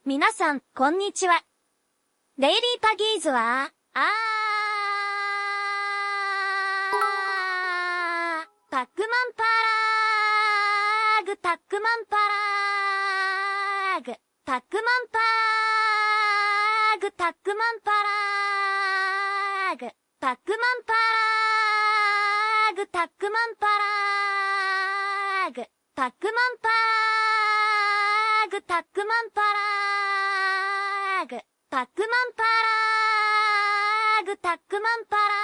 皆さん、こんにちは。デイリーパギーズは、タックマンパラーグ、タックマンパラーグ、タックマンパーグ、タックマンパラーグ、タックマンパラーグ、タックマンパラーグ、タックマンパーグ、タックマンパラーグ、タックマンパラーグ、タックマンパラーグ。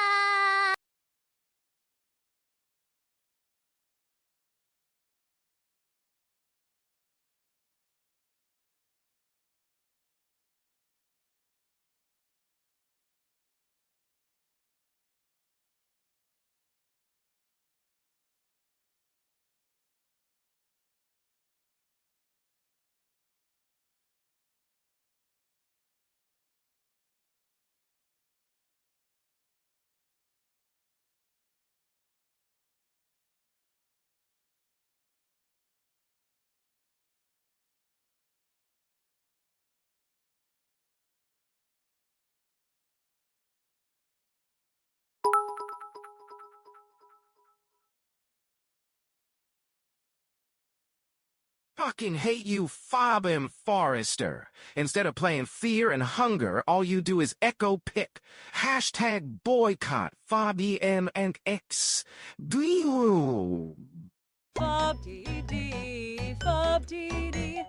Fucking hate you, Fob and Forrester. Instead of playing Fear and Hunger, all you do is echo pick. Hashtag boycott, FobEM and X. Do you? Fob dee dee, fob dee dee,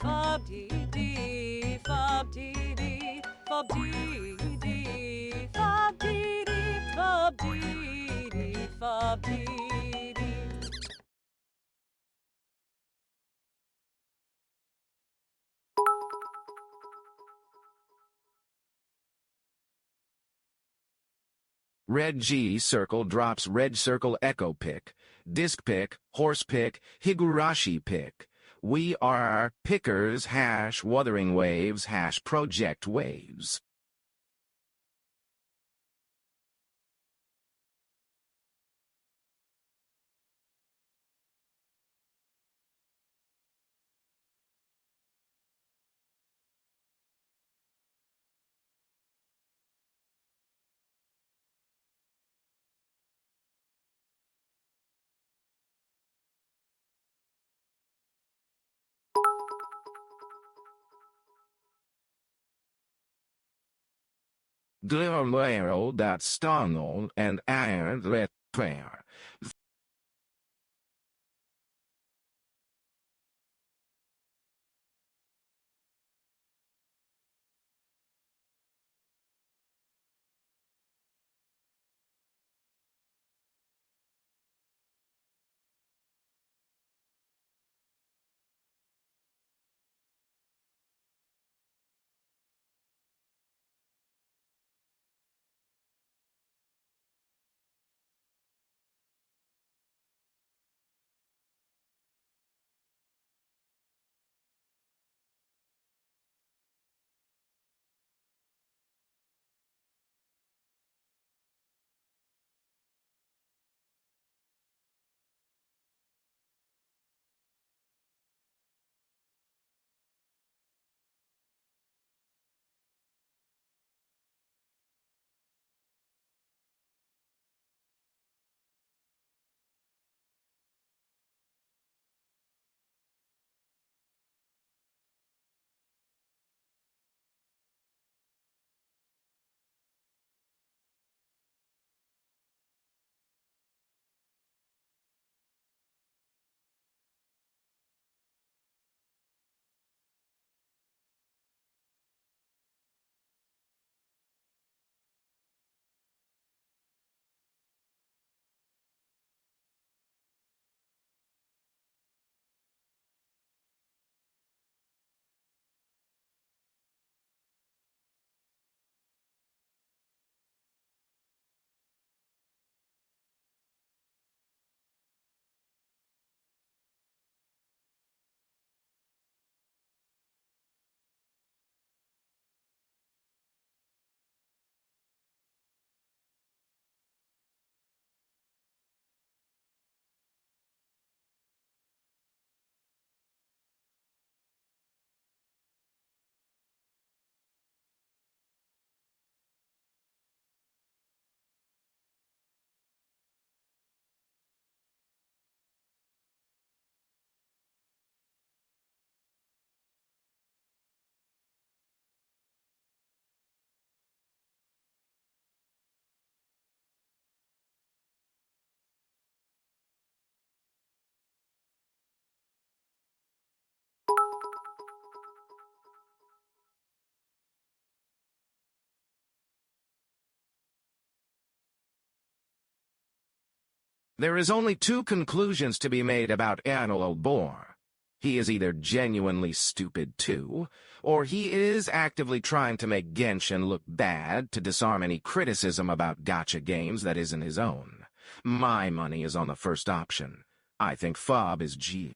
fob dee dee, fob dee dee, fob dee dee, fob dee dee, fob dee dee, fob dee dee. Red G circle drops red circle echo pick. Disc pick, horse pick, Higurashi pick. We are pickers hash wuthering waves hash project waves. Glero that stonal and iron red prayer. There is only two conclusions to be made about Arnold Bohr. He is either genuinely stupid too, or he is actively trying to make Genshin look bad to disarm any criticism about gacha games that isn't his own. My money is on the first option. I think Fob is G.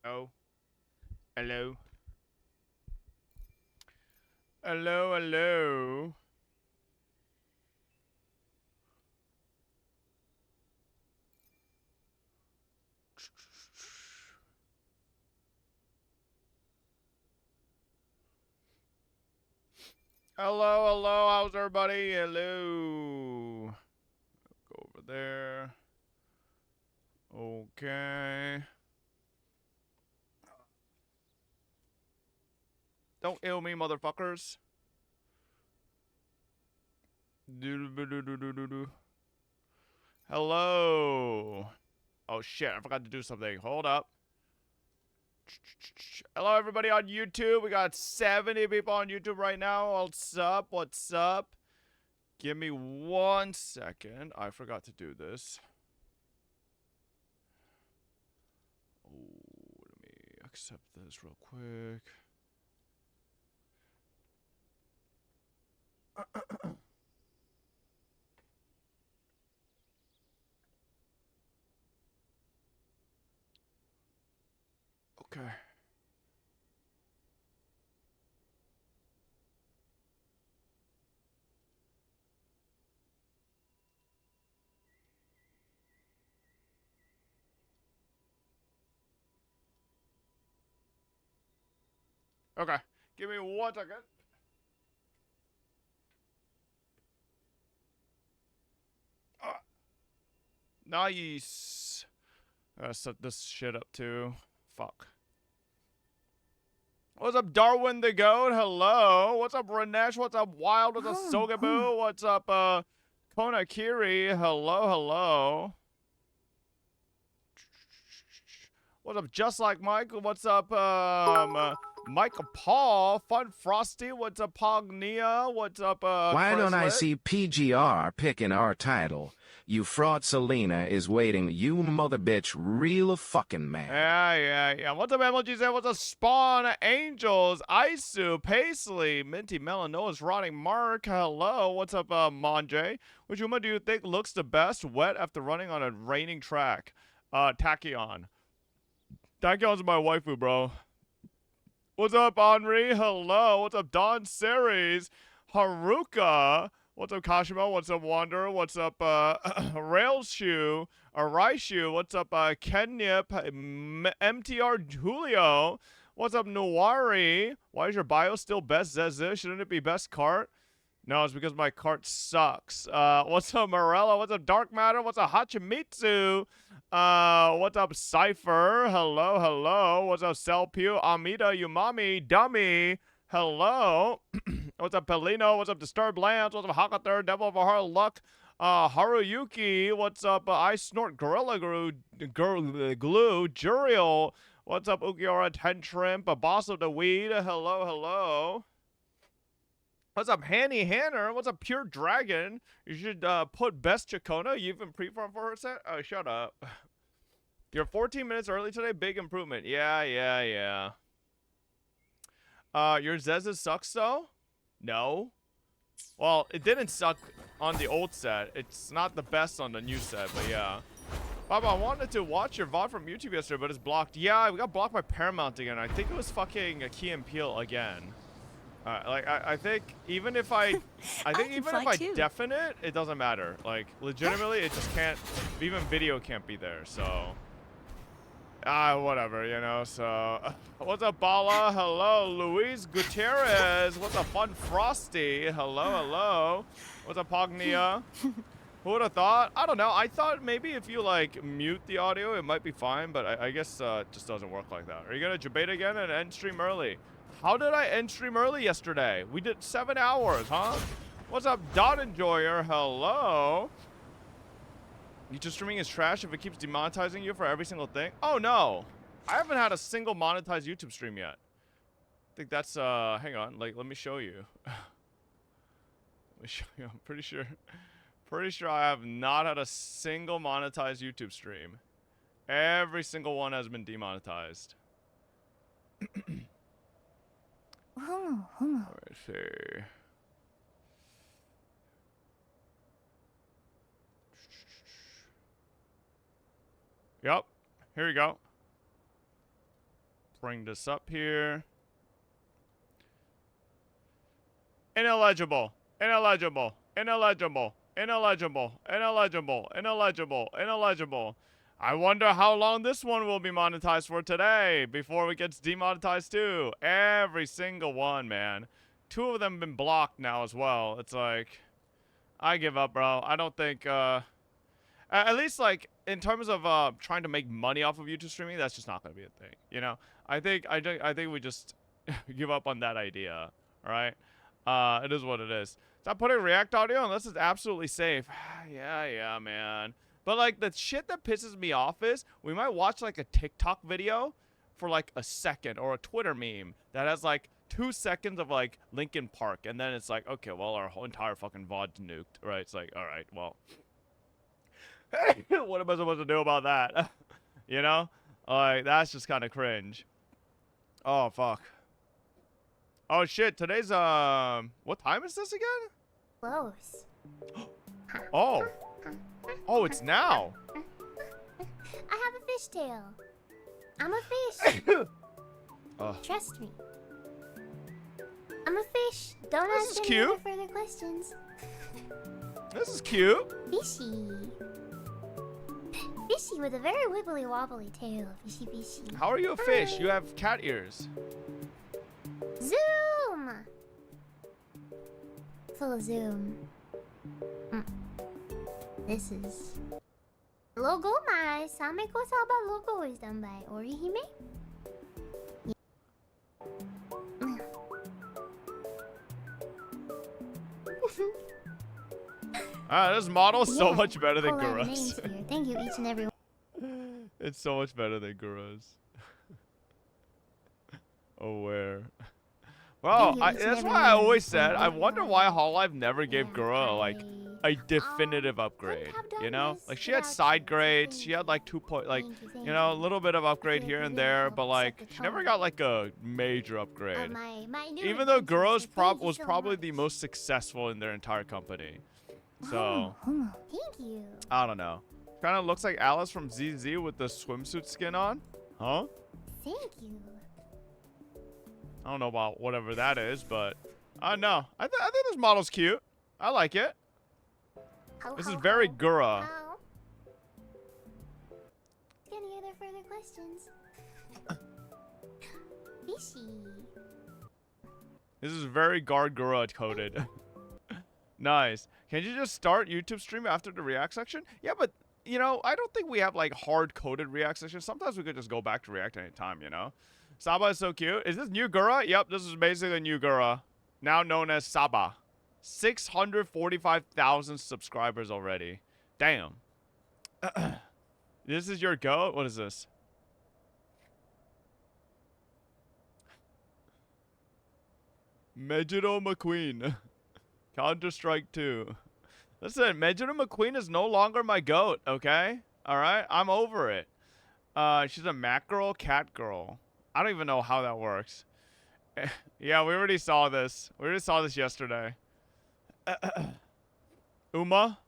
Oh. Hello. Hello, hello. Hello, hello. How's everybody? Hello. Go over there. Okay. Don't ill me, motherfuckers. Do. Hello. Oh shit, I forgot to do something. Hold up. Hello everybody on YouTube. We got 70 people on YouTube right now. What's up? What's up? Give me 1 second. I forgot to do this. Oh, let me accept this real quick. Okay. Okay. Give me 1 second. Nice. I gotta set this shit up too. Fuck. What's up, Darwin the Goat? Hello. What's up, Ranesh? What's up, Wild? What's up, Sogaboo? What's up, Konakiri? Hello, hello. What's up, Just Like Mike? What's up, Mike Paul? Fun Frosty? What's up, Pognia? What's up, Why don't I Chrysalis? see PGR picking our title? You fraud Selena is waiting, you mother bitch, real fucking man. Yeah. What's up, MLG? What's up, Spawn, Angels, Isu, Paisley, Minty Melon, Noah's Rotting Mark, hello. What's up, Monjay? Which Uma do you think looks the best wet after running on a raining track? Tachyon. Tachyon's my waifu, bro. What's up, Henri? Hello. What's up, Don Series? Haruka. What's up, Kashima? What's up, Wander? What's up, Railshoe? Araishu? What's up, Kenyip? MTR Julio? What's up, Noiari? Why is your bio still best Zezu? Shouldn't it be best cart? No, it's because my cart sucks. What's up, Morello? What's up, Dark Matter? What's up, Hachimitsu? What's up, Cypher? Hello, hello. What's up, Selpew? Amida, Umami, Dummy. Hello. What's up, Pelino? What's up, Disturbed Lands? What's up, Hakathur? Devil of a Hard Luck? Haruyuki. What's up, I Snort Gorilla Glue? Juriel. What's up, Ukiora Tentrimp? A Boss of the Weed? Hello, hello. What's up, Hanny Hanner? What's up, Pure Dragon? You should put Best Chacona. You even pre-farm for her set? Oh, shut up. You're 14 minutes early today. Big improvement. Yeah. Your Zezza sucks though? No. Well, it didn't suck on the old set. It's not the best on the new set, but yeah. Bob, I wanted to watch your VOD from YouTube yesterday, but it's blocked. Yeah, we got blocked by Paramount again. I think it was fucking Key and Peele again. Like I think even if I think even if I deafen it, it doesn't matter. Like legitimately, it just can't. Even video can't be there. So whatever, you know. So what's up, Bala? Hello, Luis Gutierrez. What's up, Fun Frosty? Hello. What's up, Pognia? Who would have thought? I don't know. I thought maybe if you like mute the audio, it might be fine. But I guess it just doesn't work like that. Are you gonna debate again and end stream early? How did I end stream early yesterday? We did 7 hours, huh? What's up, Dot Enjoyer? Hello. YouTube streaming is trash if it keeps demonetizing you for every single thing. Oh no, I haven't had a single monetized YouTube stream yet. I think that's hang on, like let me show you. Let me show you. I'm pretty sure I have not had a single monetized YouTube stream. Every single one has been demonetized. Alright, fair. Yep. Here we go. bring this up here. Ineligible. Ineligible. Ineligible. Ineligible. Ineligible. Ineligible. Ineligible. I wonder how long this one will be monetized for today before it gets demonetized too. Every single one, man. 2 of them have been blocked now as well. It's like, I give up, bro. I don't think, at least, like, in terms of trying to make money off of YouTube streaming, that's just not going to be a thing, you know? I think we just give up on that idea, all right? It is what it is. Stop putting React audio unless it's absolutely safe. Yeah, man. But, like, the shit that pisses me off is we might watch, like, a TikTok video for, like, a second or a Twitter meme that has, like, 2 seconds of, like, Linkin Park. And then it's like, okay, well, our whole entire fucking VOD's nuked, right? It's like, all right, well, what am I supposed to do about that? You know? Like, that's just kind of cringe. Oh, fuck. Oh, shit. Today's, what time is this again? Close. Oh. Oh, it's now. I have a fishtail. I'm a fish. Trust me. I'm a fish. Don't This ask is any other cute. further questions. This is cute. Fishy. Fishy with a very wibbly wobbly tail. Fishy, fishy. How are you a fish? You have cat ears. Zoom! Full zoom. This is... Logo mai Sameko Saba logo is done by Orihime. This model is so Yeah, much better than whole lot of Gura's. names here. Thank you each and every one. It's so much better than Gura's. Oh, where? Well, Thank you, each and that's every why I one. always said I wonder why Hololive never gave Yeah, Gura like a definitive upgrade. have done You know, this like she had without side you. grades. Thank She had like 2 point, like Thank you know, a you. little bit of upgrade feel here and really there, helped but set like the she never tone. got like a major upgrade. My new Even though adventures, Guro's so thank you was so probably the much. most successful in their entire company. So Thank you. I don't know. Kind of looks like Alice from ZZ with the swimsuit skin on. Huh? Thank you. I don't know about whatever that is, but no. I think this model's cute. I like it. Ho, This ho, is very ho. Gura. Ho. Any other further questions? Fishy. This is very Gargura coded. Nice. Can you just start YouTube stream after the React section? Yeah, but, you know, I don't think we have, like, hard-coded React sections. Sometimes we could just go back to React anytime, you know? Saba is so cute. Is this new Gura? Yep, this is basically new Gura. Now known as Saba. 645,000 subscribers already. Damn. This is your goat? What is this? Mejiro McQueen. Counter-Strike 2. Listen, Mejiro McQueen is no longer my goat, okay? Alright? I'm over it. She's a Mac girl, cat girl. I don't even know how that works. Yeah, we already saw this. We already saw this yesterday. Uma?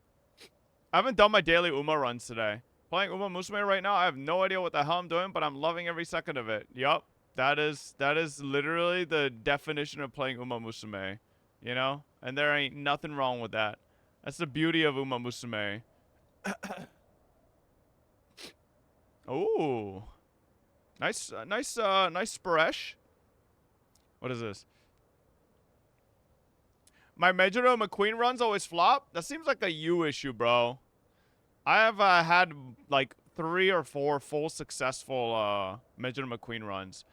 I haven't done my daily Uma runs today. Playing Uma Musume right now, I have no idea what the hell I'm doing, but I'm loving every second of it. Yup. That is literally the definition of playing Uma Musume. You know? And there ain't nothing wrong with that. That's the beauty of Uma Musume. Ooh. Nice Sparesh. What is this? My Mejiro McQueen runs always flop? That seems like a you issue, bro. I have had like 3 or 4 full successful Mejiro McQueen runs.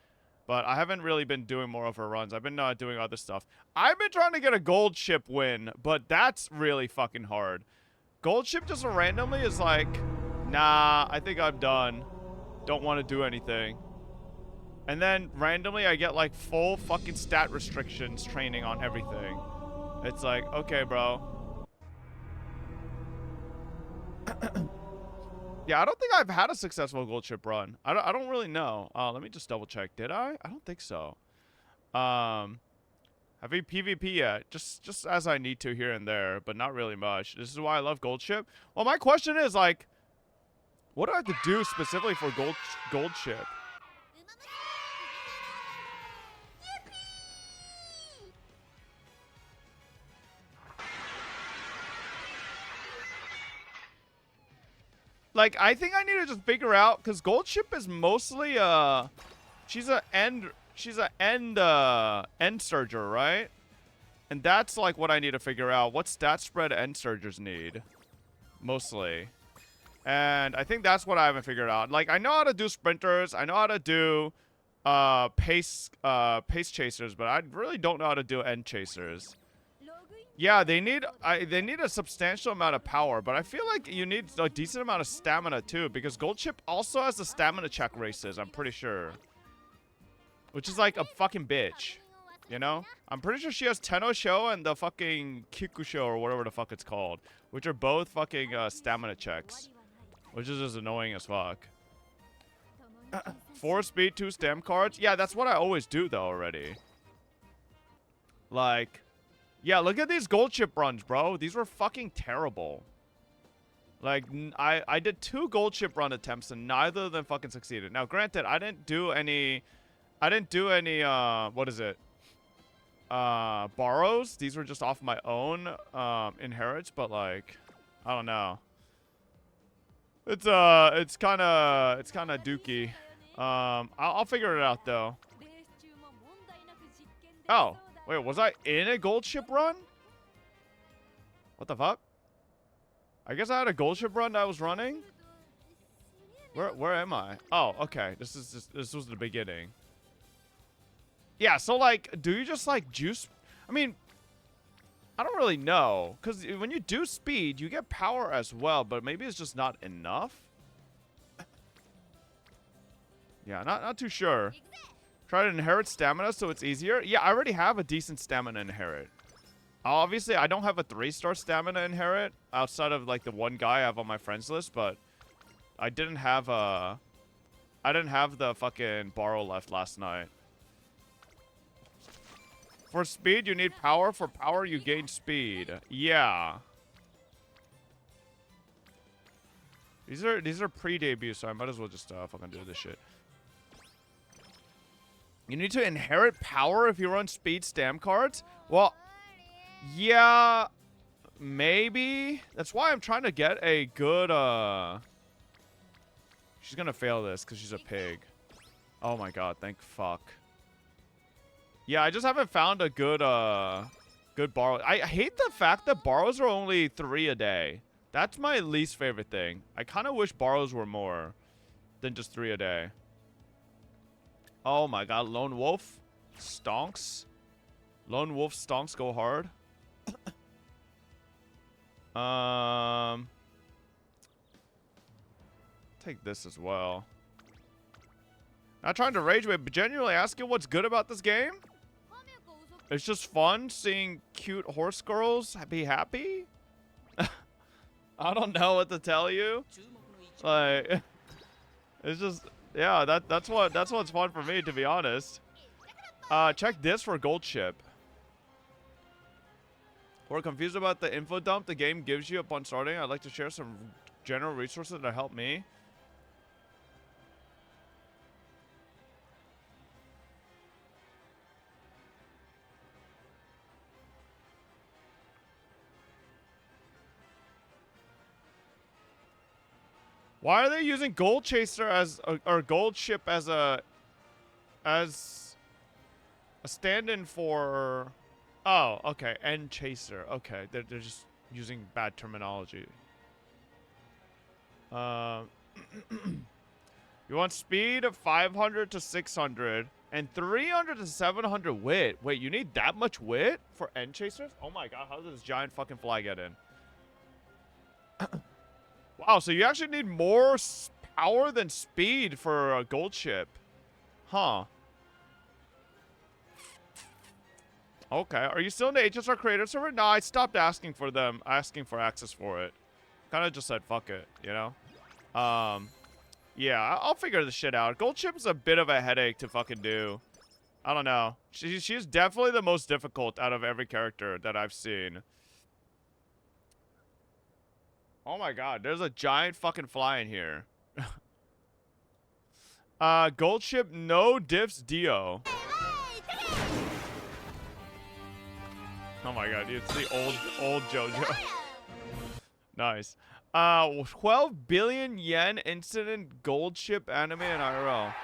But I haven't really been doing more of her runs. I've been doing other stuff. I've been trying to get a gold ship win, but that's really fucking hard. Gold ship just randomly is like, nah, I think I'm done. Don't want to do anything. And then randomly I get like full fucking stat restrictions training on everything. It's like, okay, bro. Yeah, I don't think I've had a successful gold ship run. I don't really know. Let me just double check. Did I? I don't think so. Have you PvP yet? Just as I need to here and there, but not really much. This is why I love gold ship. Well, my question is like, what do I have to do specifically for gold ship? Like, I think I need to just figure out, because Gold Ship is mostly, she's a end surger, right? And that's, like, what I need to figure out. What stat spread end surgers need? Mostly. And I think that's what I haven't figured out. Like, I know how to do sprinters. I know how to do, pace chasers, but I really don't know how to do end chasers. Yeah, they need a substantial amount of power, but I feel like you need a decent amount of stamina too, because Gold Ship also has the stamina check races, I'm pretty sure. Which is like a fucking bitch, you know? I'm pretty sure she has Tenno Show and the fucking Kiku Show or whatever the fuck it's called, which are both fucking stamina checks, which is just annoying as fuck. 4 speed, 2 stam cards. Yeah, that's what I always do though already. Like, yeah, look at these Gold Ship runs, bro. These were fucking terrible. Like, I did 2 Gold Ship run attempts and neither of them fucking succeeded. Now, granted, I didn't do any, what is it? Borrows. These were just off my own, inherits, but like, I don't know. It's kind of dookie. I'll figure it out though. Oh. Wait, was I in a Gold Ship run? What the fuck? I guess I had a Gold Ship run that I was running? Where am I? Oh, okay. This was the beginning. Yeah, so like, do you just like juice? I mean, I don't really know. Because when you do speed, you get power as well, but maybe it's just not enough. Yeah, not too sure. Try to inherit stamina so it's easier. Yeah, I already have a decent stamina inherit. Obviously, I don't have a 3-star stamina inherit outside of like the one guy I have on my friends list, but I didn't have the fucking borrow left last night. For speed, you need power. For power, you gain speed. Yeah. These are pre-debut, so I might as well just fucking do this shit. You need to inherit power if you run speed stam cards? Well, yeah, maybe. That's why I'm trying to get a good, She's gonna fail this because she's a pig. Oh my god, thank fuck. Yeah, I just haven't found a good, good borrow. I hate the fact that borrows are only 3 a day. That's my least favorite thing. I kind of wish borrows were more than just 3 a day. Oh my god, Lone Wolf stonks. Lone Wolf stonks go hard. Take this as well. Not trying to rage bait, but genuinely asking what's good about this game. It's just fun seeing cute horse girls be happy. I don't know what to tell you. Like, it's just, yeah, that's what's fun for me, to be honest. Check this for Gold Ship. We're confused about the info dump the game gives you upon starting. I'd like to share some general resources that help me. Why are they using Gold Chaser as or Gold Ship as a stand-in for? Oh, okay, End Chaser. Okay, they're just using bad terminology. You want speed of 500 to 600 and 300 to 700 wit. Wait, you need that much wit for End Chasers? Oh my god, how does this giant fucking fly get in? Wow, so you actually need more power than speed for a Gold Ship. Huh. Okay, are you still in the HSR creator server? No, I stopped asking for access for it. Kind of just said fuck it, you know? Yeah, I'll figure this shit out. Gold Ship is a bit of a headache to fucking do. I don't know. She's definitely the most difficult out of every character that I've seen. Oh my god, there's a giant fucking fly in here. Gold Ship, no diffs Dio. Oh my god, dude, it's the old JoJo. Nice. 12 billion yen incident gold ship anime in IRL. 負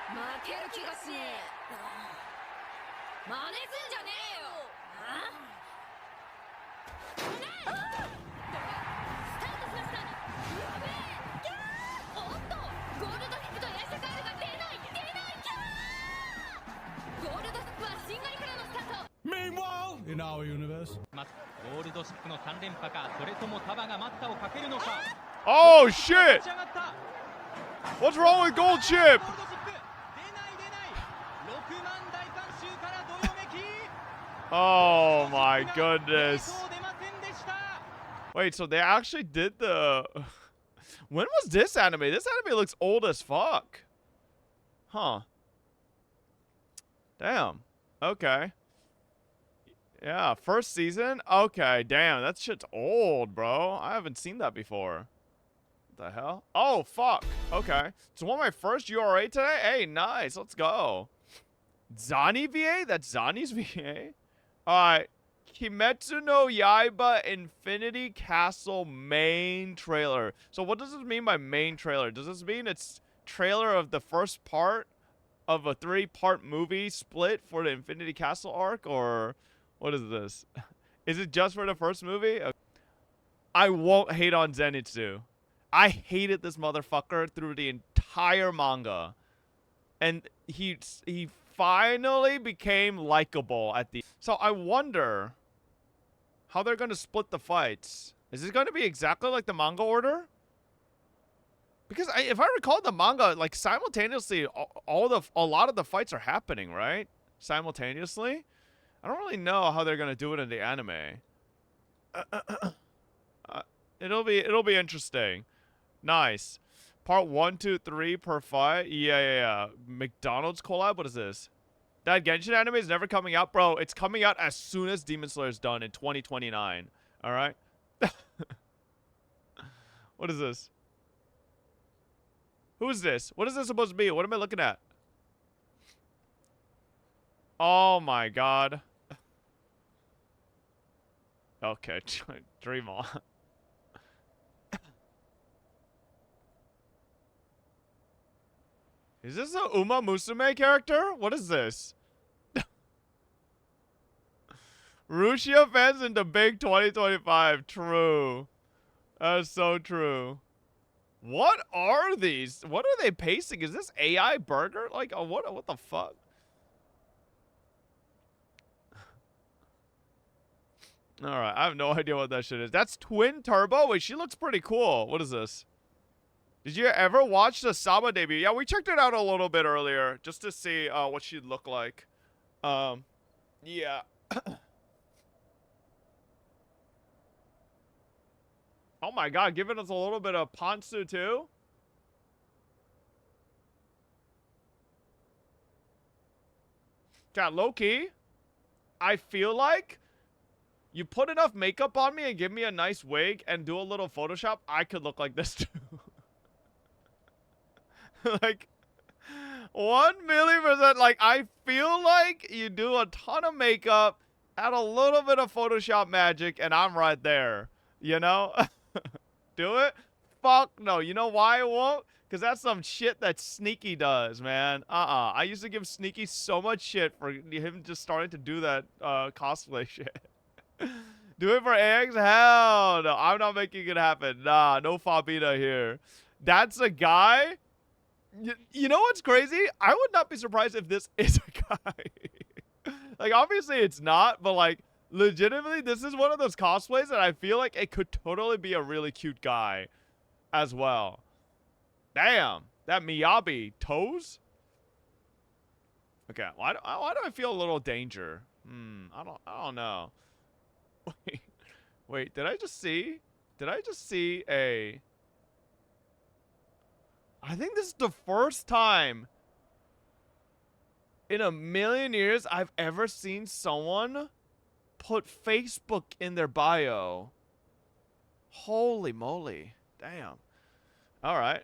ける気がしねえ。真似すんじゃねえよ。スタートしました。やべえ。キャー。おっと、ゴールドヒップとエアシャカールが出ないキャー。ゴールドヒップはしんがりからのスタート。 Meanwhile, in our universe. ゴールドシップの3連覇か、それともタバが待ったをかけるのか。 Oh shit! 立ち上がった。 What's wrong with Gold Ship? ゴールドシップ出ない出ない。6万大観衆からどよめき。 Oh my レ goodness. ート出ませんでした。 Wait, so they actually did the... When was this anime? This anime looks old as fuck. Huh. Damn. Okay. Yeah, first season? Okay, damn, that shit's old, bro. I haven't seen that before. What the hell? Oh, fuck. Okay. So one of my first URA today? Hey, nice. Let's go. Zani VA? That's Zani's VA? Alright. Kimetsu no Yaiba Infinity Castle main trailer. So what does this mean by main trailer? Does this mean it's trailer of the first part of a 3-part movie split for the Infinity Castle arc? Or what is this? Is it just for the first movie? I won't hate on Zenitsu. I hated this motherfucker through the entire manga. And he finally became likable at the... So I wonder how they're going to split the fights. Is it going to be exactly like the manga order? Because if I recall the manga, like simultaneously, a lot of the fights are happening, right? Simultaneously? I don't really know how they're going to do it in the anime. It'll be interesting. Nice. Part 1, 2, 3 per fight. Yeah. McDonald's collab? What is this? That Genshin anime is never coming out. Bro, it's coming out as soon as Demon Slayer is done in 2029. Alright? What is this? Who is this? What is this supposed to be? What am I looking at? Oh my god. Okay, dream on. Is this a Uma Musume character? What is this? Rushia fans into big 2025. True. That's so true. What are these? What are they pasting? Is this AI burger? Like, what the fuck? Alright, I have no idea what that shit is. That's Twin Turbo? Wait, she looks pretty cool. What is this? Did you ever watch the Saba debut? Yeah, we checked it out a little bit earlier. Just to see what she'd look like. Yeah. Oh my god, giving us a little bit of Pantsu too? Got low-key. I feel like you put enough makeup on me and give me a nice wig and do a little Photoshop, I could look like this too. Like, 1,000,000%, like, I feel like you do a ton of makeup, add a little bit of Photoshop magic, and I'm right there. You know? Do it? Fuck no. You know why I won't? Because that's some shit that Sneaky does, man. I used to give Sneaky so much shit for him just starting to do that cosplay shit. Do it for eggs? Hell no. I'm not making it happen. Nah, no Fabita here. That's a guy? You know what's crazy? I would not be surprised if this is a guy. Like, obviously it's not, but like, legitimately, this is one of those cosplays that I feel like it could totally be a really cute guy as well. Damn, that Miyabi toes? Okay, why do I feel a little danger? I don't know. Wait, did I just see a... I think this is the first time in a million years I've ever seen someone put Facebook in their bio. Holy moly. Damn. Alright.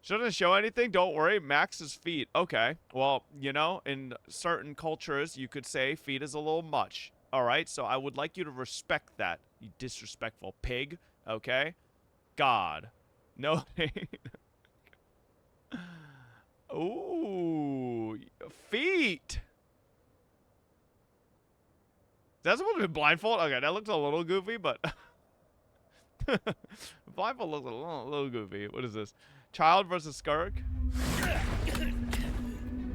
Shouldn't show anything? Don't worry. Max's feet. Okay. Well, you know, in certain cultures, you could say feet is a little much. Alright? So I would like you to respect that, you disrespectful pig. Okay? God. No hate. Ooh. Feet. That's supposed to be blindfold? Okay, that looks a little goofy, but... blindfold looks a little goofy. What is this? Child versus Skirk?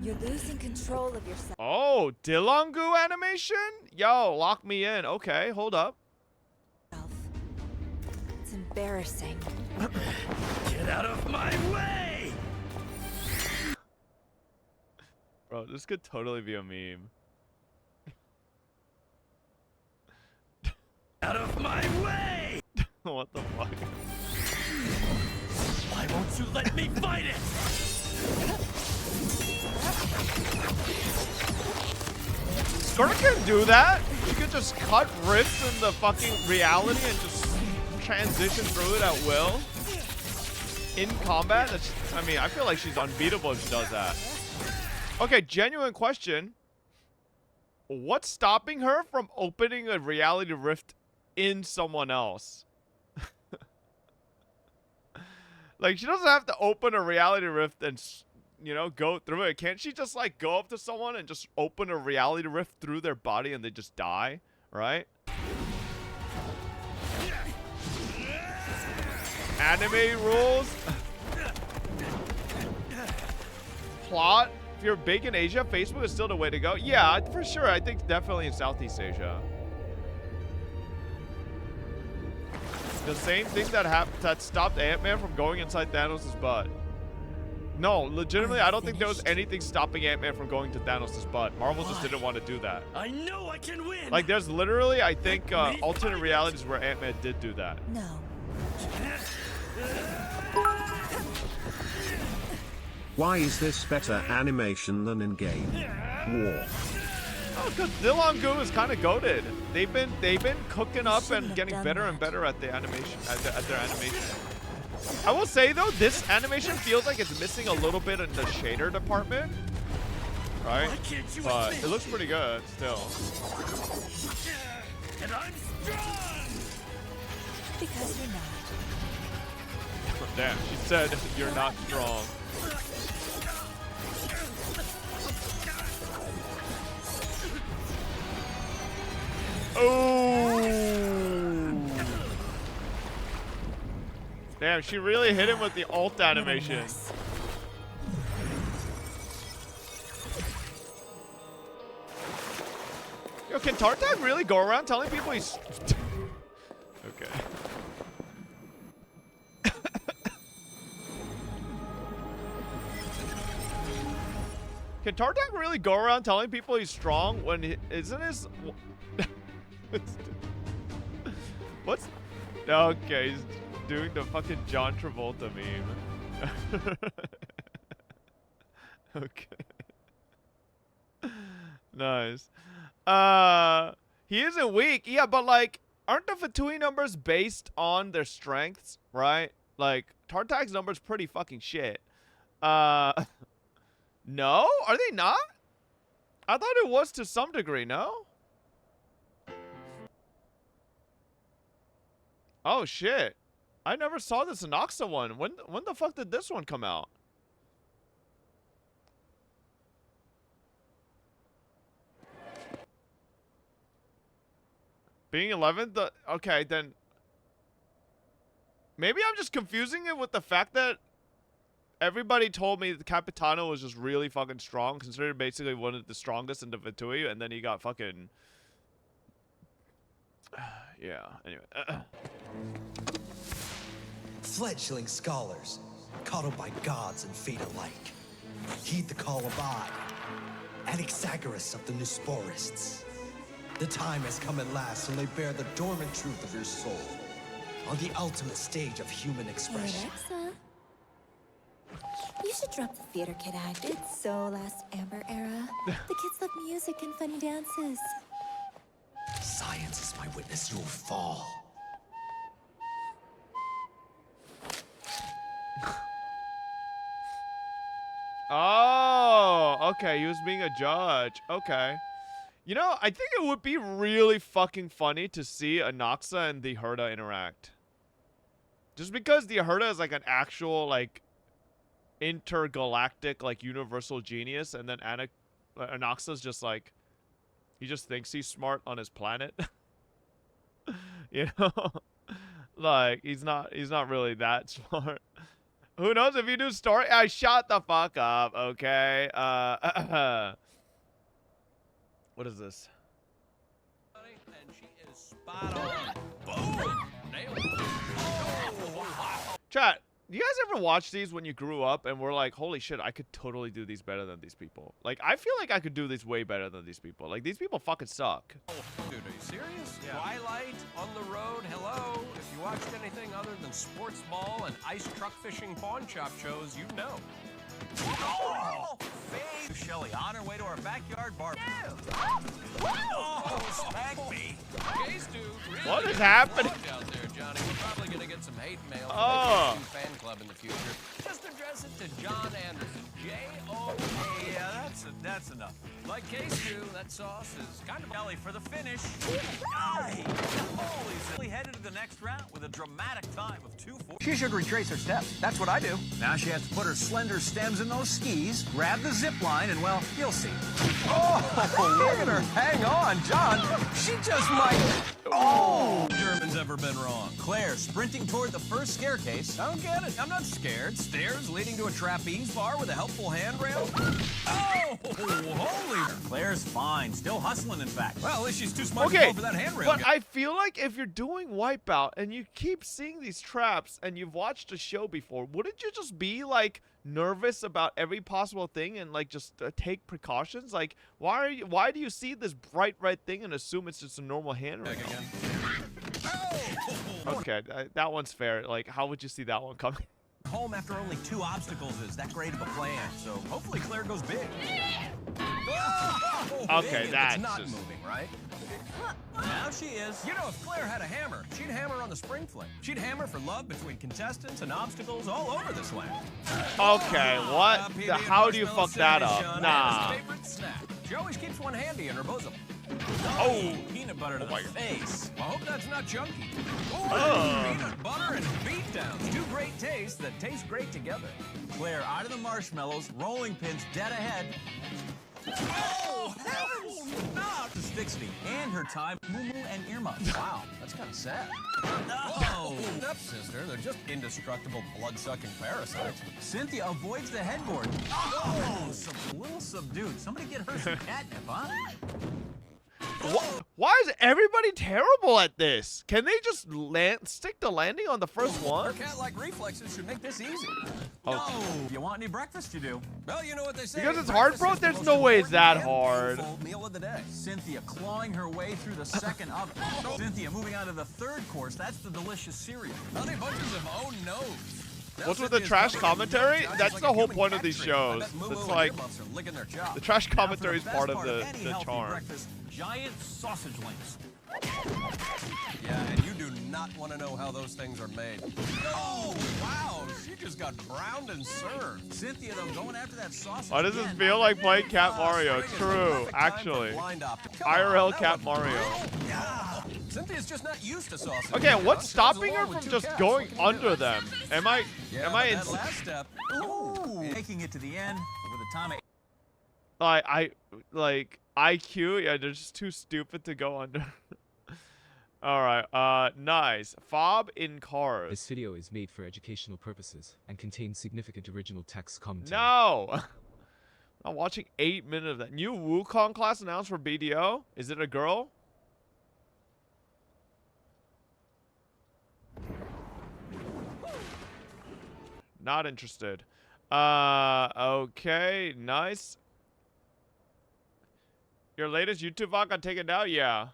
You're losing control of yourself. Oh, Dilongu animation? Yo, lock me in. Okay, hold up. It's embarrassing. Get out of my way! Bro, this could totally be a meme. Out of my way! What the fuck? Why won't you let me fight it? Skirk can do that. You could just cut rifts in the fucking reality and just transition through it at will. In combat? That's, I mean, I feel like she's unbeatable if she does that. Okay, genuine question. What's stopping her from opening a reality rift in someone else? Like, she doesn't have to open a reality rift and, you know, go through it. Can't she just, like, go up to someone and just open a reality rift through their body and they just die? Right? Anime rules? Plot? If you're big in Asia, Facebook is still the way to go. Yeah, for sure. I think definitely in Southeast Asia. The same thing that stopped Ant-Man from going inside Thanos' butt. No, legitimately, I don't think there was anything stopping Ant-Man from going to Thanos' butt. Marvel just didn't want to do that. I know I can win! Like, there's literally, I think, alternate realities where Ant-Man did do that. No. Why is this better animation than in game? War. Oh, because Dilongu is kind of goated. They've been cooking up and getting better and better at the animation, at their animation. I will say though, this animation feels like it's missing a little bit in the shader department, right? But it looks pretty good still. And I'm strong! Because you're not. Damn, she said you're not strong. Oh! Damn, she really hit him with the ult animation. Yo, can Tartak really go around telling people he's... Okay. Can Tartak really go around telling people he's strong when he isn't his... What's... Okay, he's doing the fucking John Travolta meme. Okay. Nice. He isn't weak. Yeah, but like, aren't the Fatui numbers based on their strengths, right? Like, Tartak's numbers pretty fucking shit. No? Are they not? I thought it was to some degree, no? Oh shit. I never saw this Inoxa one. When the fuck did this one come out? Being 11th? Okay, then... Maybe I'm just confusing it with the fact that everybody told me the Capitano was just really fucking strong, considered basically one of the strongest in the Fatui, and then he got fucking... Yeah, anyway. Fledgling scholars, coddled by gods and fate alike. Heed the call of I, Anaxagoras of the Nusporists. The time has come at last to lay bare the dormant truth of your soul on the ultimate stage of human expression. Hey, Alexa. You should drop the theater kid act. It's so last Amber era. The kids love music and funny dances. Science is my witness, you'll fall. Oh, okay. He was being a judge. Okay. You know, I think it would be really fucking funny to see Inoxa and the Herda interact. Just because the Herda is like an actual like intergalactic like universal genius, and then Anaxa's just like, he just thinks he's smart on his planet. You know, like he's not really that smart. Who knows if you do story? I shut the fuck up. Okay. What is this? And she is spot on. Boom! Nailed it. Chat, you guys ever watch these when you grew up and were like, holy shit, I could totally do these better than these people? Like, I feel like I could do these way better than these people. Like, these people fucking suck. Dude, are you serious? Yeah. Twilight, On the Road, hello. If you watched anything other than sports ball and ice truck fishing pawn shop shows, you know. Oh! Faye Shelley on her way to our backyard bar. No! Oh, smack me. Gaze do. Really What is happening? Out there, Johnny. We're probably gonna get some hate mail from Oh. the fan club in the future. Just address it to John Anderson. J-O-A. Yeah, that's enough. Like Case do, that sauce is kind of belly for the finish. Aye. Holy silly headed to the next round with a dramatic time of 2:40. She should retrace her steps. That's what I do. Now she has to put her slender stems in those skis, grab the zip line, and well, you'll see. Oh, look at her. Hang on, John. She just might. Oh! German's ever been wrong. Claire sprinting toward the first staircase. I don't get it. I'm not scared. Stairs leading to a trapeze bar with a helpful handrail. Oh, holy. Claire's fine. Still hustling, in fact. Well, at least she's too smart to Okay, go for that handrail. but I feel like if you're doing Wipeout and you keep seeing these traps and you've watched the show before, wouldn't you just be like nervous about every possible thing and like just take precautions? Like, why do you see this bright red thing and assume it's just a normal handrail? Okay, that one's fair. Like, how would you see that one coming? Home after only 2 obstacles is that great of a plan, so hopefully Claire goes big. Okay, that's it's not just... moving, right? Now she is. You know, if Claire had a hammer, she'd hammer on the spring fling. She'd hammer for love between contestants and obstacles all over this land. Okay, what? How do you fuck that up? Anna's Nah. favorite snack. She always keeps one handy in her bosom. Oh. Peanut butter to the my face. I hope that's not chunky. Ugh. Peanut butter and beatdowns. 2 great tastes that taste great together. Claire out of the marshmallows, rolling pins dead ahead. Oh, heavens! Not Asphyxity and her time, moo and earmuffs. Wow, that's kind of sad. Oh, stepsister, they're just indestructible blood-sucking parasites. Cynthia avoids the headboard. Oh, a little subdued. Somebody get her some catnip, huh? Why is everybody terrible at this? Can they just stick the landing on the first Her one? cat-like reflexes should make this easy. Oh. No! You want any breakfast, you do. Well, you know what they say. Because it's hard, bro? breakfast is the There's most no way it's that important and hard. painful meal of the day. Cynthia clawing her way through the second oven. Cynthia moving on to the third course. That's the delicious cereal. Honey bunches of oh no. What's with the trash commentary? That's the whole point of these shows. It's like the trash commentary is part of the charm. Giant sausage links. Yeah, and you do not want to know how those things are made. Oh, wow, she just got browned and served. Cynthia, though, going after that sausage. Why does this again. feel like playing Cat Mario? True, actually. IRL Cat Mario. Yeah. Cynthia's just not used to sausage. Okay, what's She goes stopping along her with from 2 just cats. going What can you under do? them? Am I That last step. Ooh. Making it to the end with a time of like IQ? Yeah, they're just too stupid to go under. Alright, nice. Fob in cars. This video is made for educational purposes and contains significant original text commentary. No! I'm watching 8 minutes of that. New Wukong class announced for BDO? Is it a girl? Not interested. Okay, nice. Your latest YouTube vlog got taken down? Yeah.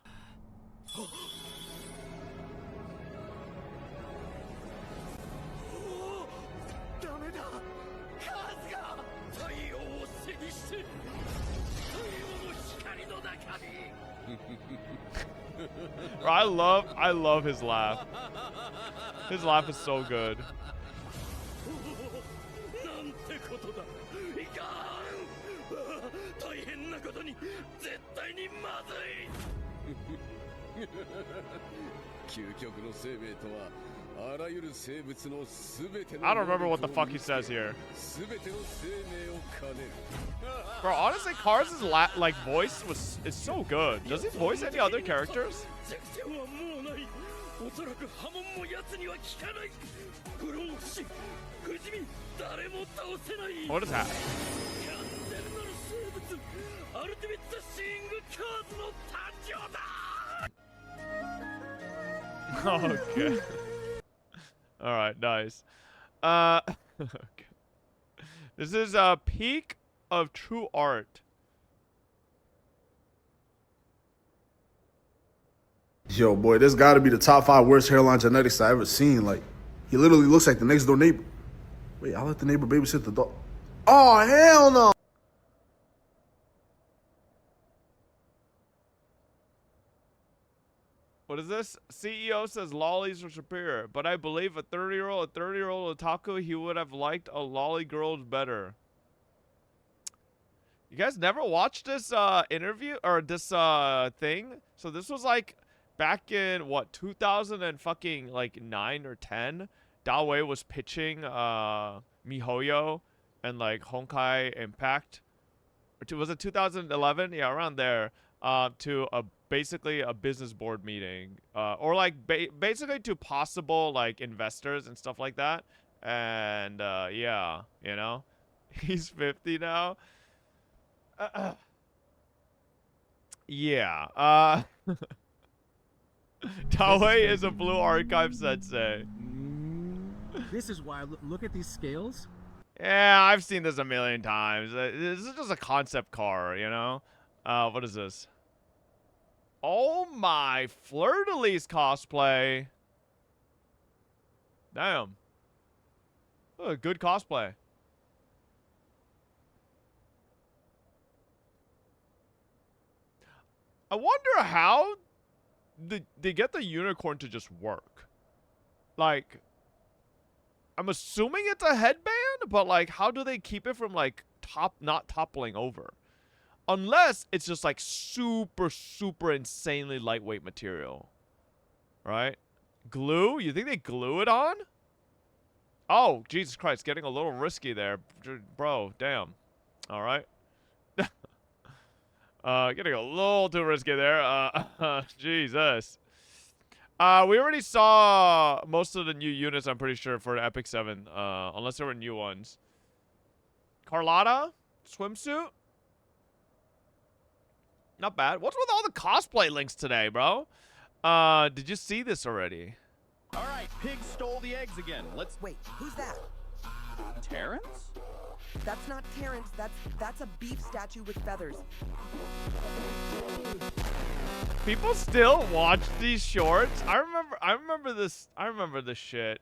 Bro, I love his laugh. His laugh is so good. I don't remember what the fuck he says here. Bro, honestly, Cars' like voice is so good. Does he voice any other characters? What is that? Okay. All right, nice. Okay. This is a peak of true art. Yo, boy, this got to be the top 5 worst hairline genetics I ever seen. Like, he literally looks like the next door neighbor. Wait, I'll let the neighbor babysit the dog. Oh, hell no! What is this? CEO says lollies are superior, but I believe a 30-year-old otaku, he would have liked a lolly girls better. You guys never watched this interview or this thing? So this was like back in what 2009 or 10. Dawei was pitching MiHoYo and like Honkai Impact. Or was it 2011? Yeah, around there. To basically a business board meeting, or like basically to possible like investors and stuff like that. And yeah, you know, he's 50 now. Yeah. Dawei is a blue archive sensei. This is why. Look at these scales. Yeah, I've seen this a million times. This is just a concept car, you know. What is this? Oh my, Fleur-de-Lis cosplay. Damn. Oh, good cosplay. I wonder how they get the unicorn to just work. Like, I'm assuming it's a headband, but like, how do they keep it from like not toppling over? Unless it's just like super, super insanely lightweight material. Right? Glue? You think they glue it on? Oh, Jesus Christ. Getting a little risky there. Bro, damn. Alright. Getting a little too risky there. Jesus. We already saw most of the new units, I'm pretty sure, for Epic 7. Unless there were new ones. Carlotta? Swimsuit? Not bad. What's with all the cosplay links today, bro? Did you see this already? All right, pig stole the eggs again. Let's wait. Who's that? Terrence? That's not Terrence. That's a beef statue with feathers. People still watch these shorts. I remember this. I remember this shit.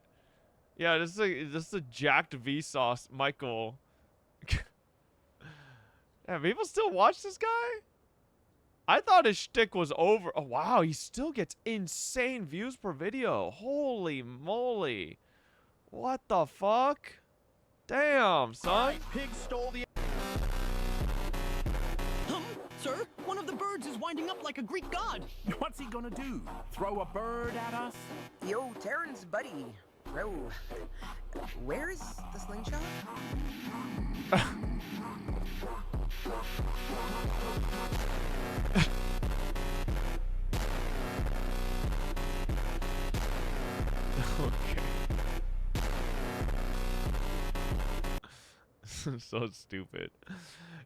Yeah, this is a jacked Vsauce Michael. Yeah, people still watch this guy? I thought his shtick was over. Oh, wow. He still gets insane views per video. Holy moly. What the fuck? Damn, son. Pig stole the... Sir, one of the birds is winding up like a Greek god. What's he gonna do? Throw a bird at us? Yo, Terrence, buddy. Bro, where is the slingshot? Okay. So stupid.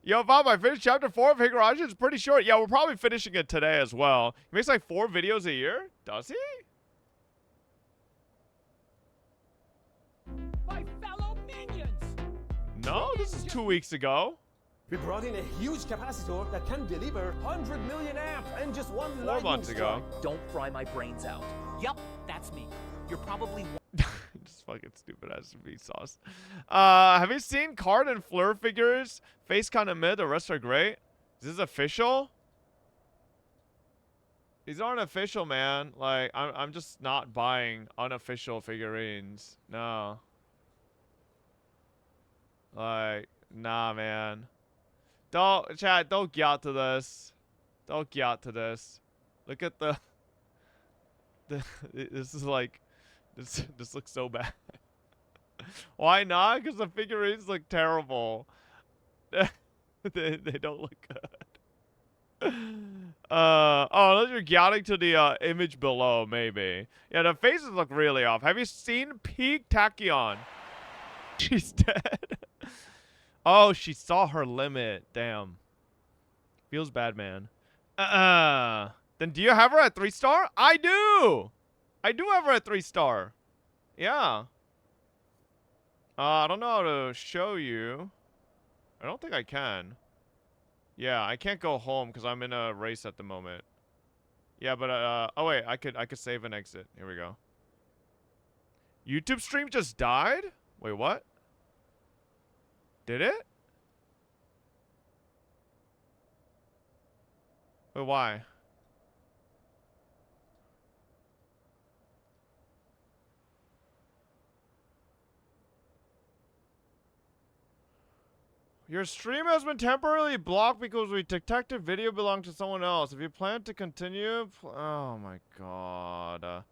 Yo, Bob, I finished chapter 4 of Higurashi. It's pretty short. Yeah, we're probably finishing it today as well. He makes like 4 videos a year? Does he? My fellow minions! No, this is 2 weeks ago. We brought in a huge capacitor that can deliver 100 million amp and just one 4 months ago. Don't fry my brains out. Yup, that's me. You're probably... Just fucking stupid ass Vsauce. Have you seen Card and Fleur figures? Face kind of mid, the rest are great. Is this official? These aren't official, man. Like, I'm just not buying unofficial figurines. No. Like, nah, man. Chat, don't get to this. Don't get to this. Look at the... This is like, this looks so bad. Why not? Because the figurines look terrible. They don't look good. Oh, unless you're counting to the image below, maybe. Yeah, the faces look really off. Have you seen peak Tachyon? She's dead. Oh, she saw her limit. Damn. Feels bad, man. Then do you have her at 3-star? I do! I do have her at 3-star. Yeah. I don't know how to show you. I don't think I can. Yeah, I can't go home because I'm in a race at the moment. Yeah, but oh wait, I could save and exit. Here we go. YouTube stream just died? Wait, what? Did it? Wait, why? Your stream has been temporarily blocked because we detected video belonged to someone else. If you plan to continue, oh my god.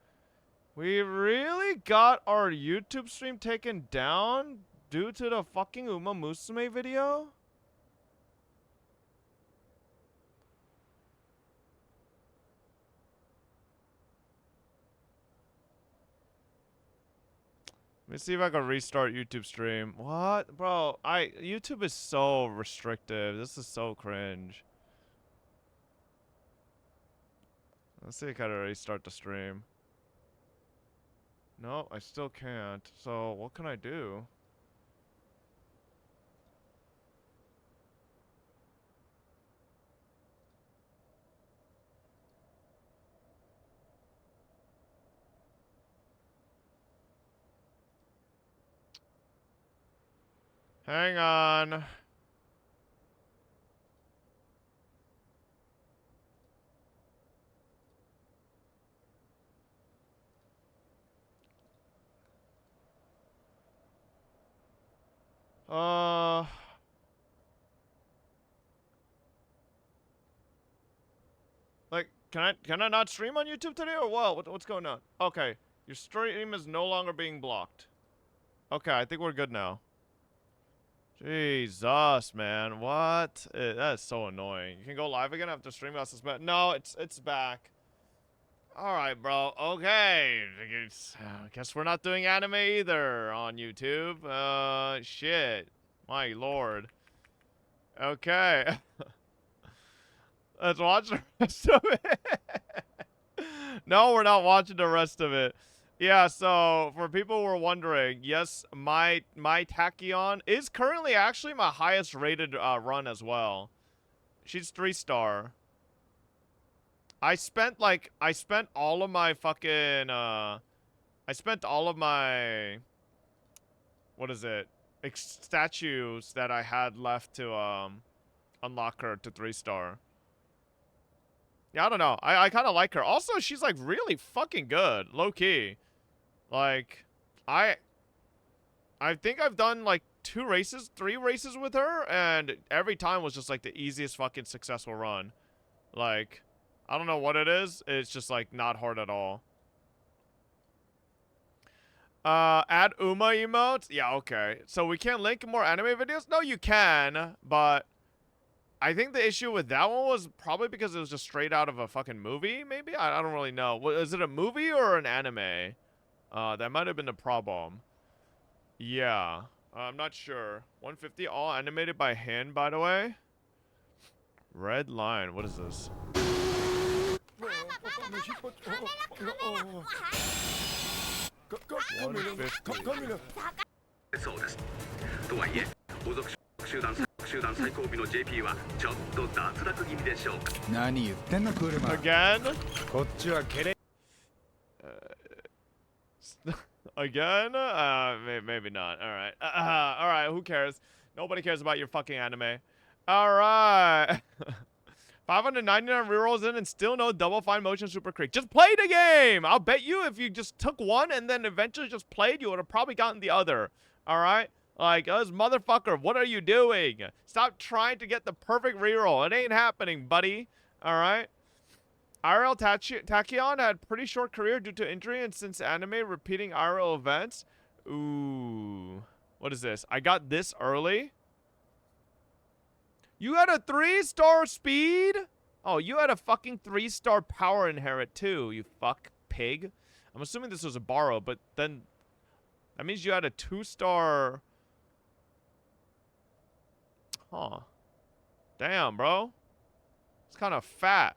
We really got our YouTube stream taken down due to the fucking Uma Musume video? Let me see if I can restart YouTube stream. What? Bro, YouTube is so restrictive. This is so cringe. Let's see if I can restart the stream. No, I still can't. So, what can I do? Hang on. Like, can I not stream on YouTube today or what? What's going on? Okay, your stream is no longer being blocked. Okay, I think we're good now. Jesus, man, what? That is so annoying. You can go live again after stream got suspended. No, it's back. All right, bro. Okay, guess we're not doing anime either on YouTube. Shit, my lord. Okay. Let's watch the rest of it. No, we're not watching the rest of it. Yeah, so for people who are wondering, yes, my Tachyon is currently actually my highest rated run as well. She's 3-star. I spent all of my fucking what is it? Statues that I had left to unlock her to 3-star. Yeah, I don't know. I kind of like her. Also, she's like really fucking good, low key. Like, I think I've done like 3 races with her, and every time was just like the easiest fucking successful run. Like, I don't know what it is. It's just like not hard at all. Add Uma emotes? Yeah, okay. So we can't link more anime videos? No, you can, but I think the issue with that one was probably because it was just straight out of a fucking movie, maybe? I don't really know. Is it a movie or an anime? That might have been the problem. Yeah. I'm not sure. 150, all animated by hand, by the way. Red line. What is this? 集団最後尾の JP はちょっと脱落気味でしょうか。何言ってんのクールマン。 Again? こっちはケレ。Again? Maybe not. Alright. Alright, who cares? Nobody cares about your fucking anime. Alright. 599 rerolls in and still no double fine motion super creek. Just play the game! I'll bet you if you just took one and then eventually just played, you would have probably gotten the other. Alright? Like, this motherfucker, what are you doing? Stop trying to get the perfect reroll. It ain't happening, buddy. Alright? IRL Tachyon had pretty short career due to injury, and since anime repeating IRL events. Ooh. What is this? I got this early? You had a 3-star speed? Oh, you had a fucking 3-star power inherit too, you fuck pig. I'm assuming this was a borrow, but then that means you had a 2-star. Huh. Damn, bro. It's kind of fat.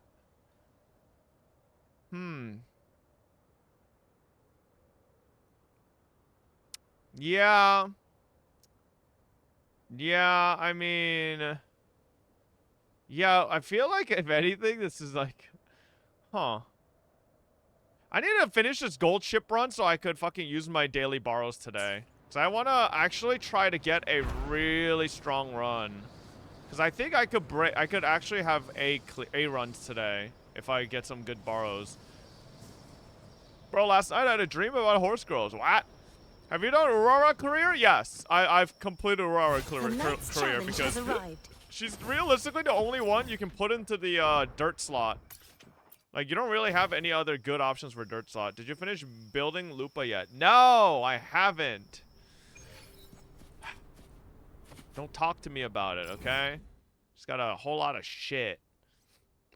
Yeah. Yeah, I mean... Yeah, I feel like, if anything, this is like... Huh. I need to finish this gold ship run so I could fucking use my daily borrows today. So I want to actually try to get a really strong run. Because I think I could actually have A runs today if I get some good borrows. Bro, last night I had a dream about horse girls. What? Have you done Aurora career? Yes, I've completed Aurora career because she's realistically the only one you can put into the dirt slot. Like, you don't really have any other good options for dirt slot. Did you finish building Lupa yet? No, I haven't. Don't talk to me about it, okay? Just got a whole lot of shit.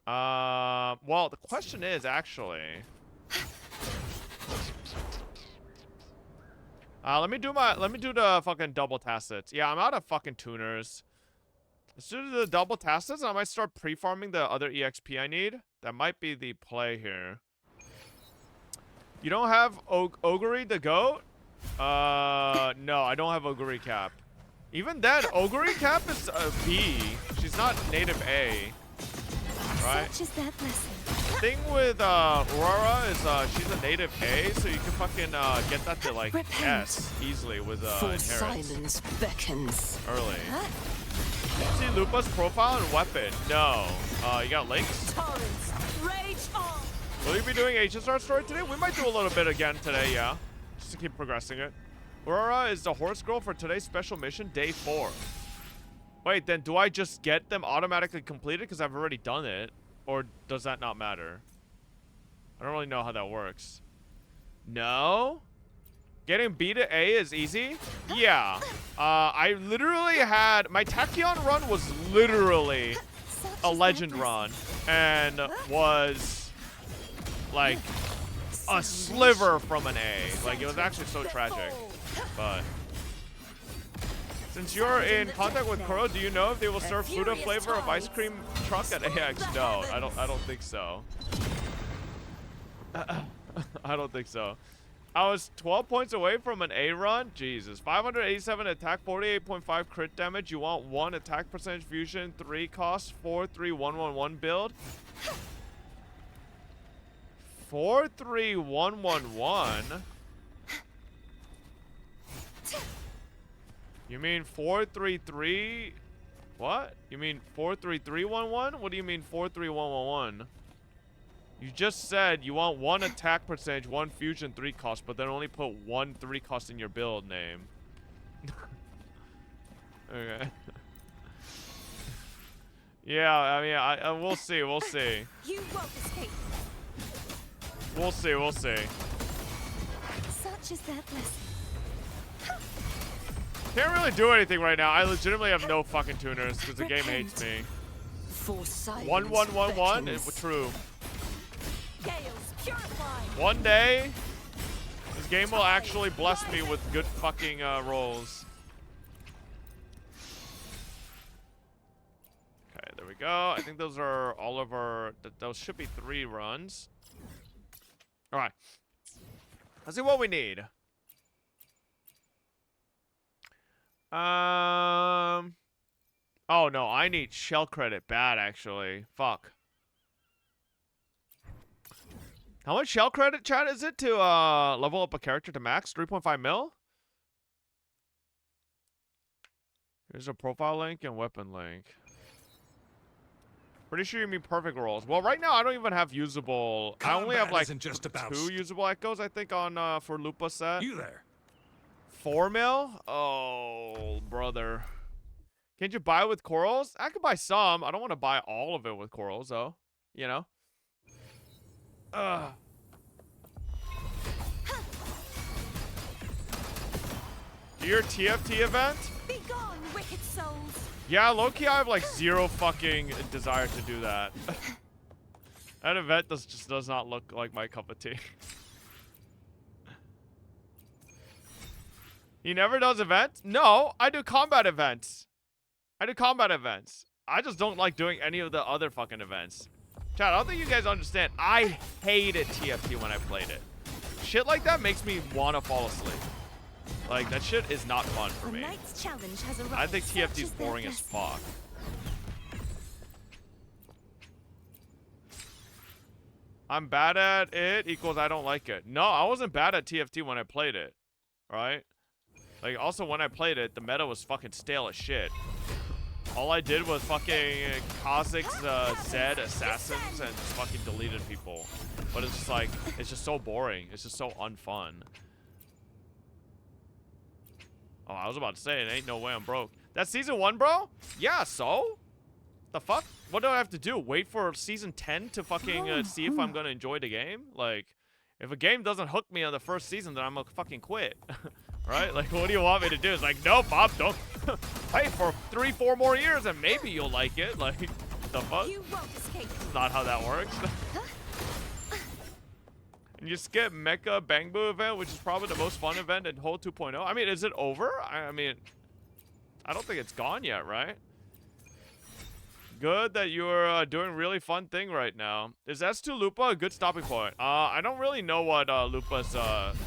Well, the question is actually... let me do the fucking double tacits. Yeah, I'm out of fucking tuners. Let's do the double tacits and I might start pre-farming the other EXP I need. That might be the play here. You don't have Oguri the goat? No, I don't have Oguri cap. Even then, Oguri cap is B. She's not native A. Right? Such is that blessing. The thing with Aurora is she's a native A, so you can fucking get that to like S easily with inherits. Silence beckons. Early. See Lupa's profile and weapon? No. You got links? Torrents, rage on. Will you be doing HSR story today? We might do a little bit again today, yeah. Just to keep progressing it. Aurora is the horse girl for today's special mission, day 4. Wait, then do I just get them automatically completed because I've already done it? Or does that not matter? I don't really know how that works. No? Getting B to A is easy? Yeah. I literally had... My Tachyon run was literally a legend run. And was... like... a sliver from an A. Like, it was actually so tragic. But... since you're in contact with Koro, do you know if they will serve Fuda flavor of ice cream truck at AX? No, I don't think so. I don't think so. I was 12 points away from an A run. Jesus. 587 attack, 48.5 crit damage. You want 1 attack percentage fusion, 3 cost, 43111 build. 43111. You mean 433? What? You mean 43311? What do you mean 43111? You just said you want 1 attack percentage, 1 fusion, 3 cost, but then only put 1 3 cost in your build name. Okay. Yeah, I mean, we'll see, we'll see. You won't escape. We'll see, we'll see. Such is that blessing. Can't really do anything right now. I legitimately have no fucking tuners because the game hates me. 1111 is true. One day, this game will actually bless me with good fucking rolls. Okay, there we go. I think those are all of our... those should be 3 runs. Alright. Let's see what we need. Oh no, I need shell credit bad actually. Fuck. How much shell credit, chat, is it to level up a character to max? 3.5 mil? Here's a profile link and weapon link. Pretty sure you mean perfect rolls. Well, right now I don't even have usable. I only have like 2 usable echoes, I think, on for Lupa set. You there? 4 mil? Oh, brother. Can't you buy it with corals? I could buy some. I don't want to buy all of it with corals, though. You know? Your TFT event? Be gone, wicked souls. Yeah, low-key, I have like zero fucking desire to do that. That event just does not look like my cup of tea. He never does events? No, I do combat events. I just don't like doing any of the other fucking events. Chad, I don't think you guys understand. I hated TFT when I played it. Shit like that makes me want to fall asleep. Like, that shit is not fun for me. Challenge has arrived. I think TFT is boring as fuck. I'm bad at it equals I don't like it. No, I wasn't bad at TFT when I played it. Right? Like, also when I played it, the meta was fucking stale as shit. All I did was fucking Kha'Zix, Zed, Assassins, and just fucking deleted people. But it's just like, it's just so boring. It's just so unfun. Oh, I was about to say, it ain't no way I'm broke. That's season 1, bro? Yeah, so? The fuck? What do I have to do? Wait for season 10 to fucking see if I'm gonna enjoy the game? Like, if a game doesn't hook me on the first season, then I'm gonna fucking quit. Right? Like, what do you want me to do? It's like, no, Bob, don't. Hey, for 3-4 more years and maybe you'll like it. Like, the fuck? You won't escape. That's not how that works. And you skip Mecha Bangbu event, which is probably the most fun event in whole 2.0. I mean, is it over? I mean, I don't think it's gone yet, right? Good that you're doing a really fun thing right now. Is S2 Lupa a good stopping point? I don't really know what Lupa's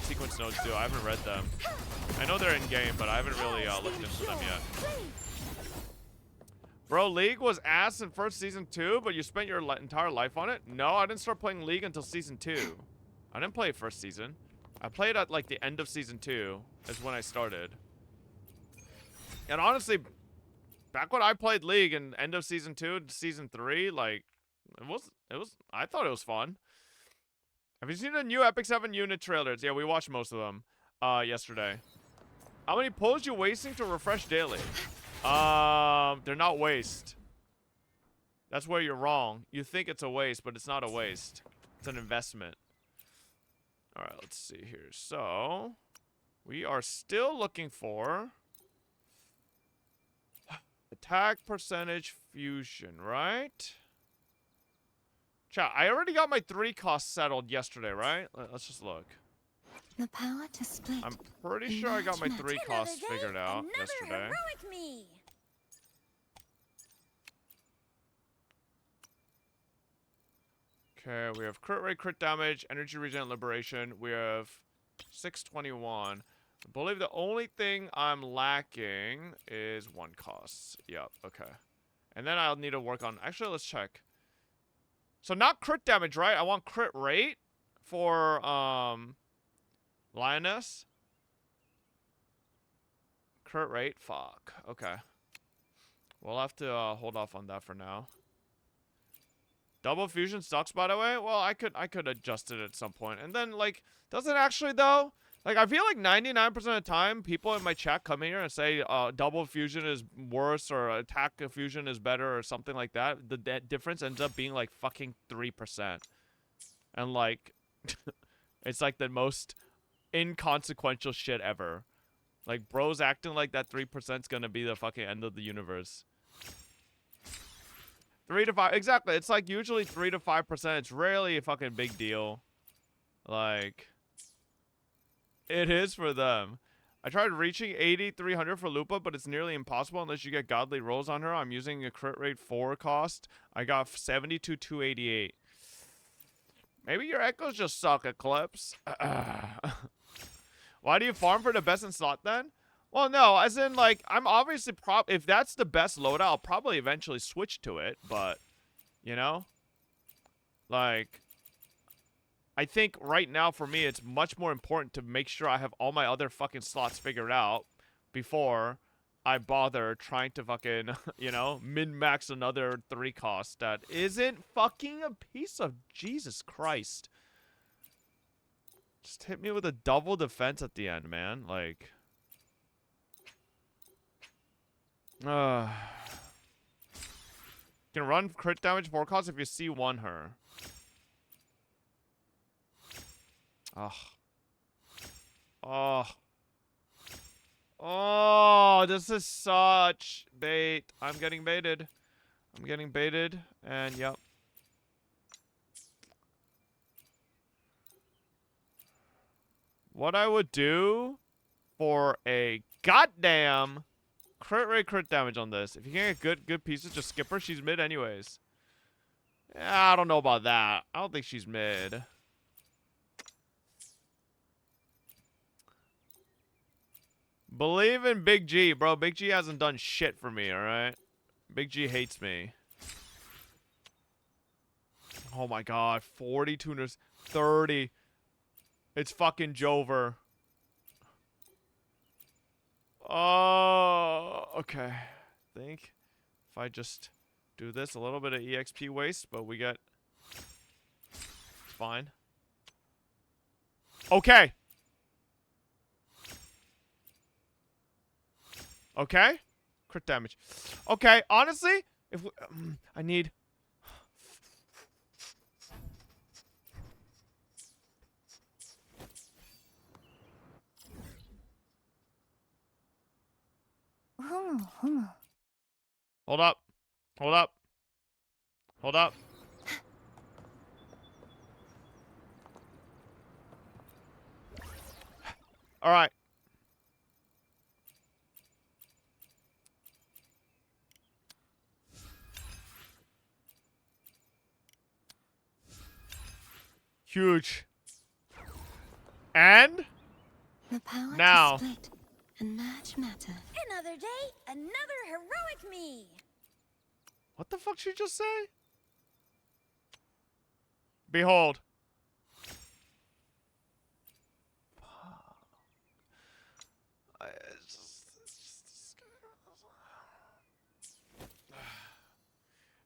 sequence nodes do. I haven't read them. I know they're in-game, but I haven't really looked into them yet. Bro, League was ass in first season 2, but you spent your entire life on it? No, I didn't start playing League until season 2. I didn't play it first season. I played at like the end of season 2 is when I started. And honestly, back when I played League and end of season 2 to season 3, like I thought it was fun. Have you seen the new Epic 7 unit trailers? Yeah, we watched most of them yesterday. How many pulls you wasting to refresh daily? They're not waste. That's where you're wrong. You think it's a waste, but it's not a waste. It's an investment. All right, let's see here. So, we are still looking for attack percentage fusion, right? Chat, I already got my 3 costs settled yesterday, right? Let's just look. The power to split. I'm pretty sure I got my 3 costs figured out yesterday. Heroic me. Okay, we have crit rate, crit damage, energy regen, liberation. We have 621. I believe the only thing I'm lacking is 1 cost. Yep, okay. And then I'll need to work on... Actually, let's check. So not crit damage, right? I want crit rate for Lioness. Crit rate? Fuck. Okay. We'll have to hold off on that for now. Double fusion sucks, by the way. Well, I could adjust it at some point. And then, like, does it actually, though? Like, I feel like 99% of the time, people in my chat come here and say double fusion is worse or attack fusion is better or something like that. The difference ends up being, like, fucking 3%. And, like, it's, like, the most inconsequential shit ever. Like, bros acting like that 3% is gonna be the fucking end of the universe. 3 to 5, exactly. It's like usually 3 to 5%. It's rarely a fucking big deal. Like, it is for them. I tried reaching 80-300 for Lupa, but it's nearly impossible unless you get godly rolls on her. I'm using a crit rate 4 cost. I got 70-288. Maybe your echoes just suck, Eclipse. Why do you farm for the best in slot then? Well, no, as in, like, I'm obviously if that's the best loadout, I'll probably eventually switch to it, but, you know? Like, I think right now for me, it's much more important to make sure I have all my other fucking slots figured out before I bother trying to fucking, you know, min-max another 3 cost that isn't fucking a piece of Jesus Christ. Just hit me with a double defense at the end, man. Like... Can run crit damage 4 costs if you C1 her. Ugh. Oh. Oh, this is such bait. I'm getting baited. I'm getting baited, and yep. What I would do for a goddamn crit rate, crit damage on this. If you can't get good pieces, just skip her. She's mid anyways. Yeah, I don't know about that. I don't think she's mid. Believe in Big G, bro. Big G hasn't done shit for me, alright? Big G hates me. Oh my god. 40 tuners. 30. It's fucking Jover. Oh, okay. I think if I just do this, a little bit of EXP waste, but we get... It's fine. Okay. Okay. Crit damage. Okay, honestly, if we, I need... Hold up. Hold up. Hold up. All right. Huge. And The power now. to split and match matter. Another day, another heroic me. What the fuck she just say? Behold.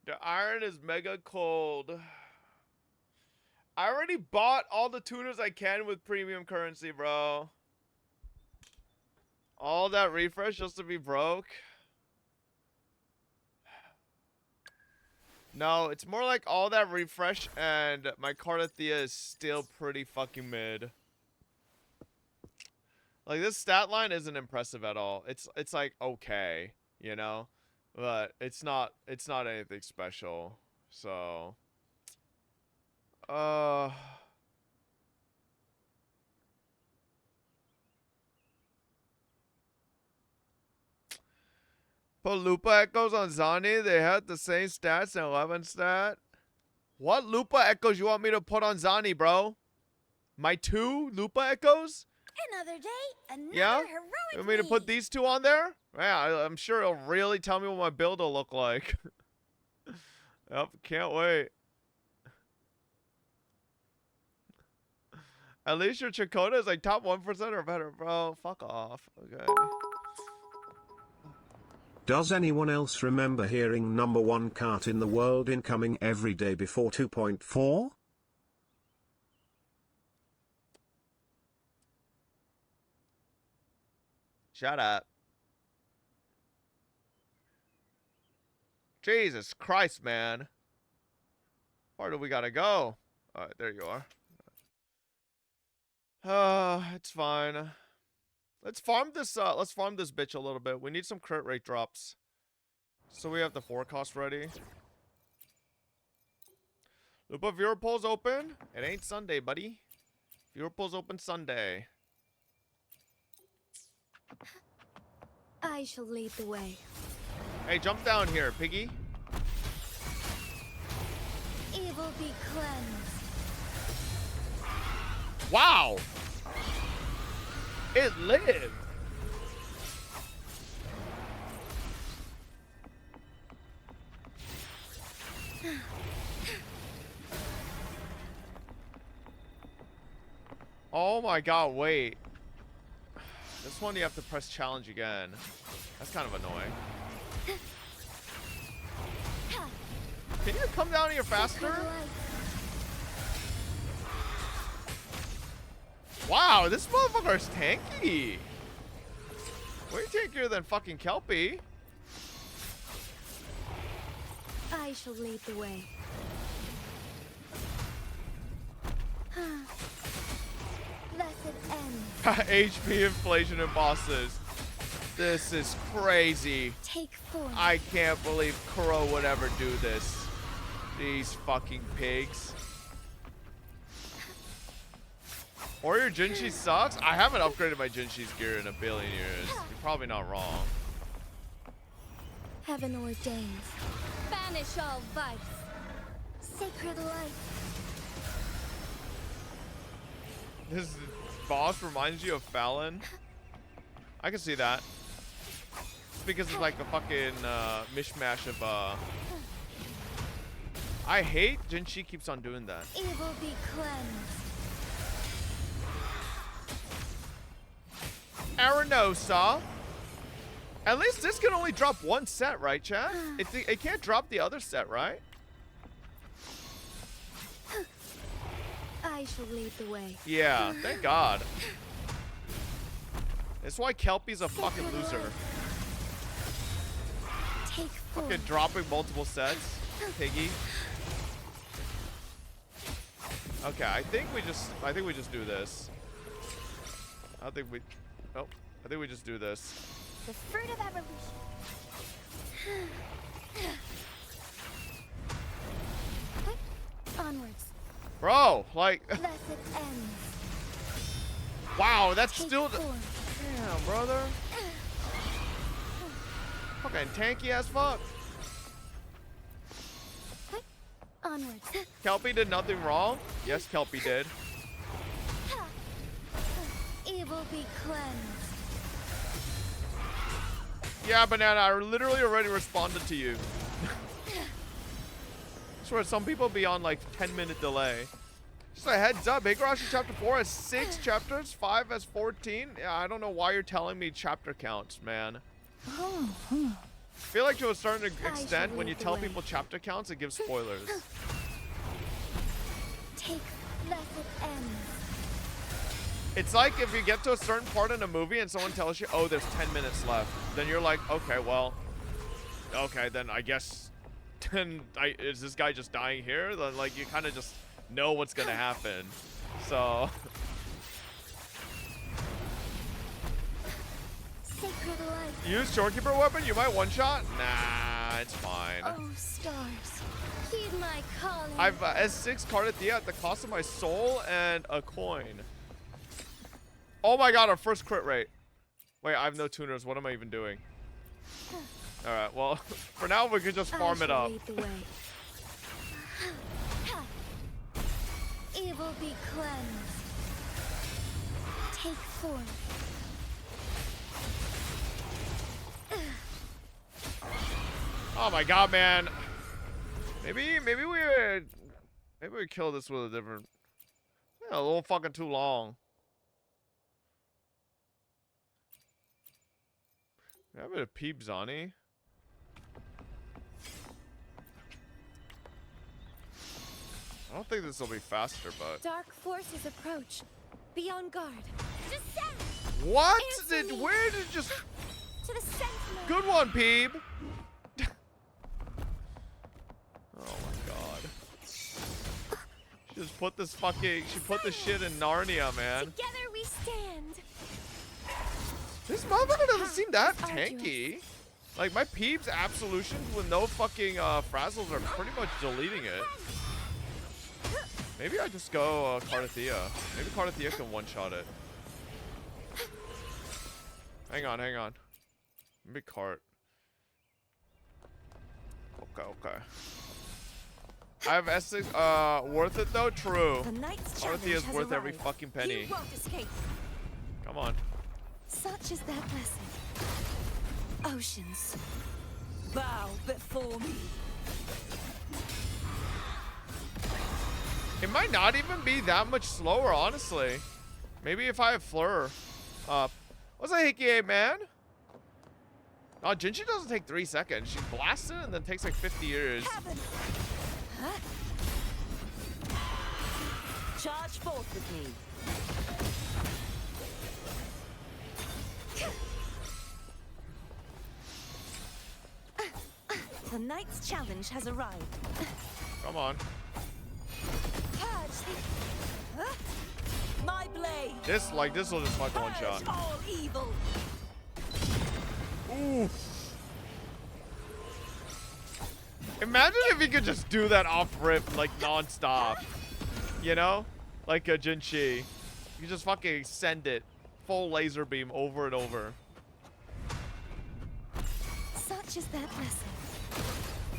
The iron is mega cold. I already bought all the tuners I can with premium currency, bro. All that refresh just to be broke. No, it's more like all that refresh and my Cardathea is still pretty fucking mid. Like, this stat line isn't impressive at all. It's like okay, you know? But it's not anything special. So put Lupa Echoes on Zani. They had the same stats and 11 stat. What Lupa Echoes you want me to put on Zani, bro? My 2 Lupa Echoes? Another day, another Yeah? heroic You want me to put me. these 2 on there? Yeah, I'm sure it'll really tell me what my build will look like. Yep, can't wait. At least your Chakota is like top 1% or better, bro. Fuck off. Okay. Does anyone else remember hearing #1 cart in the world incoming every day before 2.4? Shut up. Jesus Christ, man. Where do we gotta go? Alright, there you are. It's fine. Let's farm this bitch a little bit. We need some crit rate drops. So we have the forecast ready. Lupa viewer polls open. It ain't Sunday, buddy. Viewer polls open Sunday. I shall lead the way. Hey, jump down here, piggy. Evil be cleansed. Wow! It lived! Oh my god, wait. This one you have to press challenge again. That's kind of annoying. Can you come down here faster? Wow, this motherfucker is tanky. Way tankier than fucking Kelpie. I shall lead the way. HP inflation in bosses. This is crazy. Take 4. I can't believe Kuro would ever do this. These fucking pigs. Warrior Jinshi sucks? I haven't upgraded my Jinshi's gear in a billion years. You're probably not wrong. Heaven ordains. Banish all vice. Sacred light. This boss reminds you of Fallon. I can see that. It's because it's like a fucking mishmash of I hate Jinshi keeps on doing that. Evil be cleansed. Arenosa. At least this can only drop one set, right, chat? It can't drop the other set, right? I shall lead the way. Yeah, thank God. That's why Kelpie's a fucking loser. Take 4. Fucking dropping multiple sets. Piggy. Okay, I think we just do this. I think we just do this. The fruit of evolution. Onwards. Bro, like Thus it ends. wow, that's Take still 4. damn, brother. Fucking tanky as fuck. Onwards. Kelpie did nothing wrong. Yes, Kelpie did. Evil be cleansed. Yeah, Banana, I literally already responded to you. I swear, some people be on like 10-minute delay. Just a heads up, Higurashi chapter 4 has 6 chapters, 5 has 14. Yeah, I don't know why you're telling me chapter counts, man. I feel like to a certain extent, when you tell people chapter counts, it gives spoilers. Take thus it ends. It's like if you get to a certain part in a movie and someone tells you, oh, there's 10 minutes left. Then you're like, okay, well, okay, then I guess, is this guy just dying here? Then, like, you kind of just know what's going to happen. So... Sacred light. Use Shorekeeper weapon? You might one-shot? Nah, it's fine. Oh, stars. Heed my calling. I've S6 Cardathea at the cost of my soul and a coin. Oh my god, our first crit rate. Wait, I have no tuners. What am I even doing? Alright, well, for now we could just farm it up. Lead the way. Evil be cleansed. Take 4. Oh my god, man. Maybe we kill this with a different... Yeah, a little fucking too long. We have a bit of Peep Zani. I don't think this will be faster, but... Dark forces approach. Be on guard. Descend! What? Answer me. Where did just... To the sentinel. Good one, Peep! Oh my god. She just put this fucking... She put this shit in Narnia, man. Together we stand. This motherfucker doesn't seem that tanky. Like, my Peep's absolutions with no fucking frazzles are pretty much deleting it. Maybe I just go Cardathea. Maybe Cardathea can one-shot it. Hang on, hang on. Maybe Cart. Okay. I have S6. Worth it though? True. Cardathea is worth every fucking penny. You won't escape. Come on. Such is that blessing. Oceans. Bow before me. It might not even be that much slower, honestly. Maybe if I have Fleur up. What's that, Hikie, man? Oh, Jinshi doesn't take 3 seconds. She blasts it and then takes like 50 years. Huh? Charge forth with me. The knight's challenge has arrived. Come on. My blade. blade. This will just fucking one shot. All evil. Oof. Imagine if he could just do that off rip like non-stop. You know? Like a Jinchi. You could just fucking send it. Full laser beam over and over. Such is that blessing.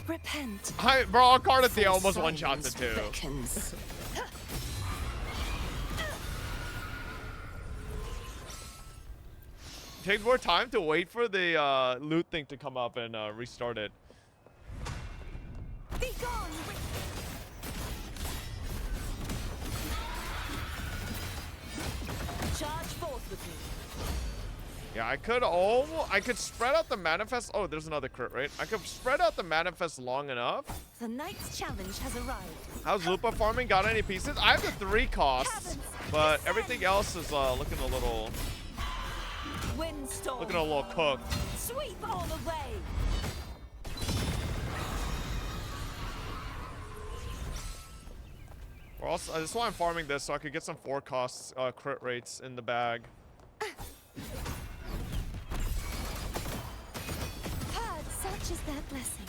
Repent. Bro, Cardathea almost one-shots it too. Takes more time to wait for the loot thing to come up and restart it. Be gone. Charge forth with me. Yeah, I could spread out the manifest. Oh, there's another crit, right? I could spread out the manifest long enough. The knight's challenge has arrived. How's Lupa farming? Got any pieces? I have the 3 costs, but everything else is looking a little Windstorm. looking a little cooked. Sweep all the way. Or also, that's why I'm farming this, so I could get some 4 costs crit rates in the bag. Such is that blessing.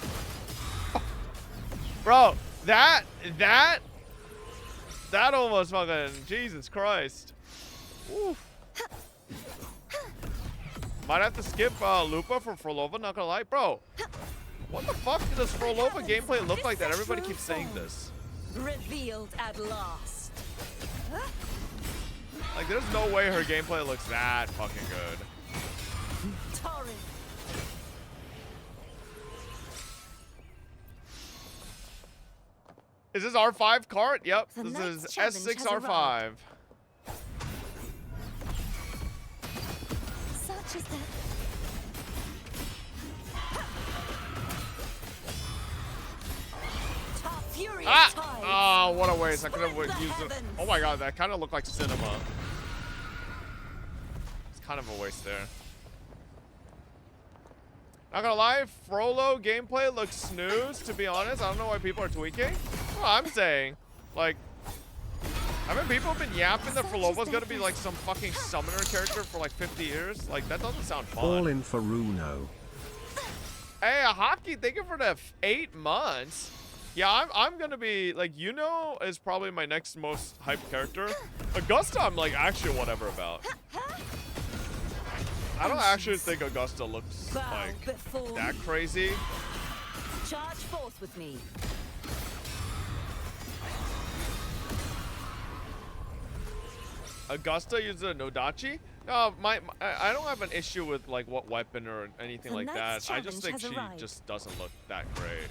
Bro, that almost fucking, Jesus Christ. Oof. Might have to skip Lupa for Frolova, not gonna lie. Bro, what the fuck does Frolova gameplay look like that? Everybody keeps saying this. Revealed at last. Like, there's no way her gameplay looks that fucking good. Torrent. Is this R5 cart? Yep. The This is knight's challenge S6 has R5. arrived. Such is that. Top furious Ah! tides. Oh, what a waste. I could have Split the used it. heavens. Oh my god, that kind of looked like cinema. It's kind of a waste there. Not gonna lie, Frollo gameplay looks snooze, to be honest. I don't know why people are tweaking. Well, I'm saying, like, haven't people been yapping that Frolova's gonna be like some fucking summoner character for like 50 years? Like, that doesn't sound fun. All in for Runo. Hey, Hockey, thank you for the 8 months. Yeah, I'm gonna be, like, Yuno is probably my next most hyped character. Augusta, I'm like, actually whatever about. I don't actually think Augusta looks like that crazy. Charge forth with me. Augusta uses a Nodachi? No, I don't have an issue with like what weapon or anything like that. I just think she just doesn't look that great.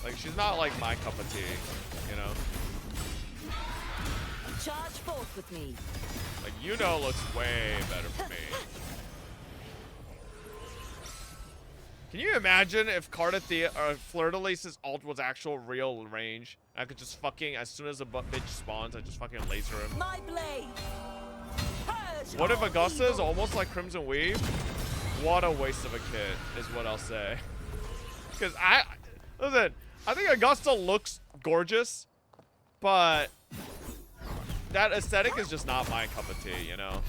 Like, she's not like my cup of tea, you know? Charge forth with me. Like, Yuno looks way better for me. Can you imagine if Cardathea or Fleur-de-Lis's ult was actual real range? I could just fucking, as soon as a bitch spawns, I just fucking laser him. My blade. Purge What if all Augusta is evil. almost like Crimson Weave? What a waste of a kit, is what I'll say. Because listen, I think Augusta looks gorgeous, but that aesthetic is just not my cup of tea, you know?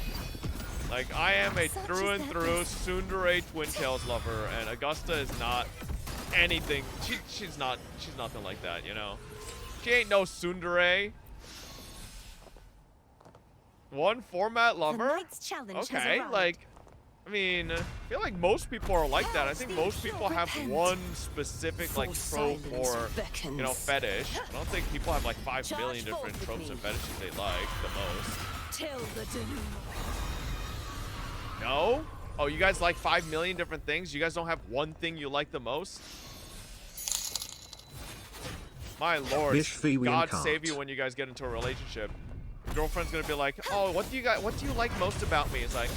Like, I am a through and through tsundere Twin Tails lover, and Augusta is not anything. She's nothing like that, you know? She ain't no tsundere. One format lover? Okay, like, I mean, I feel like most people are like that. I think most people have one specific, like, trope or, you know, fetish. I don't think people have, like, 5 million different tropes and fetishes they like the most. Till the denouement. No? Oh, you guys like 5 million different things? You guys don't have one thing you like the most? My lord. God save you when you guys get into a relationship. Your girlfriend's gonna be like, oh, what do you like most about me? It's like,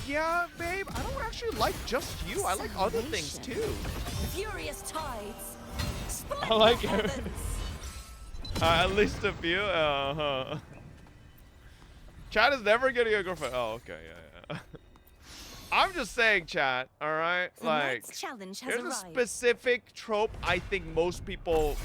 yeah, babe, I don't actually like just you. I like other things too. Furious tides. Split I like the it. heavens. At least a few. Chat is never getting a girlfriend. Oh, okay, yeah. I'm just saying, chat. All right, The like, knight's challenge has here's a arrived. specific trope I think most people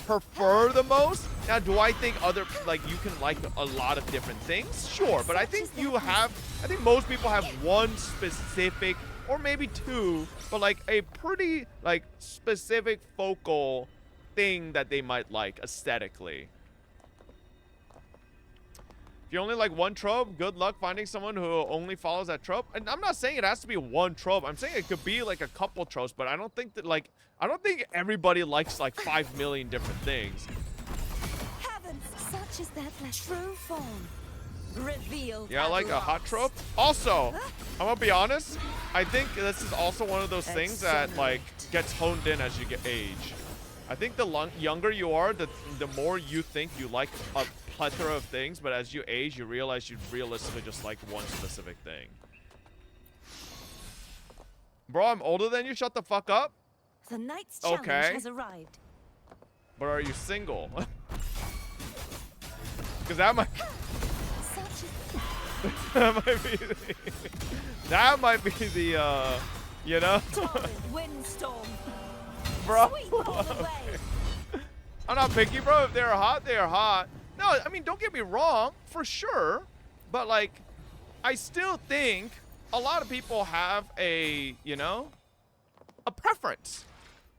prefer the most. Now, do I think you can like a lot of different things? Sure, but I think I think most people have one specific, or maybe two, but like a pretty like specific focal thing that they might like aesthetically. If you only like one trope, good luck finding someone who only follows that trope. And I'm not saying it has to be one trope. I'm saying it could be like a couple tropes, but I don't think everybody likes like 5 million different things. Heavens, such is their true form. Revealed. Yeah, I like a hot trope. Also, I'm gonna be honest, I think this is also one of those things that like gets honed in as you get age. I think the younger you are, the more you think you like a plethora of things, but as you age, you realize you realistically just like one specific thing. Bro, I'm older than you. Shut the fuck up. The night's challenge has arrived. But are you single? Because that might that might be the you know. Windstorm. Bro. I'm not picky, bro. If they're hot, they are hot. No, I mean, don't get me wrong, for sure. But, like, I still think a lot of people have a, you know, a preference.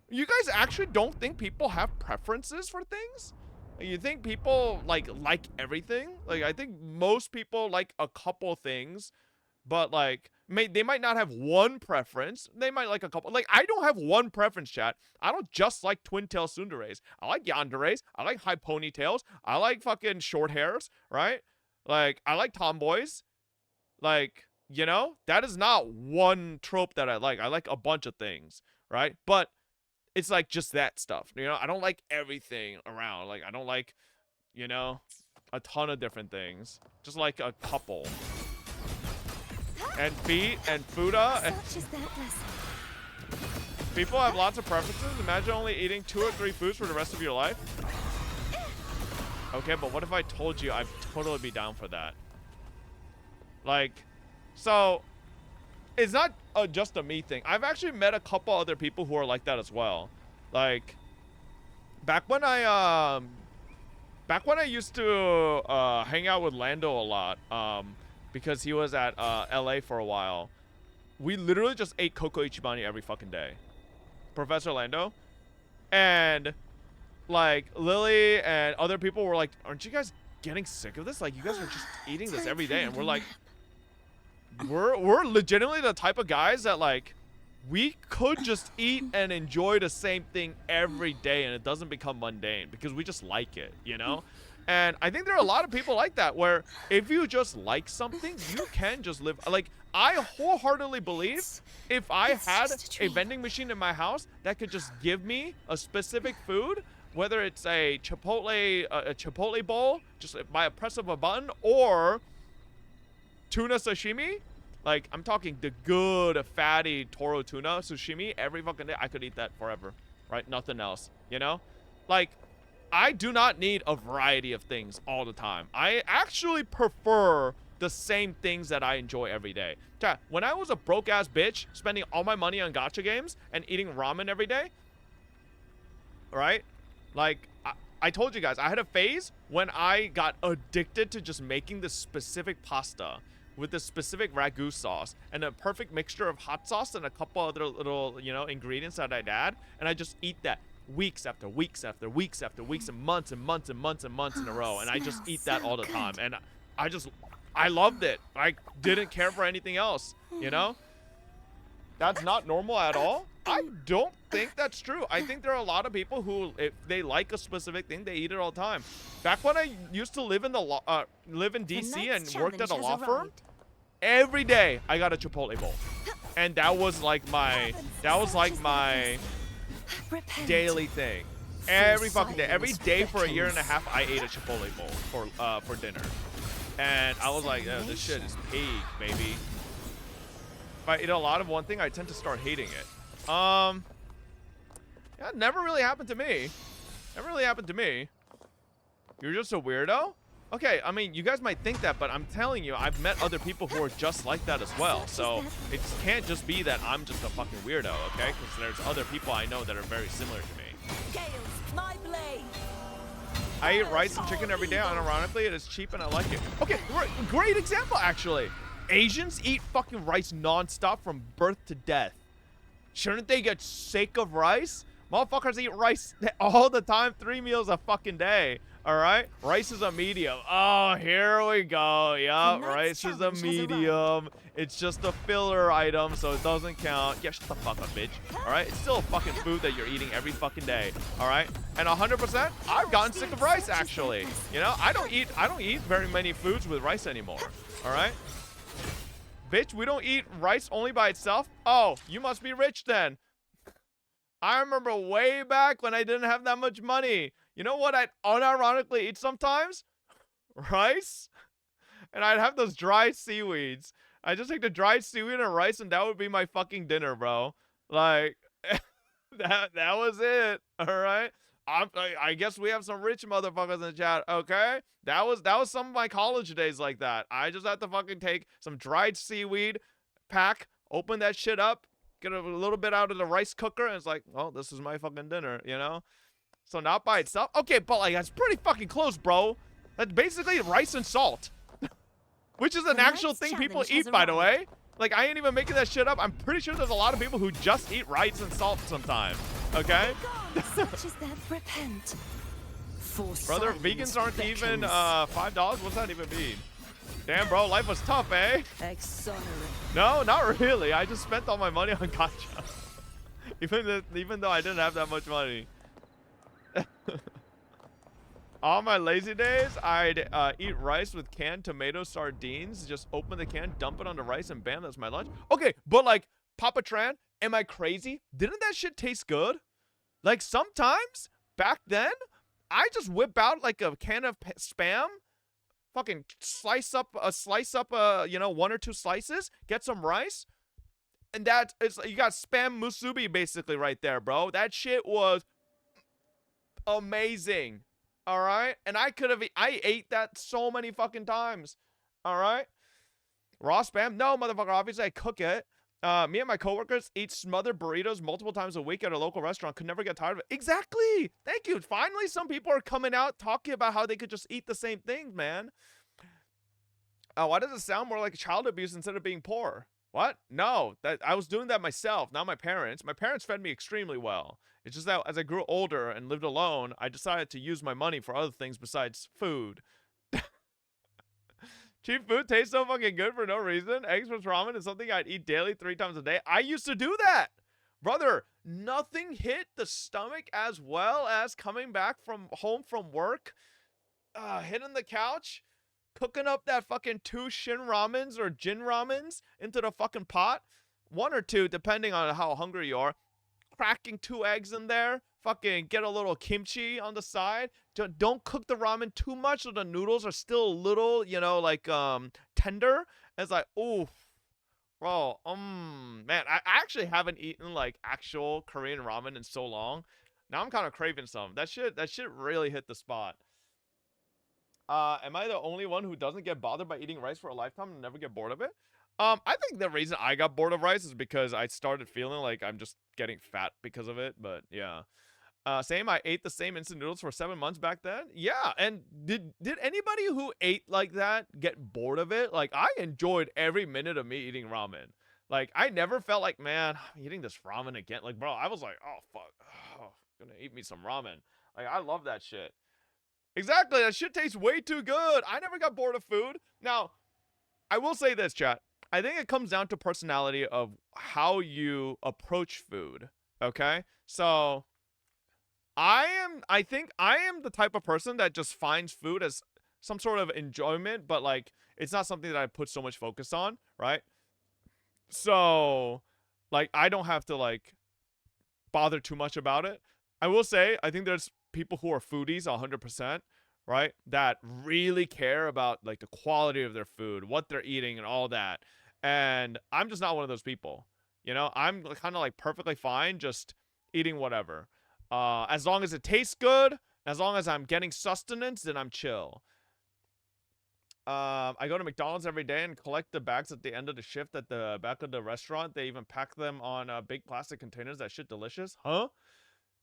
You guys actually don't think people have preferences for things? You think people, like everything? Like, I think most people like a couple things, but, like, they might not have one preference. They might like a couple. Like, I don't have one preference, chat. I don't just like twin tail tsunderes. I like yanderes. I like high ponytails. I like fucking short hairs, right? Like, I like tomboys. Like, you know? That is not one trope that I like. I like a bunch of things, right? But it's like just that stuff, you know? I don't like everything around. Like, I don't like, you know, a ton of different things. Just like a couple. And feet and Fuda. And people have lots of preferences. Imagine only eating 2 or 3 foods for the rest of your life. Okay, but what if I told you I'd totally be down for that? Like, so it's not just a me thing. I've actually met a couple other people who are like that as well. Like, back when I used to hang out with Lando a lot, because he was at LA for a while, we literally just ate Coco Ichibani every fucking day. Professor Lando. And like Lily and other people were like, aren't you guys getting sick of this? Like, you guys are just eating this every day. And we're like, we're legitimately the type of guys that, like, we could just eat and enjoy the same thing every day and it doesn't become mundane because we just like it, you know? And I think there are a lot of people like that, where if you just like something, you can just live. Like, I wholeheartely believe if I had a vending machine in my house that could just give me a specific food, whether it's a Chipotle bowl, just by a press of a button, or tuna sashimi, like, I'm talking the good, fatty Toro tuna sashimi every fucking day, I could eat that forever, right? Nothing else, you know? Like, I do not need a variety of things all the time. I actually prefer the same things that I enjoy every day. Chat, when I was a broke-ass bitch, spending all my money on gacha games and eating ramen every day, right? Like, I told you guys, I had a phase when I got addicted to just making this specific pasta with this specific ragu sauce and a perfect mixture of hot sauce and a couple other little, you know, ingredients that I'd add, and I just eat that weeks after weeks after weeks after weeks and months and months and months and months in a row, and I just eat that all the time, and I loved it. I didn't care for anything else, you know? That's not normal at all. I don't think that's true. I think there are a lot of people who, if they like a specific thing, they eat it all the time. Back when I used to live in DC and worked at a law firm, every day I got a Chipotle bowl, and that was like my daily thing. Every fucking day. Every day for a year and a half, I ate a Chipotle bowl for dinner. And I was like, oh, this shit is peak, baby. If I eat a lot of one thing, I tend to start hating it. Yeah, it never really happened to me. Never really happened to me. You're just a weirdo? Okay, I mean, you guys might think that, but I'm telling you, I've met other people who are just like that as well. So it can't just be that I'm just a fucking weirdo, okay? Because there's other people I know that are very similar to me. my blade. I eat rice and chicken every day. Unironically, it is cheap and I like it. Okay, great example, actually. Asians eat fucking rice nonstop from birth to death. Shouldn't they get sick of rice? Motherfuckers eat rice all the time, 3 meals a fucking day. All right, rice is a medium. Oh, here we go. Yup, rice is a medium. It's just a filler item, so it doesn't count. Yeah, shut the fuck up, bitch. All right, it's still a fucking food that you're eating every fucking day. All right, and 100%, I've gotten sick of rice actually. You know, I don't eat very many foods with rice anymore. All right, bitch, we don't eat rice only by itself. Oh, you must be rich then. I remember way back when I didn't have that much money. You know what I'd unironically eat sometimes? Rice. And I'd have those dried seaweeds. I just take the dried seaweed and rice and that would be my fucking dinner, bro. Like, that was it. All right. I guess we have some rich motherfuckers in the chat. Okay. That was some of my college days like that. I just had to fucking take some dried seaweed, pack, open that shit up, get a little bit out of the rice cooker, and it's like, oh, this is my fucking dinner, you know? So not by itself. Okay, but like that's pretty fucking close, bro. That's basically rice and salt. Which is an actual thing people eat, by the way. Like, I ain't even making that shit up. I'm pretty sure there's a lot of people who just eat rice and salt sometimes. Okay? Such as that repent. Brother, vegans aren't even $5? What's that even mean? Damn, bro, life was tough, eh? No, not really. I just spent all my money on gacha. even though I didn't have that much money. On my lazy days, I'd eat rice with canned tomato sardines. Just open the can, dump it on the rice, and bam, that's my lunch. Okay, but like, Papa Tran, am I crazy? Didn't that shit taste good? Like, sometimes, back then, I just whip out like a can of Spam, fucking slice up, you know, 1 or 2 slices, get some rice, and you got Spam musubi basically right there, bro. That shit was amazing. All right, and I ate that so many fucking times. All right, raw Spam? No, motherfucker. Obviously, I cook it. Me and my coworkers eat smothered burritos multiple times a week at a local restaurant. Could never get tired of it. Exactly. Thank you. Finally, some people are coming out talking about how they could just eat the same things, man. Why does it sound more like child abuse instead of being poor? What? No, I was doing that myself, not my parents. My parents fed me extremely well. It's just that as I grew older and lived alone, I decided to use my money for other things besides food. Cheap food tastes so fucking good for no reason. Eggs with ramen is something I'd eat daily 3 times a day. I used to do that. Brother, nothing hit the stomach as well as coming back from home from work, hitting the couch, cooking up that fucking 2 shin ramens or jin ramens into the fucking pot. 1 or 2, depending on how hungry you are. Cracking 2 eggs in there. Fucking get a little kimchi on the side. Don't cook the ramen too much so the noodles are still a little, you know, like, tender. It's like, oof. Bro, man, I actually haven't eaten, like, actual Korean ramen in so long. Now I'm kind of craving some. That shit really hit the spot. Am I the only one who doesn't get bothered by eating rice for a lifetime and never get bored of it? I think the reason I got bored of rice is because I started feeling like I'm just getting fat because of it, but yeah. Same, I ate the same instant noodles for 7 months back then. Yeah, and did anybody who ate like that get bored of it? Like, I enjoyed every minute of me eating ramen. Like, I never felt like, man, I'm eating this ramen again. Like, bro, I was like, oh, fuck. Oh, gonna eat me some ramen. Like, I love that shit. Exactly, that shit tastes way too good. I never got bored of food. Now, I will say this, chat. I think it comes down to personality of how you approach food, okay? So, I think I am the type of person that just finds food as some sort of enjoyment, but, like, it's not something that I put so much focus on, right? So, like, I don't have to, like, bother too much about it. I will say, I think there's people who are foodies 100%, right? That really care about, like, the quality of their food, what they're eating, and all that. And I'm just not one of those people. You know, I'm kind of like perfectly fine just eating whatever. As long as it tastes good, as long as I'm getting sustenance, then I'm chill. I go to McDonald's every day and collect the bags at the end of the shift at the back of the restaurant. They even pack them on big plastic containers. That shit delicious. Huh?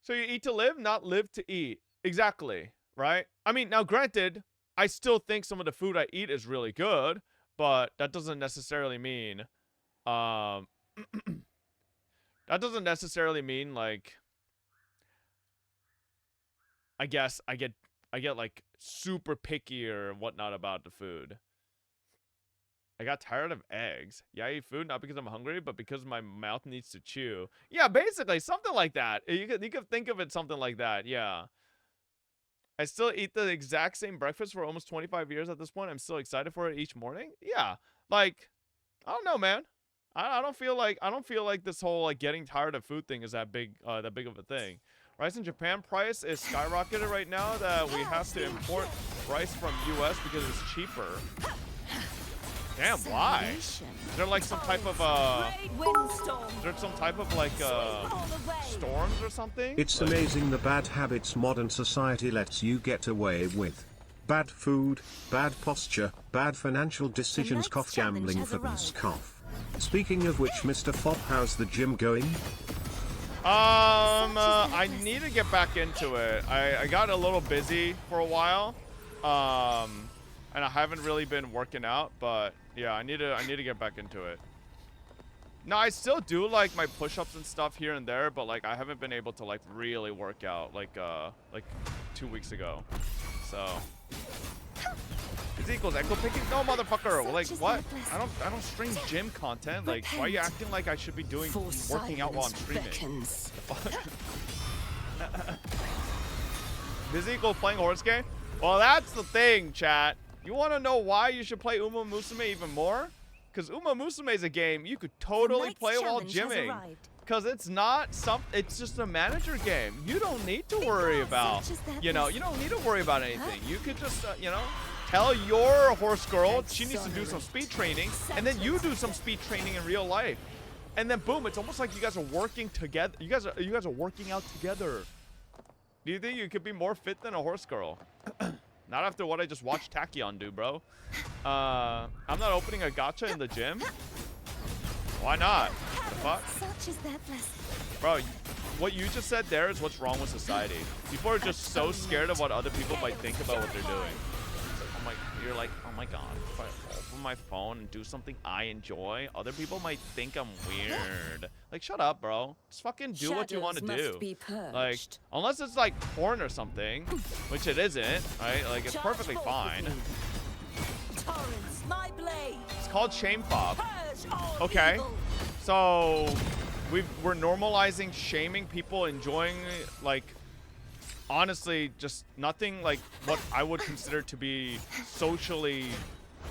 So you eat to live, not live to eat. Exactly, right? I mean, now granted, I still think some of the food I eat is really good, but that doesn't necessarily mean, that doesn't necessarily mean like, I guess I get like super picky or whatnot about the food. I got tired of eggs. Yeah, I eat food not because I'm hungry, but because my mouth needs to chew. Yeah, basically something like that. You could think of it something like that. Yeah. I still eat the exact same breakfast for almost 25 years at this point. I'm still excited for it each morning. Yeah. Like, I don't know, man. I don't feel like this whole like getting tired of food thing is that big of a thing. Rice in Japan price is skyrocketed right now that we have to import rice from US because it's cheaper. Damn, why? Is there like some type of is there some type of like storms or something? It's amazing the bad habits modern society lets you get away with. Bad food, bad posture, bad financial decisions, cough, gambling for this cough. Speaking of which, Mr. Fob, how's the gym going? I need to get back into it. I got a little busy for a while. And I haven't really been working out, but yeah, I need to get back into it. No, I still do like my push-ups and stuff here and there, but like I haven't been able to like really work out like 2 weeks ago. So is equals echo picking? No, motherfucker. Like what? I don't stream gym content. Like why are you acting like I should be doing working out while I'm streaming? Is equals playing horse game? Well, that's the thing, chat. You want to know why you should play Uma Musume even more? Because Uma Musume is a game you could totally play while gymming. Because it's not it's just a manager game. You don't need to worry about, you don't need to worry about anything. You could just, tell your horse girl she needs to do some speed training, and then you do some speed training in real life. And then boom, it's almost like you guys are working together. You guys are working out together. Do you think you could be more fit than a horse girl? Not after what I just watched Tachyon do, bro. I'm not opening a gacha in the gym. Why not? The fuck? Bro, what you just said there is what's wrong with society. People are just so scared of what other people might think about what they're doing. You're like, oh my god, if I open my phone and do something I enjoy, other people might think I'm weird. Like, shut up, bro. Just fucking do what you want to do. Like, unless it's like porn or something, which it isn't, right? Like, it's perfectly fine. It's called shame fob. Okay, so we're normalizing shaming people enjoying, like, honestly, just nothing like what I would consider to be socially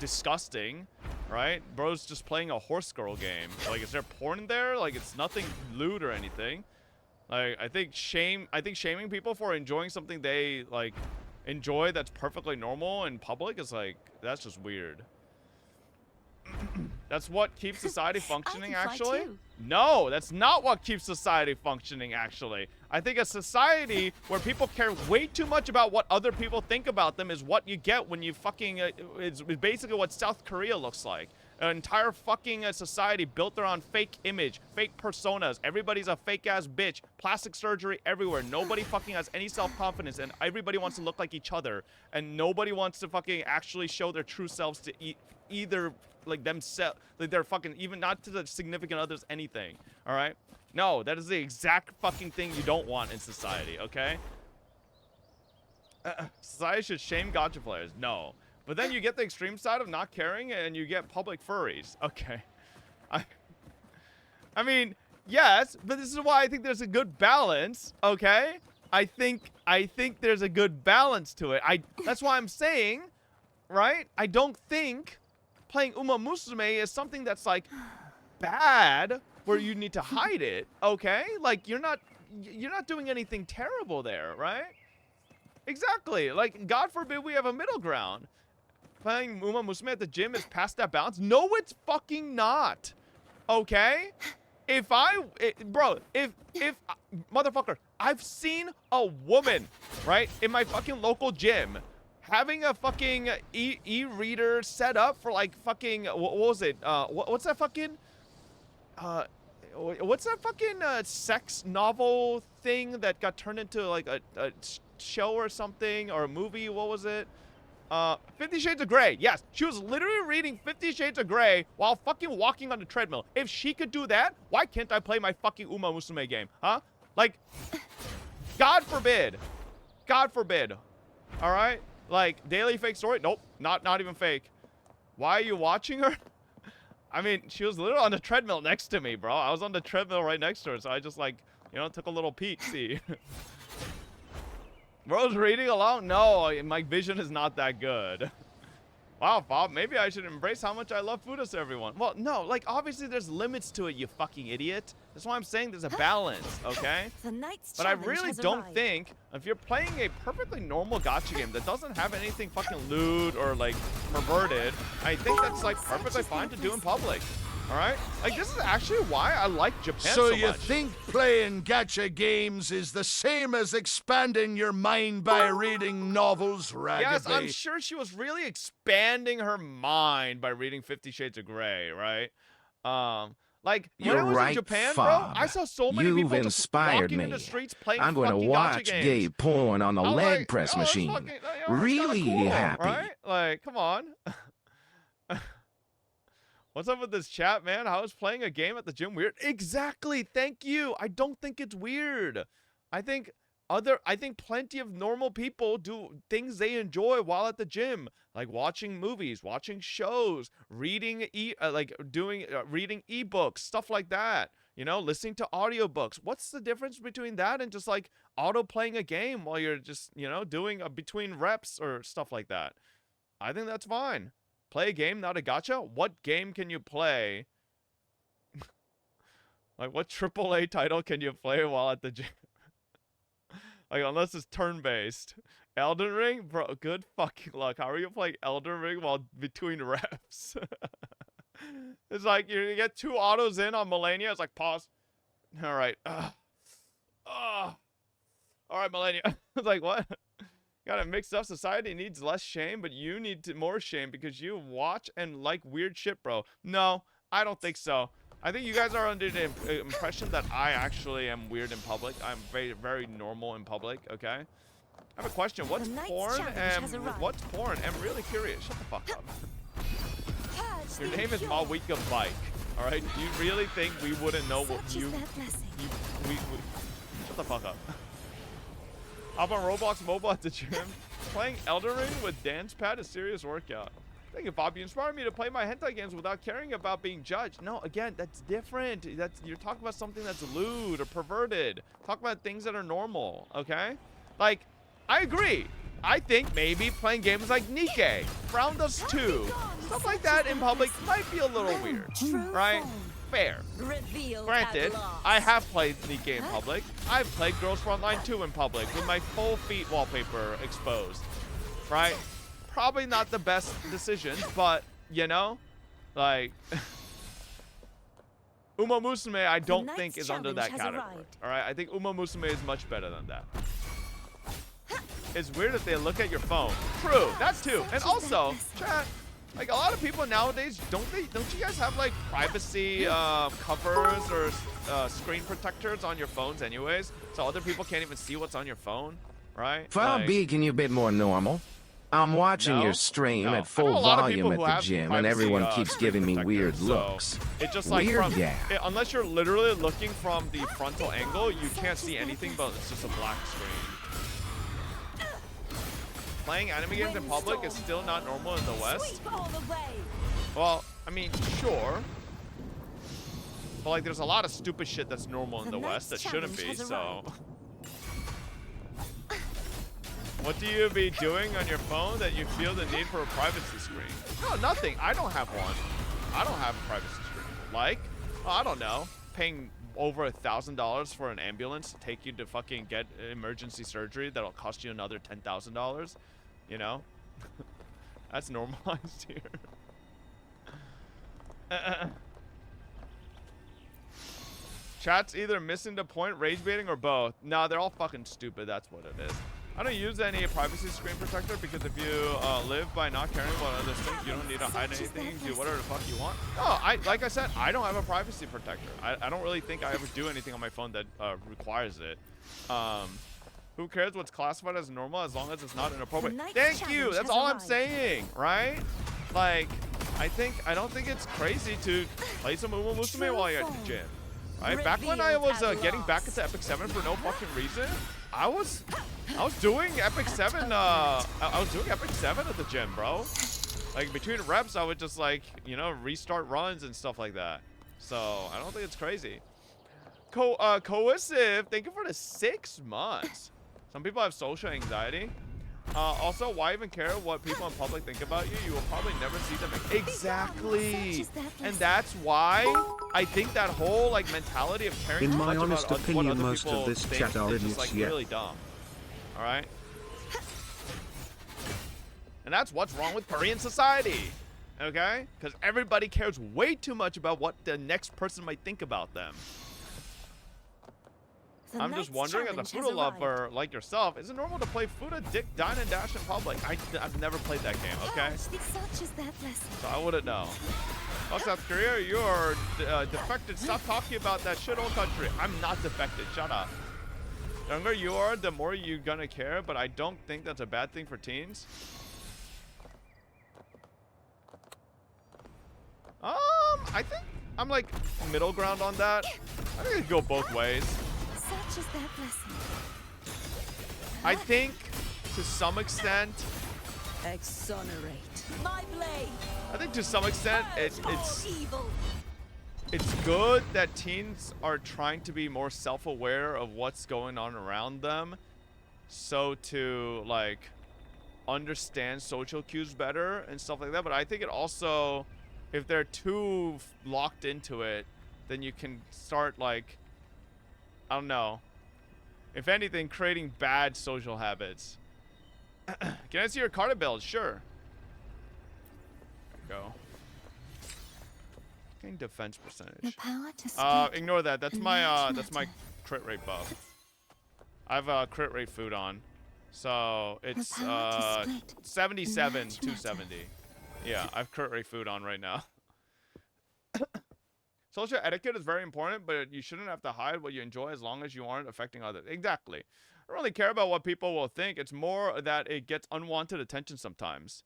disgusting, right? Bro's just playing a horse girl game. Like, is there porn in there? Like, it's nothing lewd or anything. Like, I think shaming people for enjoying something they like enjoy that's perfectly normal in public is like, that's just weird. That's what keeps society functioning, actually? No, that's not what keeps society functioning, actually. I think a society where people care way too much about what other people think about them is what you get when you fucking... it's basically what South Korea looks like. An entire fucking society built around fake image, fake personas. Everybody's a fake-ass bitch. Plastic surgery everywhere. Nobody fucking has any self-confidence, and everybody wants to look like each other. And nobody wants to fucking actually show their true selves to either... like themselves, like they're fucking, even not to the significant others, anything. All right, no, that is the exact fucking thing you don't want in society. Okay, society should shame gacha players. No, but then you get the extreme side of not caring, and you get public furries. Okay, I mean, yes, but this is why I think there's a good balance. Okay, I think there's a good balance to it. That's why I'm saying, right? I don't think playing Uma Musume is something that's like bad where you need to hide it, okay? Like, you're not doing anything terrible there, right? Exactly. Like, God forbid we have a middle ground. Playing Uma Musume at the gym is past that balance. No, it's fucking not. Okay? Motherfucker, I've seen a woman, right, in my fucking local gym having a fucking e-reader set up for like fucking, what was it? What's that fucking, what's that fucking sex novel thing that got turned into like a show or something, or a movie? What was it? 50 Shades of Grey. Yes, she was literally reading 50 Shades of Grey while fucking walking on the treadmill. If she could do that, why can't I play my fucking Uma Musume game? Huh? Like, God forbid. God forbid. All right? Like, daily fake story? Nope, not even fake. Why are you watching her? I mean, she was literally on the treadmill next to me, bro. I was on the treadmill right next to her, so I just, like, you know, took a little peek, see. Bro's reading along? No, my vision is not that good. Wow, Bob, maybe I should embrace how much I love Fudas, everyone. Well, no, like, obviously there's limits to it, you fucking idiot. That's why I'm saying there's a balance, okay? But I really don't think, if you're playing a perfectly normal gacha game that doesn't have anything fucking lewd or, like, perverted, I think that's, like, perfectly fine to do in public. All right? Like, this is actually why I like Japan so much. So you think playing gacha games is the same as expanding your mind by reading novels, Ragabe? Yes, I'm sure she was really expanding her mind by reading 50 Shades of Grey, right? Like, when I was in Japan, bro, I saw so many people just walking in the streets playing I'm going to watch gay porn on the leg press machine. Fucking, really cool, happy. Right? Like, come on. What's up with this chat, man? How is playing a game at the gym weird? Exactly. Thank you. I don't think it's weird. I think plenty of normal people do things they enjoy while at the gym, like watching movies, watching shows, reading reading ebooks, stuff like that. You know, listening to audiobooks. What's the difference between that and just like auto playing a game while you're just, you know, doing between reps or stuff like that? I think that's fine. Play a game, not a gacha? What game can you play? Like, what AAA title can you play while at the gym? Like, unless it's turn-based. Elden Ring? Bro, good fucking luck. How are you playing Elden Ring while between reps? It's like, you get 2 autos in on Melania. It's like, pause. All right. All right, Melania. It's like, what? Got a mixed up society needs less shame, but you need more shame because you watch and like weird shit, bro. No, I don't think so. I think you guys are under the impression that I actually am weird in public. I'm very, very normal in public, okay? I have a question. What's porn? What's porn? I'm really curious. Shut the fuck up. Your name is Mawika Bike, all right? Do you really think we wouldn't know what you shut the fuck up. Hop on Roblox mobile at the gym. Playing Elden Ring with dance pad is serious workout. Thank you, Bob. You inspired me to play my hentai games without caring about being judged. No, again, that's different. You're talking about something that's lewd or perverted. Talk about things that are normal, okay? Like, I agree. I think maybe playing games like Nikke, Frown Dust 2, stuff like that in public might be a little weird, right? Fair. Granted, I have played Nikke in public. I've played Girls Frontline 2 in public with my full feet wallpaper exposed, right? Probably not the best decision, but, you know, like, Uma Musume I don't think is under that category, all right? I think Uma Musume is much better than that. It's weird that they look at your phone. True, that too. And also, chat, like a lot of people nowadays, don't you guys have like privacy covers or screen protectors on your phones anyways? So other people can't even see what's on your phone, right? Far can you a bit more normal? I'm watching your stream at full volume at the gym, and everyone keeps giving me weird looks. It's just like weird, unless you're literally looking from the frontal angle, you can't see anything, but it's just a black screen. Playing anime games in public is still not normal in the West. Well, I mean, sure. But like, there's a lot of stupid shit that's normal in the West that shouldn't be, so. What do you be doing on your phone that you feel the need for a privacy screen? No, nothing. I don't have one. I don't have a privacy screen. Like, I don't know, paying over $1,000 for an ambulance to take you to fucking get emergency surgery that'll cost you another $10,000. You know, that's normalized here. Chat's either missing the point, rage baiting, or both. Nah, they're all fucking stupid. That's what it is. I don't use any privacy screen protector because if you live by not caring about other things, you don't need to hide anything. You can do whatever the fuck you want. No, like I said, I don't have a privacy protector. I don't really think I ever do anything on my phone that requires it. Who cares what's classified as normal as long as it's not inappropriate? Thank you. That's all I'm saying, right? Like, I don't think it's crazy to play some Uma Musume while you're at the gym. Right? Back when I was getting back into Epic 7 for no fucking reason, I was doing Epic 7 I was doing Epic 7 at the gym, bro. Like between reps I would just like, you know, restart runs and stuff like that. So, I don't think it's crazy. Cohesive, thank you for the 6 months. Some people have social anxiety. Also, why even care what people in public think about you? You will probably never see them again. Exactly. And that's why I think that whole like mentality of caring In too my much honest about opinion, what other most people of this think chat are is just idiots, like really dumb. All right. And that's what's wrong with Korean society. Okay? Because everybody cares way too much about what the next person might think about them. I'm just wondering, as a Fuda lover like yourself, is it normal to play Fuda, Dick, Dine, and Dash in public? I've never played that game, okay? So I wouldn't know. Oh, South Korea, you're defected. Stop talking about that shithole country. I'm not defected. Shut up. The younger you are, the more you're gonna care, but I don't think that's a bad thing for teens. I think I'm like middle ground on that. I think it could go both ways. Such is that blessing. I think to some extent, Exonerate my blade. I think to some extent it's good that teens are trying to be more self-aware of what's going on around them, so to like understand social cues better and stuff like that. But I think it also, if they're too locked into it, then you can start like, I don't know, if anything, creating bad social habits. Can I see your card build? Sure. There you go. Getting defense percentage. Ignore that. That's my crit rate buff. I have crit rate food on. So it's 77 270. Yeah, I have crit rate food on right now. Social etiquette is very important, but you shouldn't have to hide what you enjoy as long as you aren't affecting others. Exactly. I don't really care about what people will think. It's more that it gets unwanted attention sometimes.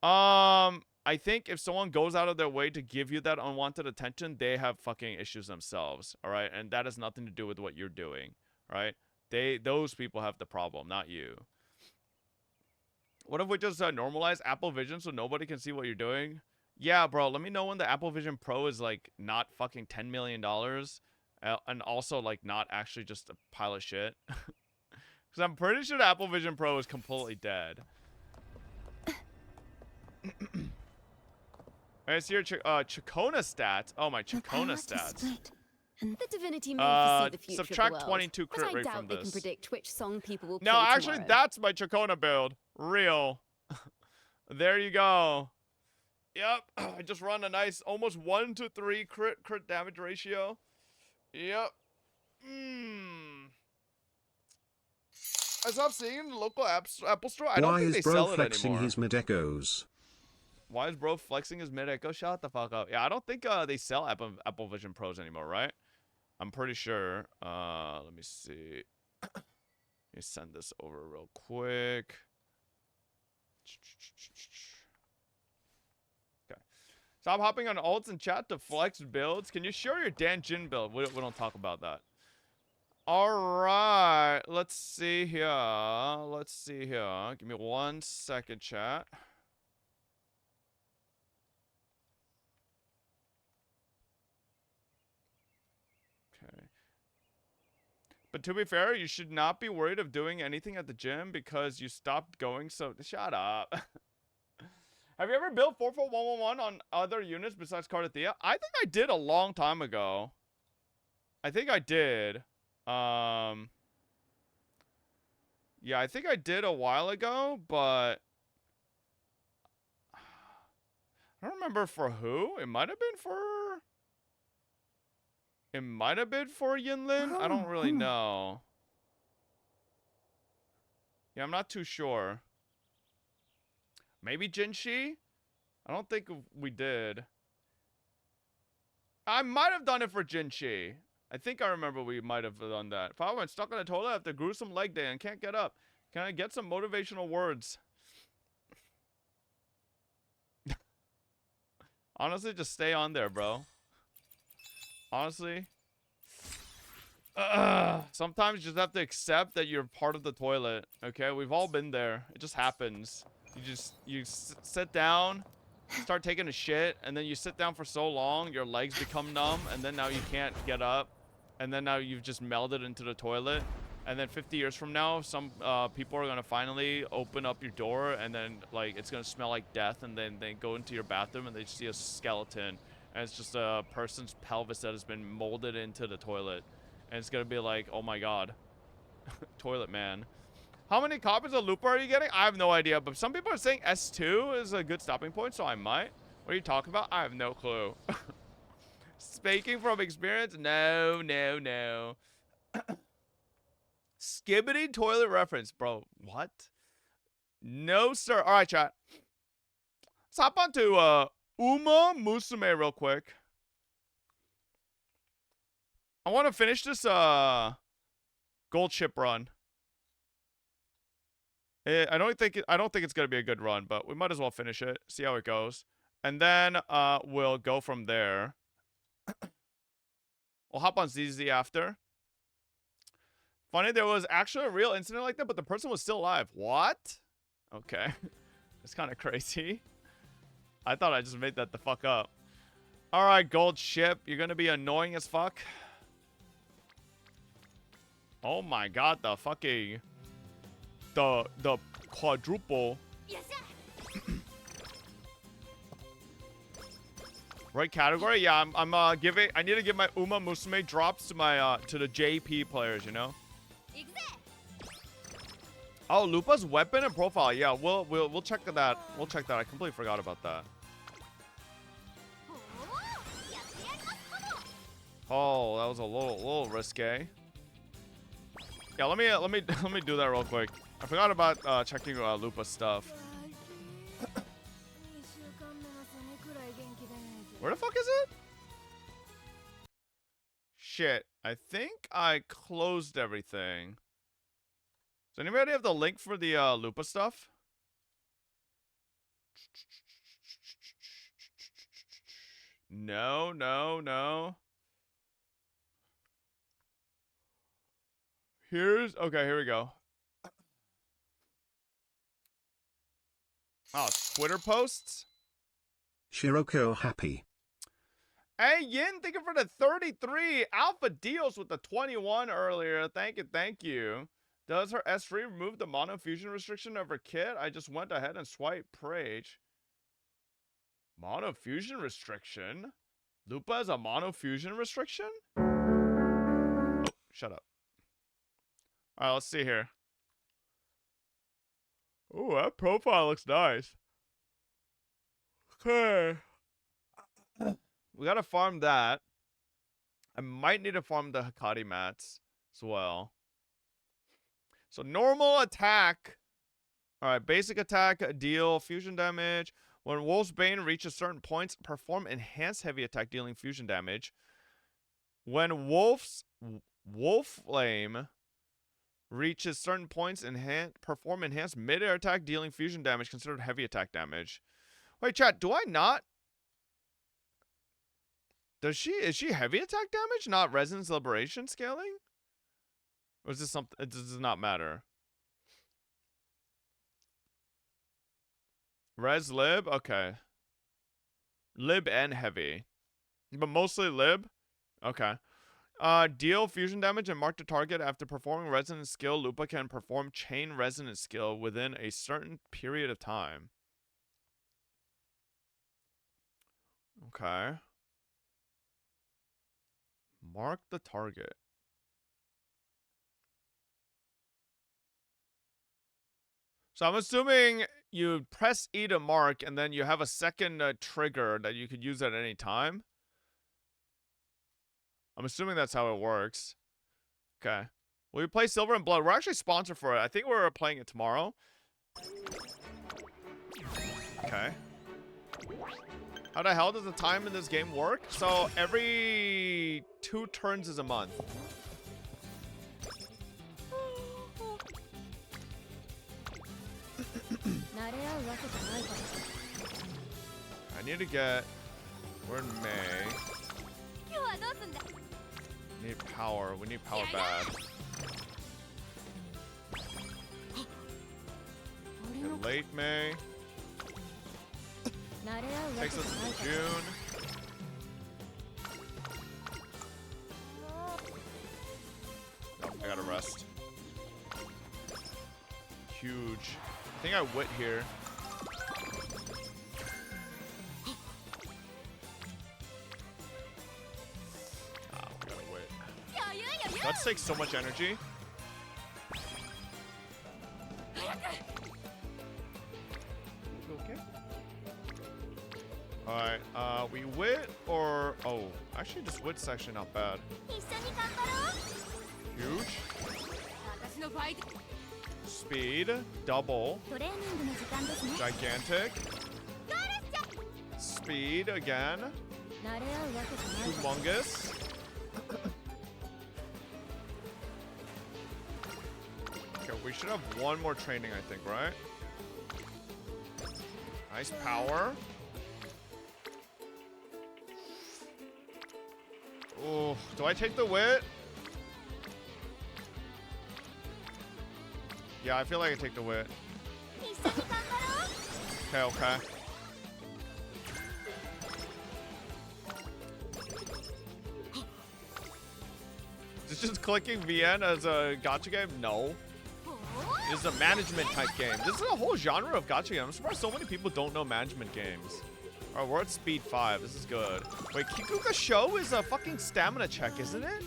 I think if someone goes out of their way to give you that unwanted attention, they have fucking issues themselves, all right? And that has nothing to do with what you're doing, right? Those people have the problem, not you. What if we just normalize Apple Vision so nobody can see what you're doing? Yeah, bro, let me know when the Apple Vision Pro is, like, not fucking $10 million. And also, like, not actually just a pile of shit. Because I'm pretty sure the Apple Vision Pro is completely dead. I see your Chacona stats. Oh, my Chacona stats. The divinity may foresee the future subtract of the world, 22 but crit I rate doubt from they this. can predict which song people will play No, actually, tomorrow. that's my Chacona build. Real. There you go. Yep. I just run a nice almost 1 to 3 crit damage ratio. Yep. I stopped seeing it in the local Apple store. I don't Why think is they bro sell it flexing anymore. his mid echoes? Why is bro flexing his mid echo? Shut the fuck up. Yeah, I don't think they sell Apple Vision Pros anymore, right? I'm pretty sure. Let me see. Let me send this over real quick. Okay. Stop hopping on ults and chat to flex builds. Can you share your Dan Jin build? We don't talk about that. Alright. Let's see here. Let's see here. Give me 1 second, chat. Okay. But to be fair, you should not be worried of doing anything at the gym because you stopped going, so shut up. Have you ever built 44111 on other units besides Cardathea? I think I did a long time ago. I think I did. Yeah, I think I did a while ago, but I don't remember for who. It might have been for Yinlin. I don't really know. Yeah, I'm not too sure. Maybe Jinshi? I don't think we did. I might have done it for Jinchi. I think I remember we might have done that. If I went stuck on the toilet after gruesome leg day and can't get up, can I get some motivational words? Honestly, just stay on there, bro. Honestly. Sometimes you just have to accept that you're part of the toilet. Okay, we've all been there. It just happens. You sit down, start taking a shit, and then you sit down for so long, your legs become numb, and then now you can't get up, and then now you've just melded into the toilet. And then 50 years from now, some people are gonna finally open up your door, and then like it's gonna smell like death, and then they go into your bathroom and they see a skeleton, and it's just a person's pelvis that has been molded into the toilet, and it's gonna be like, oh my god, toilet man. How many copies of Looper are you getting? I have no idea, but some people are saying S2 is a good stopping point, so I might. What are you talking about? I have no clue. Speaking from experience, no. Skibbity toilet reference, bro. What? No, sir. All right, chat. Let's hop on to Uma Musume real quick. I want to finish this gold ship run. I don't think it's gonna be a good run, but we might as well finish it. See how it goes, and then we'll go from there. We'll hop on ZZ after. Funny, there was actually a real incident like that, but the person was still alive. What? Okay. It's kind of crazy. I thought I just made that the fuck up. Alright, gold ship. You're gonna be annoying as fuck. Oh my god, the fucking... The quadruple. Right category? Yeah, I'm giving... I need to give my Uma Musume drops to my, to the JP players, you know? Oh, Lupa's weapon and profile. Yeah, we'll check that. We'll check that. I completely forgot about that. Oh, that was a little risque. Yeah, let me do that real quick. I forgot about checking Lupa's stuff. Where the fuck is it? Shit, I think I closed everything. Does anybody have the link for the Lupa stuff? No. Okay, here we go. Oh, Twitter posts? Shiroko happy. Hey, Yin, thank you for the 33. Alpha Deals with the 21 earlier. Thank you. Does her S3 remove the mono fusion restriction of her kit? I just went ahead and swiped Prage. Mono fusion restriction? Lupa has a mono fusion restriction? Oh, shut up. Alright, let's see here. Oh, that profile looks nice. Okay. We gotta farm that. I might need to farm the Hikari mats as well. So normal attack. Alright, basic attack, deal fusion damage. When Wolf's Bane reaches certain points, perform enhanced heavy attack dealing fusion damage. When Wolf Flame reaches certain points, perform enhanced mid-air attack dealing fusion damage considered heavy attack damage. Wait, chat, do I not? Is she heavy attack damage, not Resonance Liberation scaling? Or is this something, it does not matter. Res Lib? Okay. Lib and heavy. But mostly Lib? Okay. Deal fusion damage and mark the target after performing resonance skill. Lupa can perform chain resonance skill within a certain period of time. Okay. Mark the target. So I'm assuming you press E to mark, and then you have a second trigger that you could use at any time. I'm assuming that's how it works. Okay. Will you play Silver and Blood? We're actually sponsored for it. I think we're playing it tomorrow. Okay. How the hell does the time in this game work? So every 2 turns is a month. I need to get... We're in May. Need power. We need power bad. In late May. Takes us to June. Oh, I gotta rest. Huge. I think I wit here. Ah, we gotta wit. That takes so much energy. Okay. Alright, we wit or... Oh, actually this wit's actually not bad. Huge. Speed, double. Gigantic. Speed again. Humongous. Okay, we should have one more training, I think, right? Nice power. Oh, do I take the wit? Yeah, I feel like I take the wit. Okay, okay. Is just clicking VN as a gacha game? No. This is a management type game. This is a whole genre of gacha game. I'm surprised so many people don't know management games. Alright, we're at speed 5. This is good. Wait, Kikuga Show is a fucking stamina check, isn't it?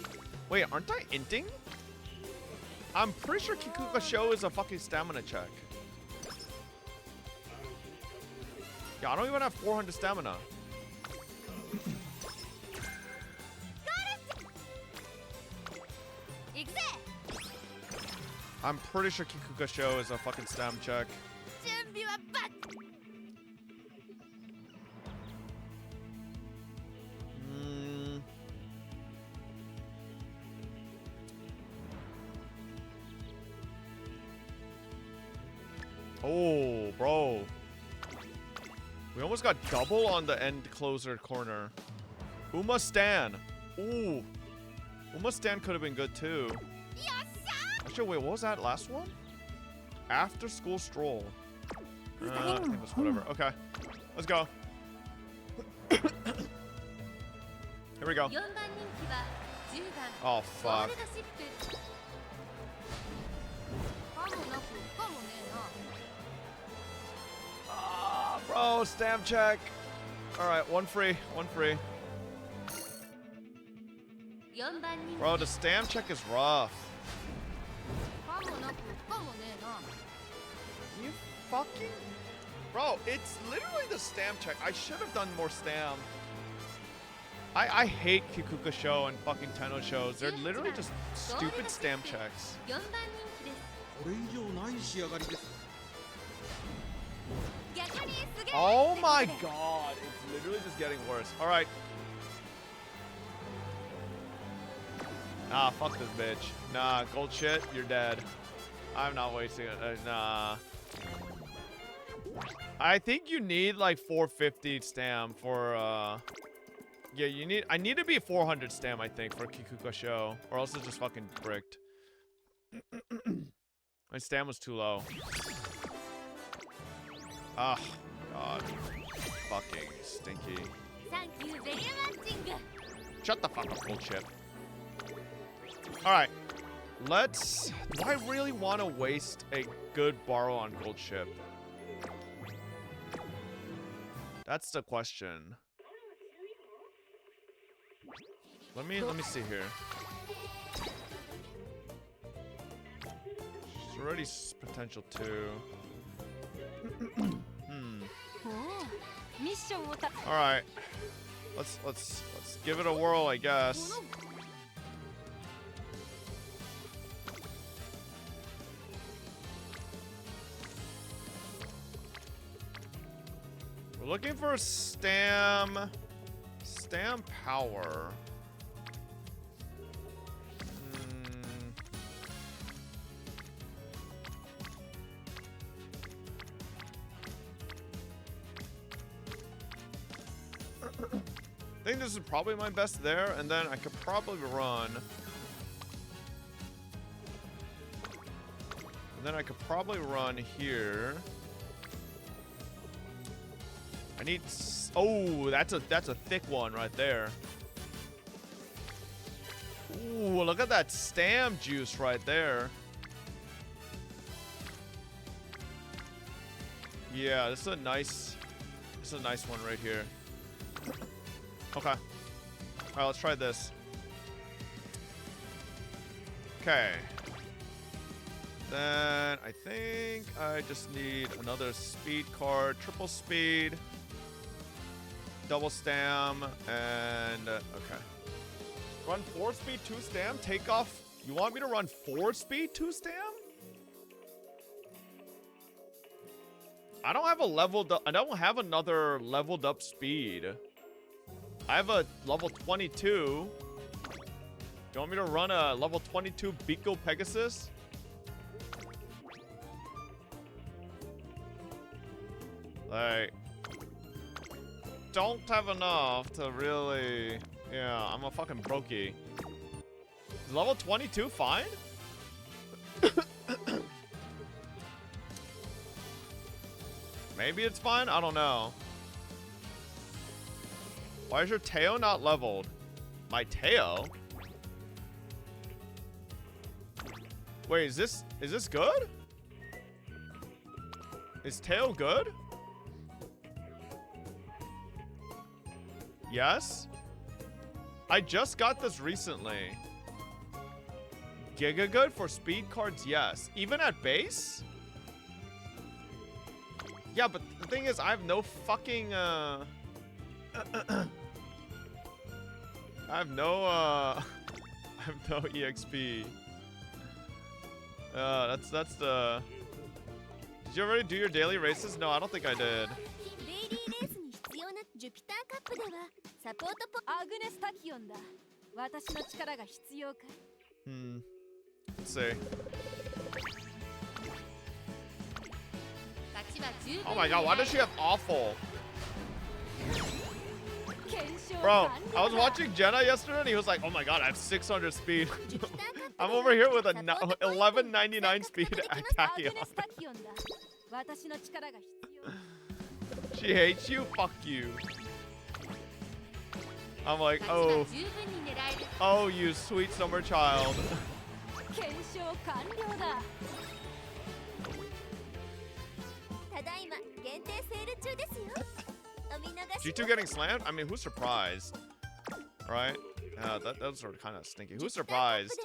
Wait, aren't I inting? I'm pretty sure Kikuga Show is a fucking stamina check. Yeah, I don't even have 400 stamina. I'm pretty sure Kikuga Show is a fucking stam check. Oh, bro. We almost got double on the end closer corner. Uma Stan. Ooh. Uma Stan could have been good too. Actually, wait, what was that last one? After school stroll. I think that's whatever. Okay. Let's go. Here we go. Oh, fuck. Ah, bro, stamp check. All right, one free, one free. Bro, the stamp check is rough. You fucking... Bro, it's literally the stamp check. I should have done more stamp. I hate Kikuga Show and fucking Tenno shows. They're literally just stupid stamp checks. Oh my god, it's literally just getting worse. Alright. Nah, fuck this bitch. Nah, gold shit, you're dead. I'm not wasting it. Nah. I think you need like 450 stam for yeah, you need... I need to be 400 stam, I think, for Kikuga Show. Or else it's just fucking bricked. My stam was too low. Ah, god. Fucking stinky. Shut the fuck up, bullshit. Alright. Let's... Do I really want to waste a good borrow on gold ship? That's the question. Let me see here. She's already potential 2. All right. Let's give it a whirl, I guess. We're Looking for stam power. I think this is probably my best there, and then I could probably run. And then I could probably run here. I need. Oh, that's a thick one right there. Ooh, look at that stam juice right there. Yeah, this is a nice one right here. Okay. All right, let's try this. Okay. Then I think I just need another speed card, triple speed, double stam, and okay. Run 4 speed, 2 stam, take off. You want me to run 4 speed, 2 stam? I don't have a leveled up. I don't have another leveled up speed. I have a level 22. You want me to run a level 22 Biko Pegasus? Like, don't have enough to really. Yeah, I'm a fucking brokey. Is level 22 fine? Maybe it's fine? I don't know. Why is your Teo not leveled? My Teo? Wait, is this good? Is Teo good? Yes? I just got this recently. Giga good for speed cards, yes. Even at base? Yeah, but the thing is, I have no fucking, I have no EXP. That's the... Did you already do your daily races? No, I don't think I did. Let's see. Oh my god, why does she have awful? Bro, I was watching Jenna yesterday and he was like, oh my god, I have 600 speed. I'm over here with a 1199 speed Tachyon. She hates you? Fuck you. I'm like, oh. Oh, you sweet summer child. G2 getting slammed? I mean, who's surprised? Right? That was sort of kind of stinky. Who's surprised?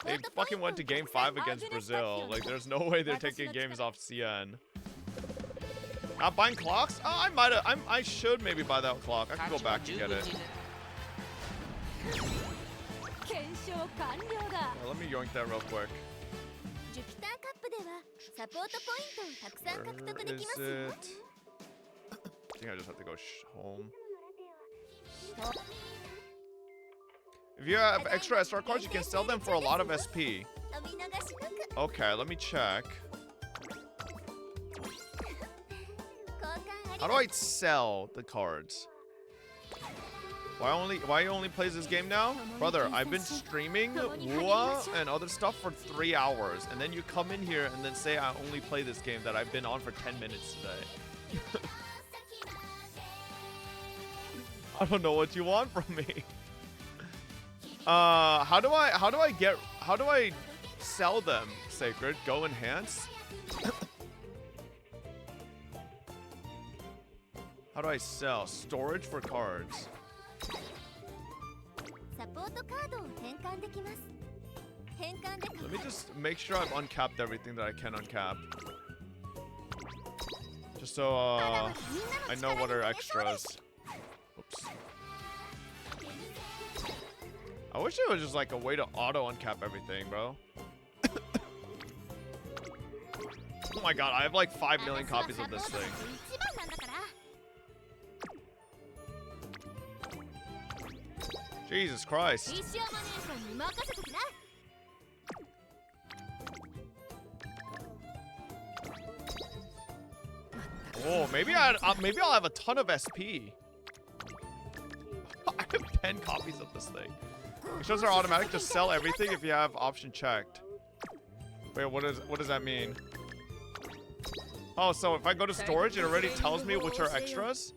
They fucking went to game 5 against Brazil. Like, there's no way they're taking games off CN. Not buying clocks? Oh, I might have. I should maybe buy that clock. I can go back and get it. Well, let me yoink that real quick. Where is it? I think I just have to go home. If you have extra SR cards, you can sell them for a lot of SP. Okay, let me check. How do I sell the cards? Why you only plays this game now? Brother, I've been streaming WUA and other stuff for 3 hours, and then you come in here and then say I only play this game that I've been on for 10 minutes today. I don't know what you want from me. How do I sell them, Sacred? Go enhance? How do I sell? Storage for cards. Let me just make sure I've uncapped everything that I can uncap. Just so I know what are extras. Oops. I wish there was just like a way to auto uncap everything, bro. Oh my god, I have like 5 million copies of this thing. Jesus Christ. 石山姉さんに任せときな。 Oh, maybe I'll have a ton of SP. I have 10 copies of this thing. It shows are automatic to sell everything if you have option checked. Wait, what does that mean? Oh, so if I go to storage, it already tells me which are extras?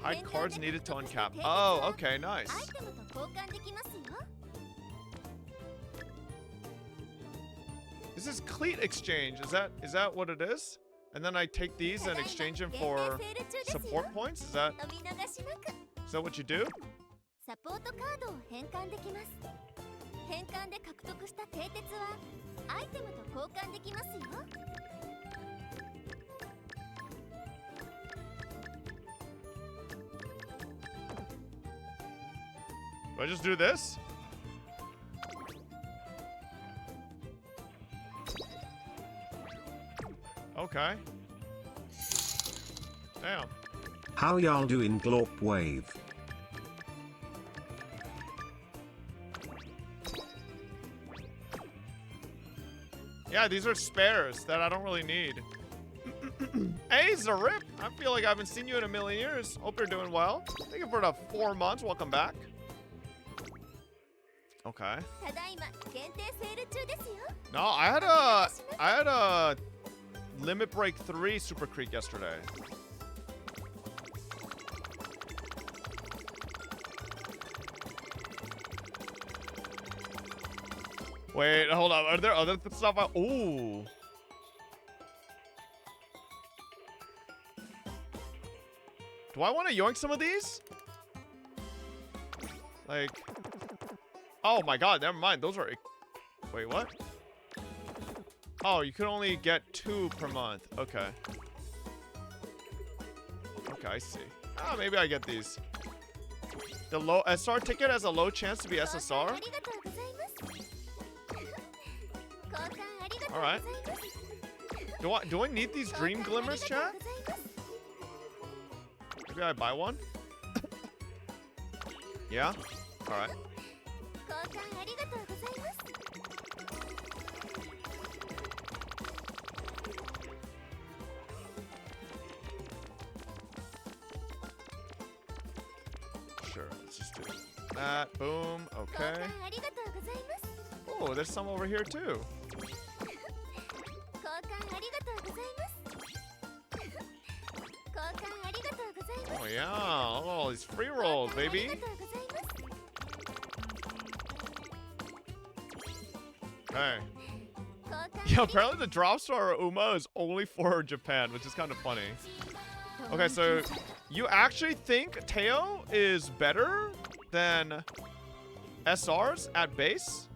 Hide cards needed to uncap. Oh, okay, nice. This is cleat exchange. Is that what it is? And then I take these and exchange them for support points? Is that what you do? Do I just do this? Okay. Damn. How y'all doing, Glorp Wave? Yeah, these are spares that I don't really need. Hey, Zarip! I feel like I haven't seen you in a million years. Hope you're doing well. Thank you for the 4 months. Welcome back. Okay. No, I had a Limit Break 3 Super Creek yesterday. Wait, hold on. Are there other stuff? Ooh. Do I want to yoink some of these? Like... Oh my god, never mind. Those are... Wait, what? Oh, you can only get 2 per month. Okay. Okay, I see. Ah, maybe I get these. The low SR ticket has a low chance to be SSR? Alright. Do I need these dream glimmers, chat? Maybe I buy one? Yeah? Alright. Sure, let's just do that. Boom. Okay. Oh, there's some over here too. Oh yeah, all these free rolls, baby. Okay. Yeah, apparently the drop star Uma is only for Japan, which is kind of funny. Okay, so you actually think Teo is better than SRs at base?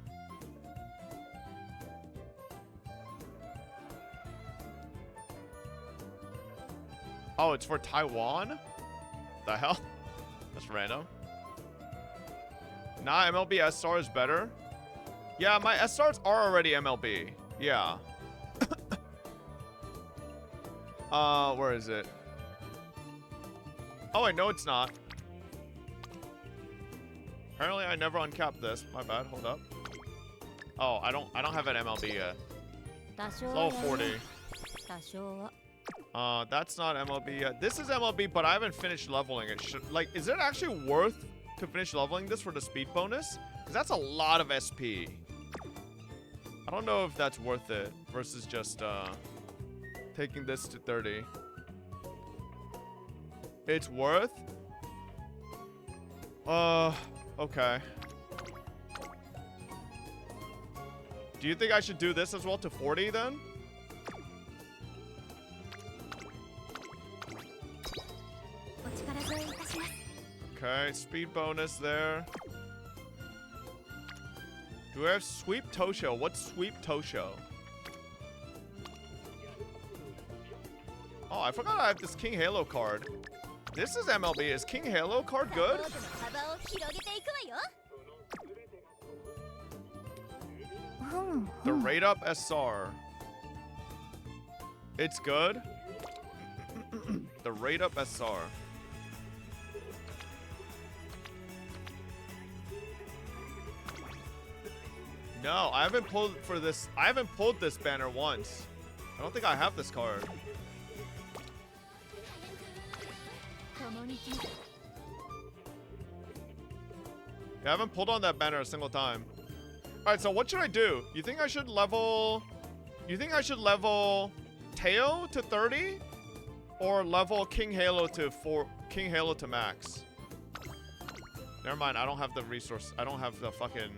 Oh, it's for Taiwan? The hell? That's random. Nah, MLB SR is better. Yeah, my SRs are already MLB. Yeah. Where is it? Oh, wait, no, it's not. Apparently, I never uncapped this. My bad. Hold up. Oh, I don't have an MLB yet. It's level 40. That's not MLB yet. This is MLB, but I haven't finished leveling it. Is it actually worth to finish leveling this for the speed bonus? Because that's a lot of SP. I don't know if that's worth it versus just taking this to 30. It's worth? Okay. Do you think I should do this as well to 40 then? Okay, speed bonus there. Do we have Sweep Tosho? What's Sweep Tosho? Oh, I forgot I have this King Halo card. This is MLB. Is King Halo card good? The Rate Up SR. It's good? The rate up SR. No, I haven't pulled for this. I haven't pulled this banner once. I don't think I have this card. Yeah, I haven't pulled on that banner a single time. Alright, so what should I do? You think I should level... You think I should level Teo to 30? Or level King Halo to King Halo to max? Never mind, I don't have the resource. I don't have the fucking...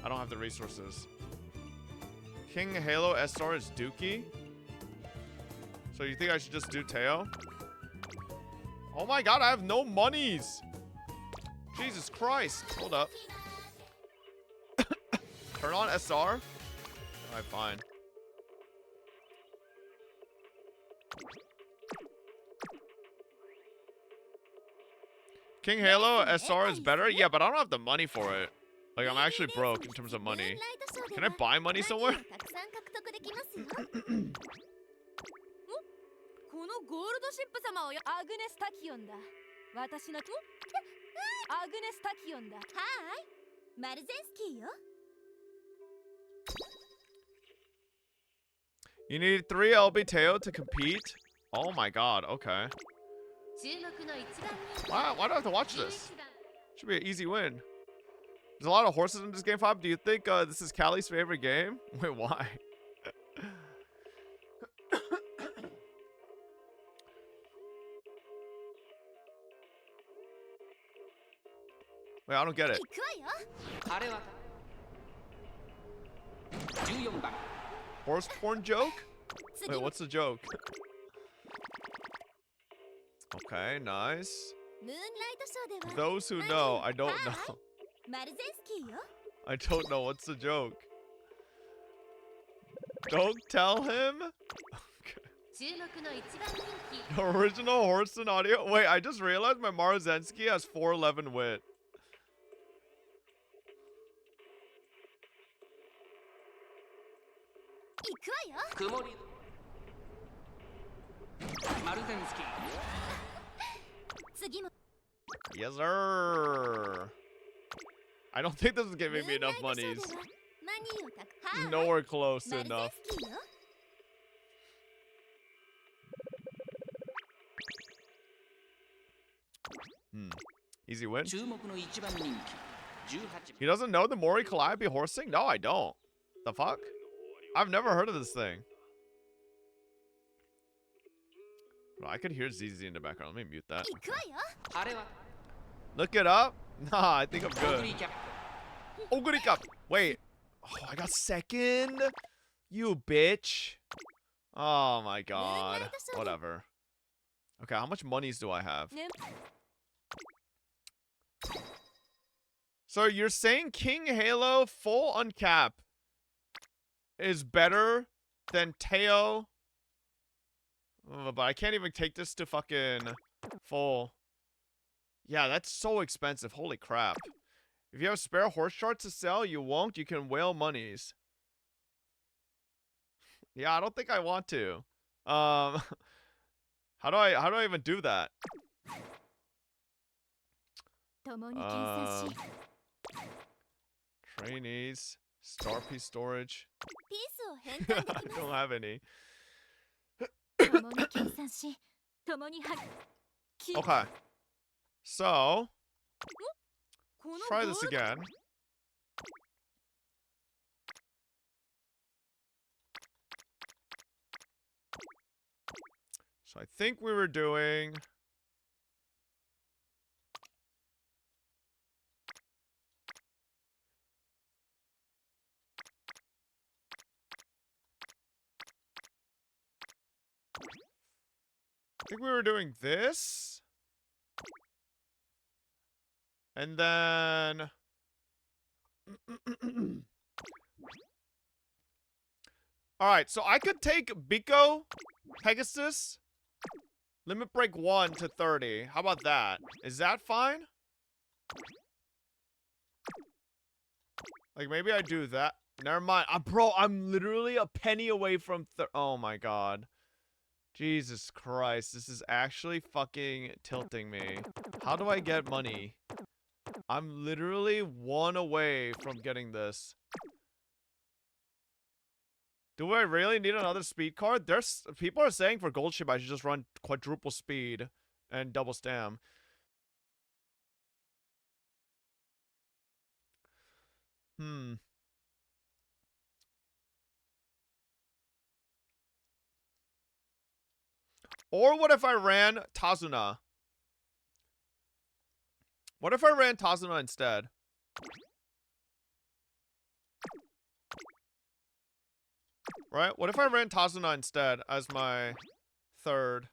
I don't have the resources. King Halo SR is Dookie? So you think I should just do Teo? Oh my god, I have no monies! Jesus Christ. Hold up. Turn on SR? Alright, fine. King Halo SR is better? Yeah, but I don't have the money for it. Like, I'm actually broke in terms of money. Can I buy money somewhere? このゴールドシップ様をよアグネスタキオンだ私のアグネスタキオンだはーいマルゼンスキーよ You need 3 LB Teo to compete? Oh my god, okay. Why do I have to watch this? Should be an easy win. There's a lot of horses in this game, Fob. Do you think this is Callie's favorite game? Wait, why? Wait, I don't get it. Horse porn joke? Wait, what's the joke? Okay, nice. Those who know, I don't know. I don't know, what's the joke? Don't tell him? Okay. Original Horson audio? Wait, I just realized my Maruzensky has 411 wit. Yes, sir. I don't think this is giving me enough monies. Nowhere close enough. Easy win. He doesn't know the Mori Calliope horsing? No, I don't. The fuck? I've never heard of this thing. Well, I could hear ZZ in the background. Let me mute that. Look it up? Nah, I think I'm good. Oguri Cup. Wait. Oh, I got second? You bitch. Oh my god. Whatever. Okay, how much monies do I have? So you're saying King Halo full uncap is better than Teo? But I can't even take this to fucking full. Yeah, that's so expensive. Holy crap. If you have spare horse charts to sell, you won't. You can whale monies. Yeah, I don't think I want to. How do I even do that? Trainees, star piece storage. I don't have any. Okay. So, let's try this again. So I think we were doing... I think we were doing this. And then... Alright, so I could take Biko, Pegasus, limit break 1 to 30. How about that? Is that fine? Like, maybe I do that. Never mind. Bro, I'm literally a penny away from... Oh my god. Jesus Christ, this is actually fucking tilting me. How do I get money? I'm literally 1 away from getting this. Do I really need another speed card? People are saying for gold ship I should just run quadruple speed and double stam. Or what if I ran Tazuna? What if I ran Tazuna instead? Right? What if I ran Tazuna instead as my third?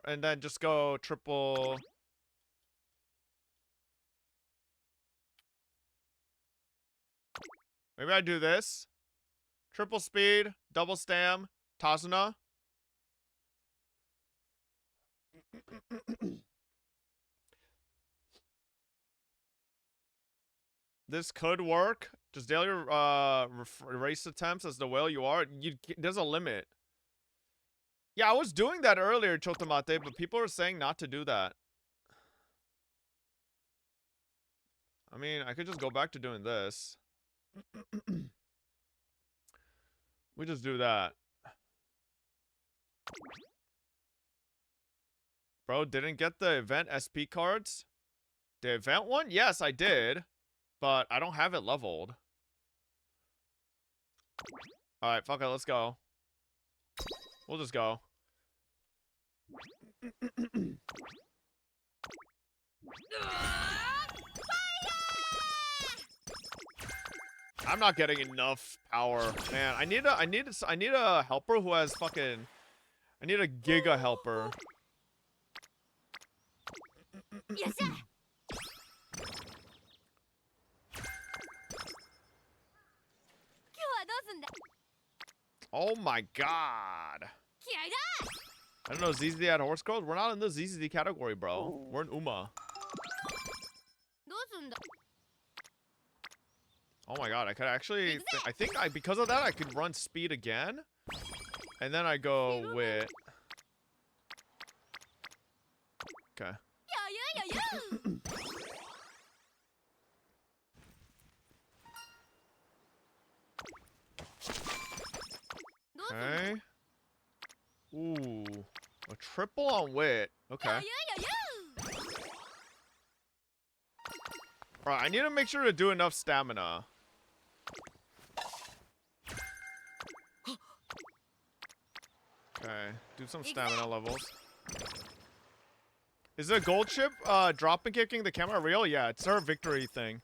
And then just go triple... Maybe I do this. Triple speed, double stam, Tazuna. This could work. Just daily race attempts as the whale you are. There's a limit. Yeah, I was doing that earlier, Chotamate, but people are saying not to do that. I mean, I could just go back to doing this. We just do that. Bro, didn't get the event SP cards? The event one? Yes, I did. But I don't have it leveled. Alright, fuck it, let's go. We'll just go. I'm not getting enough power, man. I need a helper who has fucking... I need a giga helper. Yes, Oh my god. I don't know, ZZD had horse girls? We're not in the ZZD category, bro. We're in Uma. Oh my god, I could actually... I think because of that, I could run speed again. And then I go with... Okay. Okay. Ooh. A triple on wit. Okay. Alright, I need to make sure to do enough stamina. Okay. Do some stamina levels. Is it a gold chip dropping kicking the camera real? Yeah, it's our victory thing.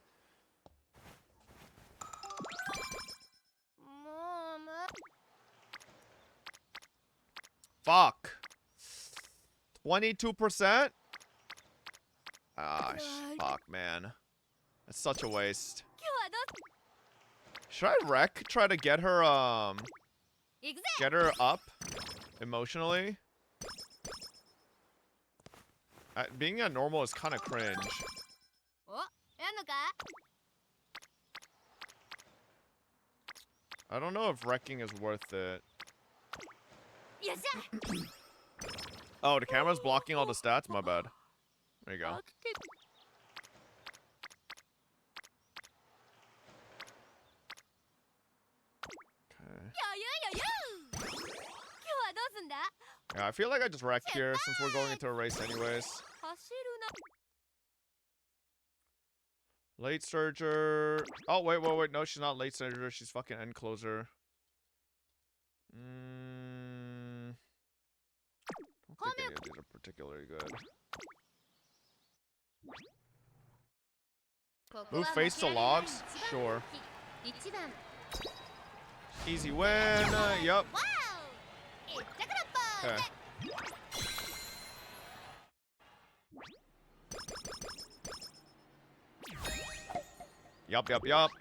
Fuck. 22%? Ah, fuck, man. That's such a waste. Should I try to get her, get her up emotionally? Being a normal is kind of cringe. I don't know if wrecking is worth it. Oh, the camera's blocking all the stats? My bad. There you go. Yeah, I feel like I just wrecked here since we're going into a race anyways. Late Surger. Oh, wait. No, she's not Late Surger. She's fucking End Closer. I don't think any of these are particularly good. Move face to logs? Sure. Easy win. Yup. Okay. Yup.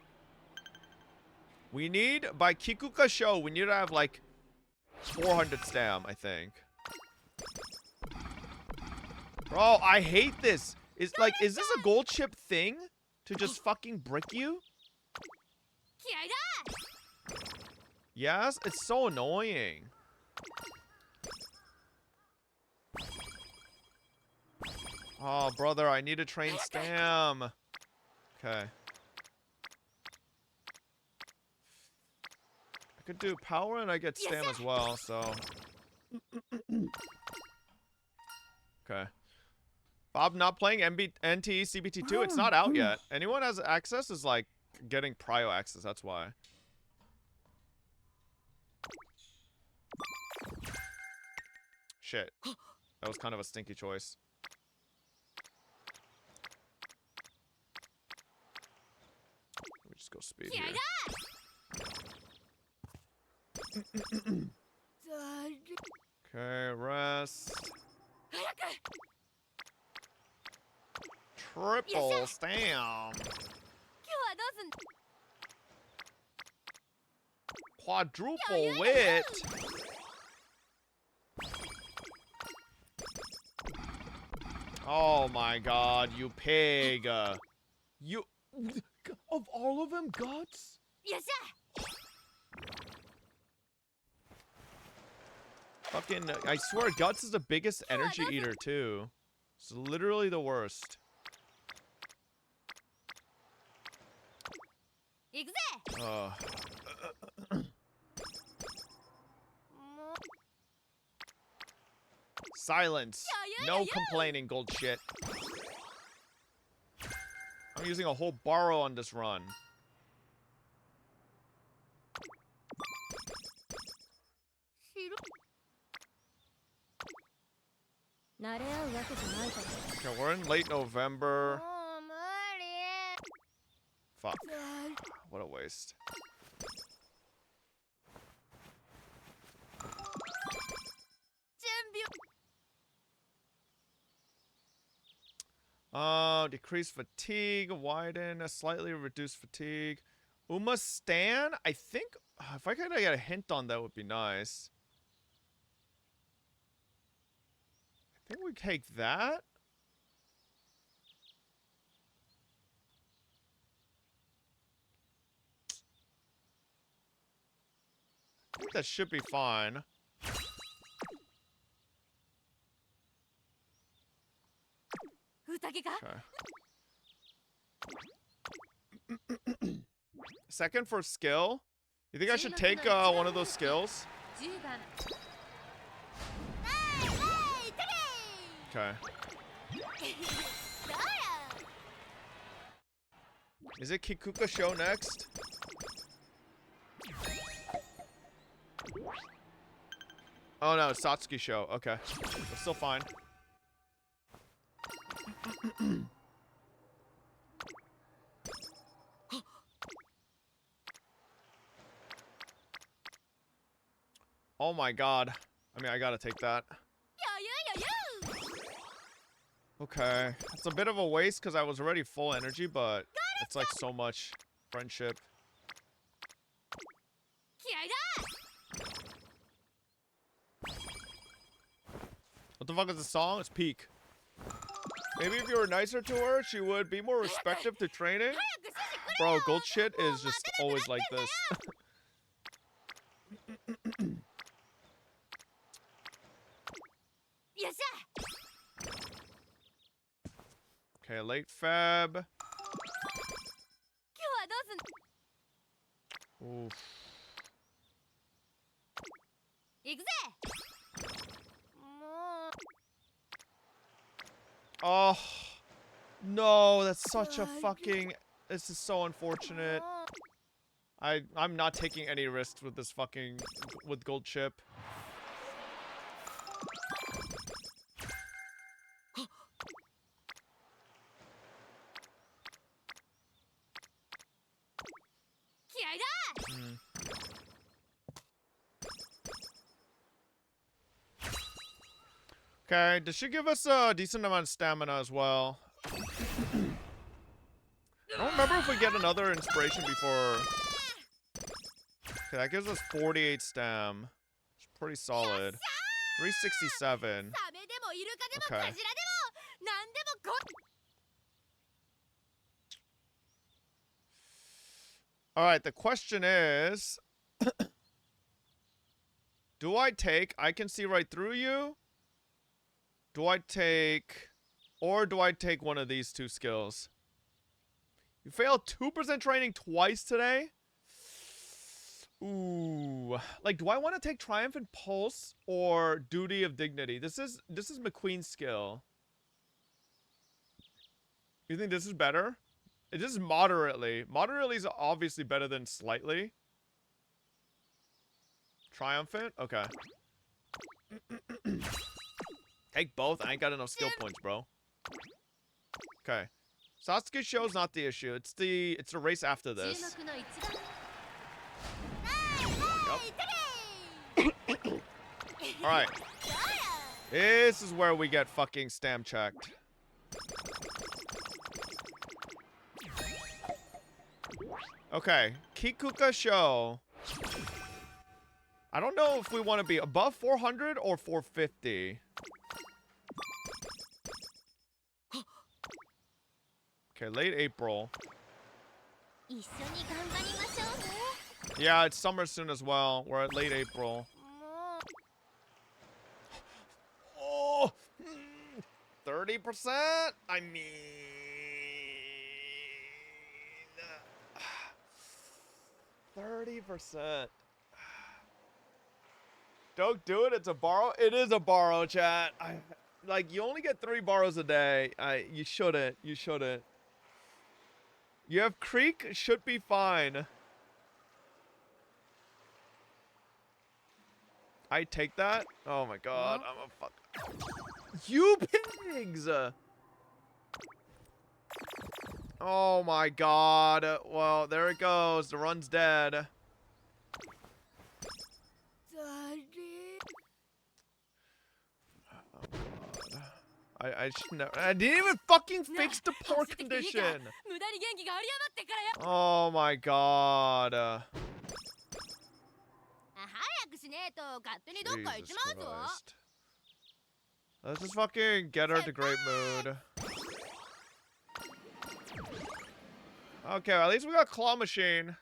We need, by Kikuka show, we need to have like 400 stam, I think. Bro, I hate this. Is this a gold chip thing? To just fucking brick you? Yes, it's so annoying. Oh, brother, I need to train Stam. Okay. I could do power and I get Stam as well, so. Okay. Bob not playing NTE CBT2. It's not out yet. Anyone has access is like getting prio access. That's why. Shit. That was kind of a stinky choice. Let me just go speed here. Okay, rest. Triple Stam. Quadruple wit. Oh my god, you pig. You... Of all of them, Guts? Fucking... I swear, Guts is the biggest energy eater, too. It's literally the worst. Silence. No complaining, gold shit. I'm using a whole borrow on this run. Okay, we're in late November. Fuck. What a waste. Decrease fatigue, widen, slightly reduce fatigue. Uma Stan? I think if I could get a hint on that would be nice. I think we take that. I think that should be fine. Okay. Second for skill. You think I should take one of those skills? Okay. Is it Kikuka show next? Oh no, Satsuki show. Okay. That's still fine. Oh my god. I mean, I gotta take that. Okay. It's a bit of a waste because I was already full energy, but it's like so much friendship. What the fuck is the song? It's Peak. Maybe if you were nicer to her, she would be more respectful to training. Bro, gold shit is just always like this. Okay, late Feb. Oof. Oh no, that's such a fucking... This is so unfortunate. I'm not taking any risks with this fucking... with gold chip. Okay, does she give us a decent amount of stamina as well? I don't remember if we get another inspiration before... Okay, that gives us 48 stam. It's pretty solid. 367. Okay. Alright, the question is... Do I take... I can see right through you? Do I take Or do I take one of these two skills? You failed 2% training twice today? Ooh. Like, do I want to take Triumphant Pulse or Duty of Dignity? This is McQueen's skill. You think this is better? This is moderately. Moderately is obviously better than slightly. Triumphant? Okay. Take both. I ain't got enough skill points, bro. Okay. Sasuke show's not the issue. It's the race after this. Yep. Alright. This is where we get fucking stam checked. Okay. Kikuka show. I don't know if we want to be above 400 or 450. Okay, late April. Yeah, it's summer soon as well. We're at late April. Oh, 30%? I mean, 30%. Don't do it. It's a borrow. It is a borrow, chat. Like, you only get 3 borrows a day. You shouldn't. You shouldn't. You have Creek. Should be fine. I take that? Oh my god. I'm a fuck. You pigs! Oh my god. Well, there it goes. The run's dead. I shouldn't. I didn't even fucking fix the poor condition. Oh my god. Jesus Christ. Let's just fucking get her to great mood. Okay, at least we got Claw Machine.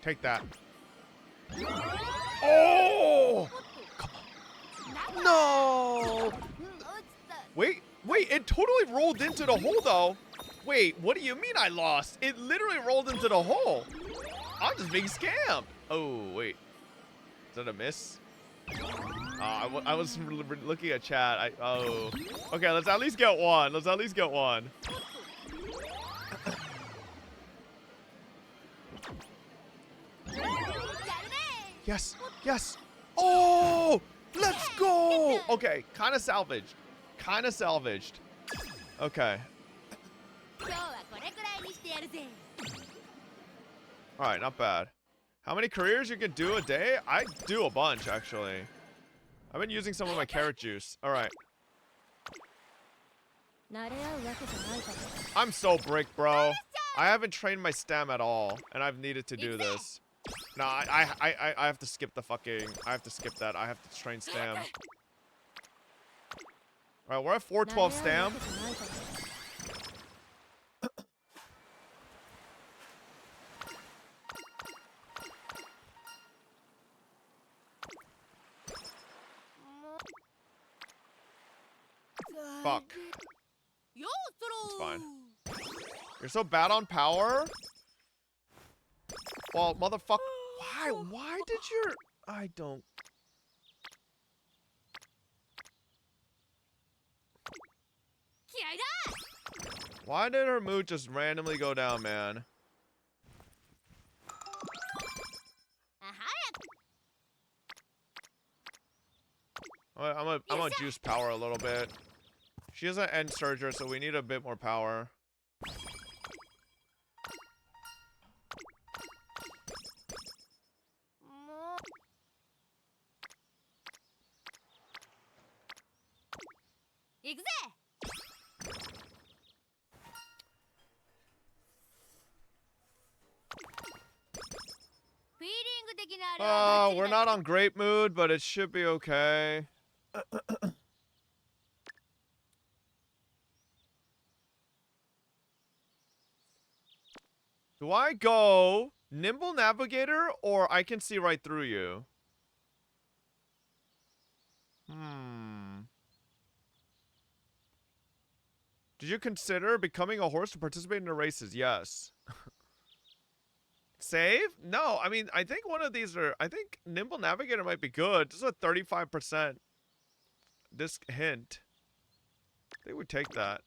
Take that. Oh! Come on. No! Wait, it totally rolled into the hole, though. Wait, what do you mean I lost? It literally rolled into the hole. I'm just being scammed. Oh, wait. Is that a miss? I was looking at chat. Oh. Okay, let's at least get one. Let's at least get one. Yes, yes. Oh, let's go. Okay, kind of salvaged. Kind of salvaged. Okay. All right, not bad. How many careers you can do a day? I do a bunch, actually. I've been using some of my carrot juice. All right. I'm so brick, bro. I haven't trained my stam at all, and I've needed to do this. No, I have to skip the fucking. I have to skip that. I have to train stam. All right, we're at 412 stam. Fuck. It's fine. You're so bad on power? Well, motherfucker. Why did your... I don't... Why did her mood just randomly go down, man? I'm gonna juice power a little bit. She has an end surger, so we need a bit more power. We're not on great mood, but it should be okay. Do I go Nimble Navigator or I can see right through you? Did you consider becoming a horse to participate in the races? Yes. Save? No, I mean, I think one of these are... I think Nimble Navigator might be good. This is a 35%. This hint. I think we take that.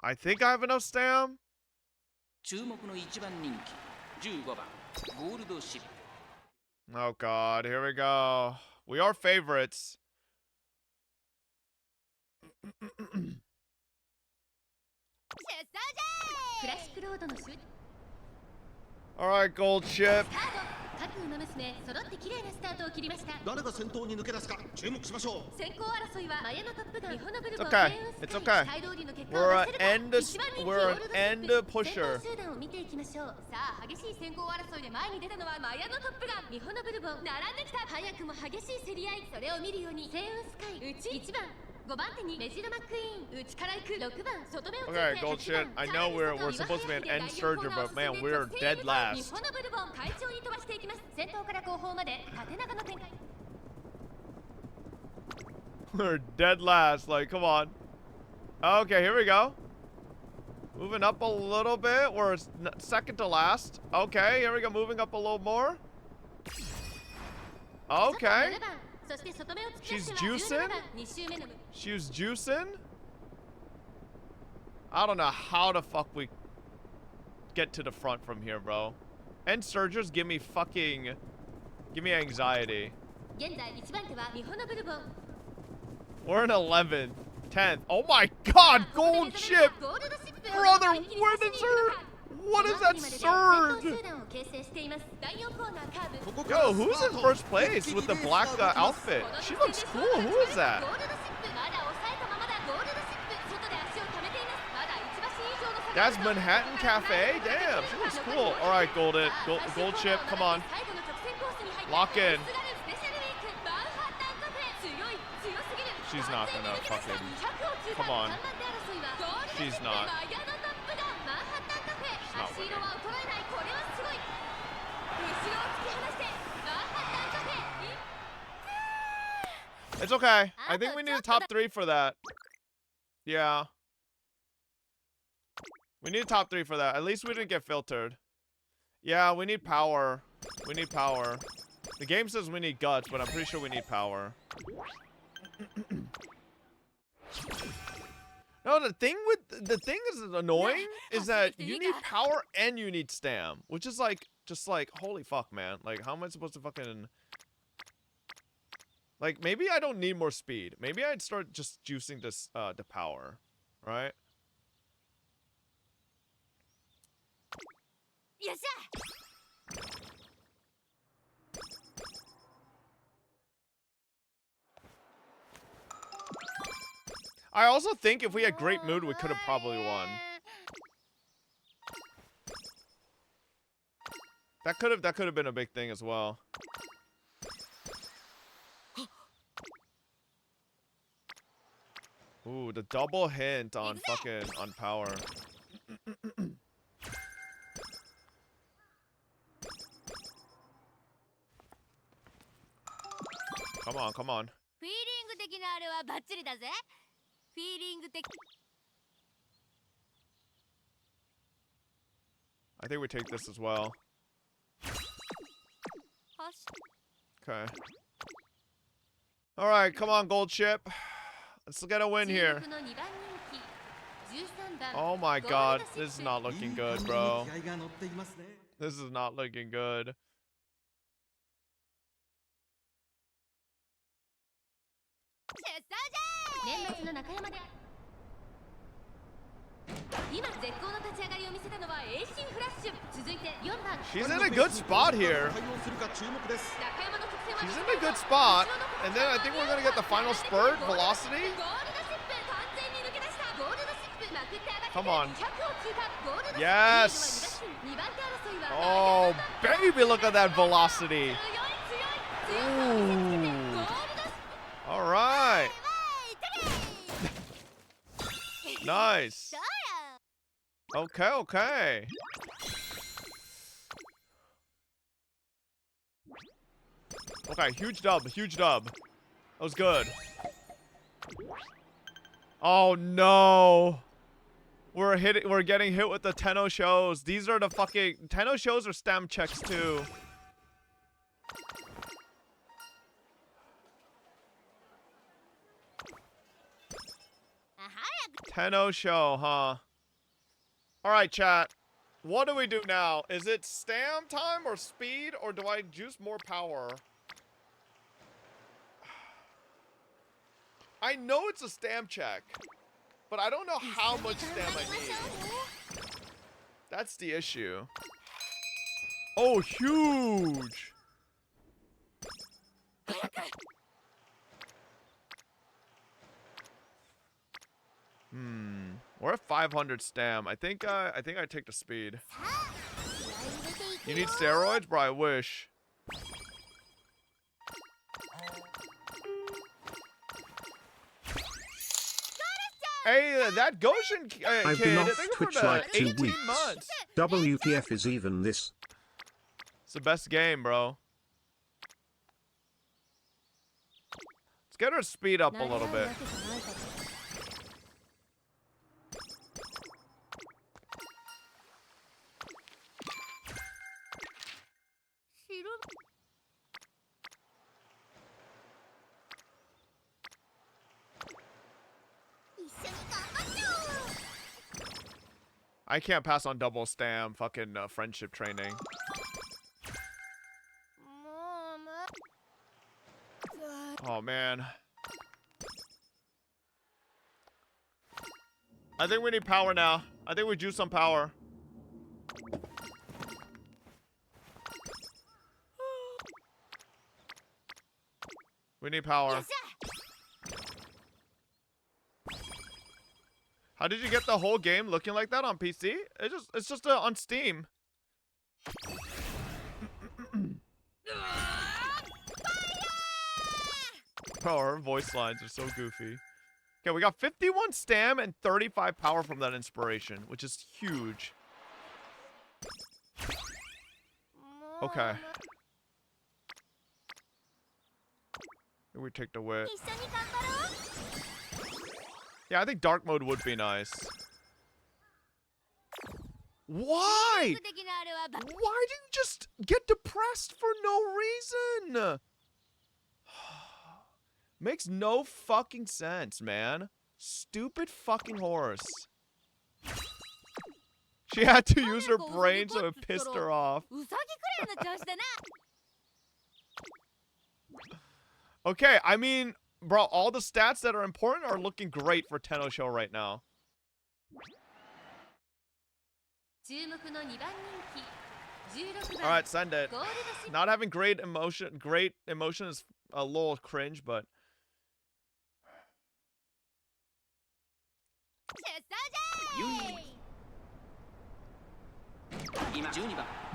I think I have enough stam. Oh god, here we go. We are favorites. Alright, gold ship. It's okay. It's okay. We're an end pusher. Okay, gold shit. I know we're supposed to be an end surger, but man, we're dead last. We're dead last. Like, come on. Okay, here we go. Moving up a little bit. We're second to last. Okay, here we go. Moving up a little more. Okay. She's juicing. She's juicing. I don't know how the fuck we get to the front from here, bro. End surgers give me anxiety. We're in 11th, 10th. Oh my god, gold ship! Brother, where the surge? What is that surge? Yo, who's in first place with the black outfit? She looks cool. Who is that? That's Manhattan Cafe? Damn, she looks cool. Alright, gold ship, come on. Lock in. She's not gonna fucking... Come on. She's not. She's not winning. It's okay. I think we need a top 3 for that. Yeah. We need a top 3 for that. At least we didn't get filtered. Yeah, we need power. We need power. The game says we need guts, but I'm pretty sure we need power. No, the thing is annoying is that you need power and you need stam, which is like just like holy fuck, man. Like, how am I supposed to fucking like? Maybe I don't need more speed. Maybe I'd start just juicing this the power, right? Yes, sir. I also think if we had great mood, we could have probably won. That could have been a big thing as well. Ooh, the double hint on fucking on power. Come on, come on. I think we take this as well. Okay. Alright, come on, gold ship. Let's get a win here. Oh my god, this is not looking good, bro. This is not looking good. She's in a good spot here. She's in a good spot. And then I think we're going to get the final spurt, velocity. Come on. Yes. Oh, baby, look at that velocity. Ooh. All right. Nice. Okay, okay. Okay, huge dub, huge dub. That was good. Oh no. We're getting hit with the Tenno shows. These are the fucking Tenno shows are stamp checks too. Tenno show, huh? Alright, chat. What do we do now? Is it stam time or speed, or do I juice more power? I know it's a stam check, but I don't know how much stam I need. That's the issue. Oh, huge! We're at 500 stam. I think I take the speed. You need steroids, bro? I wish. Hey, that Goshen kid, I've been off thank you Twitch for the like 2 18 weeks. months. WTF is even this. It's the best game, bro. Let's get her speed up a little bit. I can't pass on double stam fucking friendship training. Oh man. I think we need power now. I think we juice some power. We need power. How did you get the whole game looking like that on PC? It's just on Steam. Bro, her voice lines are so goofy. Okay, we got 51 stam and 35 power from that inspiration, which is huge. Okay. We take the wit. Yeah, I think dark mode would be nice. Why? Why do you just get depressed for no reason? Makes no fucking sense, man. Stupid fucking horse. She had to use her brain, so it pissed her off. Okay, I mean, bro, all the stats that are important are looking great for Tenno Show right now. Alright, send it. Not having great emotion is a little cringe, but...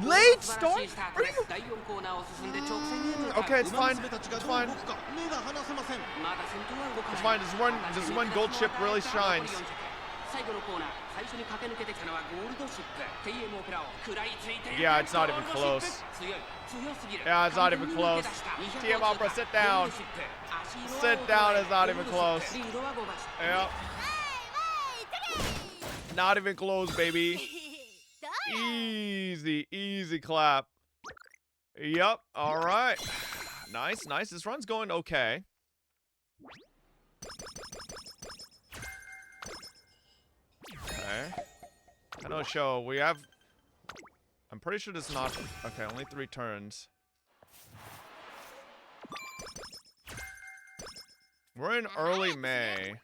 Late start? Okay, it's fine. It's fine. It's fine. This is when gold chip really shines. Yeah, it's not even close. Yeah, it's not even close. TM Opera, sit down. Sit down, it's not even close. Yep. Not even close, baby. Easy, easy clap. Yep, alright. Nice, nice. This run's going okay. Okay. I know, show. We have... I'm pretty sure this is not... Okay, only 3 turns. We're in early May.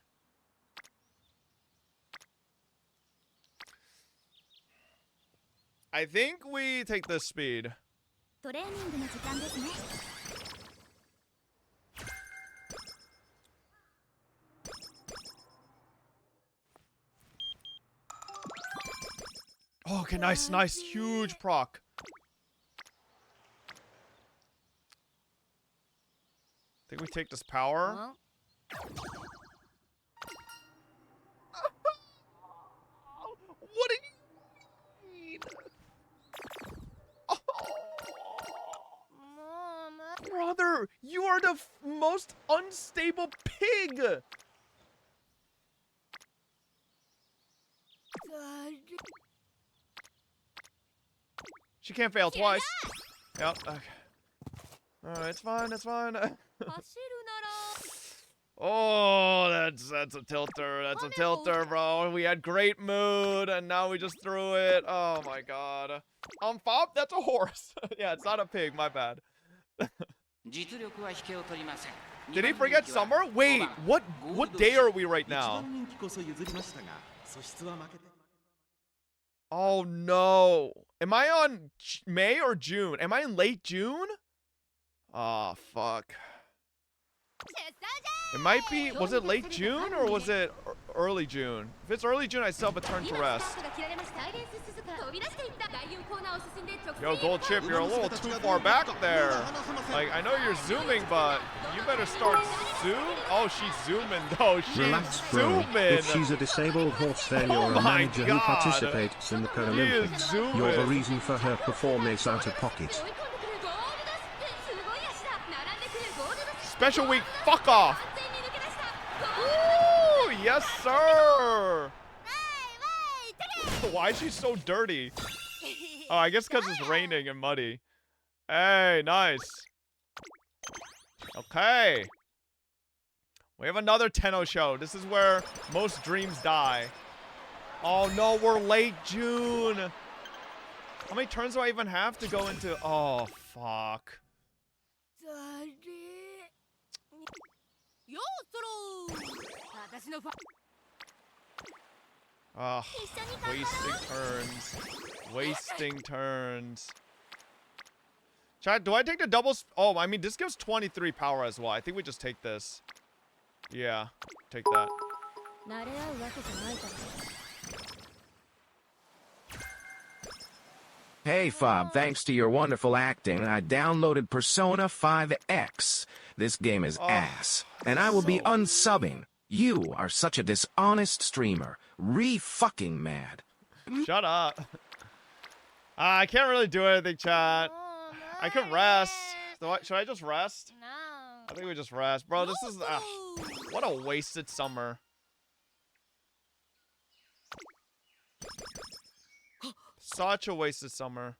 I think we take this speed. Oh, okay, nice, nice. Huge proc. I think we take this power. are the most unstable pig. She can't fail twice. Yep. Okay. Alright, it's fine. It's fine. Oh, that's a tilter. That's a tilter, bro. We had great mood, and now we just threw it. Oh my god. Fob, that's a horse. Yeah, it's not a pig. My bad. Did he forget summer? Wait, what day are we right now? Oh no. Am I on May or June? Am I in late June? Oh, fuck. It might be, was it late June or was it early June? If it's early June, I still have a turn to rest. Yo, Gold Chip, you're a little too far back there. Like, I know you're zooming, but you better start zoom. Oh, she's zooming though. She's Relax, bro. zooming. If she's a disabled horse, then Oh you're a my manager who God. participates in the Paralympics. zooming. You're the reason for her performance out of pocket. Special week, fuck off. Woo, yes, sir. Why is she so dirty? Oh, I guess because it's raining and muddy. Hey, nice. Okay. We have another Tenno show. This is where most dreams die. Oh no, we're late June. How many turns do I even have to go into? Oh, fuck. Ugh, wasting turns. Wasting turns. Chat, do I take the doubles? Oh, I mean, this gives 23 power as well. I think we just take this. Yeah, take that. Hey Fob, thanks to your wonderful acting, I downloaded Persona 5X. This game is ass, and I will be unsubbing. You are such a dishonest streamer. Re-fucking mad. Shut up. I can't really do anything, chat. I can rest. Should I just rest? No. I think we just rest. Bro, this is... what a wasted summer. Such a wasted summer.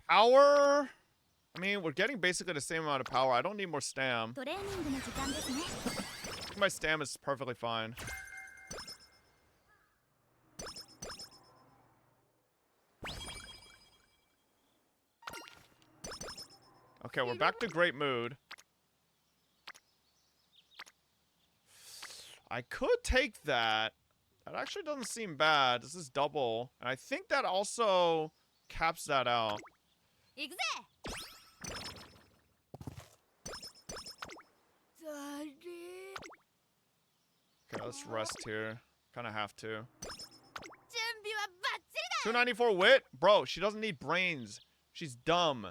Power? I mean, we're getting basically the same amount of power. I don't need more stam. My stam is perfectly fine. Okay, we're back to great mood. I could take that. That actually doesn't seem bad. This is double. And I think that also caps that out. Okay, let's rest here. Kind of have to. 294 wit? Bro, she doesn't need brains. She's dumb.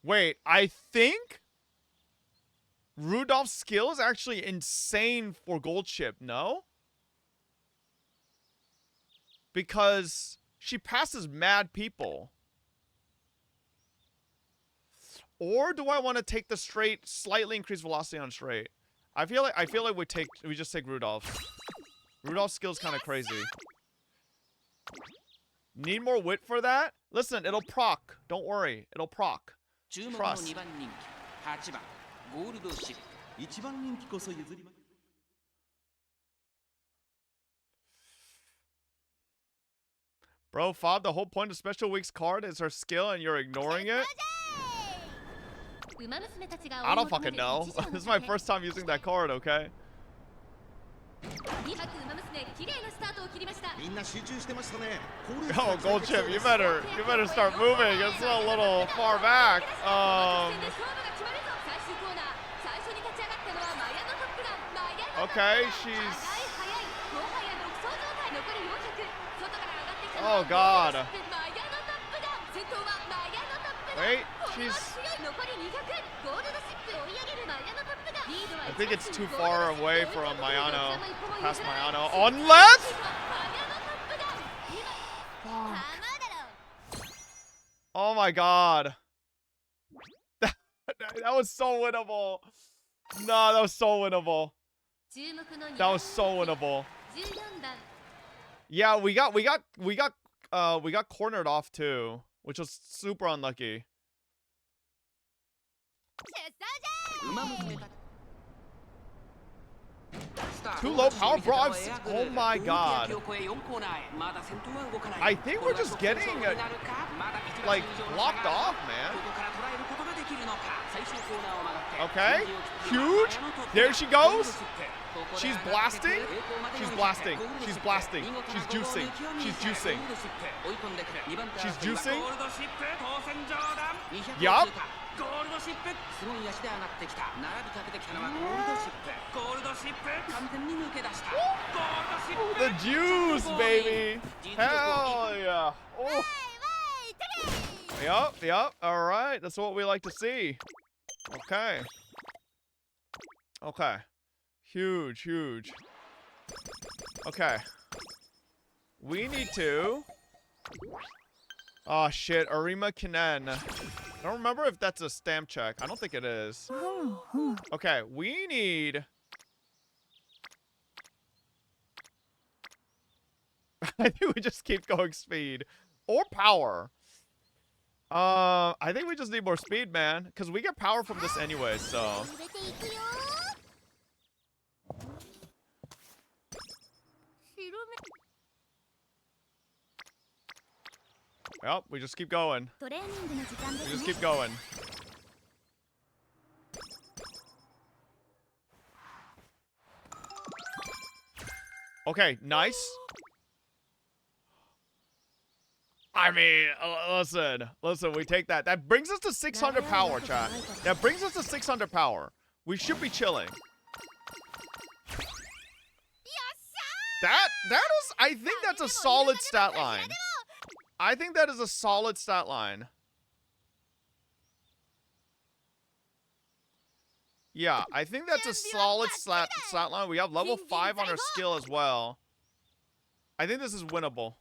Wait, I think Rudolph's skill is actually insane for gold chip, no? Because she passes mad people. Or do I want to take the straight, slightly increased velocity on straight? I feel like we just take Rudolph. Rudolph's skill's kind of crazy. Need more wit for that? Listen, it'll proc. Don't worry, it'll proc. Trust. Bro, Fob, the whole point of Special Week's card is her skill and you're ignoring it? I don't fucking know. This is my first time using that card, okay? Oh, Gold Chip, you better start moving. It's a little far back. Okay, she's... Oh, God. Wait, I think it's too far away from Mayano. Past Mayano. Unless... Oh my god. That was so winnable. No, that was so winnable. That was so winnable. Yeah, we got cornered off too, which was super unlucky. Too low power, bro. Oh my god. I think we're just getting like locked off, man. Okay, huge. There she goes. She's blasting. She's blasting. She's blasting. She's juicing. She's juicing. She's juicing. Yup. The juice, baby. Hell yeah. Oh. Yup. All right. That's what we like to see. Okay. Okay. Huge. Okay. We need to... Oh, shit. Arima Kinen. I don't remember if that's a stamp check. I don't think it is. Okay, we need... I think we just keep going speed. Or power. I think we just need more speed, man. Because we get power from this anyway, so... Well, we just keep going. We just keep going. Okay, nice. I mean, listen, we take that. That brings us to 600 power, chat. That brings us to 600 power. We should be chilling. That is, I think that's a solid stat line. I think that is a solid stat line. Yeah, I think that's a solid stat line. We have level 5 on our skill as well. I think this is winnable.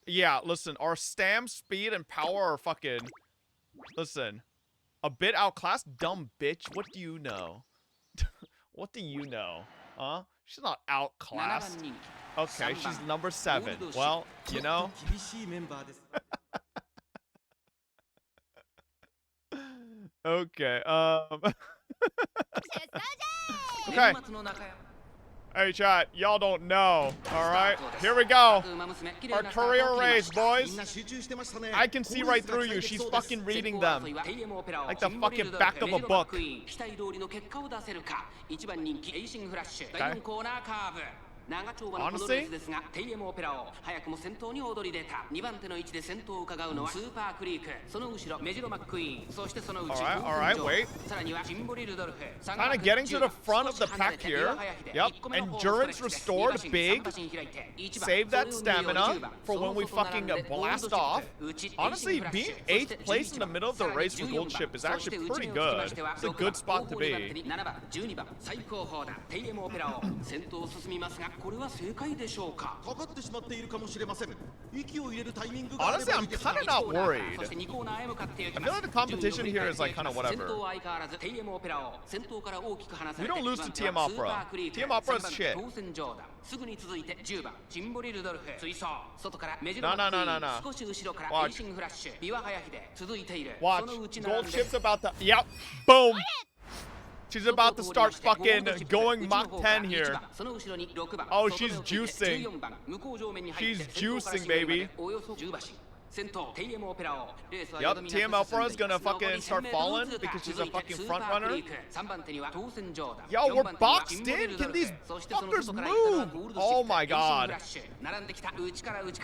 Yeah, listen, our stam, speed, and power are fucking... Listen, a bit outclassed? Dumb bitch. What do you know? What do you know? Huh? She's not outclassed. Okay, she's number 7. Well, you know. Okay, okay. Hey, chat, y'all don't know, alright? Here we go. Our career race, boys. I can see right through you. She's fucking reading them. Like the fucking back of a book. Okay. Honestly? Alright, wait. Kind of getting to the front of the pack here. Yep, endurance restored, big. Save that stamina for when we fucking blast off. Honestly, being 8th place in the middle of the race for gold ship is actually pretty good. It's a good spot to be. Honestly, I'm kind of not worried. I feel like the competition here is like kind of whatever. We don't lose to TM Opera. TM Opera is shit. No. Watch. Gold ship's about to... Yep. Boom. She's about to start fucking going Mach 10 here. Oh, she's juicing. She's juicing, baby. Yup, TM Opera's gonna fucking start falling because she's a fucking front runner. Yo, we're boxed in. Can these fuckers move? Oh my god.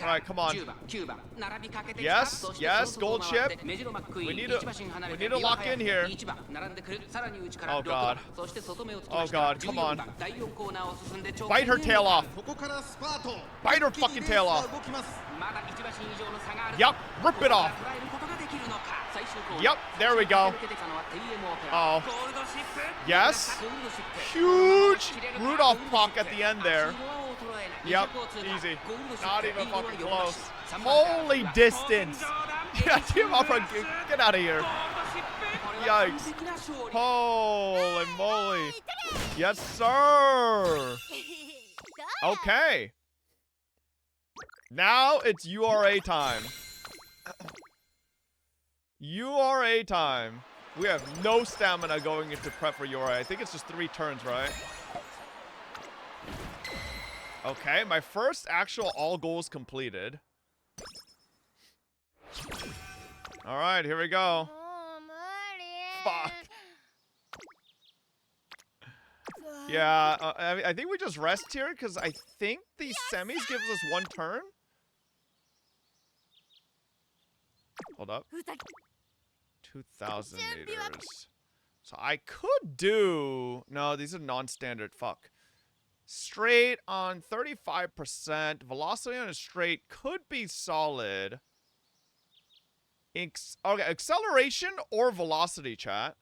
Alright, come on. Yes, gold ship. We need to lock in here. Oh god. Oh god, come on. Bite her tail off. Bite her fucking tail off. Yup, rip it off. Yup, there we go. Oh. Yes. Huge Rudolph proc at the end there. Yep, easy. Not even fucking close. Holy distance. Team up, get out of here. Yikes. Holy moly. Yes, sir. Okay. Now it's URA time. URA time. We have no stamina going into prep for URA. I think it's just 3 turns, right? Okay, my first actual all goals completed. Alright, here we go. Fuck. Yeah, I think we just rest here because I think the semis gives us 1 turn. Hold up. 2,000 meters. So I could do... No, these are non-standard. Fuck. Straight on 35%. Velocity on a straight could be solid. Okay, acceleration or velocity, chat.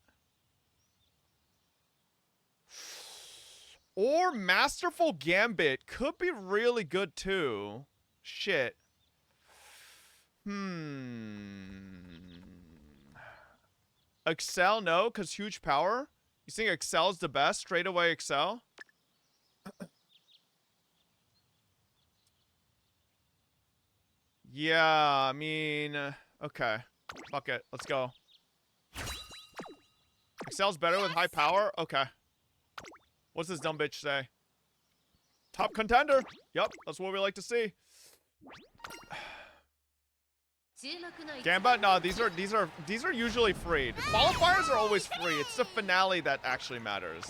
Or Masterful Gambit could be really good too. Shit. Excel, no, because huge power. You think Excel's the best? Straight away Excel? Yeah, I mean, okay. Fuck it, let's go. Excel's better with high power? Okay. What's this dumb bitch say? Top contender. Yup, that's what we like to see. Gamba? No, these are usually free. The qualifiers are always free. It's the finale that actually matters.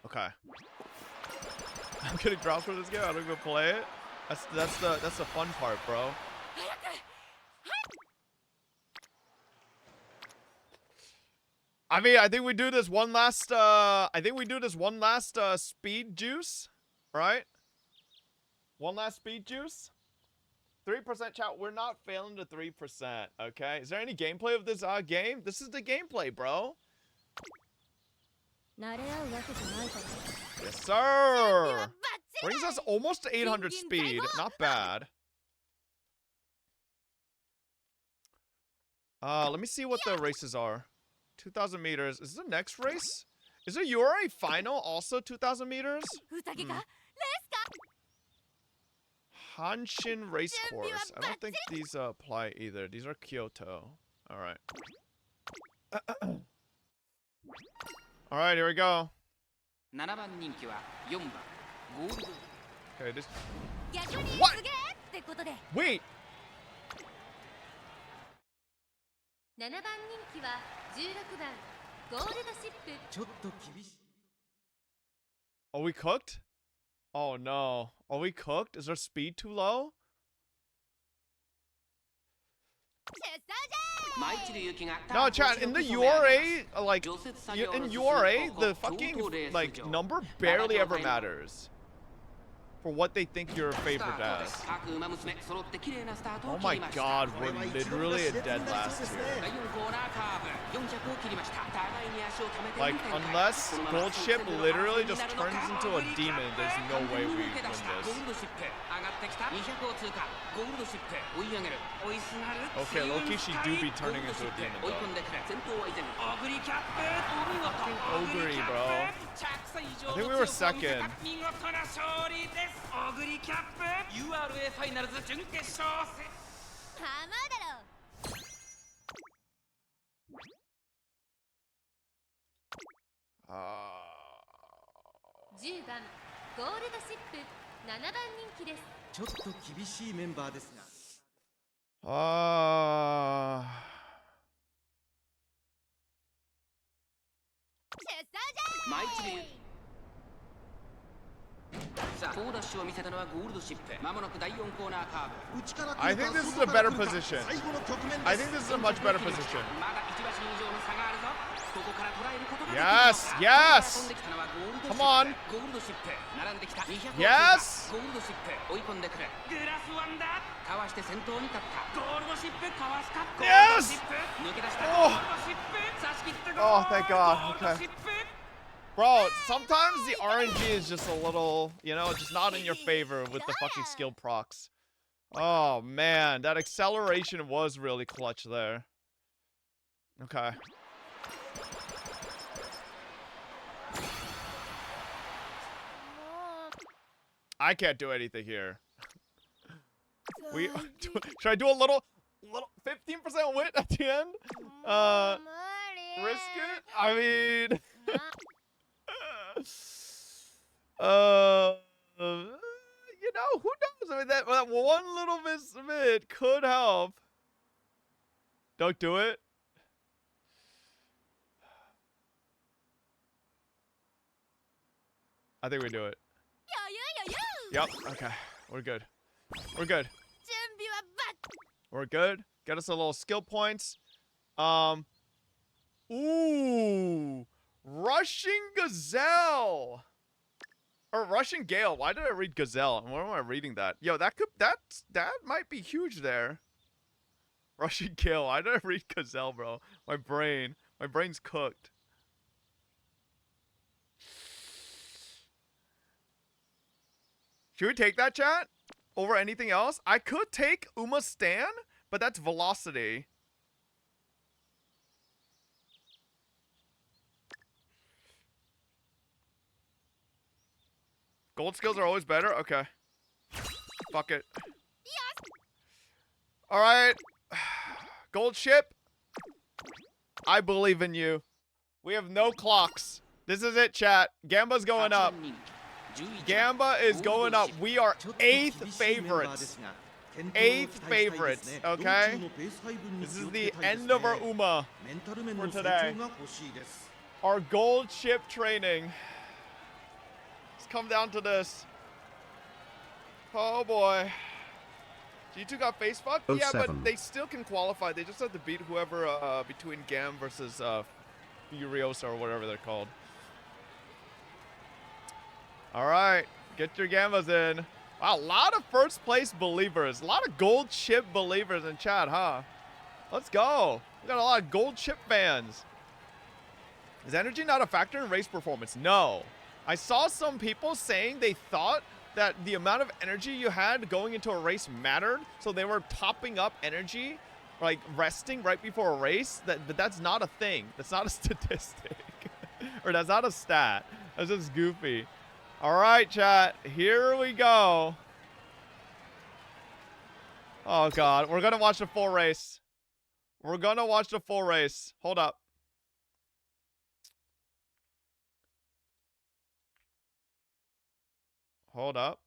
Okay. I'm getting drops for this game. I don't even play it. That's the fun part, bro. I mean, I think we do this one last speed juice, right? One last speed juice. 3% chat. We're not failing to 3%. Okay. Is there any gameplay of this game? This is the gameplay, bro. Yes, sir. Brings us almost to 800 speed. Not bad. Let me see what the races are. 2,000 meters. Is this the next race? Is the URA final also 2,000 meters? Hanshin race course. I don't think these apply either. These are Kyoto. All right. All right, here we go. Okay, this. What? Wait. Are we cooked? Oh no. Are we cooked? Is our speed too low? No, chat, in the URA, like, in URA, the fucking, like, number barely ever matters. For what they think you're favored as. Oh my god, we're literally a dead last tier. Like, unless Gold Ship literally just turns into a demon, there's no way we win this. Okay, low-key, she do be turning into a demon, though. Fucking Ogre, bro. I think we were second. I think this is a better position. I think this is a much better position. Yes, yes. Come on. Yes. Yes. Oh, thank God. Okay. Bro, sometimes the RNG is just a little, you know, just not in your favor with the fucking skill procs. Oh, man. That acceleration was really clutch there. Okay. I can't do anything here. Should I do a little 15% wit at the end? Risk it? I mean, you know, who knows? I mean, that one little bit could help. Don't do it. I think we do it. Yep. Okay. We're good. We're good. We're good. Get us a little skill points. Ooh. Rushing Gazelle. Or Rushing Gale. Why did I read Gazelle? Why am I reading that? Yo, that might be huge there. Rushing Gale. Why did I read Gazelle, bro? My brain's cooked. Should we take that, chat? Over anything else? I could take Uma Stan, but that's velocity. Gold skills are always better? Okay. Fuck it. Alright. Gold ship. I believe in you. We have no clocks. This is it, chat. Gamba's going up. Gamba is going up. We are 8th favorites. 8th favorites, okay? This is the end of our Uma for today. Our gold ship training. Let's come down to this. Oh boy. G2 got face fucked? Yeah, but they still can qualify. They just have to beat whoever between Gam versus Furiosa or whatever they're called. All right, get your Gambas in. Wow, a lot of first place believers. A lot of gold chip believers in chat, huh? Let's go. We got a lot of gold chip fans. Is energy not a factor in race performance? No. I saw some people saying they thought that the amount of energy you had going into a race mattered, so they were topping up energy, like resting right before a race. But that's not a thing. That's not a statistic. Or that's not a stat. That's just goofy. All right, chat. Here we go. Oh, God. We're going to watch the full race. We're going to watch the full race. Hold up. Hold up.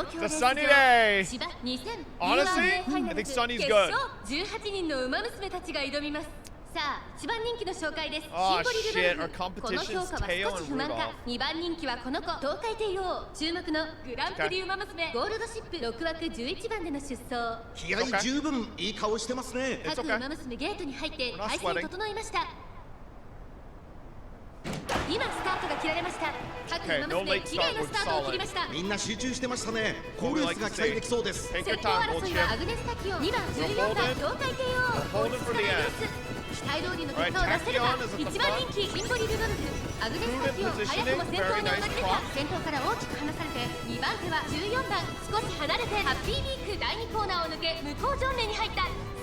It's a sunny day. Honestly, I think sunny's good. Oh shit, our competition's Teo and Rudolph. Okay, no late start, we're solid. Take your time, gold chip. We're holding for the end. Alright, Tachyon is at the front. Prudent positioning, very nice prop.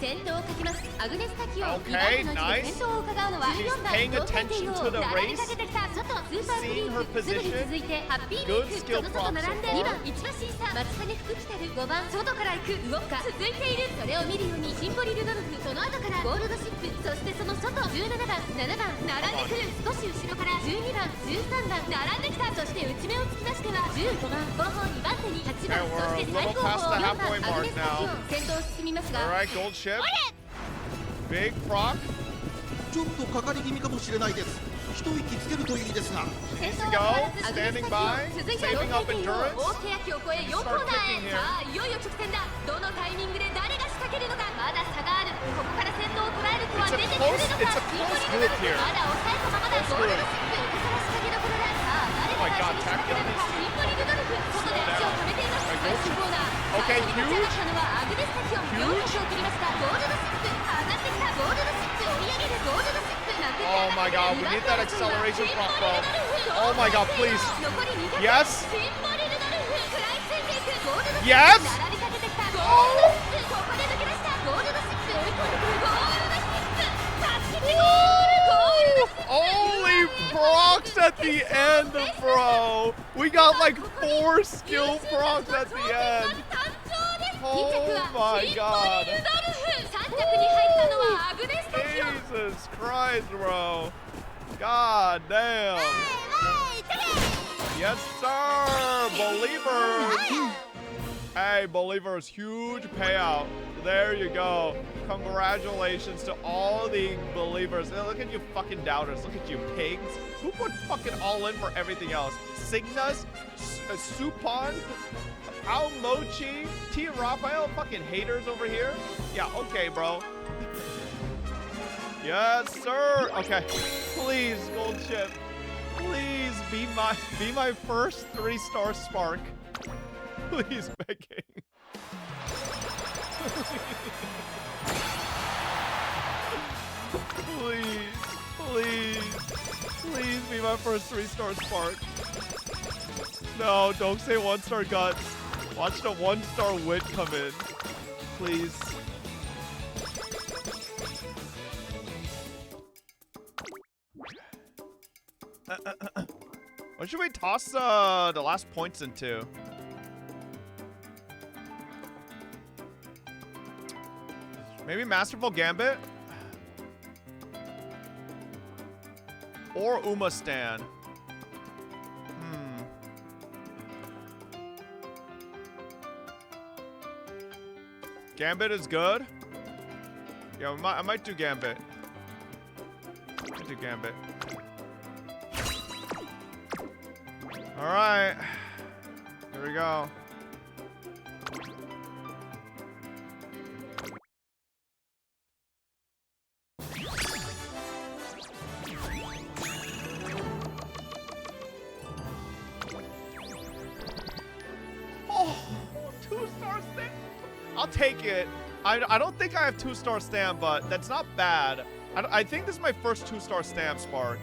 先頭をかけますアグネスタキオン Okay, 2番手の位置で nice. 先頭を伺うのは She's 14番 paying 東海 attention 帝 to 王 the 並び race, かけてきた外スーパークリ seeing ー her クすぐに position. 続いてハッピー Good メイク skill その外 props 並んで so far. 2番一馬審査松影福来たる5番外から行くウォッカ続いているそれを見るようにシンボリルドルフその後からゴールドシップそしてその外17番7番並んでくる少し後ろから12番13番並んできたそして内目を突き出しては15番後方2番手に8番 Okay, そ we're して a 最 little 後 past 方 the 4番 halfway アグ mark ネスタキオ now. ン先頭を進みますが Alright, gold ship. Big proc. ちょっとかかり気味かもしれないです一息つけるといいですが Needs to go. Standing by. Saving up endurance. 大欅を越え4コーナーへさあいよいよ直線だどのタイミングで誰が仕掛けるのかまだ差があるここから先頭を捉える子は出てくるのか It's a close group here. まだ抑えたままだゴールドシップここから仕掛けどころださあ誰が最初に仕掛けるのかシンボリルドルフ外で足を止めています最終コーナー Okay, 最初に立ち上がったのはアグネスタキオン4着を切りましたゴールドシップ上がってきたゴールドシップ追い上げるゴールドシップ Oh my god, we need that acceleration front row. Oh my god, please. Yes. Yes. Holy procs at the end, bro. We got like 4 skill procs at the end. Oh my god. Jesus Christ, bro. God damn. Yes, sir. Believers. Hey, believers, huge payout. There you go. Congratulations to all the believers. Hey, look at you fucking doubters. Look at you pigs. Who put fucking all in for everything else? Signas, Supon, Al Mochi, T. Raphael, fucking haters over here. Yeah, okay, bro. Yes, sir. Okay, please, gold chip. Please be my first 3-star spark. Please, begging. Please be my first 3-star spark. No, don't say 1-star guts. Watch the 1-star wit come in. Please. What should we toss the last points into? Maybe Masterful Gambit? Or Uma Stan? Gambit is good? Yeah, I might do Gambit. I might do Gambit. Alright. Here we go. Oh, 2-star stamp. I'll take it. I don't think I have 2-star stamp, but that's not bad. I think this is my first 2-star stamp, Spark.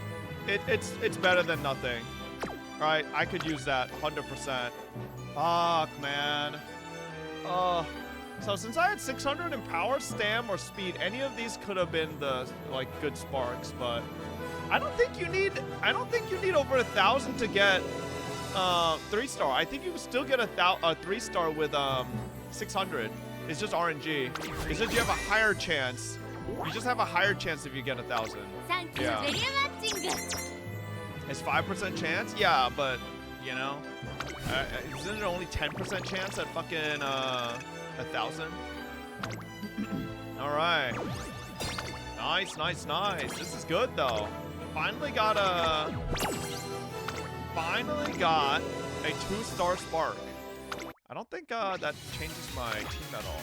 It's better than nothing. Alright, I could use that 100%. Fuck, man. So since I had 600 in power, stam, or speed, any of these could have been the like good sparks, but I don't think you need over 1,000 to get 3-star. I think you can still get a 3-star with 600. It's just RNG. It's just you have a higher chance. You just have a higher chance if you get 1,000. Yeah. It's 5% chance? Yeah, but, you know, isn't it only 10% chance at fucking 1,000? Alright. Nice, nice, nice. This is good, though. Finally got a 2-star spark. I don't think that changes my team at all.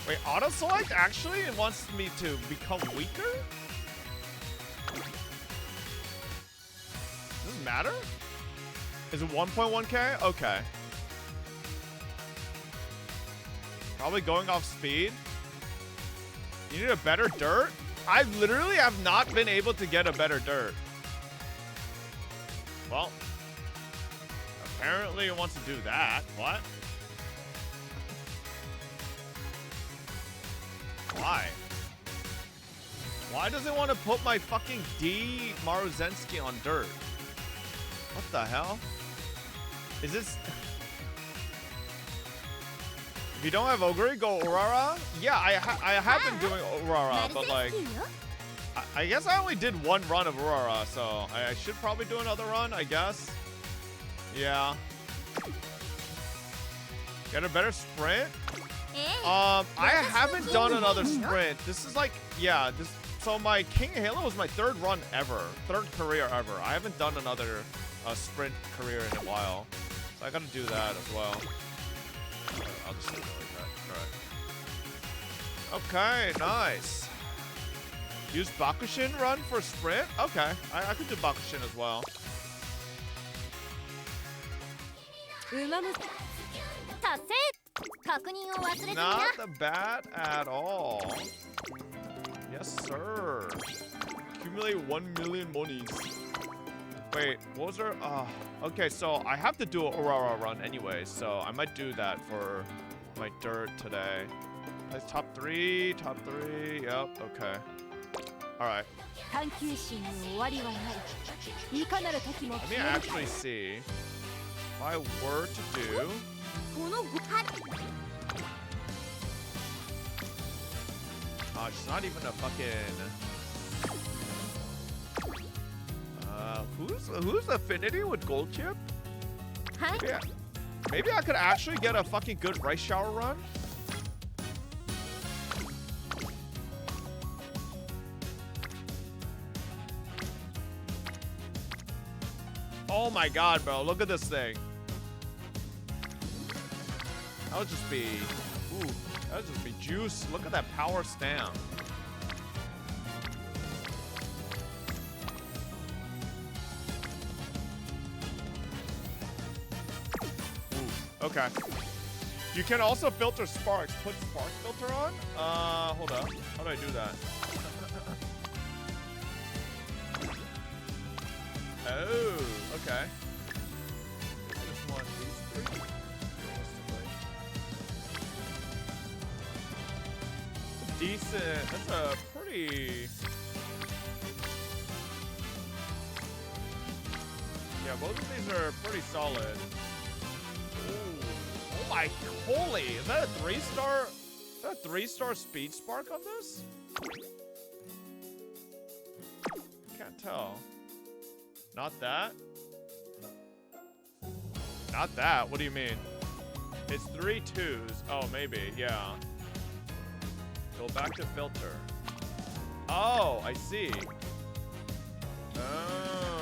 Wait, auto-select actually wants me to become weaker? Does it matter? Is it 1.1k? Okay. Probably going off speed. You need a better dirt? I literally have not been able to get a better dirt. Well, apparently it wants to do that. What? Why? Why does it want to put my fucking D Maruzensky on dirt? What the hell? Is this... If you don't have Ogre, go Urara? Yeah, I have been doing Urara, but like... I guess I only did one run of Urara, so I should probably do another run, I guess. Yeah. Get a better sprint? I haven't done another sprint. This is like, yeah, this... So my King of Halo was my third run ever. Third career ever. I haven't done another sprint career in a while. So I gotta do that as well. I'll just leave it like that. Alright. Okay, nice. Use Bakushin run for sprint? Okay. I could do Bakushin as well. Not bad at all. Yes, sir. Accumulate 1 million monies. Wait, what was there? Okay, so I have to do an Aurora run anyway, so I might do that for my dirt today. That's top three. Yep, okay. Alright. Let me actually see. If I were to do... it's not even a fucking... who's Affinity with Gold Chip? Yeah. Maybe I could actually get a fucking good rice shower run. Oh my god, bro. Look at this thing. That would just be... Ooh. That would just be juice. Look at that power stamp. Ooh, okay. You can also filter sparks. Put spark filter on? Hold up. How do I do that? Oh, okay. I just want these three. Decent. That's a pretty... Yeah, both of these are pretty solid. Ooh. Oh my holy! Is that a 3-star? Is that a 3-star speed spark on this? Can't tell. Not that? Not that? What do you mean? It's 3 2s. Oh, maybe. Yeah. Go back to filter. Oh, I see. Oh.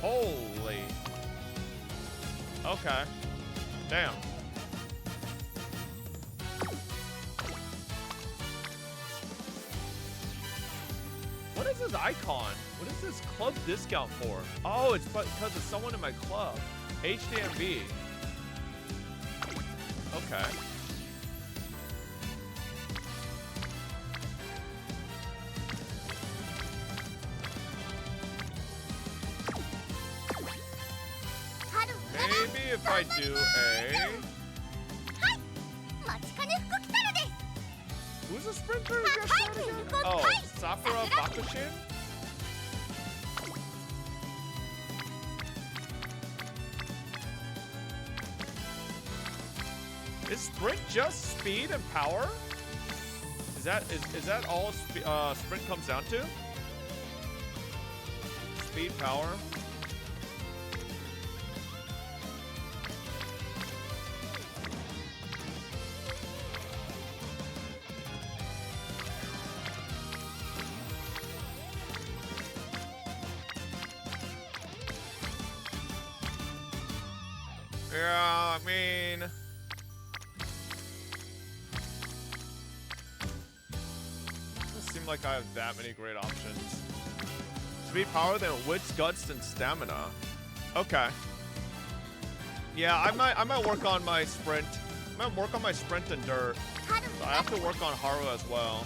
Holy. Okay. Damn. What is this icon? What is this club discount for? Oh, it's because it's someone in my club. HDMB. Okay. Maybe if I do a... Who's a sprinter again? Oh, Sakura Bakushin? Is sprint just speed and power? Is that all sprint comes down to? Speed, power. Yeah, I mean... Doesn't seem like I have that many great options. Speed, power, then wits, guts, and stamina. Okay. Yeah, I might work on my sprint. I might work on my sprint and dirt. So I have to work on Haru as well.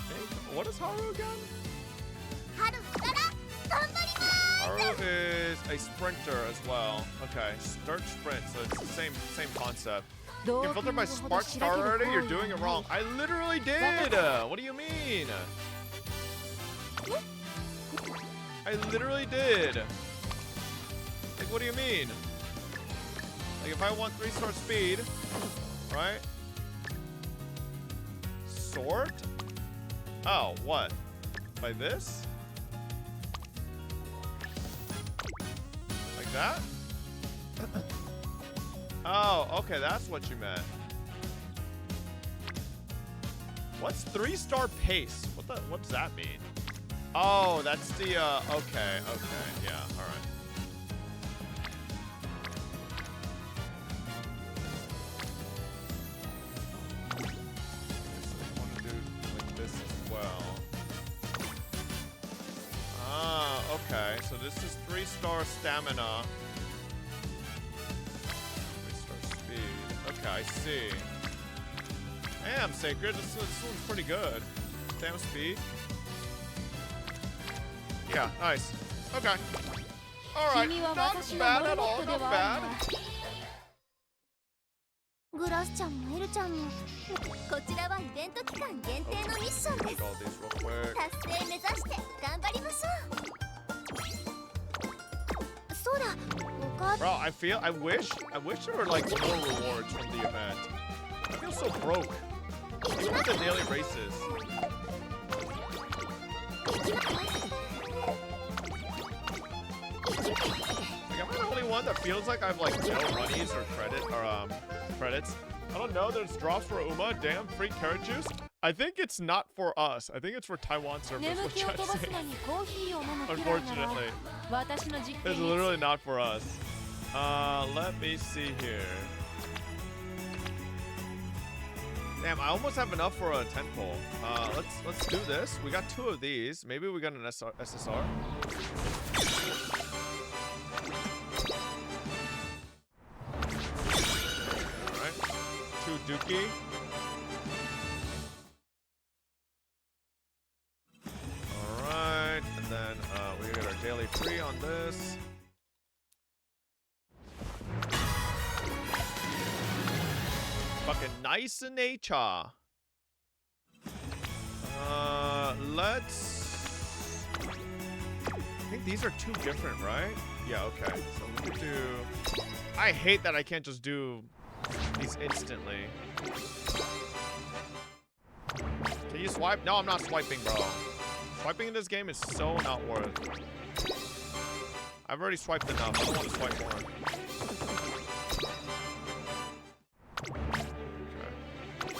Hey, what is Haru again? Haru is a sprinter as well. Okay, start sprint, so it's the same concept. You're filtered by Spark Star already? You're doing it wrong. I literally did! What do you mean? I literally did. Like, what do you mean? Like, if I want 3-star speed, right? Sort? Oh, what? By this? Like that? Oh, okay, that's what you meant. What's 3-star pace? What does that mean? Oh, that's the, okay, yeah, alright. I want to do like this as well. Ah, okay, so this is 3-star stamina. 3-star speed. Okay, I see. Damn, Sacred, this one's pretty good. Damn speed. Yeah, nice. Okay. Alright, not bad at all, not bad. グラスちゃんもエルちゃんもこちらはイベント期間限定のミッションです。達成目指して頑張りましょう。そうだ、お母さん。 Bro, I wish there were like more rewards from the event. I feel so broke. Even with the daily races. Like, am I the only one that feels like I've like no runnies or credits? I don't know. There's drops for Uma. Damn, free carrot juice. I think it's not for us. I think it's for Taiwan servers. Which I say. Unfortunately, it's literally not for us. Let me see here. Damn, I almost have enough for a 10-pole. Let's do this. We got 2 of these. Maybe we got an SSR. Alright. 2 Dookie. Alright. And then we get our daily free on this. Fucking nice in nature. Let's... I think these are 2 different, right? Yeah, okay. So we could do... I hate that I can't just do these instantly. Can you swipe? No, I'm not swiping, bro. Swiping in this game is so not worth. I've already swiped enough. I don't want to swipe more.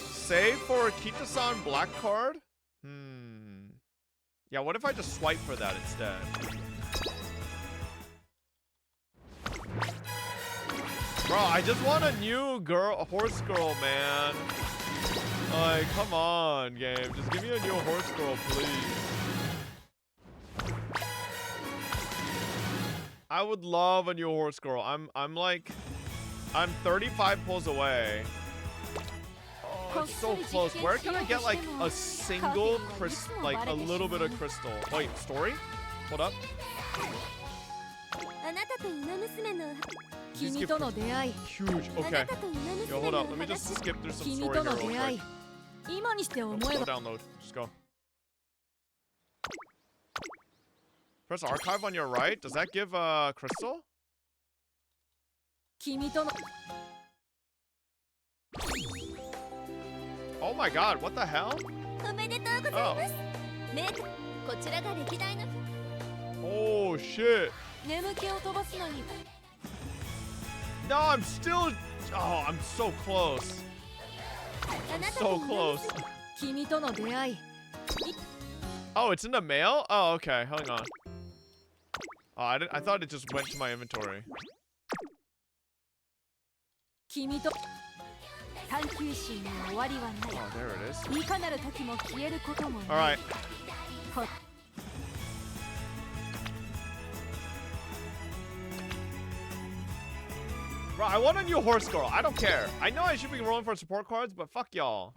Save for a Kita-san black card? Yeah, what if I just swipe for that instead? Bro, I just want a new horse girl, man. Like, come on, game. Just give me a new horse girl, please. I would love a new horse girl. I'm 35 pulls away. Oh, it's so close. Where can I get like a single crystal, like a little bit of crystal? Wait, story? Hold up. Huge. Okay. Yo, hold up. Let me just skip through some story here real quick. Go download. Just go. Press archive on your right. Does that give crystal? Oh my god, what the hell? Oh. Oh shit. No, I'm still... Oh, I'm so close. I'm so close. Oh, it's in the mail? Oh, okay. Hang on. Oh, I thought it just went to my inventory. Oh, there it is. Alright. Bro, I want a new horse girl. I don't care. I know I should be rolling for support cards, but fuck y'all.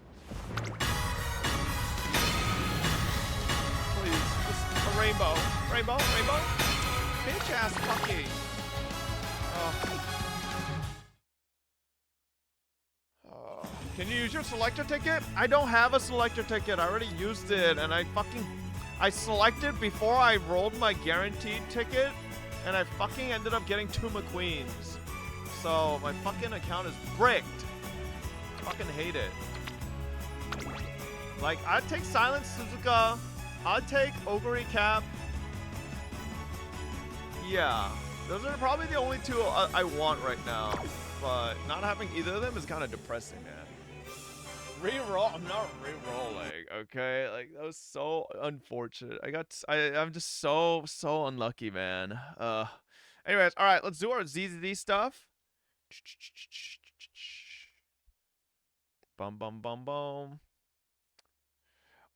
Please, just a rainbow. Rainbow? Rainbow? bitch ass fucking. Can you use your selector ticket? I don't have a selector ticket. I already used it, and I selected before I rolled my guaranteed ticket, and I fucking ended up getting 2 McQueens. So my fucking account is bricked. Fucking hate it. Like, I'd take Silent Suzuka. I'd take Ogre Cap. Yeah, those are probably the only 2 I want right now. But not having either of them is kind of depressing, man. Reroll? I'm not re-rolling, okay? Like, that was so unfortunate. I'm just so unlucky, man. Anyways, all right, let's do our ZZD stuff. Bum bum bum bum.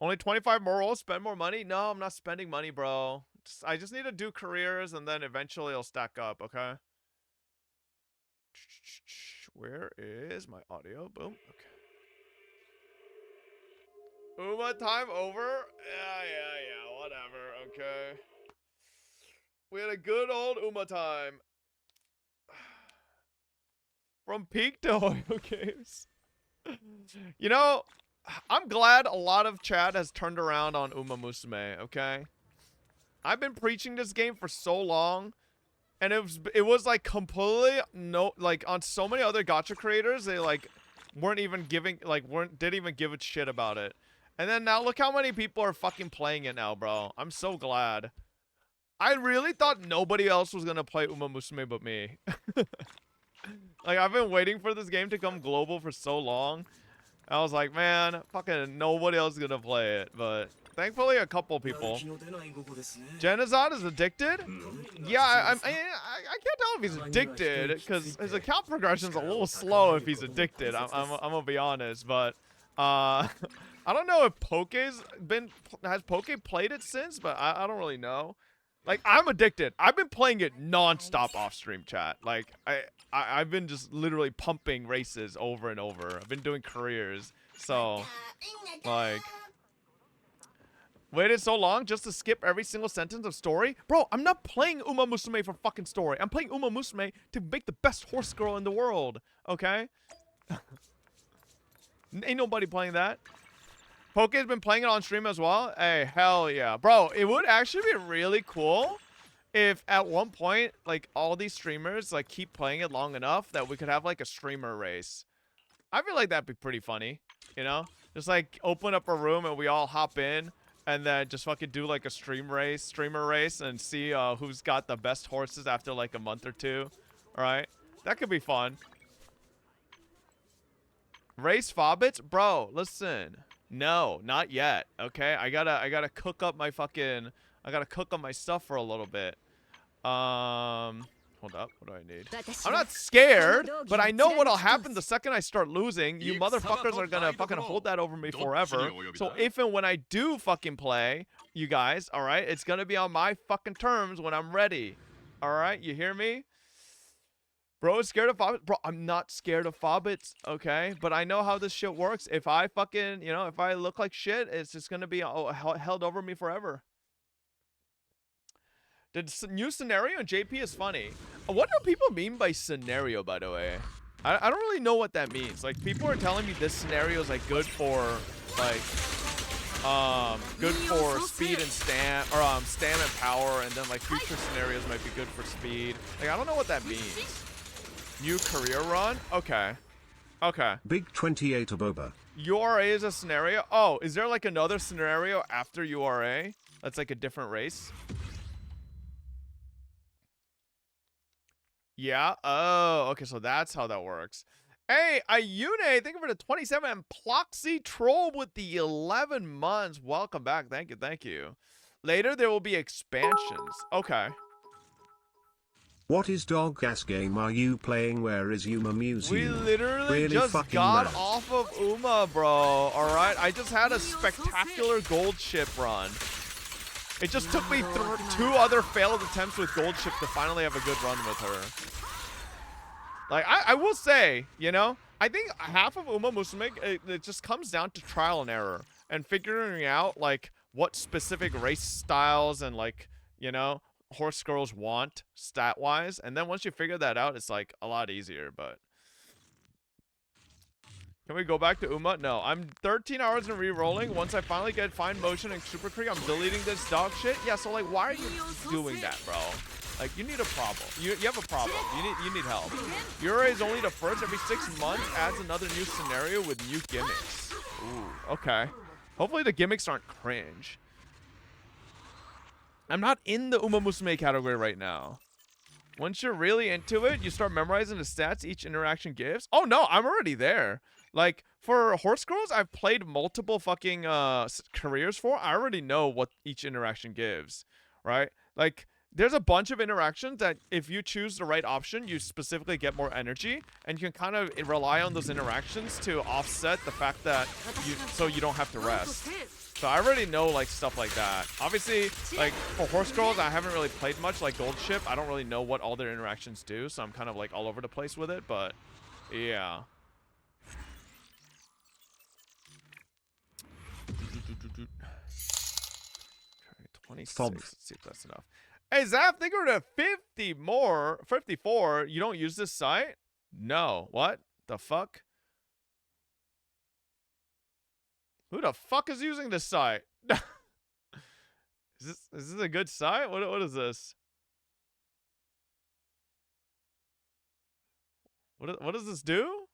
Only 25 more rolls, spend more money? No, I'm not spending money, bro. I just need to do careers, and then eventually it'll stack up, okay? Where is my audio? Boom. Okay. Uma time over? Yeah, whatever, okay. We had a good old Uma time. From peak to Hoyo games. You know, I'm glad a lot of chat has turned around on Uma Musume, okay? I've been preaching this game for so long, and it was like completely like on so many other gacha creators, they like weren't even giving didn't even give a shit about it. And then now look how many people are fucking playing it now, bro. I'm so glad. I really thought nobody else was gonna play Uma Musume but me. Like, I've been waiting for this game to come global for so long. I was like, man, fucking nobody else is gonna play it. But thankfully, a couple people. Genazad is addicted? Yeah, I can't tell if he's addicted, because his account progression's a little slow if he's addicted. I'm gonna be honest, but I don't know if has Poke played it since, but I don't really know. Like, I'm addicted. I've been playing it non-stop off stream, chat. Like, I've been just literally pumping races over and over. I've been doing careers. So, like, waited so long just to skip every single sentence of story? Bro, I'm not playing Uma Musume for fucking story. I'm playing Uma Musume to make the best horse girl in the world. Okay? Ain't nobody playing that. Poke's been playing it on stream as well. Hey, hell yeah. Bro, it would actually be really cool if at one point, like, all these streamers, like, keep playing it long enough that we could have, like, a streamer race. I feel like that'd be pretty funny, you know? Just, like, open up a room and we all hop in and then just fucking do, like, a streamer race and see who's got the best horses after, like, a month or 2. All right? That could be fun. Race Fobbits? Bro, listen. No, not yet. Okay, I gotta cook up my fucking. I gotta cook up my stuff for a little bit. Hold up. What do I need? I'm not scared, but I know what'll happen the second I start losing. You motherfuckers are gonna fucking hold that over me forever. So if and when I do fucking play, you guys, all right, it's gonna be on my fucking terms when I'm ready. All right, you hear me? Bro is scared of Fobbits? Bro, I'm not scared of Fobbits, okay? But I know how this shit works. If I fucking, you know, if I look like shit, it's just gonna be held over me forever. The new scenario in JP is funny. What do people mean by scenario, by the way? I don't really know what that means. Like, people are telling me this scenario is, like, good for, like, good for speed and stam, or, stam and power, and then, like, future scenarios might be good for speed. Like, I don't know what that means. New career run? Okay. Okay. Big 28 Aboba. URA is a scenario? Oh, is there like another scenario after URA? That's like a different race? Yeah? Oh, okay, so that's how that works. Hey, Ayune, thank you for the 27, and Ploxy Troll with the 11 months. Welcome back. Thank you, thank you. Later, there will be expansions. Okay. What is dog ass game are you playing? Where is Uma Museum? We literally really just got mad. off of Uma, bro. Alright, I just had a spectacular gold ship run. It just took me 2 other failed attempts with gold ship to finally have a good run with her. Like, I will say, you know, I think half of Uma Musume, it just comes down to trial and error. And figuring out, like, what specific race styles and, like, you know, horse girls want stat-wise. And then once you figure that out, it's like a lot easier, but... Can we go back to Uma? No, I'm 13 hours in re-rolling. Once I finally get fine motion and super Kree, I'm deleting this dog shit. Yeah, so like, why are you doing that, bro? Like, you need a problem. You have a problem. You need help. Yura is only the first. Every 6 months adds another new scenario with new gimmicks. Ooh, okay. Hopefully the gimmicks aren't cringe. I'm not in the Uma Musume category right now. Once you're really into it, you start memorizing the stats each interaction gives. Oh no, I'm already there. Like, for Horse Girls, I've played multiple fucking careers for. I already know what each interaction gives, right? Like, there's a bunch of interactions that if you choose the right option, you specifically get more energy, and you can kind of rely on those interactions to offset the fact that you don't have to rest. So I already know, like, stuff like that. Obviously, like, for Horse Girls, I haven't really played much, like Gold Ship. I don't really know what all their interactions do, so I'm kind of, like, all over the place with it, but, yeah. 26. Let's see if that's enough. Hey, Zap, think we're to 54. You don't use this site? No. What? The fuck? Who the fuck is using this site? Is this a good site? What is this? What does this do?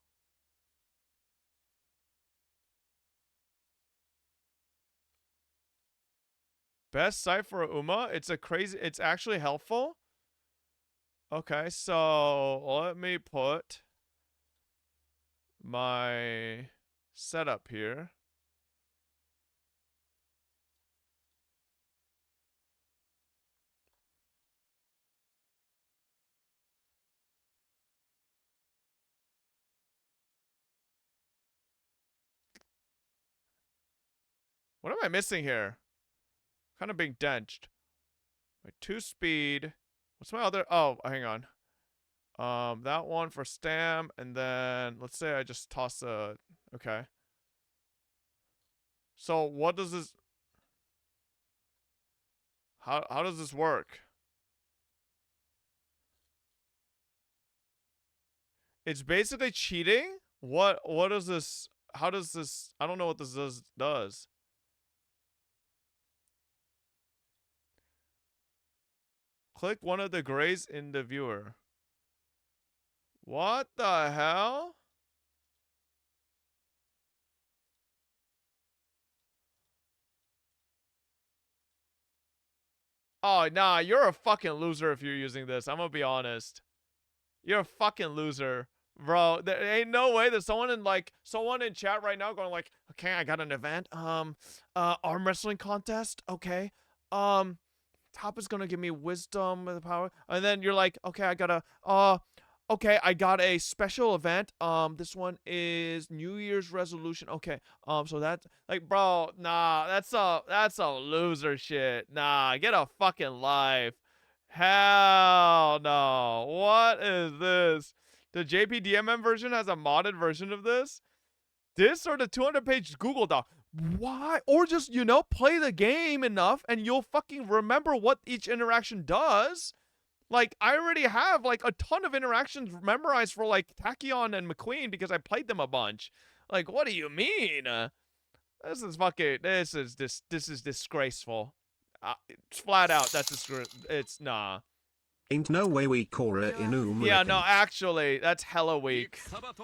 Best site for Uma? It's actually helpful. Okay, so let me put my setup here. What am I missing here? Kind of being denched. My 2-speed. What's my other? Oh, hang on. That one for Stam, and then let's say I just toss a. Okay. So what does this? How does this work? It's basically cheating. What is this? How does this? I don't know what this does. Click one of the grays in the viewer. What the hell? Oh, nah, you're a fucking loser if you're using this. I'm gonna be honest. You're a fucking loser. Bro, there ain't no way that someone in chat right now going like, okay, I got an event. Arm wrestling contest. Okay. Top is gonna give me wisdom with the power. And then you're like, okay, I got a special event. This one is New Year's resolution. Okay. So that's like, bro, nah, that's a loser shit. Nah, get a fucking life. Hell no. What is this? The JPDMM version has a modded version of this? This or the 200-page Google Doc? Why? Or just, play the game enough and you'll fucking remember what each interaction does. Like, I already have, like, a ton of interactions memorized for, like, Tachyon and McQueen because I played them a bunch. Like, what do you mean? This is disgraceful. It's flat out, it's, nah. Ain't no way we Cora in Yeah, no, actually, that's hella weak.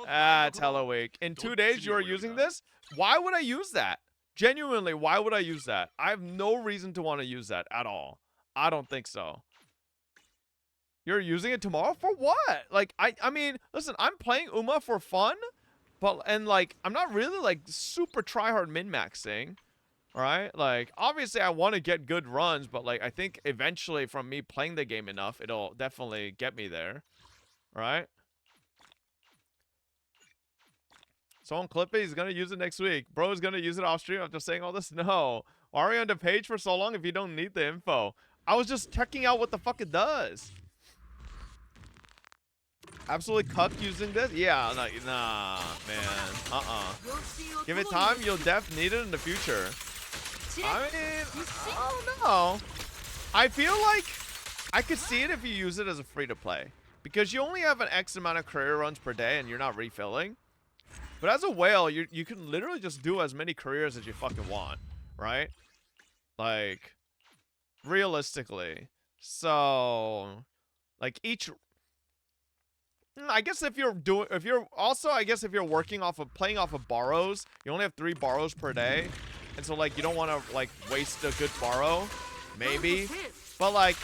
That's hella weak. In 2 days, you are using this? Why would I use that? Genuinely, why would I use that? I have no reason to want to use that at all. I don't think so. You're using it tomorrow? For what? Like, I mean, listen, I'm playing Uma for fun, I'm not really, like, super tryhard min-maxing. Alright? Like, obviously I want to get good runs, but, like, I think eventually from me playing the game enough, it'll definitely get me there. Alright? Someone clip it, he's gonna use it next week. Bro is gonna use it off stream after saying all this? No. Why are you on the page for so long if you don't need the info? I was just checking out what the fuck it does. Absolutely cucked using this? Yeah, nah, man. Give it time, you'll def need it in the future. I mean, I don't know. I feel like I could see it if you use it as a free-to-play. Because you only have an X amount of career runs per day and you're not refilling. But as a whale, you can literally just do as many careers as you fucking want, right? Like, realistically. So, like each... I guess if you're working off of, playing off of borrows, you only have 3 borrows per day. And so, like, you don't want to, like, waste a good borrow. Maybe. But, like...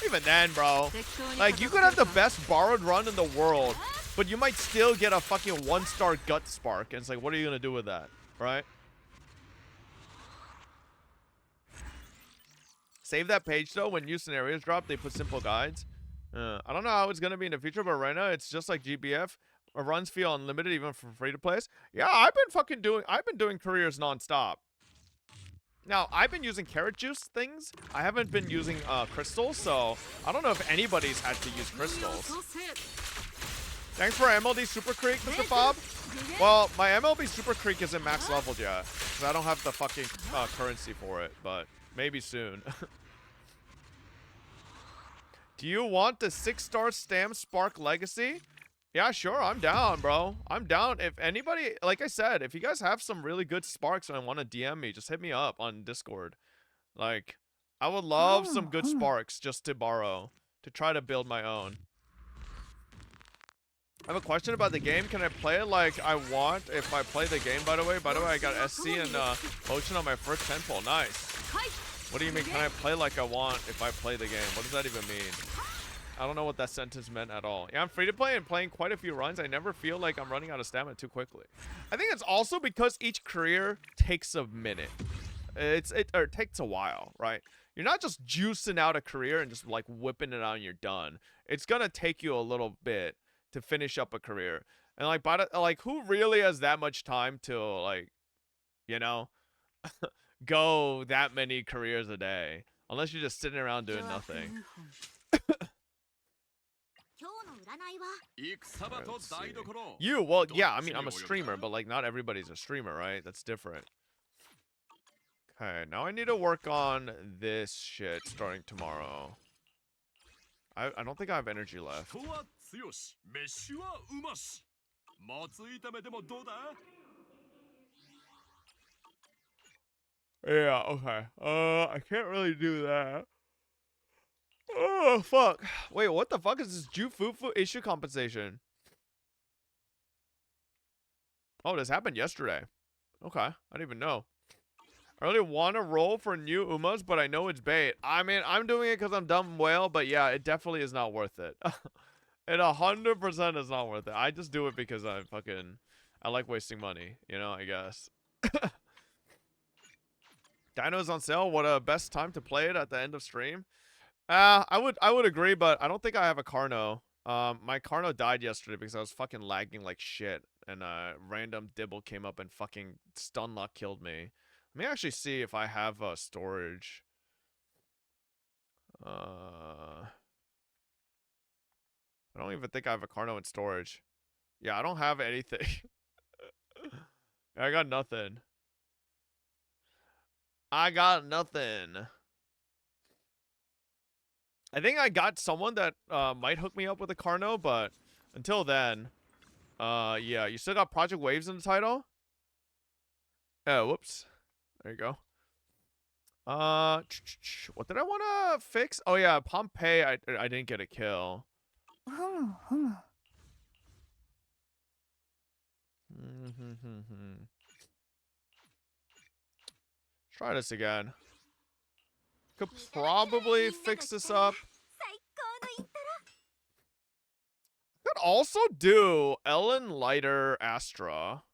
Even then, bro. Like, you could have the best borrowed run in the world, but you might still get a fucking 1-star gut spark. And it's like, what are you gonna do with that? Right? Save that page, though. When new scenarios drop, they put simple guides. I don't know how it's gonna be in the future, but right now, it's just like GBF. Runs feel unlimited, even for free-to-plays. Yeah, I've been doing careers non-stop. Now, I've been using carrot juice things. I haven't been using crystals, so I don't know if anybody's had to use crystals. Thanks for MLB Super Creek, Mr. Bob. Well, my MLB Super Creek isn't max leveled yet, because I don't have the fucking currency for it, but maybe soon. Do you want the 6-star Stam Spark Legacy? Yeah, sure, I'm down, bro. I'm down. If anybody, like I said, if you guys have some really good sparks and want to DM me, just hit me up on Discord. Like, I would love some good sparks just to borrow, to try to build my own. I have a question about the game. Can I play it like I want if I play the game, by the way? By the way, I got SC and potion on my first 10 pull. Nice. What do you mean, can I play like I want if I play the game? What does that even mean? I don't know what that sentence meant at all. Yeah, I'm free to play and playing quite a few runs. I never feel like I'm running out of stamina too quickly. I think it's also because each career takes a minute. It takes a while, right? You're not just juicing out a career and just like whipping it out and you're done. It's gonna take you a little bit to finish up a career. And like, who really has that much time to, like, you know, go that many careers a day? Unless you're just sitting around doing nothing. You, well, yeah, I mean, I'm a streamer, but like, not everybody's a streamer, right? That's different. Okay, now I need to work on this shit starting tomorrow. I don't think I have energy left. Yeah, okay. I can't really do that. Oh, fuck. Wait, what the fuck is this Jufufu issue compensation? Oh, this happened yesterday. Okay, I didn't even know. I really want to roll for new Umas, but I know it's bait. I mean, I'm doing it because I'm dumb whale, but yeah, it definitely is not worth it. It 100% is not worth it. I just do it because I like wasting money, you know, I guess. Dino's on sale. What a best time to play it at the end of stream. I would agree, but I don't think I have a Carno. My Carno died yesterday because I was fucking lagging like shit, and random dibble came up and fucking stun lock killed me. Let me actually see if I have storage. I don't even think I have a Carno in storage. Yeah, I don't have anything. I got nothing. I got nothing. I think I got someone that might hook me up with a Carno, but until then, yeah, you still got Project Waves in the title? Oh, whoops. There you go. What did I want to fix? Oh, yeah, Pompeii, I didn't get a kill. Try this again. Could probably fix this up. Could also do Ellen Lighter Astra.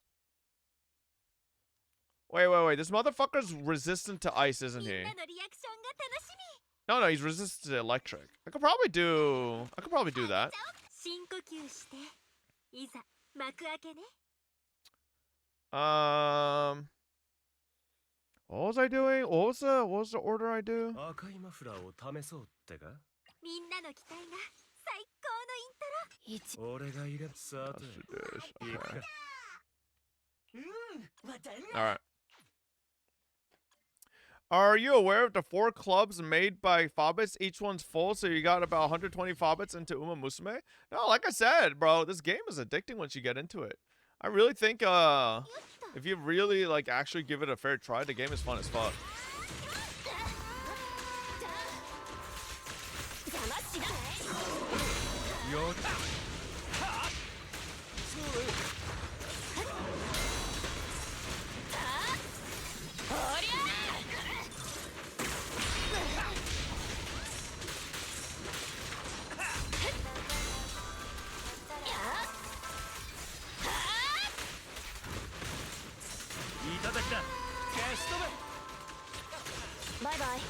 Wait. This motherfucker's resistant to ice, isn't he? No, he's resistant to electric. I could probably do that. What was I doing? What was the order I do? Okay. Alright. Are you aware of the 4 clubs made by Fabits? Each one's full, so you got about 120 Fabits into Uma Musume? No, like I said, bro, this game is addicting once you get into it. I really think, if you really, like, actually give it a fair try, the game is fun as fuck. Bye bye.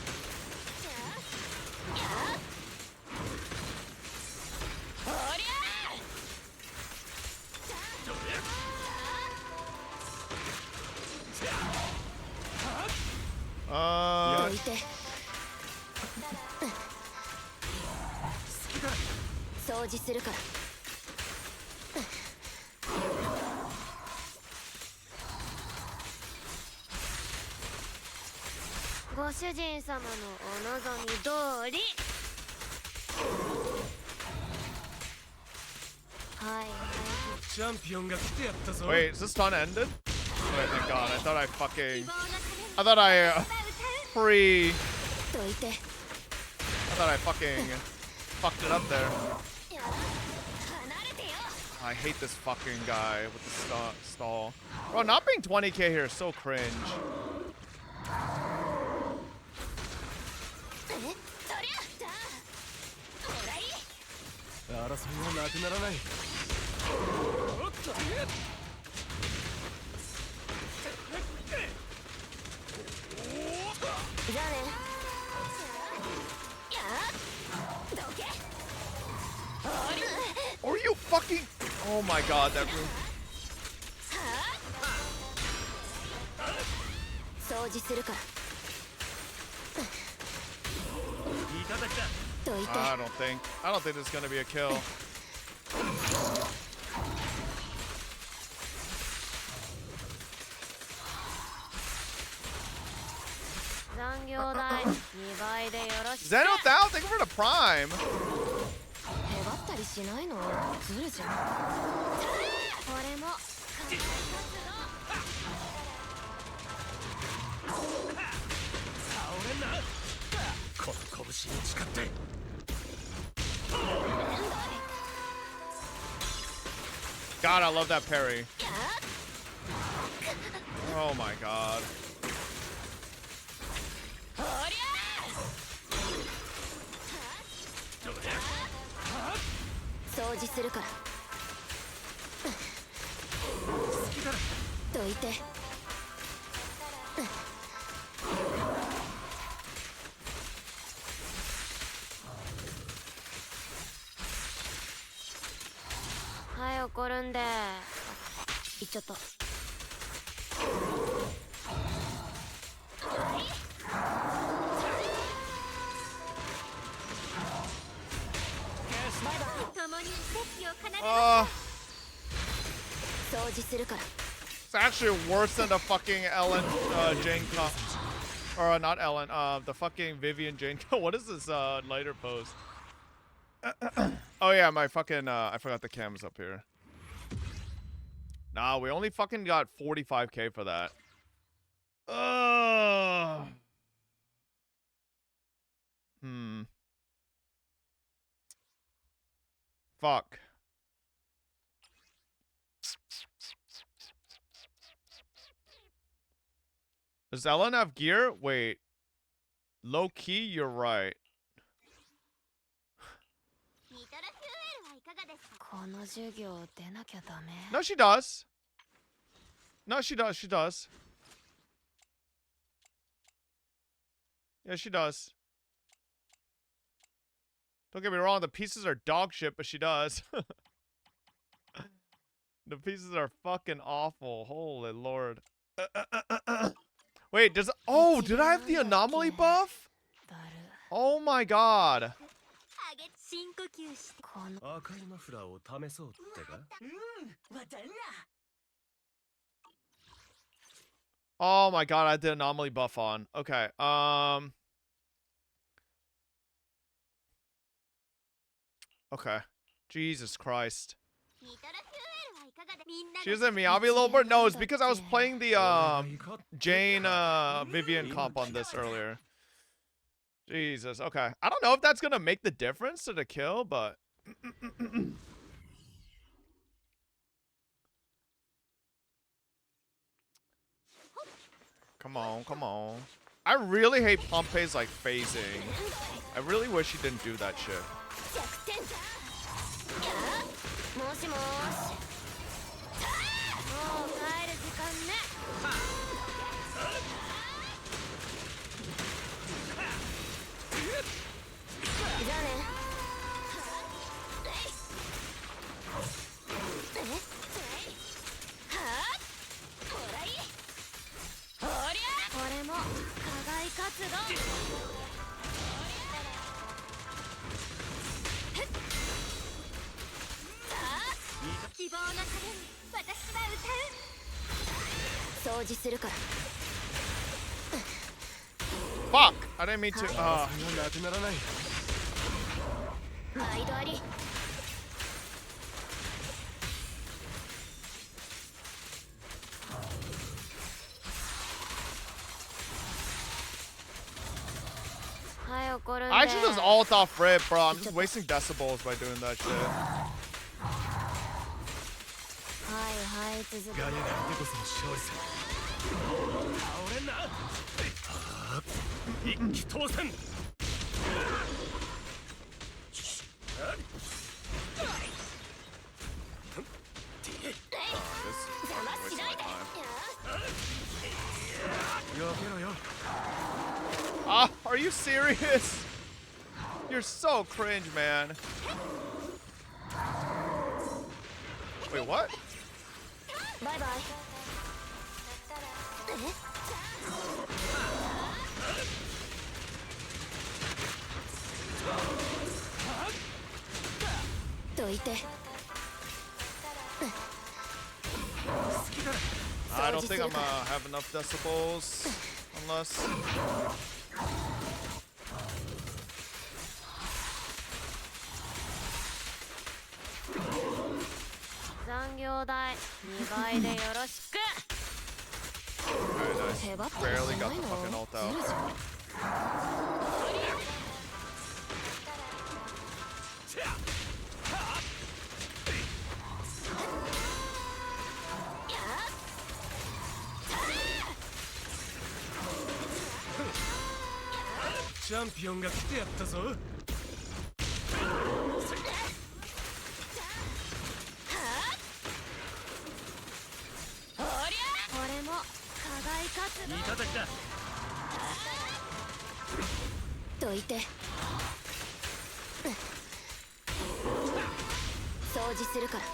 Wait, is this turn ended? Oh, thank God. I thought I fucking... I thought I, fucking fucked it up there. I hate this fucking guy with the stall. Bro, not being 20k here is so cringe. Are you fucking... Oh my God, that room... I don't think this is gonna be a kill. Zeno Thou, thank you for the prime. God, I love that parry. Oh my God. It's actually worse than the fucking Ellen Jane or not Ellen, the fucking Vivian Jane. What is this lighter pose? Oh yeah, my fucking I forgot the cam's up here. Nah, we only fucking got 45k for that. Fuck. Does Ellen have gear? Wait. Low key, you're right. No, she does. No, she does. She does. Yeah, she does. Don't get me wrong, the pieces are dog shit, but she does. The pieces are fucking awful. Holy Lord. Wait, does... Oh, did I have the anomaly buff? Oh my God. Oh my god, I did anomaly buff on. Okay. Okay. Jesus Christ. She isn't Miyabi a little bit? No, it's because I was playing the Jane Vivian comp on this earlier. Jesus. Okay. I don't know if that's gonna make the difference to the kill, but come on, come on. I really hate Pompei's like phasing. I really wish he didn't do that shit. Fuck! I didn't mean to. I should just ult off rip, bro. I'm just wasting decibels by doing that shit. Ah, are you serious? You're so cringe, man. Wait, what? Bye bye. I don't think I'm have enough decibels, unless. Alright, nice. Barely got the fucking ult out. Champion が来てやったぞ。いただきだ。どいて。掃除するから。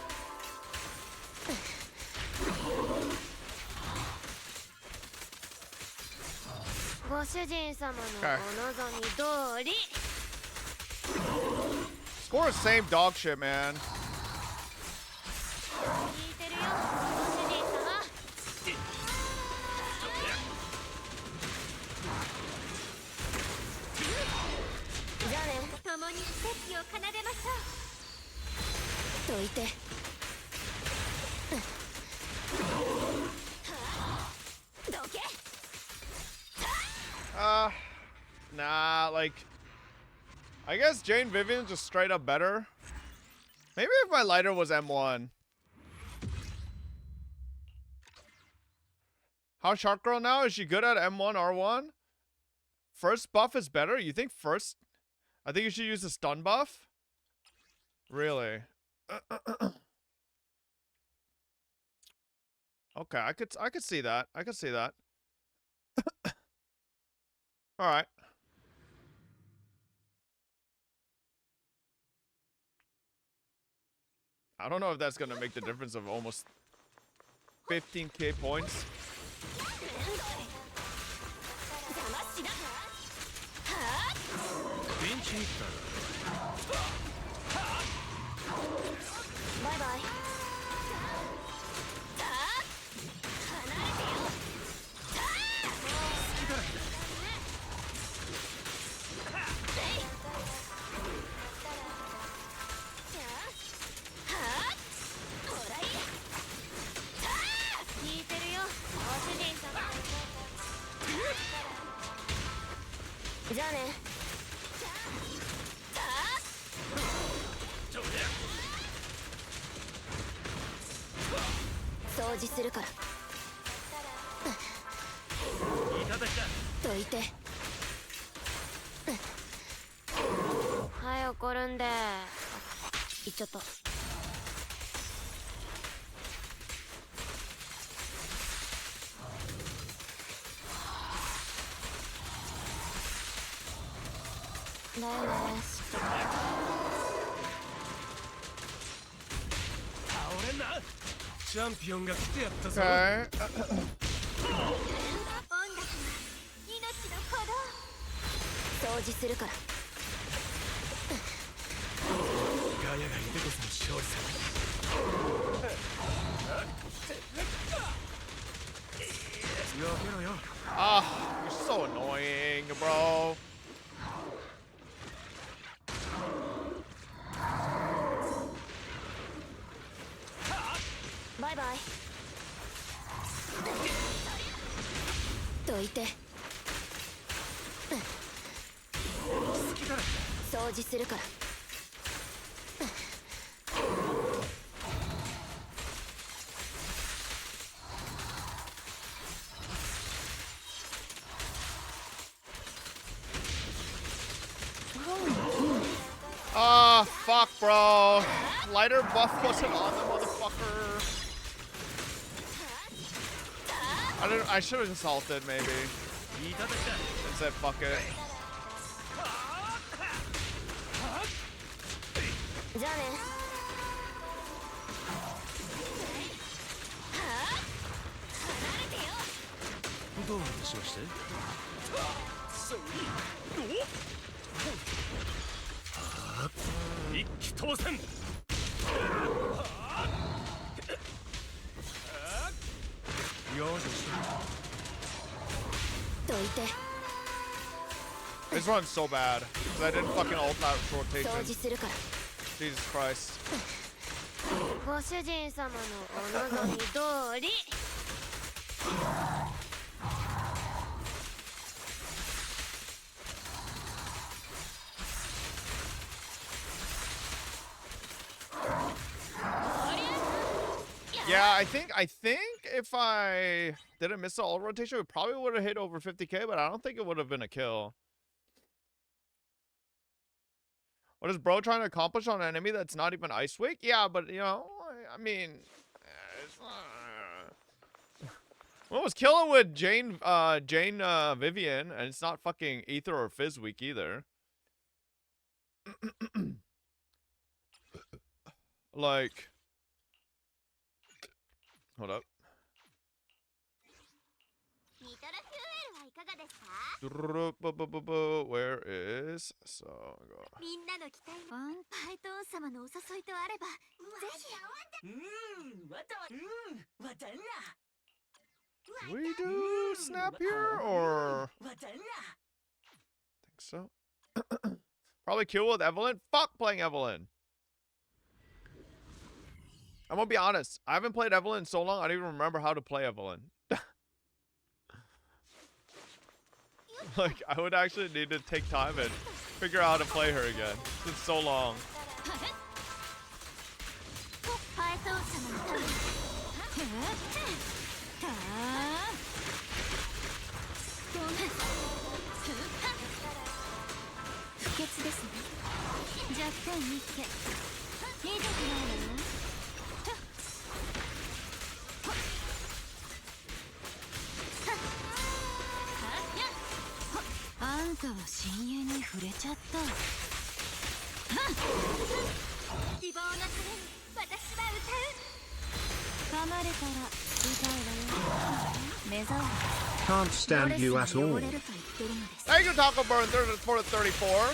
ご主人様のお望み通り。Score is same dog shit, man. Nah, like, I guess Jane Vivian's just straight up better. Maybe if my lighter was M1. How's Shark Girl now? Is she good at M1, R1? First buff is better? You think first? I think you should use the stun buff? Really? Okay, I could see that. I could see that. All right. I don't know if that's gonna make the difference of almost 15k points. Bye bye. じゃあね。掃除するから。どいて。はい、怒るんで。行っちゃった。だよね。倒れんな。チャンピオンが来てやったぞ。Okay. 掃除するから。ガヤがいてこその勝利さ。よけろよ。Ah, you're so annoying, bro. Bye bye. どいて。掃除するから。Ah, fuck, bro. Lighter buff wasn't on the motherfucker. I should have just ulted, maybe. And said fuck it. じゃあね。どうしました？一気当選。どいて。 This run's so bad because I didn't fucking ult that rotation. 掃除するから。 Jesus Christ. ご主人様のお望み通り。Yeah, I think if I didn't miss the ult rotation, we probably would have hit over 50k, but I don't think it would have been a kill. What is bro trying to accomplish on an enemy that's not even Ice Wake? Yeah, but you know, I mean, it's not... Well, it was killing with Jane Vivian, and it's not fucking Ether or Fizz Week either. Like, hold up. Where is so go? Do we do snap here or? I think so. Probably kill with Evelyn. Fuck playing Evelyn. I'm gonna be honest. I haven't played Evelyn in so long. I don't even remember how to play Evelyn. Like, I would actually need to take time and figure out how to play her again. It's been so long. Can't stand you at all. Thank you, Taco Burn, for the 34.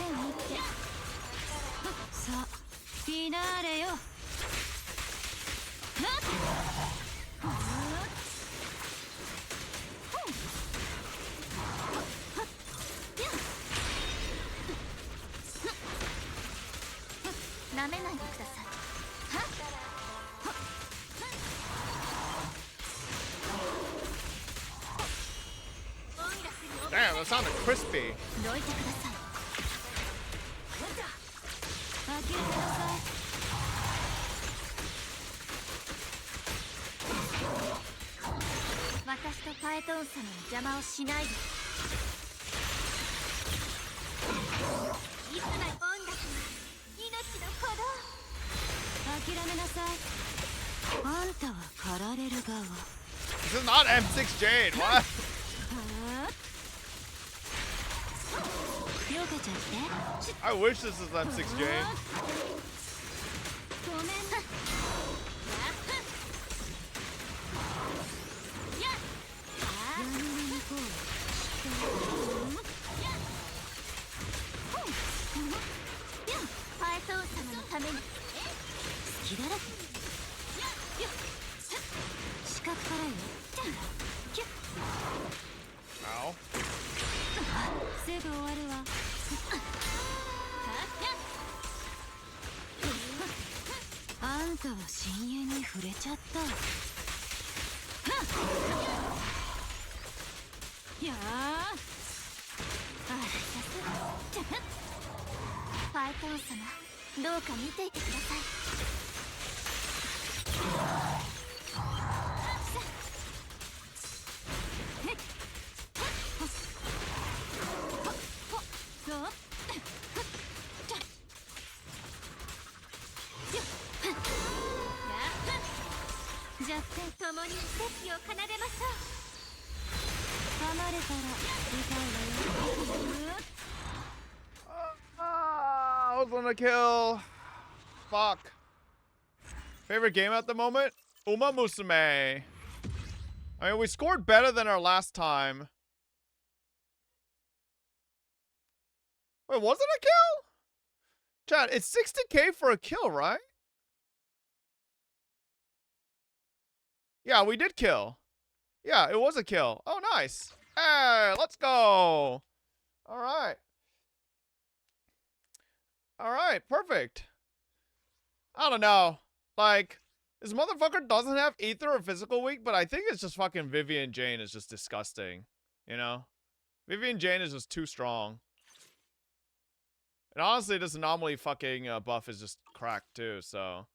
見て。さあフィナーレよ。なめないでください。 Damn, that sounded crispy. どいてください。諦めなさい。私とパエトン様の邪魔をしないで。いつまで音楽は命の鼓動。諦めなさい。あんたは狩られる側。 This is not M6 Jade. What? よけちゃって。 I wish this is M6 Jade. ごめんな。パエトン様のために好きだらけ。視覚からよ。キュッ。 Ow. すぐ終わるわ。あんたは深淵に触れちゃった。やあ。パイトン様、どうか見ていてください。弱点ともに奇跡を奏でましょう。噛まれたら痛いわよ。I was gonna kill. Fuck. Favorite game at the moment? Uma Musume. I mean, we scored better than our last time. Wait, was it a kill? Chad, it's 60k for a kill, right? Yeah, we did kill. Yeah, it was a kill. Oh, nice. Hey, let's go. All right. All right, perfect. I don't know. Like, this motherfucker doesn't have Ether or Physical Weak, but I think it's just fucking Vivian Jane is just disgusting. You know? Vivian Jane is just too strong. And honestly, this anomaly fucking buff is just cracked too, so.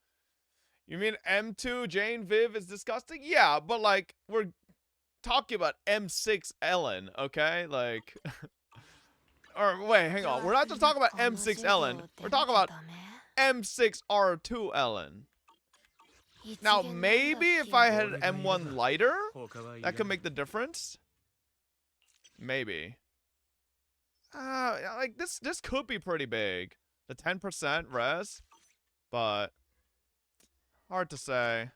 You mean M2 Jane Viv is disgusting? Yeah, but like, we're talking about M6 Ellen, okay? Like, or wait, hang on. We're not just talking about M6 Ellen. We're talking about M6 R2 Ellen. Now, maybe if I had M1 lighter, that could make the difference. Maybe. Like this could be pretty big. The 10% res, but hard to say.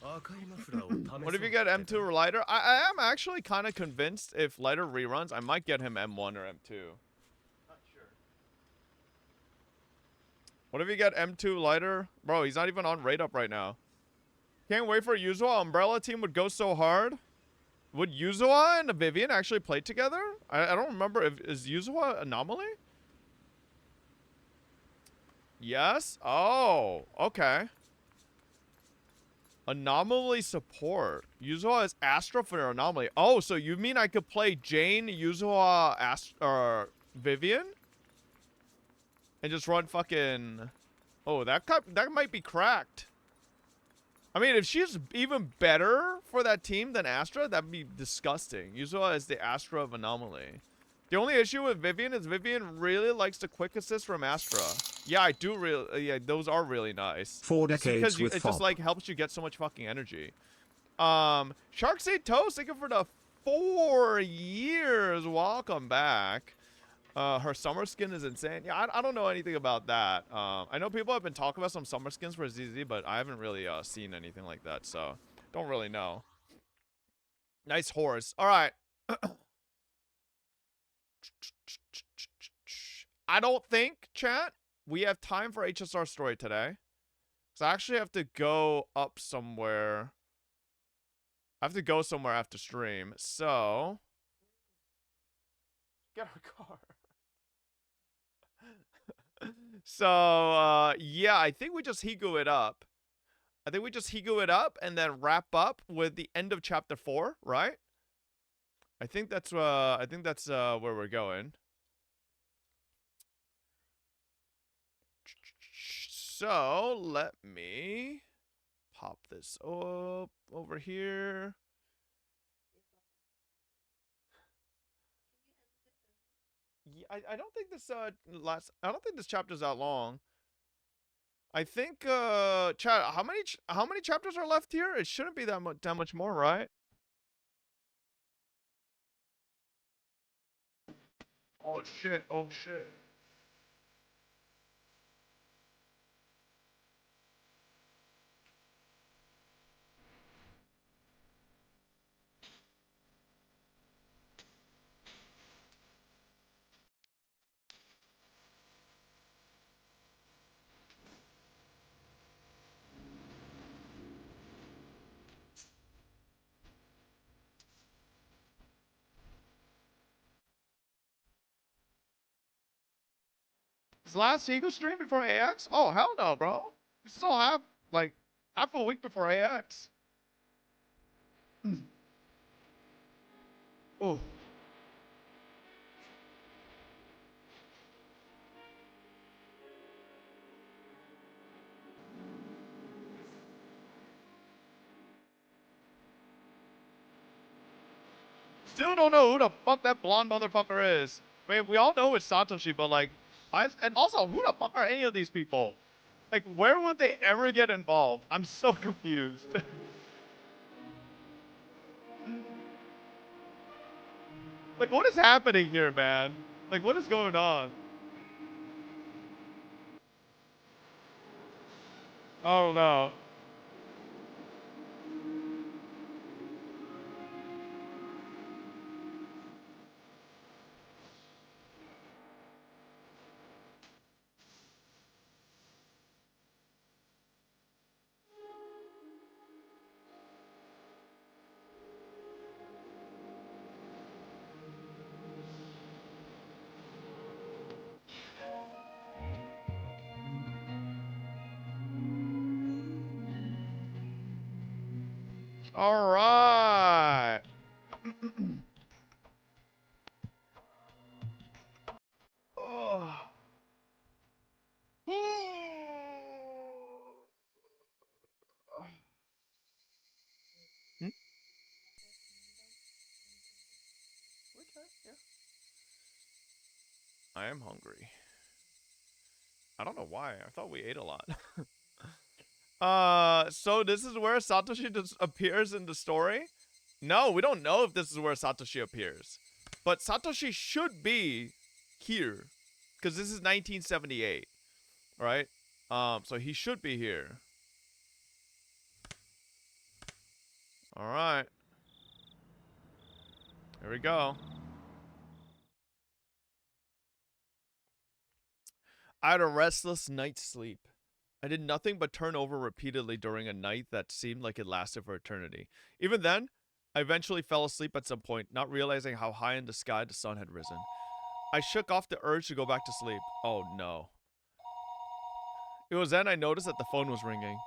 What if you get M2 or lighter? I am actually kind of convinced if lighter reruns, I might get him M1 or M2. Not sure. What if you get M2 lighter? Bro, he's not even on rate up right now. Can't wait for Yuzuha. Umbrella team would go so hard. Would Yuzuha and Vivian actually play together? I don't remember. Is Yuzuha Anomaly? Yes? Oh, okay. Anomaly support. Yuzuha is Astra for Anomaly. Oh, so you mean I could play Jane, Yuzuha, Vivian? And just run fucking... Oh, that might be cracked. I mean, if she's even better for that team than Astra, that'd be disgusting. Yuzuha is the Astra of Anomaly. The only issue with Vivian is Vivian really likes the quick assist from Astra. Yeah, I do really... Yeah, those are really nice. 4 decades because it just, like, helps you get so much fucking energy. Sharkseed Toast, thank you for the 4 years. Welcome back. Her summer skin is insane. Yeah, I don't know anything about that. I know people have been talking about some summer skins for ZZ, but I haven't really seen anything like that, so don't really know. Nice horse. All right. I don't think, chat, we have time for HSR story today. So I actually have to go up somewhere. I have to go somewhere after stream. So get our car. So yeah, I think we just Higu it up. I think we just Higu it up and then wrap up with the end of chapter 4, right? I think that's where we're going. So let me pop this up over here. Yeah, I don't think this I don't think this chapter's that long. I think chat, how many chapters are left here? It shouldn't be that much more, right? Oh shit. Oh shit. Is the last Eagle stream before AX? Oh, hell no, bro. We still have, like, half a week before AX. Oh. Still don't know who the fuck that blonde motherfucker is. I mean, we all know it's Satoshi, but, like, and also, who the fuck are any of these people? Like, where would they ever get involved? I'm so confused. Like, what is happening here, man? Like, what is going on? Oh, no. All right. Oh. Hmm? Okay, yeah. I am hungry. I don't know why. I thought we ate a lot. So this is where Satoshi just appears in the story? No, we don't know if this is where Satoshi appears. But Satoshi should be here. Because this is 1978. Right? So he should be here. Alright. Here we go. I had a restless night's sleep. I did nothing but turn over repeatedly during a night that seemed like it lasted for eternity. Even then, I eventually fell asleep at some point, not realizing how high in the sky the sun had risen. I shook off the urge to go back to sleep. Oh no. It was then I noticed that the phone was ringing.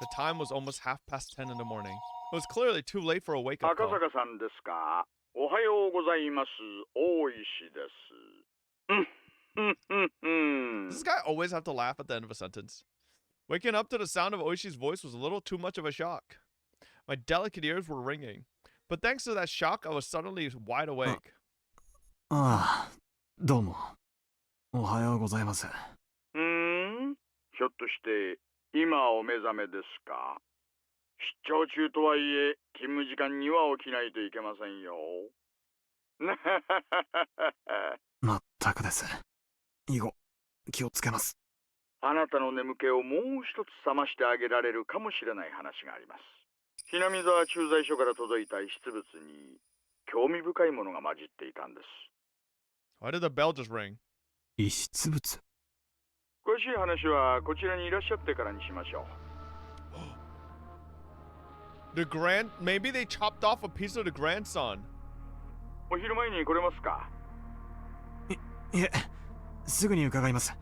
The time was almost 10:30 in the morning. It was clearly too late for a wake-up call. 赤坂さんですか？おはようございます。大石です。Does this guy always have to laugh at the end of a sentence? Waking up to the sound of Oishi's voice was a little too much of a shock. My delicate ears were ringing. But thanks to that shock, I was suddenly wide awake. ああ、どうも。おはようございます。ひょっとして今お目覚めですか？出張中とはいえ勤務時間には起きないといけませんよ。まったくです。以後、気をつけます。あなたの眠気をもう一つ覚ましてあげられるかもしれない話があります。ひなみ沢駐在所から届いた遺失物に興味深いものが混じっていたんです。Why did the bell just ring? 遺失物。詳しい話はこちらにいらっしゃってからにしましょう。Maybe they chopped off a piece of the grandson. お昼前に来れますか？いえ、すぐに伺います。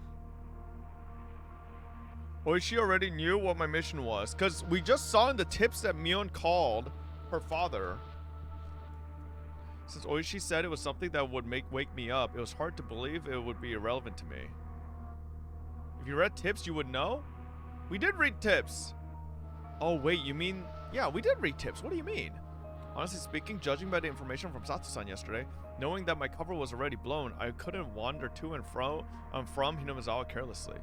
Oishi already knew what my mission was, because we just saw in the tips that Mion called her father. Since Oishi said it was something that would wake me up, it was hard to believe it would be irrelevant to me. If you read tips, you would know? We did read tips! Oh wait, you mean... Yeah, we did read tips. What do you mean? Honestly speaking, judging by the information from Sato-san yesterday, knowing that my cover was already blown, I couldn't wander to and from Hinamizawa carelessly.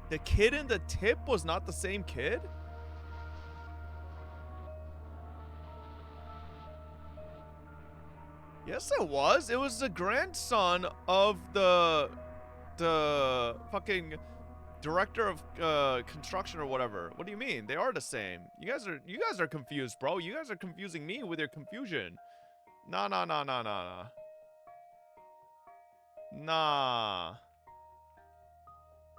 The kid in the tip was not the same kid? Yes, it was. It was the grandson of the fucking director of construction or whatever. What do you mean? They are the same. You guys are confused, bro. You guys are confusing me with your confusion. Nah.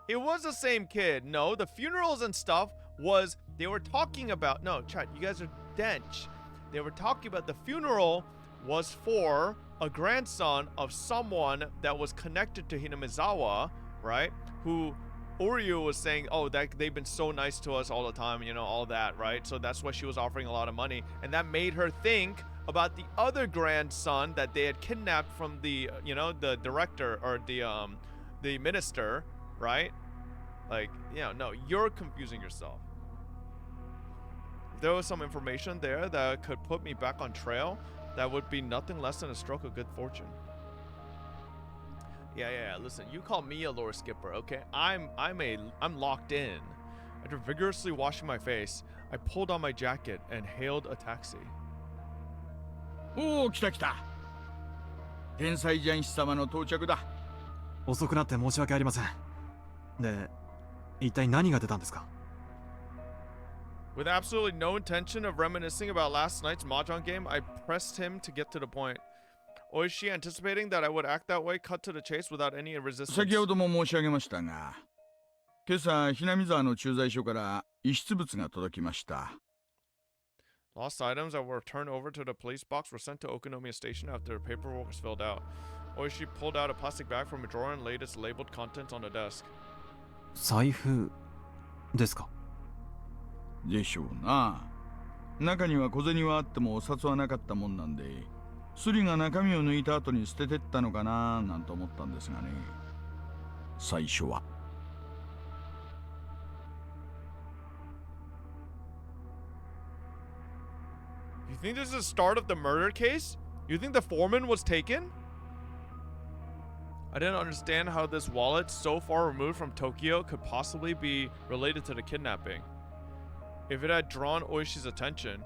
It was the same kid. No, the funerals and stuff was they were talking about. No, chat, you guys are dench. They were talking about the funeral was for a grandson of someone that was connected to Hinamizawa, right? Who Oryu was saying, oh, that they've been so nice to us all the time, you know, all that, right? So that's why she was offering a lot of money, and that made her think about the other grandson that they had kidnapped from the, you know, the director or the minister, right? Like, you know, no, you're confusing yourself. If there was some information there that could put me back on trail, that would be nothing less than a stroke of good fortune. Yeah. Listen, you call me a lore skipper, okay? I'm locked in. After vigorously washing my face, I pulled on my jacket and hailed a taxi. おお、来た来た。天才ジャンシ様の到着だ。遅くなって申し訳ありません。で、一体何が出たんですか? With absolutely no intention of reminiscing about last night's mahjong game, I pressed him to get to the point. Oishi, anticipating that I would act that way, cut to the chase without any resistance. 先ほども申し上げましたが、今朝、ひなみ沢の駐在所から遺失物が届きました。Lost items that were turned over to the police box were sent to Okonomiya Station after the paperwork was filled out. Oishi pulled out a plastic bag from a drawer and laid its labeled contents on the desk. 財布ですか? でしょうな。中には小銭はあってもお札はなかったもんなんで、スリが中身を抜いた後に捨ててったのかななんて思ったんですがね。最初は。You think this is the start of the murder case? You think the foreman was taken? I didn't understand how this wallet so far removed from Tokyo could possibly be related to the kidnapping. If it had drawn Oishi's attention,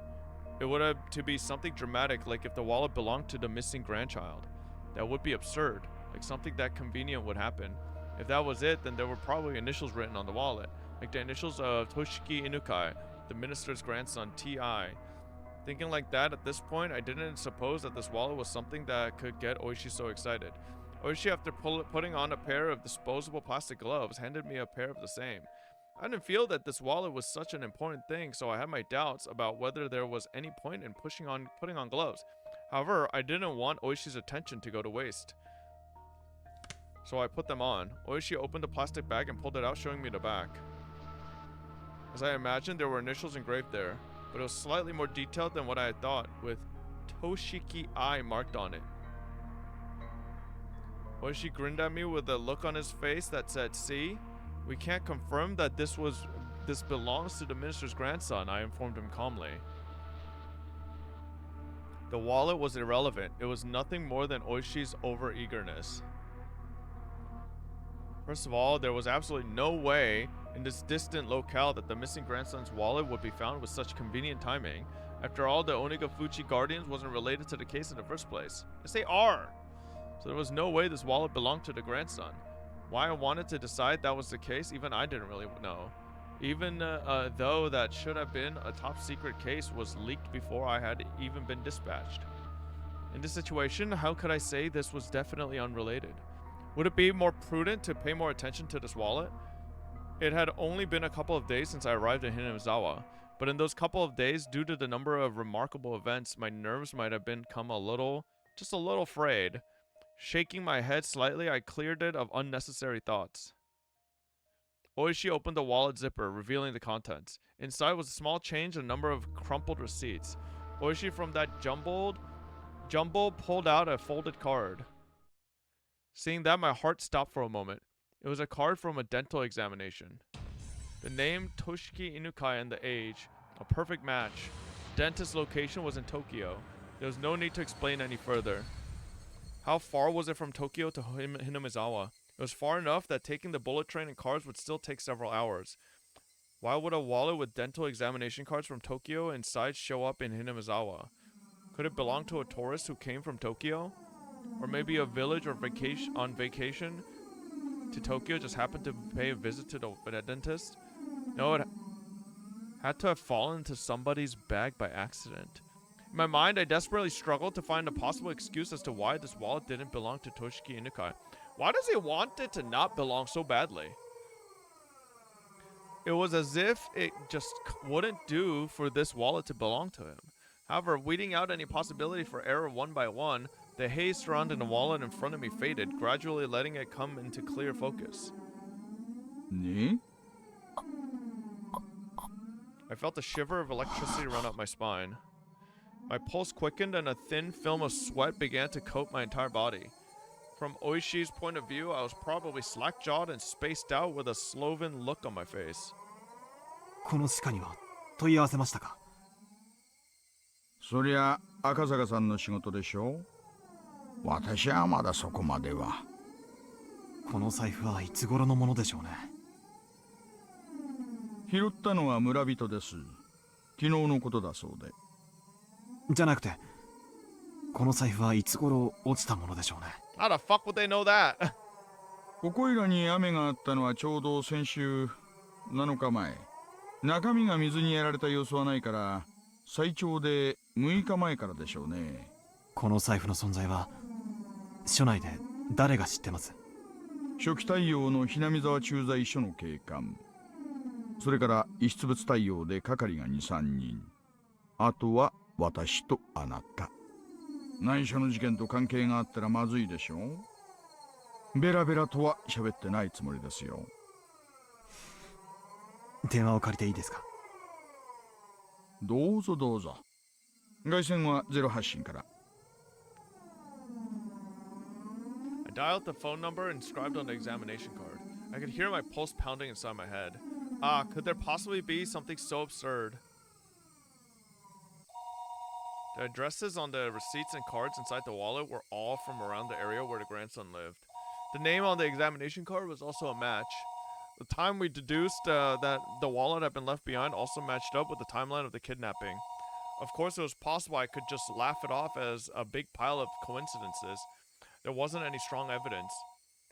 it would have to be something dramatic, like if the wallet belonged to the missing grandchild. That would be absurd, like something that convenient would happen. If that was it, then there were probably initials written on the wallet, like the initials of Toshiki Inukai, the minister's grandson, T.I. Thinking like that at this point, I didn't suppose that this wallet was something that could get Oishi so excited. Oishi, after putting on a pair of disposable plastic gloves, handed me a pair of the same. I didn't feel that this wallet was such an important thing, so I had my doubts about whether there was any point in putting on gloves. However, I didn't want Oishi's attention to go to waste. So I put them on. Oishi opened the plastic bag and pulled it out, showing me the back. As I imagined, there were initials engraved there, but it was slightly more detailed than what I had thought, with Toshiki I marked on it. Oishi grinned at me with a look on his face that said, "See? We can't confirm that this belongs to the minister's grandson," I informed him calmly. The wallet was irrelevant. It was nothing more than Oishi's over-eagerness. First of all, there was absolutely no way in this distant locale that the missing grandson's wallet would be found with such convenient timing. After all, the Onigafuchi Guardians wasn't related to the case in the first place. Yes, they are! So there was no way this wallet belonged to the grandson. Why I wanted to decide that was the case, even I didn't really know. Even though that should have been a top secret case was leaked before I had even been dispatched. In this situation, how could I say this was definitely unrelated? Would it be more prudent to pay more attention to this wallet? It had only been a couple of days since I arrived in Hinamizawa, but in those couple of days, due to the number of remarkable events, my nerves might have become just a little frayed. Shaking my head slightly, I cleared it of unnecessary thoughts. Oishi opened the wallet zipper, revealing the contents. Inside was a small change and a number of crumpled receipts. Oishi from that jumble pulled out a folded card. Seeing that, my heart stopped for a moment. It was a card from a dental examination. The name Toshiki Inukai and the age, a perfect match. Dentist's location was in Tokyo. There was no need to explain any further. How far was it from Tokyo to Hinamizawa? It was far enough that taking the bullet train and cars would still take several hours. Why would a wallet with dental examination cards from Tokyo inside show up in Hinamizawa? Could it belong to a tourist who came from Tokyo? Or maybe a village or on vacation to Tokyo just happened to pay a visit to the dentist? No, it had to have fallen into somebody's bag by accident. In my mind, I desperately struggled to find a possible excuse as to why this wallet didn't belong to Toshiki Inukai. Why does he want it to not belong so badly? It was as if it just wouldn't do for this wallet to belong to him. However, weeding out any possibility for error one by one, the haze surrounding the wallet in front of me faded, gradually letting it come into clear focus. Ne? I felt a shiver of electricity run up my spine. My pulse quickened and a thin film of sweat began to coat my entire body. From Oishi's point of view, I was probably slack-jawed and spaced out with a sloven look on my face. この歯科には問い合わせましたか？そりゃ赤坂さんの仕事でしょ。私はまだそこまでは。この財布はいつ頃のものでしょうね。拾ったのは村人です。昨日のことだそうで。じゃなくて、この財布はいつ頃落ちたものでしょうね。How the fuck would they know that? ここいらに雨があったのはちょうど先週7日前。中身が水にやられた様子はないから、最長で6日前からでしょうね。この財布の存在は署内で誰が知ってます？初期対応の南沢駐在所の警官、それから遺失物対応で係が 2,3 人、あとは私とあなた。内緒の事件と関係があったらまずいでしょ。ベラベラとは喋ってないつもりですよ。電話を借りていいですか？どうぞどうぞ。外線は0発信から。I dialed the phone number inscribed on the examination card. I could hear my pulse pounding inside my head. Ah, could there possibly be something so absurd? The addresses on the receipts and cards inside the wallet were all from around the area where the grandson lived. The name on the examination card was also a match. The time we deduced that the wallet had been left behind also matched up with the timeline of the kidnapping. Of course, it was possible I could just laugh it off as a big pile of coincidences. There wasn't any strong evidence.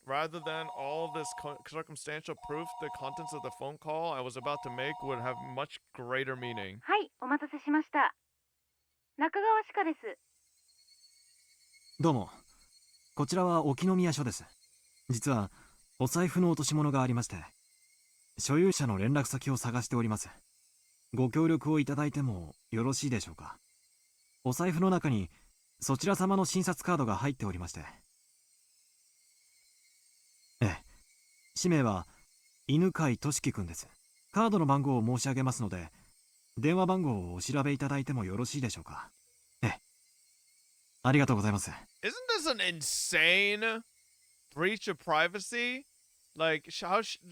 Rather than all this circumstantial proof, the contents of the phone call I was about to make would have much greater meaning. はい、お待たせしました。中川歯科です。どうも。こちらは沖宮署です。実はお財布の落とし物がありまして、所有者の連絡先を探しております。ご協力をいただいてもよろしいでしょうか。お財布の中にそちら様の診察カードが入っておりまして。ええ、氏名は犬飼俊樹くんです。カードの番号を申し上げますので、電話番号をお調べいただいてもよろしいでしょうか。ええ、ありがとうございます。Isn't this an insane breach of privacy? Like,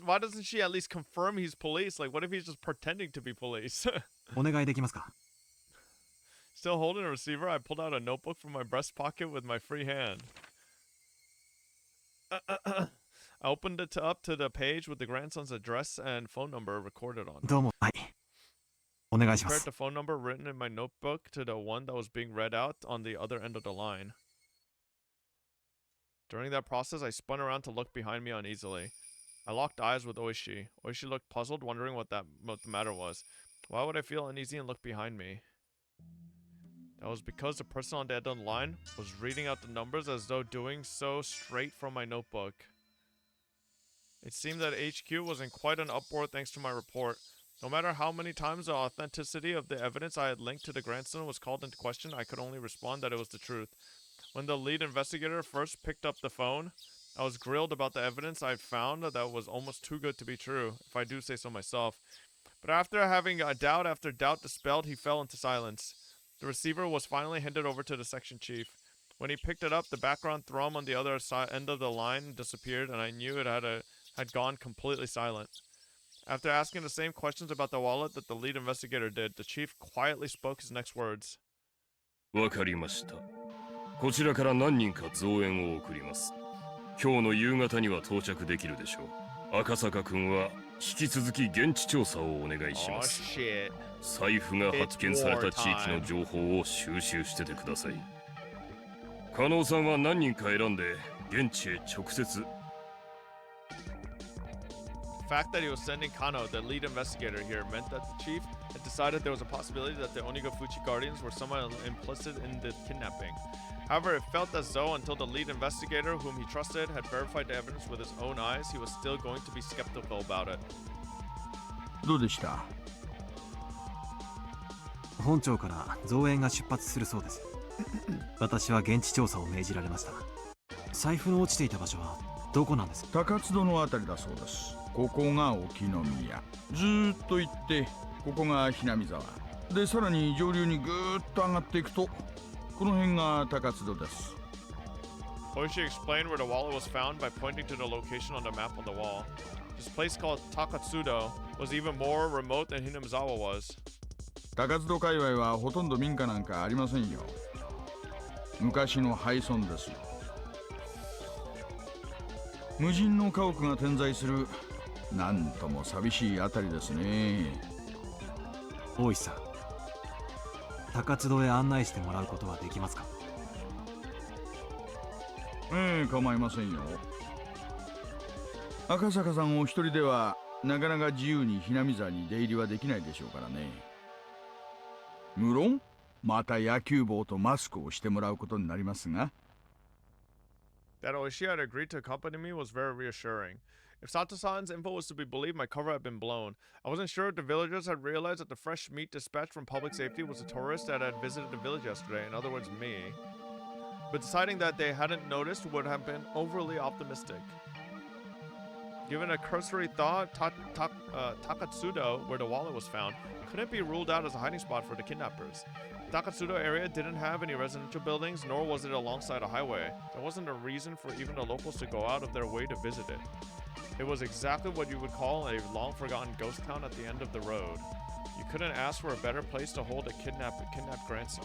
why doesn't she at least confirm he's police? Like, what if he's just pretending to be police? お願いできますか？ Still holding a receiver, I pulled out a notebook from my breast pocket with my free hand. I opened it up to the page with the grandson's address and phone number recorded on it. どうも、はい。お願いしま Compared す。 the phone number written in my notebook to the one that was being read out on the other end of the line. During that process, I spun around to look behind me uneasily. I locked eyes with Oishi. Oishi looked puzzled, wondering what the matter was. Why would I feel uneasy and look behind me? That was because the person on the end of the line was reading out the numbers as though doing so straight from my notebook. It seemed that HQ was in quite an uproar thanks to my report. No matter how many times the authenticity of the evidence I had linked to the grandson was called into question, I could only respond that it was the truth. When the lead investigator first picked up the phone, I was grilled about the evidence I had found that was almost too good to be true, if I do say so myself. But after having doubt after doubt dispelled, he fell into silence. The receiver was finally handed over to the section chief. When he picked it up, the background thrum on the other end of the line disappeared, and I knew it had gone completely silent. After asking the same questions about the wallet that the lead investigator did, the chief quietly spoke his next words. わかりました。こちらから何人か増援を送ります。今日の夕方には到着できるでしょう。赤坂君は引き続き現地調査をお願いします。財布が発見された地域の情報を収集しててください。加納さんは何人か選んで現地へ直接。The fact that he was sending Kano, the lead investigator here, meant that the chief had decided there was a possibility that the Onigafuchi Guardians were somehow implicit in the kidnapping. However, it felt as though until the lead investigator, whom he trusted, had verified the evidence with his own eyes, he was still going to be skeptical about it. どうでした？本庁から増援が出発するそうです。私は現地調査を命じられました。財布の落ちていた場所はどこなんです？高津戸のあたりだそうです。ここが沖宮。ずーっと行ってここが日並沢で、さらに上流にぐーっと上がっていくとこの辺が高津戸です。Oishi explained where the wallet was found by pointing to the location on the map on the wall. This place called Takatsudo was even more remote than Hinamizawa was. 高津戸界隈はほとんど民家なんかありませんよ。昔の廃村ですよ。無人の家屋が点在するなんとも寂しいあたりですね。大石さん、高津戸へ案内してもらうことはできますか？構いませんよ。赤坂さんお一人ではなかなか自由に日並沢に出入りはできないでしょうからね。無論また野球帽とマスクをしてもらうことになりますが。That Oishi had agreed to accompany me was very reassuring. If Sato-san's info was to be believed, my cover had been blown. I wasn't sure if the villagers had realized that the fresh meat dispatched from public safety was a tourist that had visited the village yesterday, in other words, me. But deciding that they hadn't noticed would have been overly optimistic. Given a cursory thought, Takatsudo, where the wallet was found, couldn't be ruled out as a hiding spot for the kidnappers. The Takatsudo area didn't have any residential buildings, nor was it alongside a highway. There wasn't a reason for even the locals to go out of their way to visit it. It was exactly what you would call a long-forgotten ghost town at the end of the road. You couldn't ask for a better place to hold a kidnapped grandson.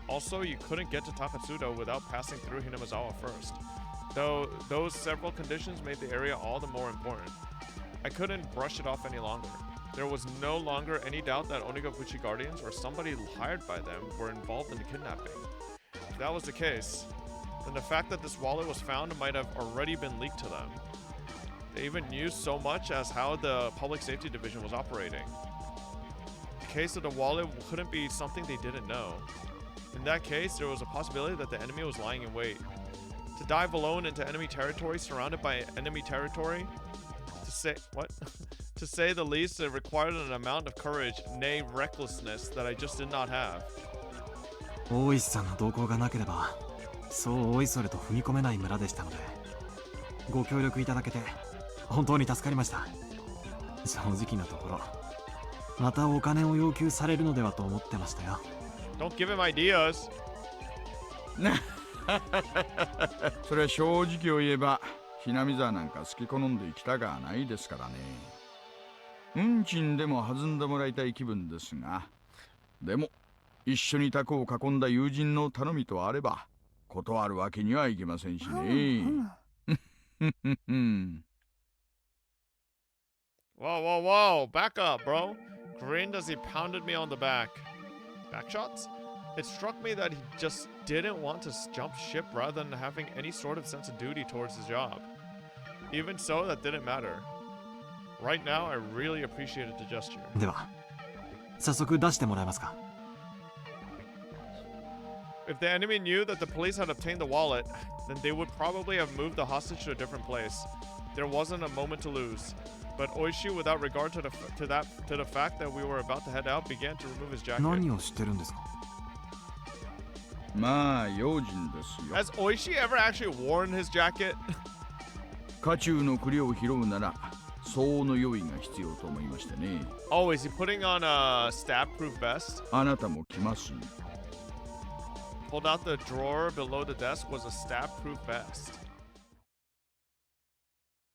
Also, you couldn't get to Takatsudo without passing through Hinamizawa first. Though those several conditions made the area all the more important. I couldn't brush it off any longer. There was no longer any doubt that Onigafuchi Guardians or somebody hired by them were involved in the kidnapping. If that was the case, then the fact that this wallet was found might have already been leaked to them. They even knew so much as how the Public Safety Division was operating. The case of the wallet couldn't be something they didn't know. In that case, there was a possibility that the enemy was lying in wait. To dive alone into enemy territory, surrounded by enemy territory, to say the least, it required an amount of courage, nay recklessness, that I just did not have. 大石さんの動向がなければ、そうおいそれと踏み込めない村でしたので、ご協力いただけて本当に助かりました。正直なところ、またお金を要求されるのではと思ってましたよ。Don't give him ideas. それは正直を言えば、日並沢なんか好き好んで行きたがないですからね。運賃でも弾んでもらいたい気分ですが、でも一緒に卓を囲んだ友人の頼みとあれば断るわけにはいきませんしね。Whoa, whoa, whoa! Back up, bro! Grinned as he pounded me on the back. Back shots? It struck me that he just didn't want to jump ship rather than having any sort of sense of duty towards his job. Even so, that didn't matter. Right now, I really appreciated the gesture. では、早速出してもらえますか。If the enemy knew that the police had obtained the wallet, then they would probably have moved the hostage to a different place. There wasn't a moment to lose. But Oishi, without regard to the fact that we were about to head out, began to remove his jacket. 何をしてるんですか？まあ用心ですよ。 Has Oishi ever actually worn his jacket? 家中の栗を拾うなら相応の用意が必要と思いましてね。 Oh, is he putting on a stab-proof vest? あなたも来ます。 Pulled out the drawer below the desk was a stab-proof vest.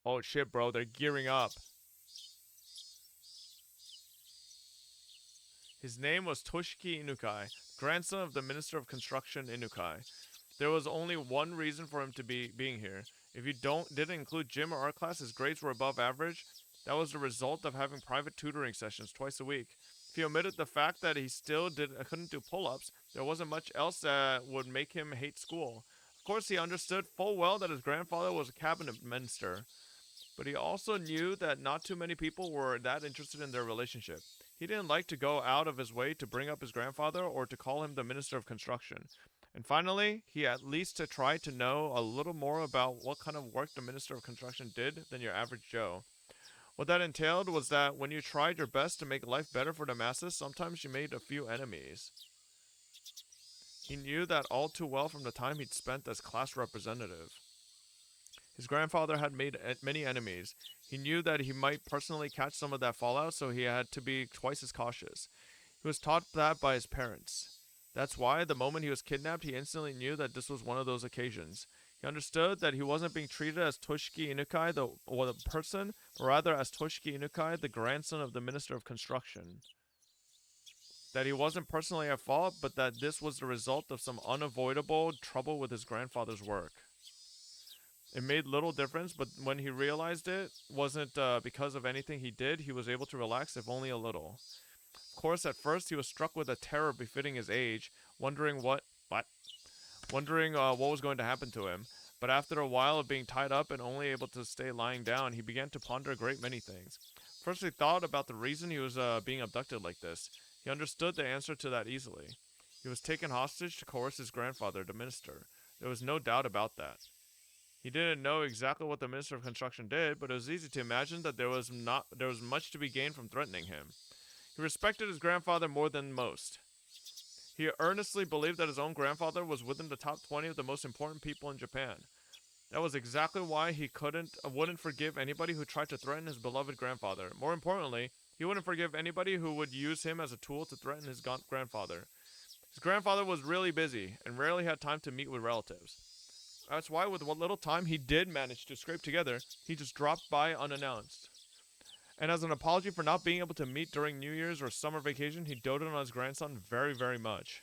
Oh shit, bro, they're gearing up. His name was Toshiki Inukai, grandson of the Minister of Construction Inukai. There was only one reason for him to be being here. If you didn't include gym or art class, his grades were above average. That was the result of having private tutoring sessions twice a week. If you omitted the fact that he still couldn't do pull-ups, there wasn't much else that would make him hate school. Of course, he understood full well that his grandfather was a cabinet minister. But he also knew that not too many people were that interested in their relationship. He didn't like to go out of his way to bring up his grandfather or to call him the Minister of Construction. And finally, he at least tried to know a little more about what kind of work the Minister of Construction did than your average Joe. What that entailed was that when you tried your best to make life better for the masses, sometimes you made a few enemies. He knew that all too well from the time he'd spent as class representative. His grandfather had made many enemies. He knew that he might personally catch some of that fallout, so he had to be twice as cautious. He was taught that by his parents. That's why, the moment he was kidnapped, he instantly knew that this was one of those occasions. He understood that he wasn't being treated as Toshiki Inukai, the person, but rather as Toshiki Inukai, the grandson of the Minister of Construction. That he wasn't personally at fault, but that this was the result of some unavoidable trouble with his grandfather's work. It made little difference, but when he realized it wasn't because of anything he did, he was able to relax, if only a little. Of course, at first he was struck with a terror befitting his age, wondering what was going to happen to him. But after a while of being tied up and only able to stay lying down, he began to ponder a great many things. First, he thought about the reason he was being abducted like this. He understood the answer to that easily. He was taken hostage to coerce his grandfather, the minister. There was no doubt about that. He didn't know exactly what the Minister of Construction did, but it was easy to imagine that there was much to be gained from threatening him. He respected his grandfather more than most. He earnestly believed that his own grandfather was within the top 20 of the most important people in Japan. That was exactly why he wouldn't forgive anybody who tried to threaten his beloved grandfather. More importantly, he wouldn't forgive anybody who would use him as a tool to threaten his grandfather. His grandfather was really busy and rarely had time to meet with relatives. That's why, with what little time he did manage to scrape together, he just dropped by unannounced. And as an apology for not being able to meet during New Year's or summer vacation, he doted on his grandson very, very much.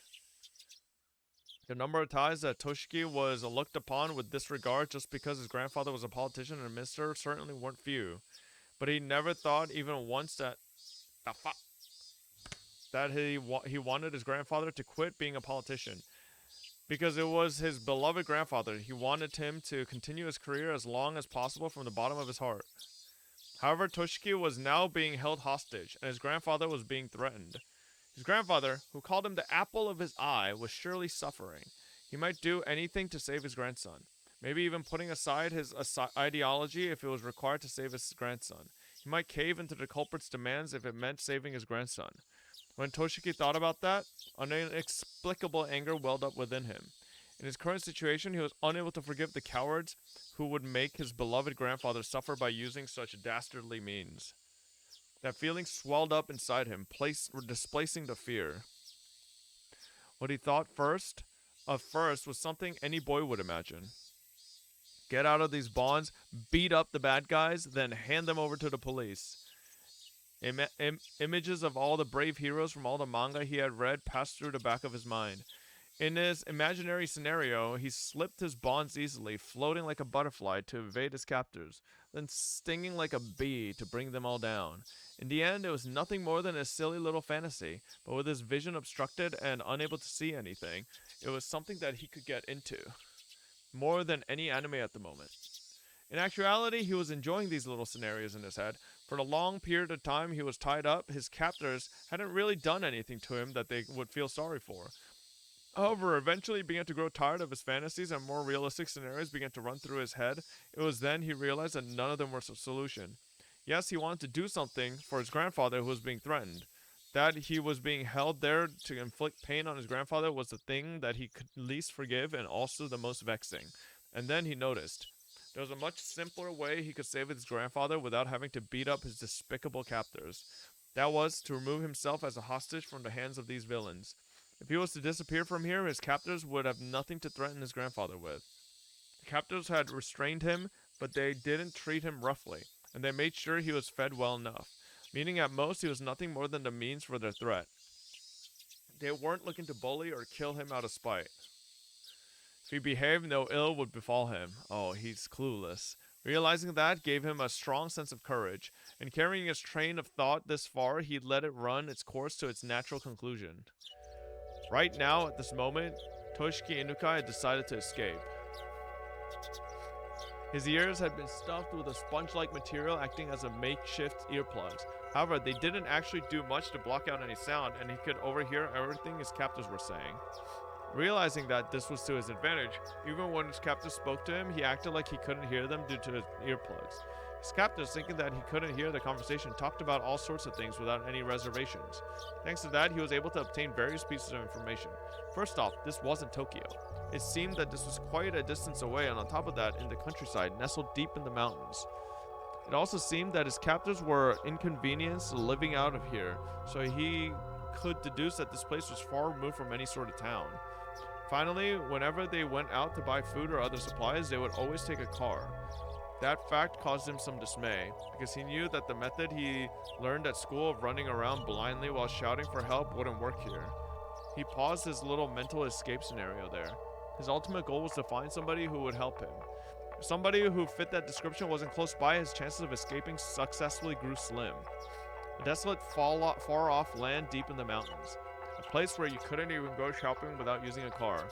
The number of times that Toshiki was looked upon with disregard just because his grandfather was a politician and a minister certainly weren't few. But he never thought even once that he wanted his grandfather to quit being a politician. Because it was his beloved grandfather. He wanted him to continue his career as long as possible from the bottom of his heart. However, Toshiki was now being held hostage, and his grandfather was being threatened. His grandfather, who called him the apple of his eye, was surely suffering. He might do anything to save his grandson, maybe even putting aside his ideology if it was required to save his grandson. He might cave into the culprit's demands if it meant saving his grandson. When Toshiki thought about that, an inexplicable anger welled up within him. In his current situation, he was unable to forgive the cowards who would make his beloved grandfather suffer by using such dastardly means. That feeling swelled up inside him, displacing the fear. What he thought of first was something any boy would imagine. Get out of these bonds, beat up the bad guys, then hand them over to the police. Images of all the brave heroes from all the manga he had read passed through the back of his mind. In his imaginary scenario, he slipped his bonds easily, floating like a butterfly to evade his captors, then stinging like a bee to bring them all down. In the end, it was nothing more than a silly little fantasy, but with his vision obstructed and unable to see anything, it was something that he could get into, more than any anime at the moment. In actuality, he was enjoying these little scenarios in his head. For a long period of time he was tied up, his captors hadn't really done anything to him that they would feel sorry for. However, eventually he began to grow tired of his fantasies and more realistic scenarios began to run through his head. It was then he realized that none of them were a solution. Yes, he wanted to do something for his grandfather who was being threatened. That he was being held there to inflict pain on his grandfather was the thing that he could least forgive and also the most vexing. And then he noticed. There was a much simpler way he could save his grandfather without having to beat up his despicable captors. That was to remove himself as a hostage from the hands of these villains. If he was to disappear from here, his captors would have nothing to threaten his grandfather with. The captors had restrained him, but they didn't treat him roughly, and they made sure he was fed well enough, meaning at most he was nothing more than the means for their threat. They weren't looking to bully or kill him out of spite. If he behaved, no ill would befall him. Oh, he's clueless. Realizing that gave him a strong sense of courage, and carrying his train of thought this far, he let it run its course to its natural conclusion. Right now, at this moment, Toshiki Inukai had decided to escape. His ears had been stuffed with a sponge-like material acting as a makeshift earplugs. However, they didn't actually do much to block out any sound, and he could overhear everything his captors were saying. Realizing that this was to his advantage, even when his captors spoke to him, he acted like he couldn't hear them due to his earplugs. His captors, thinking that he couldn't hear the conversation, talked about all sorts of things without any reservations. Thanks to that, he was able to obtain various pieces of information. First off, this wasn't Tokyo. It seemed that this was quite a distance away, and on top of that, in the countryside, nestled deep in the mountains. It also seemed that his captors were inconvenienced living out of here, so he could deduce that this place was far removed from any sort of town. Finally, whenever they went out to buy food or other supplies, they would always take a car. That fact caused him some dismay, because he knew that the method he learned at school of running around blindly while shouting for help wouldn't work here. He paused his little mental escape scenario there. His ultimate goal was to find somebody who would help him. If somebody who fit that description wasn't close by, his chances of escaping successfully grew slim. A desolate, far-off land deep in the mountains. A place where you couldn't even go shopping without using a car.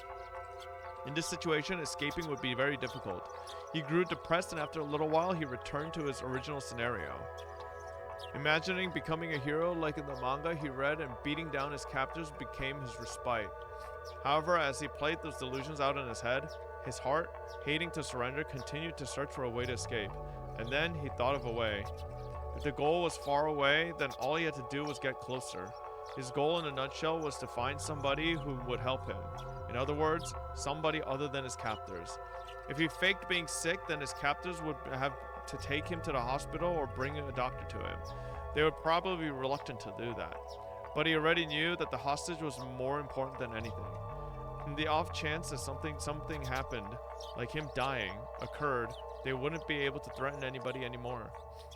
In this situation, escaping would be very difficult. He grew depressed, and after a little while, he returned to his original scenario. Imagining becoming a hero like in the manga he read and beating down his captors became his respite. However, as he played those delusions out in his head, his heart, hating to surrender, continued to search for a way to escape. And then he thought of a way. If the goal was far away, then all he had to do was get closer. His goal in a nutshell was to find somebody who would help him. In other words, somebody other than his captors. If he faked being sick, then his captors would have to take him to the hospital or bring a doctor to him. They would probably be reluctant to do that. But he already knew that the hostage was more important than anything. In the off chance that something happened, like him dying, occurred, they wouldn't be able to threaten anybody anymore.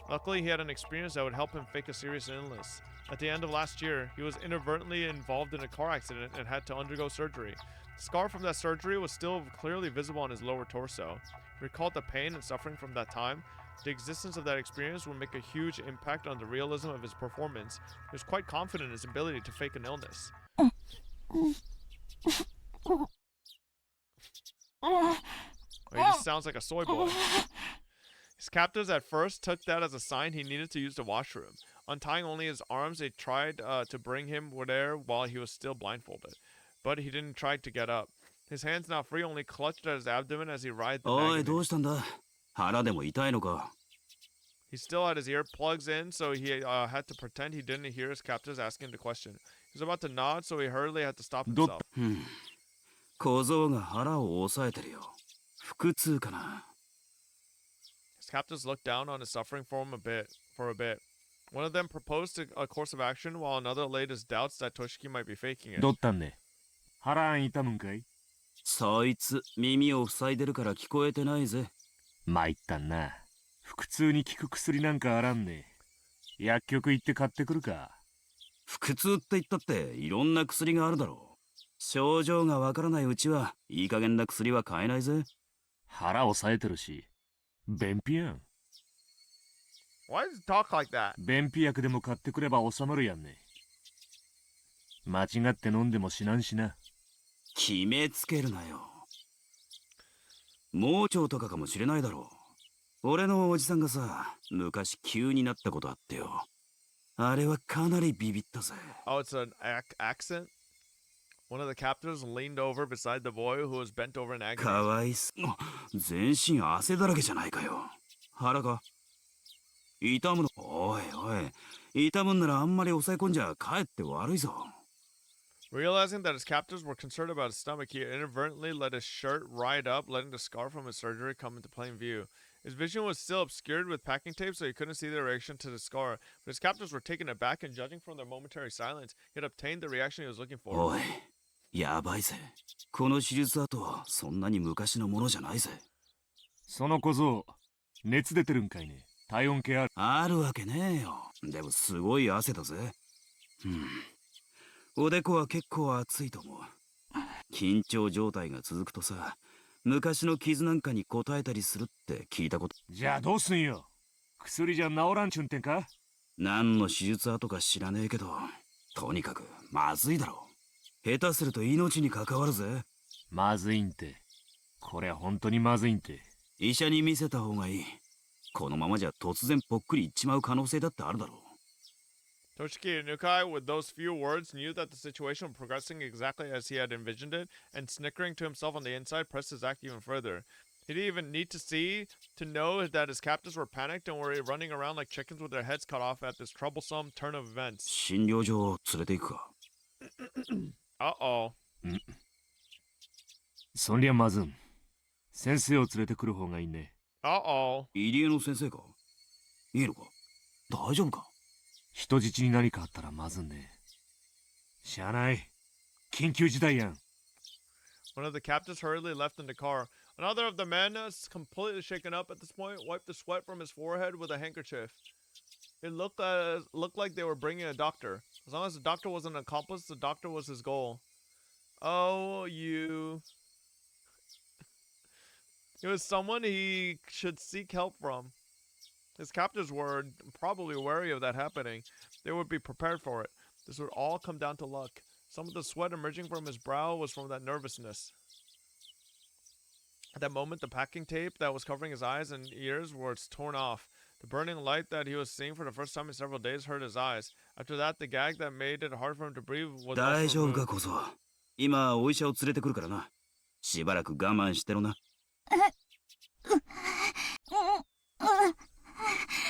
Luckily, he had an experience that would help him fake a serious illness. At the end of last year, he was inadvertently involved in a car accident and had to undergo surgery. The scar from that surgery was still clearly visible on his lower torso. He recalled the pain and suffering from that time. The existence of that experience would make a huge impact on the realism of his performance. He was quite confident in his ability to fake an illness. He just sounds like a soy boy. His captors at first took that as a sign he needed to use the washroom. Untying only his arms, they tried to bring him there while he was still blindfolded. But he didn't try to get up. His hands now free only clutched at his abdomen as he writhed in agony. He still had his earplugs in, so he had to pretend he didn't hear his captors asking him the question. He was about to nod, so he hurriedly had to stop himself. His captors looked down on his suffering for a bit. One of them proposed a course of action, while another laid his doubts that Toshiki might be faking it. どったんね。腹痛むんかい？そいつ耳を塞いでるから聞こえてないぜ。参ったんな。腹痛に効く薬なんかあらんね。薬局行って買ってくるか。腹痛って言ったっていろんな薬があるだろう。症状がわからないうちはいい加減な薬は買えないぜ。腹押さえてるし。便秘やん。Why does he talk like that? 便秘薬でも買ってくれば収まるやんね。間違って飲んでも死なんしな。決めつけるなよ。盲腸とかかもしれないだろう。俺のおじさんがさ、昔急になったことあってよ。あれはかなりビビったぜ。Oh, it's an accent? One of the captives leaned over beside the boy who was bent over in agony. かわいす。全身汗だらけじゃないかよ。腹か痛むの。おいおい。痛むんならあんまり抑え込んじゃかえって悪いぞ。Realizing that his captors were concerned about his stomach, he inadvertently let his shirt ride up, letting the scar from his surgery come into plain view. His vision was still obscured with packing tape, so he couldn't see the reaction to the scar. But his captors were taken aback, and judging from their momentary silence, he had obtained the reaction he was looking for. おい、やばいぜ。この手術跡はそんなに昔のものじゃないぜ。その小僧、熱出てるんかいね。体温計ある。あるわけねえよ。でもすごい汗だぜ。おでこは結構熱いと思う。緊張状態が続くとさ、昔の傷なんかに応えたりするって聞いたこと。じゃあどうすんよ。薬じゃ治らんちゅんてんか。何の手術跡か知らねえけど、とにかくまずいだろう。下手すると命に関わるぜ。まずいんて。これは本当にまずいんて。医者に見せた方がいい。このままじゃ突然ぽっくりいっちまう可能性だってあるだろう。Toshiki Inukai, with those few words, knew that the situation was progressing exactly as he had envisioned it, and snickering to himself on the inside, pressed his act even further. He didn't even need to know that his captors were panicked and were running around like chickens with their heads cut off at this troublesome turn of events. 診療所連れて行くか。Uh-oh. そりゃまずん。先生を連れてくる方がいいね。Uh-oh. 入江の先生か。いいのか。大丈夫か。人質に何かあったらまずんね。しゃあない。緊急事態やん。One of the captives hurriedly left in the car. Another of the men, completely shaken up at this point, wiped the sweat from his forehead with a handkerchief. It looked like they were bringing a doctor. As long as the doctor was an accomplice, the doctor was his goal. Oh, you... It was someone he should seek help from. His captors were probably wary of that happening. They would be prepared for it. This would all come down to luck. Some of the sweat emerging from his brow was from that nervousness. At that moment, the packing tape that was covering his eyes and ears was torn off. The burning light that he was seeing for the first time in several days hurt his eyes. After that, the gag that made it hard for him to breathe was also 大丈夫 removed. かこそ。今お医者を連れてくるからな。しばらく我慢してろな。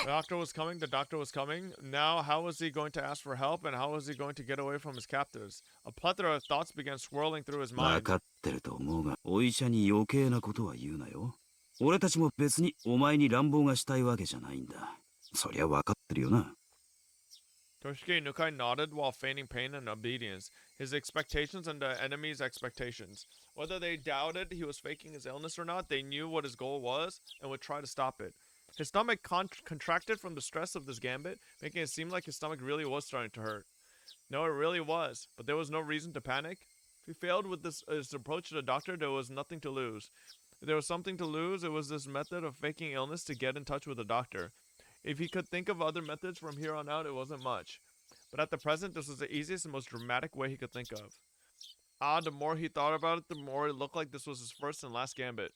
The doctor was coming. Now, how was he going to ask for help, and how was he going to get away from his captors? A plethora of thoughts began swirling through his 分 mind. かってると思うが、お医者に余計なことは言うなよ。俺たちも別にお前に乱暴がしたいわけじゃないんだ。そりゃ分かってるよな。Toshiki Inukai nodded while feigning pain and obedience, his expectations and the enemy's expectations. Whether they doubted he was faking his illness or not, they knew what his goal was and would try to stop it. His stomach contracted from the stress of this gambit, making it seem like his stomach really was starting to hurt. No, it really was, but there was no reason to panic. If he failed with his approach to the doctor, there was nothing to lose. If there was something to lose, it was this method of faking illness to get in touch with the doctor. If he could think of other methods from here on out, it wasn't much. But at the present, this was the easiest and most dramatic way he could think of. The more he thought about it, the more it looked like this was his first and last gambit.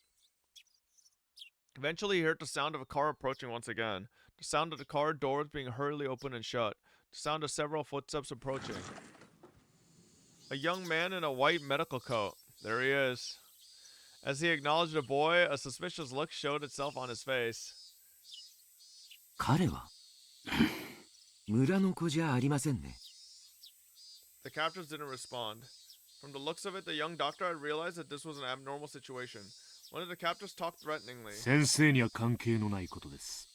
Eventually, he heard the sound of a car approaching once again. The sound of the car doors being hurriedly opened and shut. The sound of several footsteps approaching. A young man in a white medical coat. There he is. As he acknowledged the boy, a suspicious look showed itself on his face. 彼は村の子じゃありませんね。The captors didn't respond. From the looks of it, the young doctor had realized that this was an abnormal situation. One of the captors talked threateningly. 先生には関係のないことです。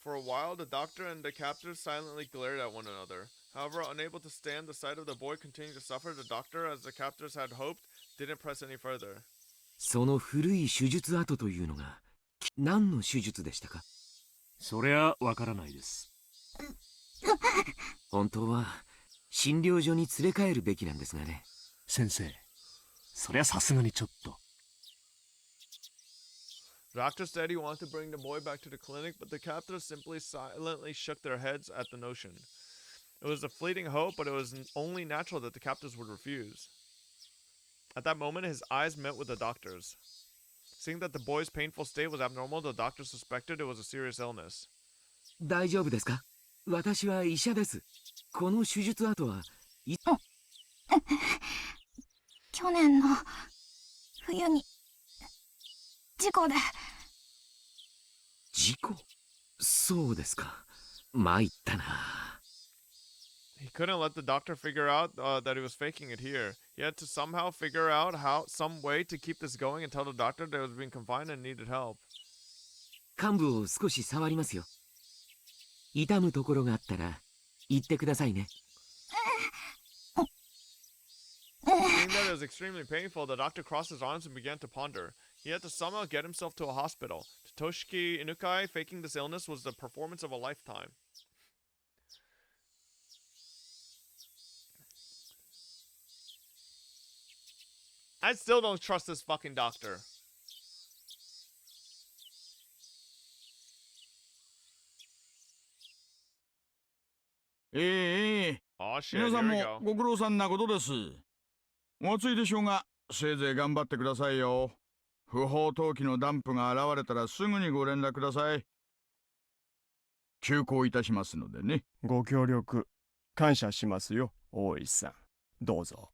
For a while, the doctor and the captors silently glared at one another. However, unable to stand the sight of the boy continuing to suffer, the doctor, as the captors had hoped, didn't press any further. その古い手術跡というのが何の手術でしたか。そりゃわからないです。本当は診療所に連れ帰るべきなんですがね。先生、そりゃさすがにちょっと。The doctor said he wanted to bring the boy back to the clinic, but the captors simply silently shook their heads at the notion. It was a fleeting hope, but it was only natural that the captors would refuse. At that moment, his eyes met with the doctor's. Seeing that the boy's painful state was abnormal, the doctor suspected it was a serious illness. 大丈夫ですか。私は医者です。この手術跡は去年の冬に事故で。事故？そうですか。参ったな。He couldn't let the doctor figure out that he was faking it here. He had to somehow figure out some way to keep this going and tell the doctor that he was being confined and needed help. 患部を少し触りますよ。痛むところがあったら言ってくださいね。Seeing that it was extremely painful, the doctor crossed his arms and began to ponder. He had to somehow get himself to a hospital. To Toshiki Inukai, faking this illness was the performance of a lifetime. I still don't trust this fucking doctor. Oh shit, 皆 here さん we も go. ご苦労さんなことです。お暑いでしょうが、せいぜい頑張ってくださいよ。不法投棄のダンプが現れたらすぐにご連絡ください。急行いたしますのでね。ご協力感謝しますよ、大石さん。どうぞ。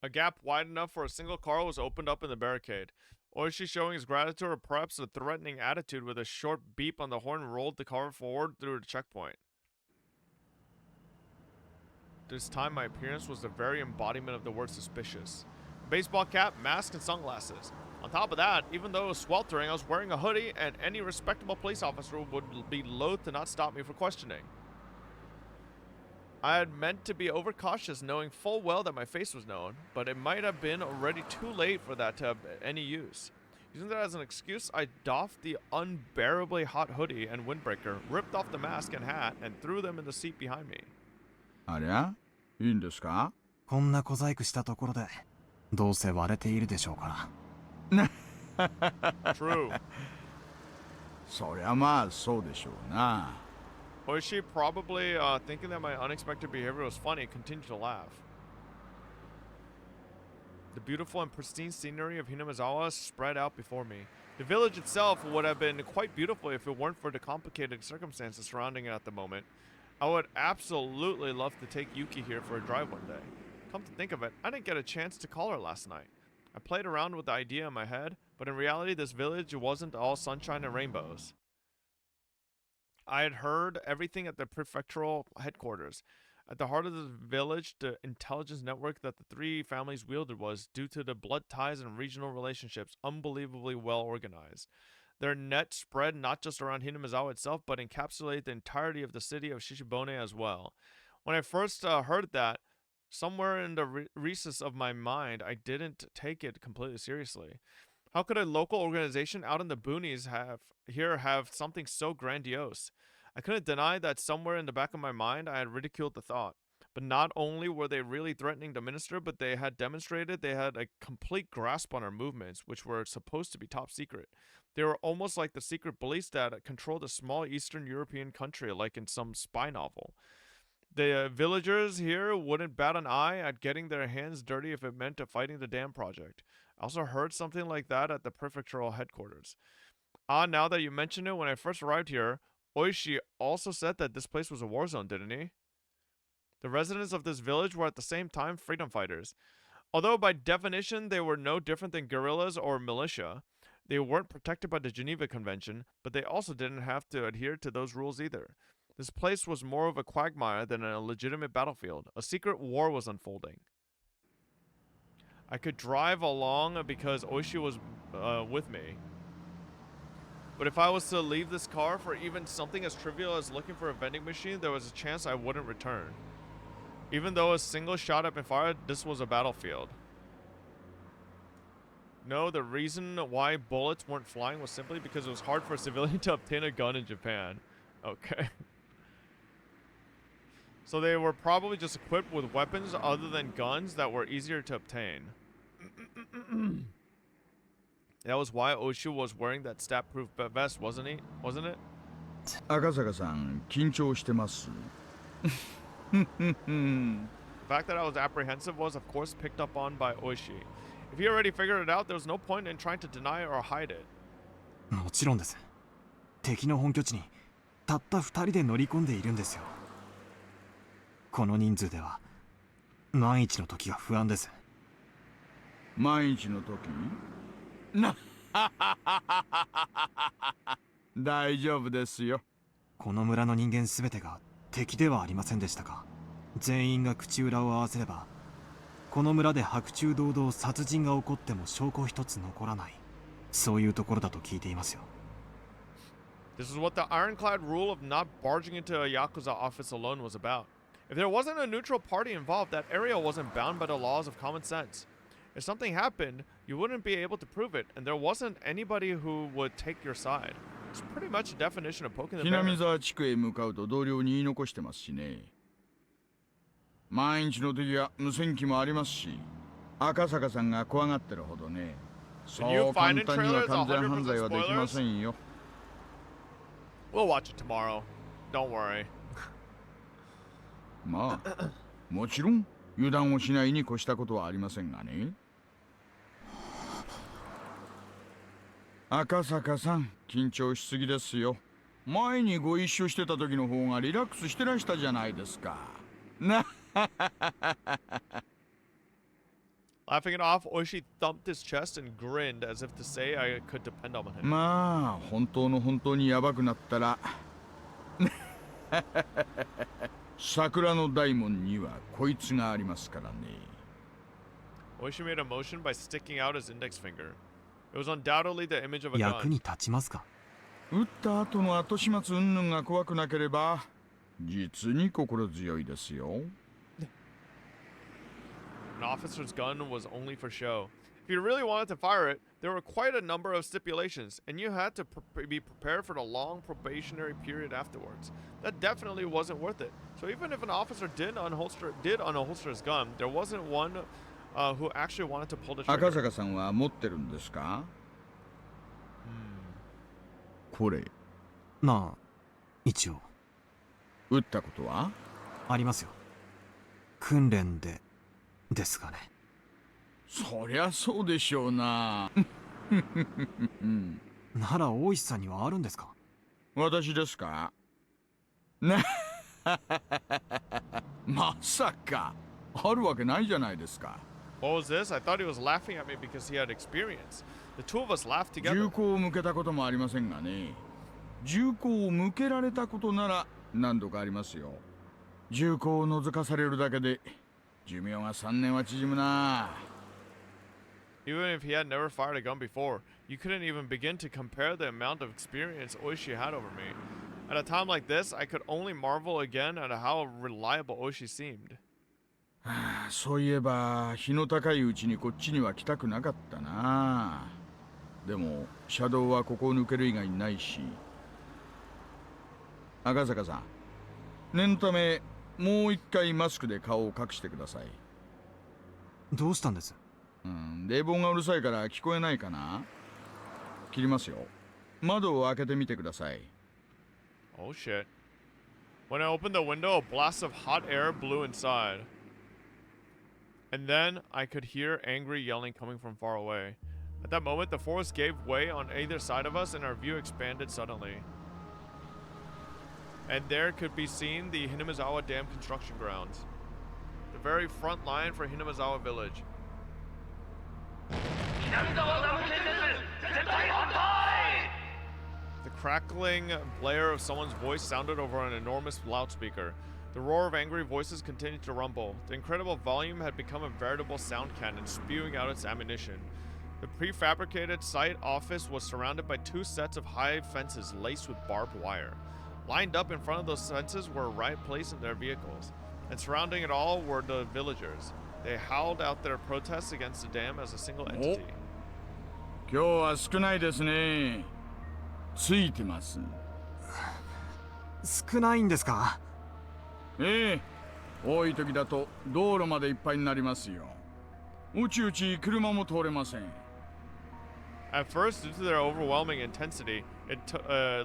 A gap wide enough for a single car was opened up in the barricade. Oishi, showing his gratitude or perhaps a threatening attitude with a short beep on the horn, rolled the car forward through the checkpoint. This time my appearance was the very embodiment of the word suspicious. Baseball cap, mask, and sunglasses. On top of that, even though it was sweltering, I was wearing a hoodie, and any respectable police officer would be loath to not stop me for questioning. I had meant to be overcautious, knowing full well that my face was known, but it might have been already too late for that to have any use. Using that as an excuse, I doffed the unbearably hot hoodie and windbreaker, ripped off the mask and hat, and threw them in the seat behind me. ありゃ、いいんですか？こんな小細工したところで、どうせ割れているでしょうから。True. そりゃまあそうでしょうな。Oishi, probably thinking that my unexpected behavior was funny, continued to laugh. The beautiful and pristine scenery of Hinamizawa spread out before me. The village itself would have been quite beautiful if it weren't for the complicated circumstances surrounding it at the moment. I would absolutely love to take Yuki here for a drive one day. Come to think of it, I didn't get a chance to call her last night. I played around with the idea in my head, but in reality this village wasn't all sunshine and rainbows. I had heard everything at the prefectural headquarters. At the heart of the village, the intelligence network that the three families wielded was, due to the blood ties and regional relationships, unbelievably well organized. Their net spread not just around Hinamizawa itself, but encapsulated the entirety of the city of Shishibone as well. When I first heard that, somewhere in the recess of my mind, I didn't take it completely seriously. How could a local organization out in the boonies have something so grandiose? I couldn't deny that somewhere in the back of my mind I had ridiculed the thought. But not only were they really threatening the minister, but they had demonstrated they had a complete grasp on our movements, which were supposed to be top secret. They were almost like the secret police that controlled a small Eastern European country, like in some spy novel. The villagers here wouldn't bat an eye at getting their hands dirty if it meant fighting the dam project. I also heard something like that at the prefectural headquarters. Now that you mention it, when I first arrived here, Oishi also said that this place was a war zone, didn't he? The residents of this village were at the same time freedom fighters. Although by definition they were no different than guerrillas or militia, they weren't protected by the Geneva Convention, but they also didn't have to adhere to those rules either. This place was more of a quagmire than a legitimate battlefield. A secret war was unfolding. I could drive along because Oishi was with me. But if I was to leave this car for even something as trivial as looking for a vending machine, there was a chance I wouldn't return. Even though a single shot had been fired, this was a battlefield. No, the reason why bullets weren't flying was simply because it was hard for a civilian to obtain a gun in Japan. Okay. So they were probably just equipped with weapons other than guns that were easier to obtain. That was why Oishi was wearing that stat-proof vest, wasn't it? 赤坂さん、緊張してます。The fact that I was apprehensive was, of course, picked up on by Oishi. If he already figured it out, there was no point in trying to deny or hide it. もちろんです。敵の本拠地にたった2人で乗り込んでいるんですよ。この人数では万一の時が不安です。万一の時な大丈夫ですよ。この村の人間すべてが敵ではありませんでしたか。全員が口裏を合わせればこの村で白昼堂々殺人が起こっても証拠一つ残らない、そういうところだと聞いていますよ。 This is what the ironclad rule of not barging into a Yakuza office alone was about. If there wasn't a neutral party involved, that area wasn't bound by the laws of common sense. If something happened, you wouldn't be able to prove it, and there wasn't anybody who would take your side. It's pretty much a definition of poking the ひな bear. み沢地区へ向かうと同僚に言い残してますしね。万一の時は無線機もありますし、赤坂さんが怖がってるほどね。そう簡単には完全犯罪はできませんよ。We'll watch it tomorrow. Don't worry. まあ、もちろん油断をしないに越したことはありませんがね。赤坂さん、緊張しすぎですよ。前にご一緒してた時の方がリラックスしてらしたじゃないですか。なLaughing it off, Oishi thumped his chest and grinned as if to say I could depend on him. まあ、本当の本当にヤバくなったら桜の大門にはこいつがありますからね。Oishi made a motion by sticking out his index finger. It was undoubtedly the image of a 役 gun. に立ちますか。撃った後の後始末云々が怖くなければ実に心強いですよ。An officer's gun was only for show. If you really wanted to fire it, there were quite a number of stipulations, and you had to be prepared for the long probationary period afterwards. That definitely wasn't worth it. So even if an officer did unholster his gun, there wasn't one who actually wanted to pull the trigger. 赤坂さんは持ってるんですか？これ。まあ、一応。撃ったことは？ありますよ。訓練でですがね。そりゃそうでしょうな。なら大石さんにはあるんですか？私ですか？ね。まさかあるわけないじゃないですか。What was this? I thought he was laughing at me because he had experience. The two of us laughed together. 銃口を向けたこともありませんがね。銃口を向けられたことなら何度かありますよ。銃口を覗かされるだけで寿命が3年は縮むな。Even if he had never fired a gun before, you couldn't even begin to compare the amount of experience Oishi had over me. At a time like this, I could only marvel again at how reliable Oishi seemed. そういえば日の高いうちにこっちには来たくなかったな。でも車道はここを抜ける以外にないし。赤坂さん、念のためもう一回マスクで顔を隠してください。どうしたんです？冷房がうるさいから聞こえないかな。切りますよ。窓を開けてみてください。Oh shit. When I opened the window, a blast of hot air blew inside. And then I could hear angry yelling coming from far away. At that moment, the forest gave way on either side of us and our view expanded suddenly. And there could be seen the Hinamizawa Dam construction grounds. The very front line for Hinamizawa village. The crackling blare of someone's voice sounded over an enormous loudspeaker. The roar of angry voices continued to rumble. The incredible volume had become a veritable sound cannon, spewing out its ammunition. The prefabricated site office was surrounded by two sets of high fences laced with barbed wire. Lined up in front of those fences were right placed in their vehicles, and surrounding it all were the villagers. They howled out their protests against the dam as a single entity. 今日は少ないですね。ついてます。少ないんですか？ええ、多い時だと道路までいっぱいになりますよ。うちうち車も通れません。At first, due to their overwhelming intensity, it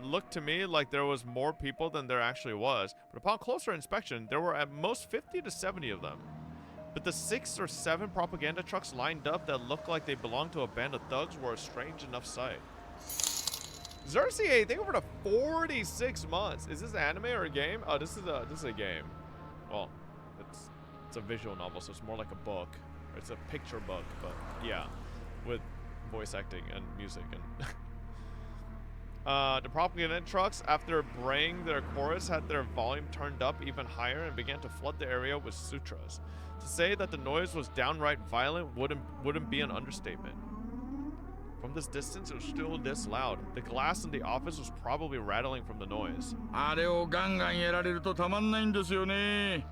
looked to me like there was more people than there actually was. But upon closer inspection, there were at most 50 to 70 of them. But the 6 or 7 propaganda trucks lined up that looked like they belonged to a band of thugs were a strange enough sight. Xerxes, I think over to 46 months. Is this anime or a game? Oh, this is a game. Well, it's it's a visual novel, so it's more like a book. It's a picture book, but yeah, with voice acting and music and the propaganda trucks, after braying their chorus, had their volume turned up even higher and began to flood the area with sutras. To say that the noise was downright violent wouldn't be an understatement. From this distance, it was still this loud. The glass in the office was probably rattling from the noise. あれをガンガンやられるとたまんないんですよね。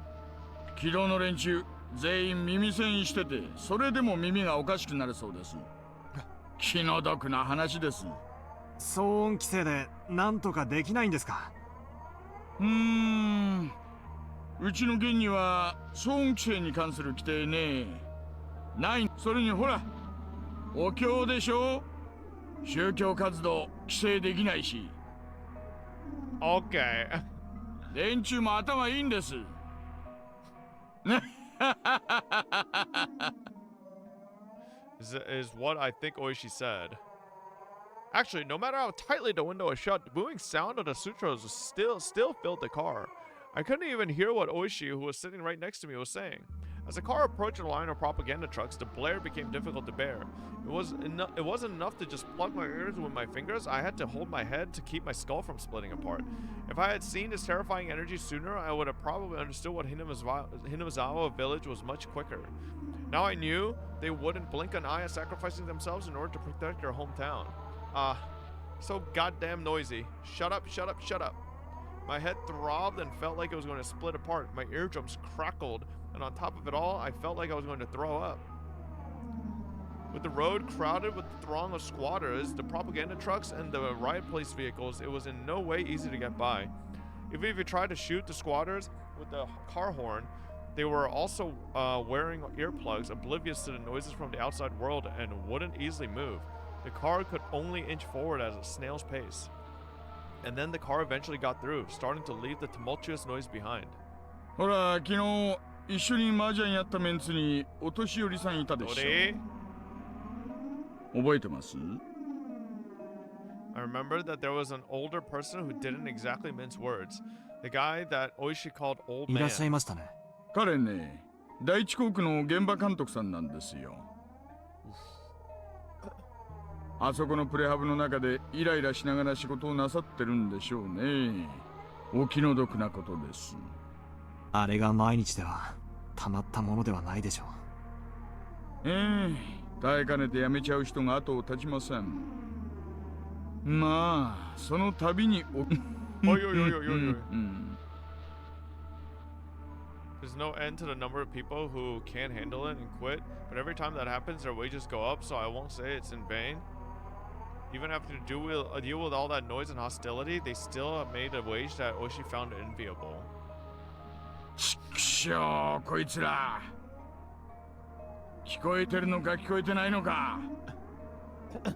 昨日の連中全員耳栓してて、それでも耳がおかしくなるそうです。気の毒な話です。騒音規制でなんとかできないんですか？うちの県には騒音規制に関する規定ねない。それにほら、お経でしょ。宗教活動規制できないし。Okay. 連中も頭いいんです。is what I think Oishi said. Actually, no matter how tightly the window was shut, the booming sound of the sutras was still filled the car. I couldn't even hear what Oishi, who was sitting right next to me, was saying. As the car approached a line of propaganda trucks, the blare became difficult to bear. It wasn't enough to just plug my ears with my fingers. I had to hold my head to keep my skull from splitting apart. If I had seen this terrifying energy sooner, I would have probably understood what Hinamizawa village was much quicker. Now I knew they wouldn't blink an eye at sacrificing themselves in order to protect their hometown. So goddamn noisy. Shut up, shut up, shut up. My head throbbed and felt like it was going to split apart. My eardrums crackled, and on top of it all, I felt like I was going to throw up. With the road crowded with the throng of squatters, the propaganda trucks, and the riot police vehicles, it was in no way easy to get by. Even if you tried to shoot the squatters with the car horn, they were also wearing earplugs, oblivious to the noises from the outside world, and wouldn't easily move. The car could only inch forward at a snail's pace. And then the car eventually got through, starting to leave the tumultuous noise behind. ほら、昨日一緒に麻雀やったメンツにお年寄りさんいたでしょ。覚えてます？ I remember that there was an older person who didn't exactly mince words. The guy that Oishi called old man. いらっしゃいましたね。彼ね、第一航空の現場監督さんなんですよ。あそこのプレハブの中でイライラしながら仕事をなさってるんでしょうね。お気の毒なことです。あれが毎日ではたまったものではないでしょう。耐えかねて辞めちゃう人が後を絶ちません。まあ、その度においおいおいおいおい。There's no end to the number of people who can't handle it and quit, but every time that happens, their wages go up, so I won't say it's in vain. Even after deal with all that noise and hostility, they still made a wage that Oishi found enviable. ちくしょう、こいつら。聞こえてるのか聞こえてないのか。A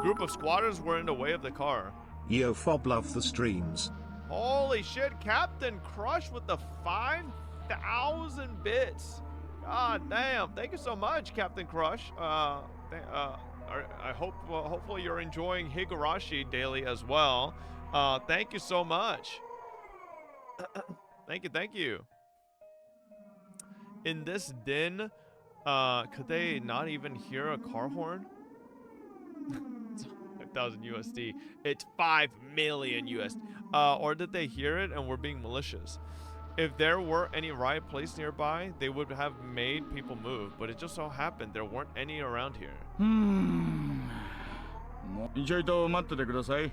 group of squatters were in the way of the car. Yo Fob love the streams. Holy shit, Captain Crush with the 5,000 bits. God damn, thank you so much, Captain Crush. I hope, hopefully you're enjoying Higurashi daily as well. Thank you so much. Thank you. In this din, could they not even hear a car horn? 5,000 USD. It's 5 million USD. Or did they hear it and were being malicious? If there were any riot police nearby, they would have made people move, but it just so happened there weren't any around here. ちょいと待っててください。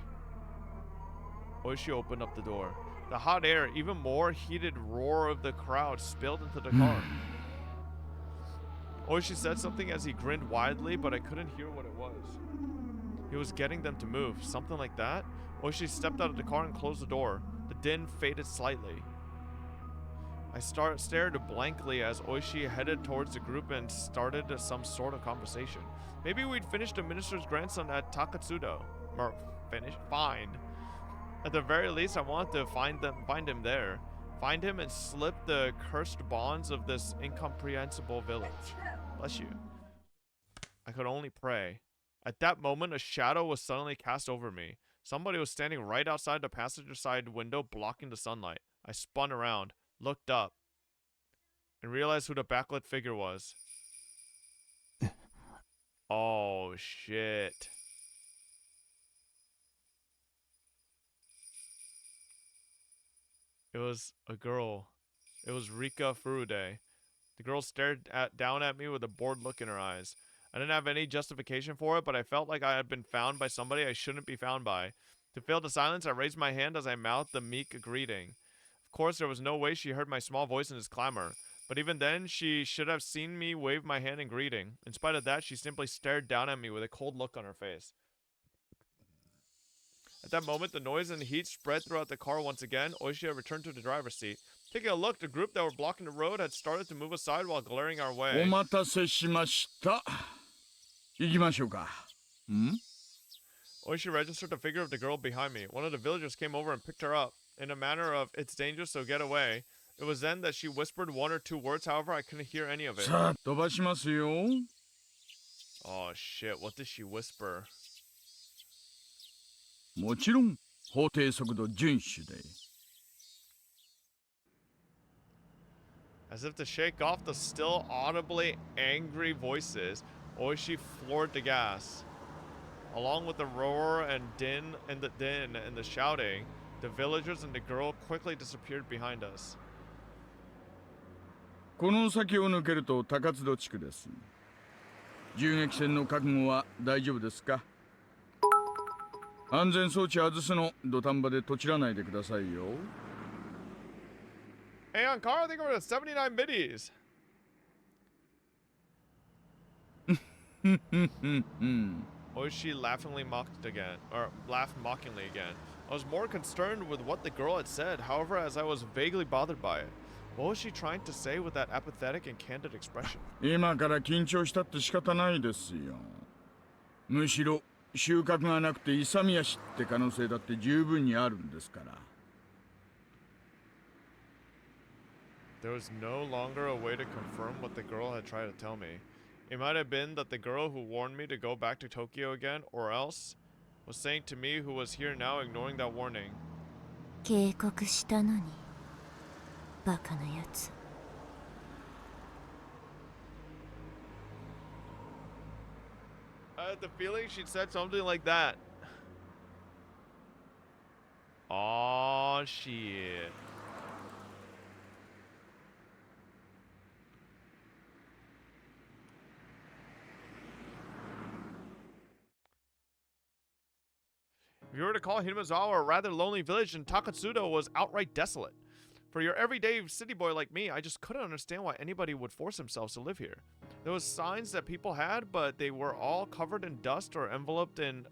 Oishi opened up the door. The hot air, even more heated roar of the crowd spilled into the car. Oishi said something as he grinned widely, but I couldn't hear what it was. He was getting them to move, something like that. Oishi stepped out of the car and closed the door. The din faded slightly. I stared blankly as Oishi headed towards the group and started some sort of conversation. Maybe we'd finish the minister's grandson at Takatsudo. Or find. At the very least, I wanted to find him there. Find him and slip the cursed bonds of this incomprehensible village. Bless you. I could only pray. At that moment, a shadow was suddenly cast over me. Somebody was standing right outside the passenger side window, blocking the sunlight. I spun around, looked up. and realized who the backlit figure was. Oh, shit. It was a girl. It was Rika Furude. The girl stared down at me with a bored look in her eyes. I didn't have any justification for it, but I felt like I had been found by somebody I shouldn't be found by. To fill the silence, I raised my hand as I mouthed the meek greeting. Of course, there was no way she heard my small voice in this clamor, but even then, she should have seen me wave my hand in greeting. In spite of that, she simply stared down at me with a cold look on her face. At that moment, the noise and the heat spread throughout the car once again. Oishia returned to the driver's seat. Taking a look, the group that were blocking the road had started to move aside while glaring our way. お待たせしました。行きましょうか。Oishi registered the figure of the girl behind me. One of the villagers came over and picked her up. In a manner of, it's dangerous, so get away. It was then that she whispered one or two words, however, I couldn't hear any of it. さあ、飛ばしますよ。Oh shit, what did she whisper? もちろん、法定速度遵守で。As if to shake off the still audibly angry voices, Oishi floored the gas. Along with the roar and din and the shouting, the villagers and the girl quickly disappeared behind us. この先を抜けると高津戸地区です。銃撃戦の覚悟は大丈夫ですか？安全装置外すの土壇場でとちらないでくださいよ。Hey, on car, I think we're at 79 biddies. Oishi laughingly mocked again, or laughed mockingly again. I was more concerned with what the girl had said, however, as I was vaguely bothered by it. What was she trying to say with that apathetic and candid expression? 今から緊張したって仕方ないですよ。むしろ収穫がなくて勇み足って可能性だって十分にあるんですから。There was no longer a way to confirm what the girl had tried to tell me. It might have been that the girl who warned me to go back to Tokyo again, or else, was saying to me who was here now ignoring that warning. 警告したのに、バカなやつ。I had the feeling she'd said something like that. Aw, shit. If you were to call Himazawa a rather lonely village, then Takatsudo was outright desolate. For your everyday city boy like me, I just couldn't understand why anybody would force themselves to live here. There was signs that people had, but they were all covered in dust or enveloped in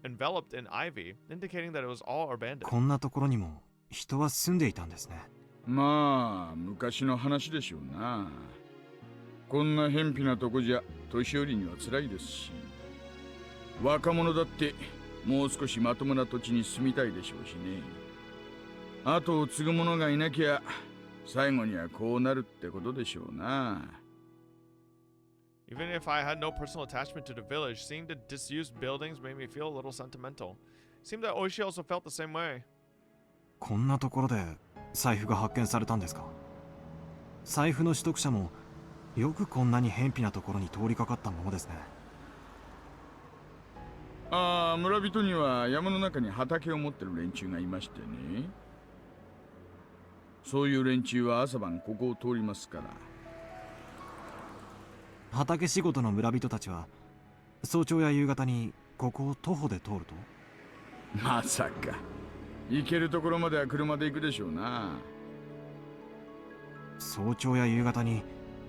ivy, indicating that it was all abandoned. こんなところにも人は住んでいたんですね。まあ、昔の話でしょうな。こんな偏僻なとこじゃ年寄りには辛いですし、若者だってもう少しまともな土地に住みたいでしょうしね。後を継ぐ者がいなきゃ最後にはこうなるってことでしょうな。Even if I had no personal attachment to the village, seeing the disused buildings made me feel a little sentimental. It seemed that Oishi also felt the same way. こんなところで財布が発見されたんですか？財布の取得者もよくこんなに偏僻なところに通りかかったものですね。ああ、村人には山の中に畑を持ってる連中がいましてね。そういう連中は朝晩ここを通りますから。畑仕事の村人たちは早朝や夕方にここを徒歩で通ると？まさか行けるところまでは車で行くでしょうな。早朝や夕方に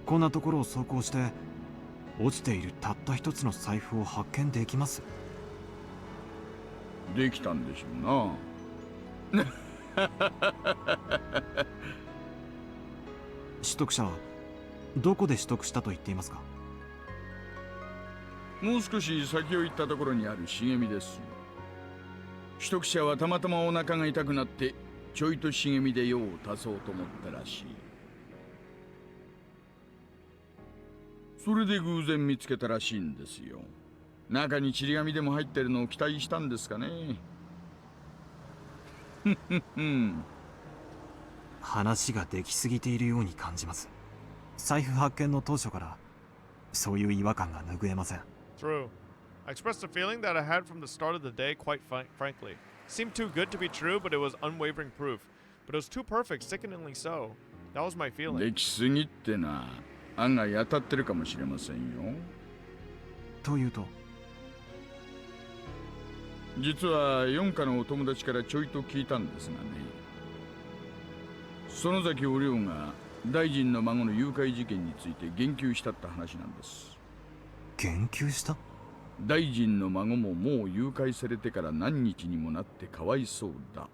こんなところを走行して落ちているたった一つの財布を発見できます？できたんでしょうな。取得者はどこで取得したと言っていますか？もう少し先を行ったところにある茂みです。取得者はたまたまお腹が痛くなってちょいと茂みで用を足そうと思ったらしい。それで偶然見つけたらしいんですよ。中にちり紙でも入ってるのを期待したんですかね。話ができすぎているように感じます。財布発見の当初からそういう違和感が拭えません。 True. I expressed a feeling that I had from the start of the day, quite frankly. Seemed too good to be true, but it was unwavering proof. But it was too perfect, sickeningly so. That was my feeling. できすぎってな、案外当たってるかもしれませんよ。というと、実は四課のお友達からちょいと聞いたんですがね、園崎お涼が大臣の孫の誘拐事件について言及したって話なんです。言及した？大臣の孫ももう誘拐されてから何日にもなってかわいそうだ。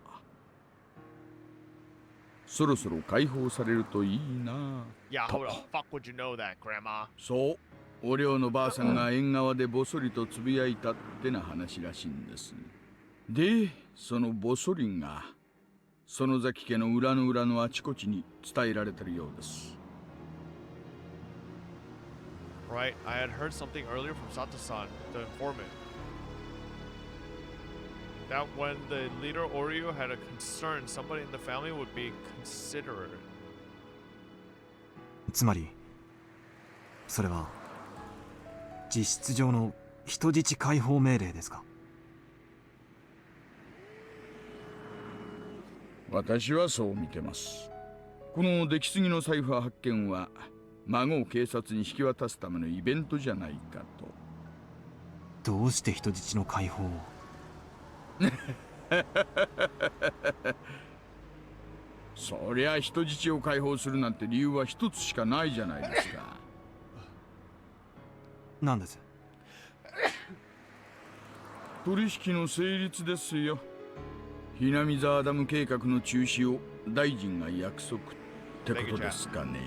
そろそろ解放されるといいな。Yeah, how the fuck would you know that, Grandma? そう、お涼のばあさんが縁側でぼそりとつぶやいたってな話らしいんです。で、そのぼそりが園崎家の裏の裏のあちこちに伝えられてるようです。Right, I had heard something earlier from Sato-san, the informant. That when the leader Oryu had a concern, somebody in the family would be considerate. つまりそれは実質上の人質解放命令ですか？私はそう見てます。この出来すぎの財布発見は孫を警察に引き渡すためのイベントじゃないかと。どうして人質の解放を？そりゃ人質を解放するなんて理由は一つしかないじゃないですか。何です？取引の成立ですよ。ひなみ沢ダム計画の中止を大臣が約束ってことですかね。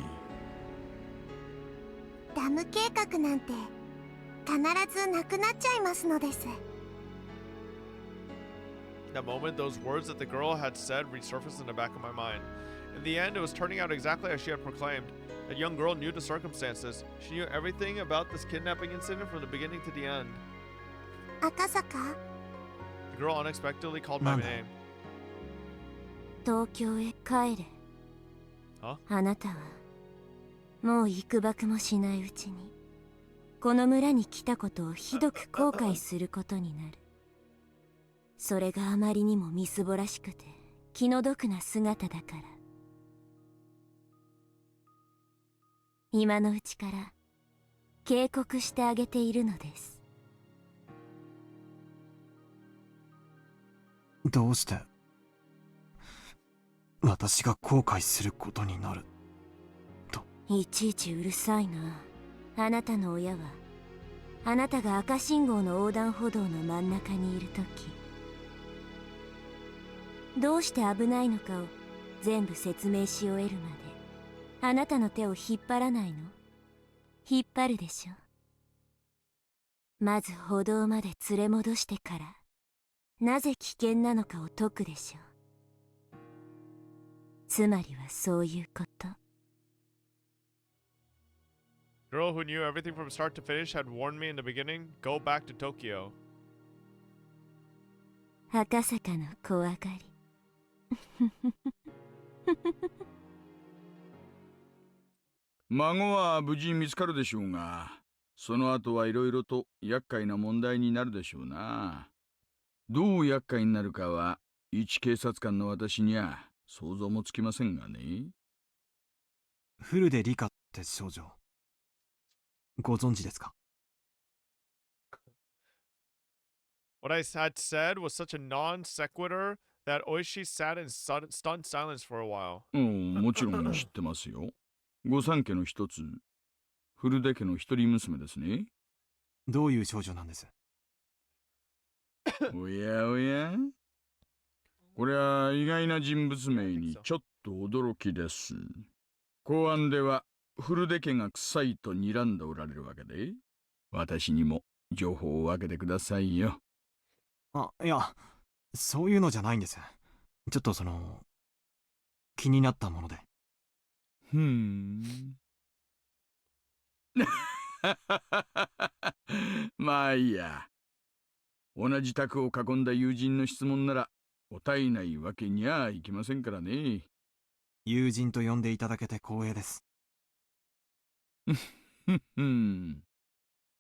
ダム計画なんて必ずなくなっちゃいますのです。That moment, those words that the girl had said resurfaced in the back of my mind. In the end, it was turning out exactly as she had proclaimed. That young girl knew the circumstances. She knew everything about this kidnapping incident from the beginning to the end. 赤坂？ The girl unexpectedly called my name. 東京へ帰れ。Huh? あなたはもう幾ばくもしないうちにこの村に来たことをひどく後悔することになる。それがあまりにもみすぼらしくて気の毒な姿だから。今のうちから警告してあげているのです。どうして私が後悔することになると？いちいちうるさいな。あなたの親はあなたが赤信号の横断歩道の真ん中にいるとき、どうして危ないのかを全部説明し終えるまであなたの手を引っ張らないの？引っ張るでしょ。まず歩道まで連れ戻してからなぜ危険なのかを解くでしょう。つまりはそういうこと。 Girl who knew everything from start to finish had warned me in the beginning, go back to Tokyo. 赤坂の怖がり。孫は無事見つかるでしょうが、その後はいろいろと厄介な問題になるでしょうな。どう厄介になるかは一警察官の私には想像もつきませんがね。フルでリカって少女ご存知ですか？ What I had said was such a non sequitur that Oishi sat in stunned silence for a while. もちろん知ってますよ。御三家の一つ、古出家の一人娘ですね。どういう少女なんです？おやおや、これは意外な人物名にちょっと驚きです。公安では古出家が臭いと睨んでおられるわけで、私にも情報を分けてくださいよ。いや、そういうのじゃないんです。ちょっと気になったもので。まあいいや。同じ卓を囲んだ友人の質問なら答えないわけにはいきませんからね。友人と呼んでいただけて光栄です。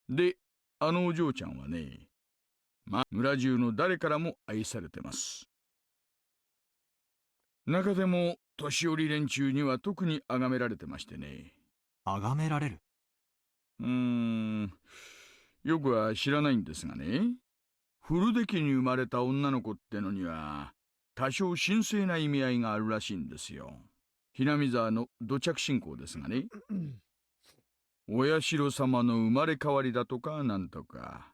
で、あのお嬢ちゃんはね、村中の誰からも愛されてます。中でも年寄り連中には特に崇められてましてね。崇められる？よくは知らないんですがね、古出家に生まれた女の子ってのには多少神聖な意味合いがあるらしいんですよ。ひなみ沢の土着信仰ですがね。お社様の生まれ変わりだとかなんとか、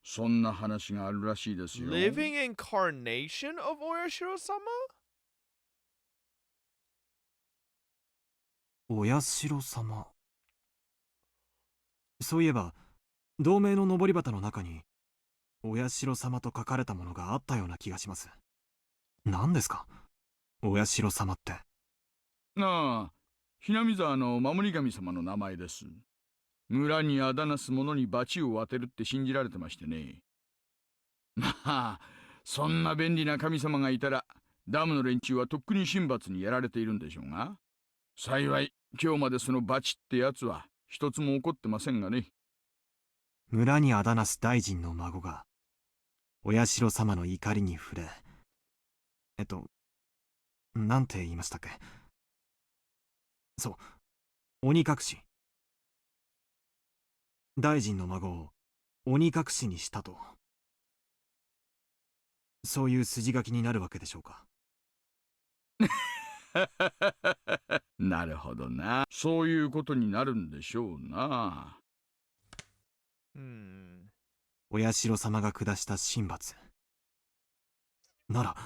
そんな話があるらしいですよ。 Living incarnation of Oyashiro-sama? お社様。そういえば同盟の登り旗の中にお社様と書かれたものがあったような気がします。何ですか、お社様って？ああ、ひなみ沢の守り神様の名前です。村にあだなす者に罰を当てるって信じられてましてね。まあ、そんな便利な神様がいたらダムの連中はとっくに神罰にやられているんでしょうが、幸い今日までその罰ってやつは一つも起こってませんがね。村にあだなす大臣の孫がお社様の怒りに触れ、なんて言いましたっけ？そう、鬼隠し。大臣の孫を鬼隠しにしたと、そういう筋書きになるわけでしょうか。なるほどな。そういうことになるんでしょうな。お社様が下した神罰なら、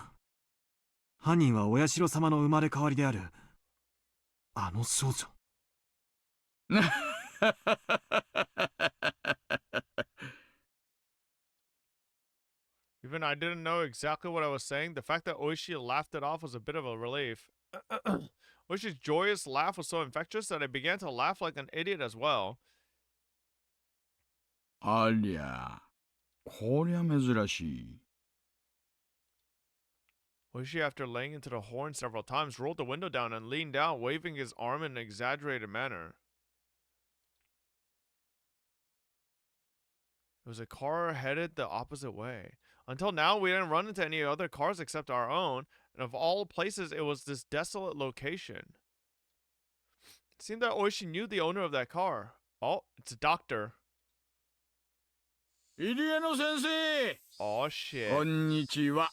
犯人はお社様の生まれ変わりであるあの少女。Even I didn't know exactly what I was saying. The fact that Oishi laughed it off was a bit of a relief. Oishi's joyous laugh was so infectious that I began to laugh like an idiot as well. ありゃ、こりゃ珍しい。Oishi, after laying into the horn several times, rolled the window down and leaned down, waving his arm in an exaggerated manner. It was a car headed the opposite way. Until now, we didn't run into any other cars except our own, and of all places, it was this desolate location. It seemed that Oishi knew the owner of that car. Oh, it's a doctor. 入江の先生! Oh shit. こんにちは。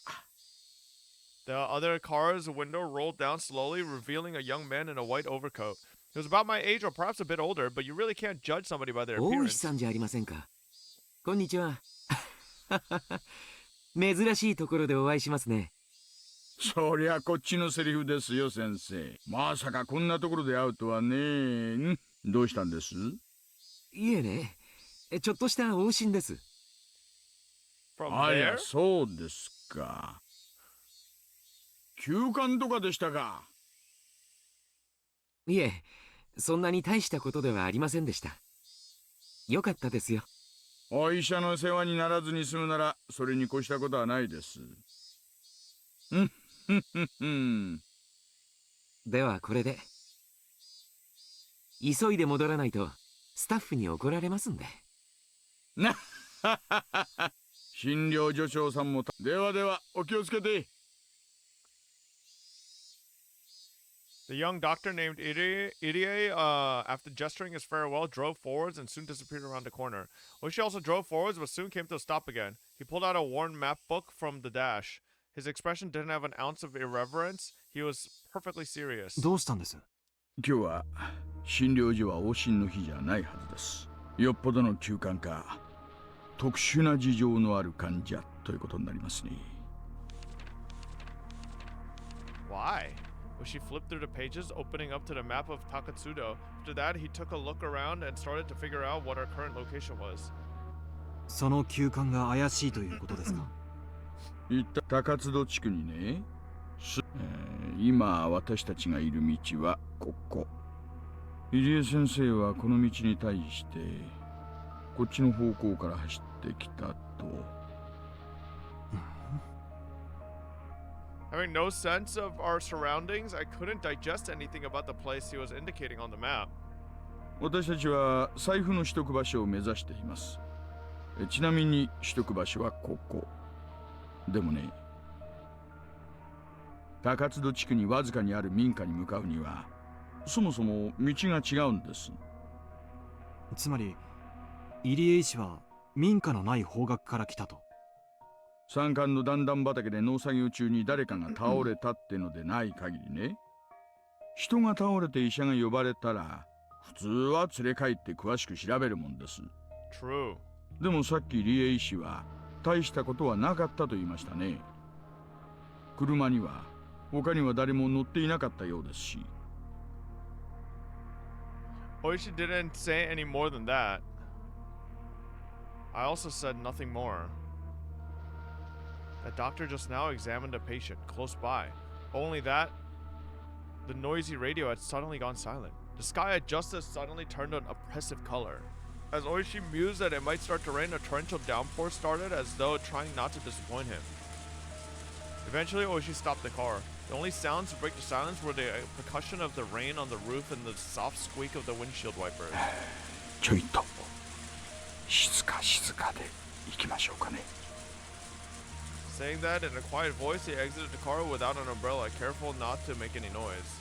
The other car's window rolled down slowly, revealing a young man in a white overcoat. He was about my age or perhaps a bit older, but you really can't judge somebody by their 大 appearance. 石さんじゃありませんか。こんにちは。珍しいところでお会いしますね。そりゃこっちのセリフですよ、先生。まさかこんなところで会うとはね。どうしたんです？いえね、ちょっとした往診です。ありゃ、そうですか。休館とかでしたか？いえ、そんなに大したことではありませんでした。よかったですよ。お医者の世話にならずに済むなら、それに越したことはないです。ではこれで。急いで戻らないとスタッフに怒られますんで。な診療所長さんも。ではでは、お気をつけて。The young doctor named Irie, after gesturing his farewell, drove forwards and soon disappeared around the corner. Oishi also drove forwards, but soon came to a stop again. He pulled out a worn map book from the dash. His expression didn't have an ounce of irreverence. He was perfectly serious. どうしたんです？今日は診療所は往診の日じゃないはずです。よっぽどの休館か、特殊な事情のある患者ということになりますね。Why? Oishi flipped through the pages, opening up to the map of Takatsudo. After that, he took a look around and started to figure out what our current location was. その休館が怪しいということですか？行った高津戸地区にね、今私たちがいる道はここ。入江先生はこの道に対してこっちの方向から走ってきたと。Having no sense of our surroundings, I couldn't digest anything about the place he was indicating on the map. 私たちは財布の取得場所を目指しています。ちなみに取得場所はここ。でもね、高津戸地区にわずかにある民家に向かうにはそもそも道が違うんです。つまり入江医師は民家のない方角から来たと。山間の段々畑で農作業中に誰かが倒れたってのでない限りね。人が倒れて医者が呼ばれたら普通は連れ帰って詳しく調べるもんです。 True。 でもさっき理恵医師は大したことはなかったと言いましたね。車には他には誰も乗っていなかったようですし。Oishi didn't say any more than that. I also said nothing more. The doctor just now examined a patient close by. Only that, the noisy radio had suddenly gone silent. The sky had just as suddenly turned an oppressive color. As Oishi mused that it might start to rain, a torrential downpour started as though trying not to disappoint him. Eventually, Oishi stopped the car. The only sounds to break the silence were the percussion of the rain on the roof and the soft squeak of the windshield wipers. ちょいと静かで行きましょうかね。Saying that in a quiet voice, he exited the car without an umbrella, careful not to make any noise.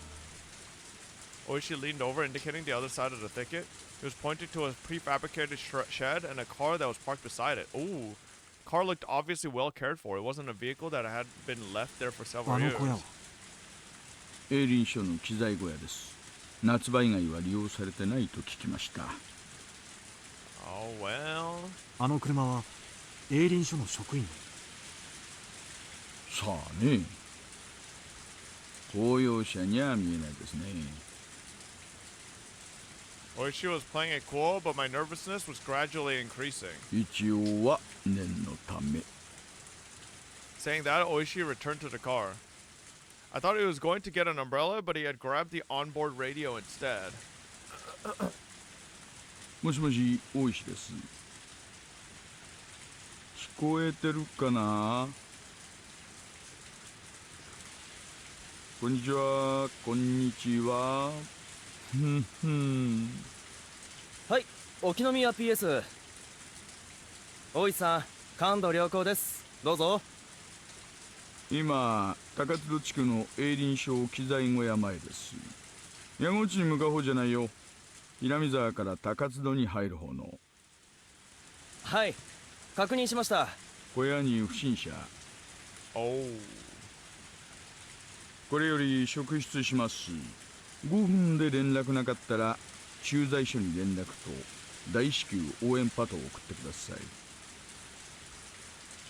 Oishi leaned over, indicating the other side of the thicket. He was pointing to a prefabricated shed and a car that was parked beside it. Ooh, car looked obviously well cared for. It wasn't a vehicle that had been left there for several years. 営林署の機材小屋です。夏場以外は利用されてないと聞きました。Oh well. あの車は営林署の職員。さあね。公用車には見えないですね。Oishi was playing it cool, but my nervousness was gradually increasing. 一応は念のため。Saying that, Oishi returned to the car. I thought he was going to get an umbrella, but he had grabbed the onboard radio instead. もしもし、大石です。聞こえてるかな？こんにちは、こんにちは。はい、沖宮 PS。大石さん、感度良好です。どうぞ。今、高津戸地区の営林署機材小屋前です。矢後地に向かう方じゃないよ。平見沢から高津戸に入る方の。はい、確認しました。小屋に不審者。Oh。これより職質します。5分で連絡なかったら駐在所に連絡と大至急応援パトを送ってくださ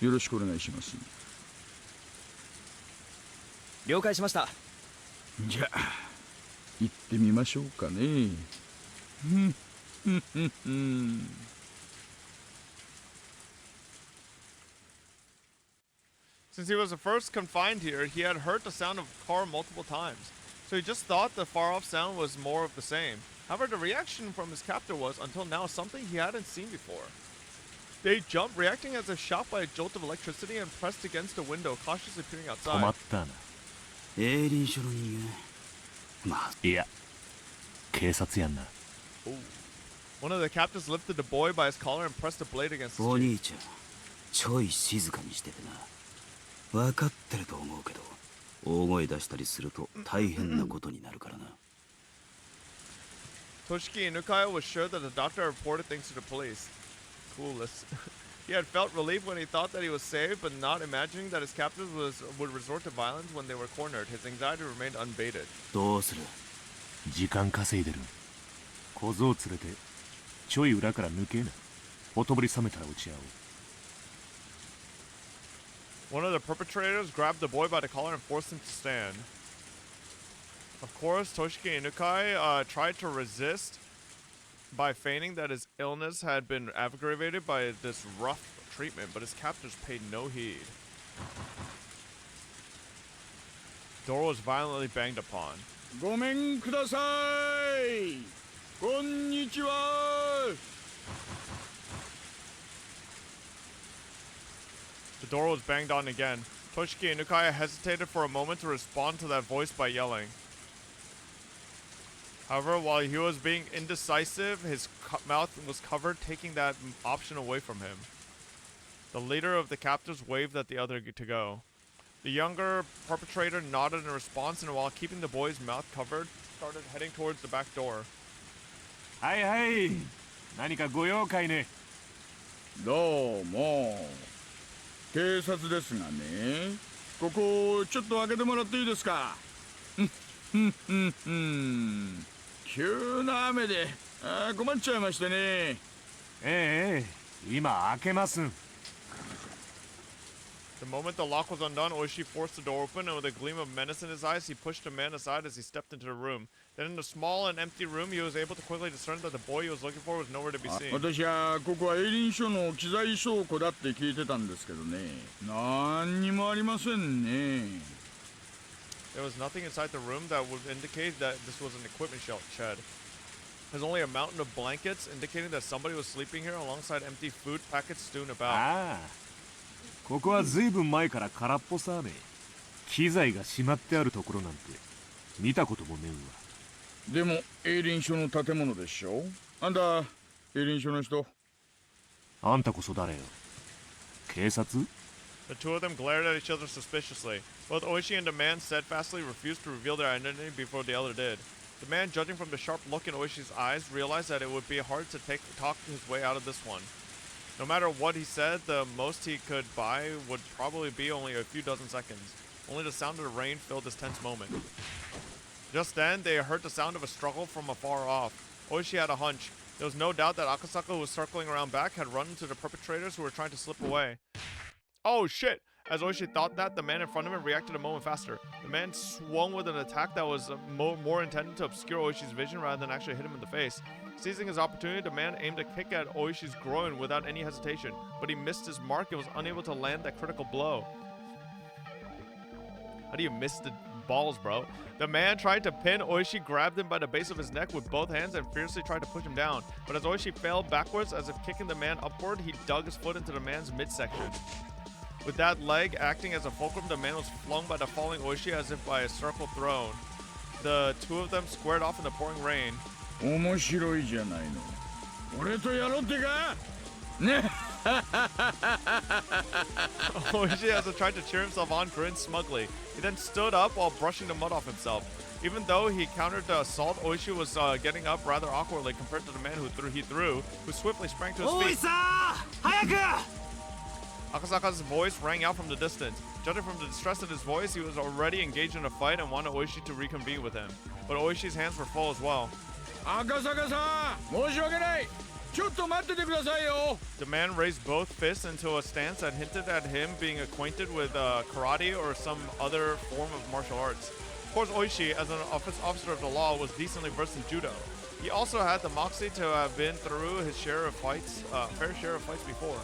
い。よろしくお願いします。了解しました。じゃあ行ってみましょうかね。Since he was the first confined here, he had heard the sound of a car multiple times, so he just thought the far-off sound was more of the same. However, the reaction from his captor was, until now, something he hadn't seen before. They jumped, reacting as if shot by a jolt of electricity, and pressed against the window, cautiously peering outside. 困ったな。営林署の人間。まあ。いや、警察やんな。Ooh. One of the captives lifted the boy by his collar and pressed the blade against his お cheek. 兄ちゃん、ちょい静かにしててな。分かってると思うけど、大声出したりすると大変なことになるからな。Toshiki Inukaya was sure that the doctor reported things to the police. Coolest. He had felt relief when he thought that he was safe, but not imagining that his captors would resort to violence when they were cornered. His anxiety remained unabated. どうする？時間稼いでる。小僧連れてちょい裏から抜けな。ほとぼり冷めたら打ち合おう。One of the perpetrators grabbed the boy by the collar and forced him to stand. Of course, Toshiki Inukai tried to resist by feigning that his illness had been aggravated by this rough treatment, but his captors paid no heed. The door was violently banged upon. ごめんください。こんにちは。The door was banged on again. Toshiki Inukaya hesitated for a moment to respond to that voice by yelling. However, while he was being indecisive, his mouth was covered, taking that option away from him. The leader of the captives waved at the other to go. The younger perpetrator nodded in response, and while keeping the boy's mouth covered, started heading towards the back door. はいはい。何かご用かいね。どうも。警察ですがね。ここちょっと開けてもらっていいですか。急な雨で困っちゃいましてね。ええ、今開けますん。The moment the lock was undone, Oishi forced the door open, and with a gleam of menace in his eyes, he pushed the man aside as he stepped into the room. Then in the small and empty room, he was able to quickly discern that the boy he was looking for was nowhere to be seen. 私はここは営林署の機材倉庫だって聞いてたんですけどね。何にもありませんね。There was nothing inside the room that would indicate that this was an equipment shed. There's only a mountain of blankets, indicating that somebody was sleeping here alongside empty food packets strewn about. ああ、ここはずいぶん前から空っぽさね。機材がしまってあるところなんて見たこともねえわ。でも営林署の建物でしょ。あんた営林署の人。あんたこそ誰よ。警察？ The two of them glared at each other suspiciously. Both Oishi and the man steadfastly refused to reveal their identity before the other did. The man, judging from the sharp look in Oishi's eyes, realized that it would be hard to talk his way out of this one. No matter what he said, the most he could buy would probably be only a few dozen seconds. Only the sound of the rain filled this tense moment. Just then, they heard the sound of a struggle from afar off. Oishi had a hunch. There was no doubt that Akasaka, who was circling around back, had run into the perpetrators who were trying to slip away. Oh shit! As Oishi thought that, the man in front of him reacted a moment faster. The man swung with an attack that was more intended to obscure Oishi's vision rather than actually hit him in the face. Seizing his opportunity, the man aimed a kick at Oishi's groin without any hesitation, but he missed his mark and was unable to land that critical blow. How do you miss the balls, bro? The man tried to pin Oishi, grabbed him by the base of his neck with both hands, and fiercely tried to push him down. But as Oishi fell backwards, as if kicking the man upward, he dug his foot into the man's midsection. With that leg acting as a fulcrum, the man was flung by the falling Oishi as if by a circle thrown. The two of them squared off in the pouring rain. 面白いじゃないの。俺とやろうってか。ね。Oishi, as if trying to cheer himself on, grinned smugly. He then stood up while brushing the mud off himself. Even though he countered the assault, Oishi was getting up rather awkwardly compared to the man who swiftly sprang to his feet. Oisa! Hayaku! Akasaka's voice rang out from the distance. Judging from the distress in his voice, he was already engaged in a fight and wanted Oishi to reconvene with him. But Oishi's hands were full as well. Akasaka-san! 申し訳ない! ちょっと待っててくださいよ! The man raised both fists into a stance that hinted at him being acquainted with karate or some other form of martial arts. Of course, Oishi, as an officer of the law, was decently versed in judo. He also had the moxie to have been through his fair share of fights before.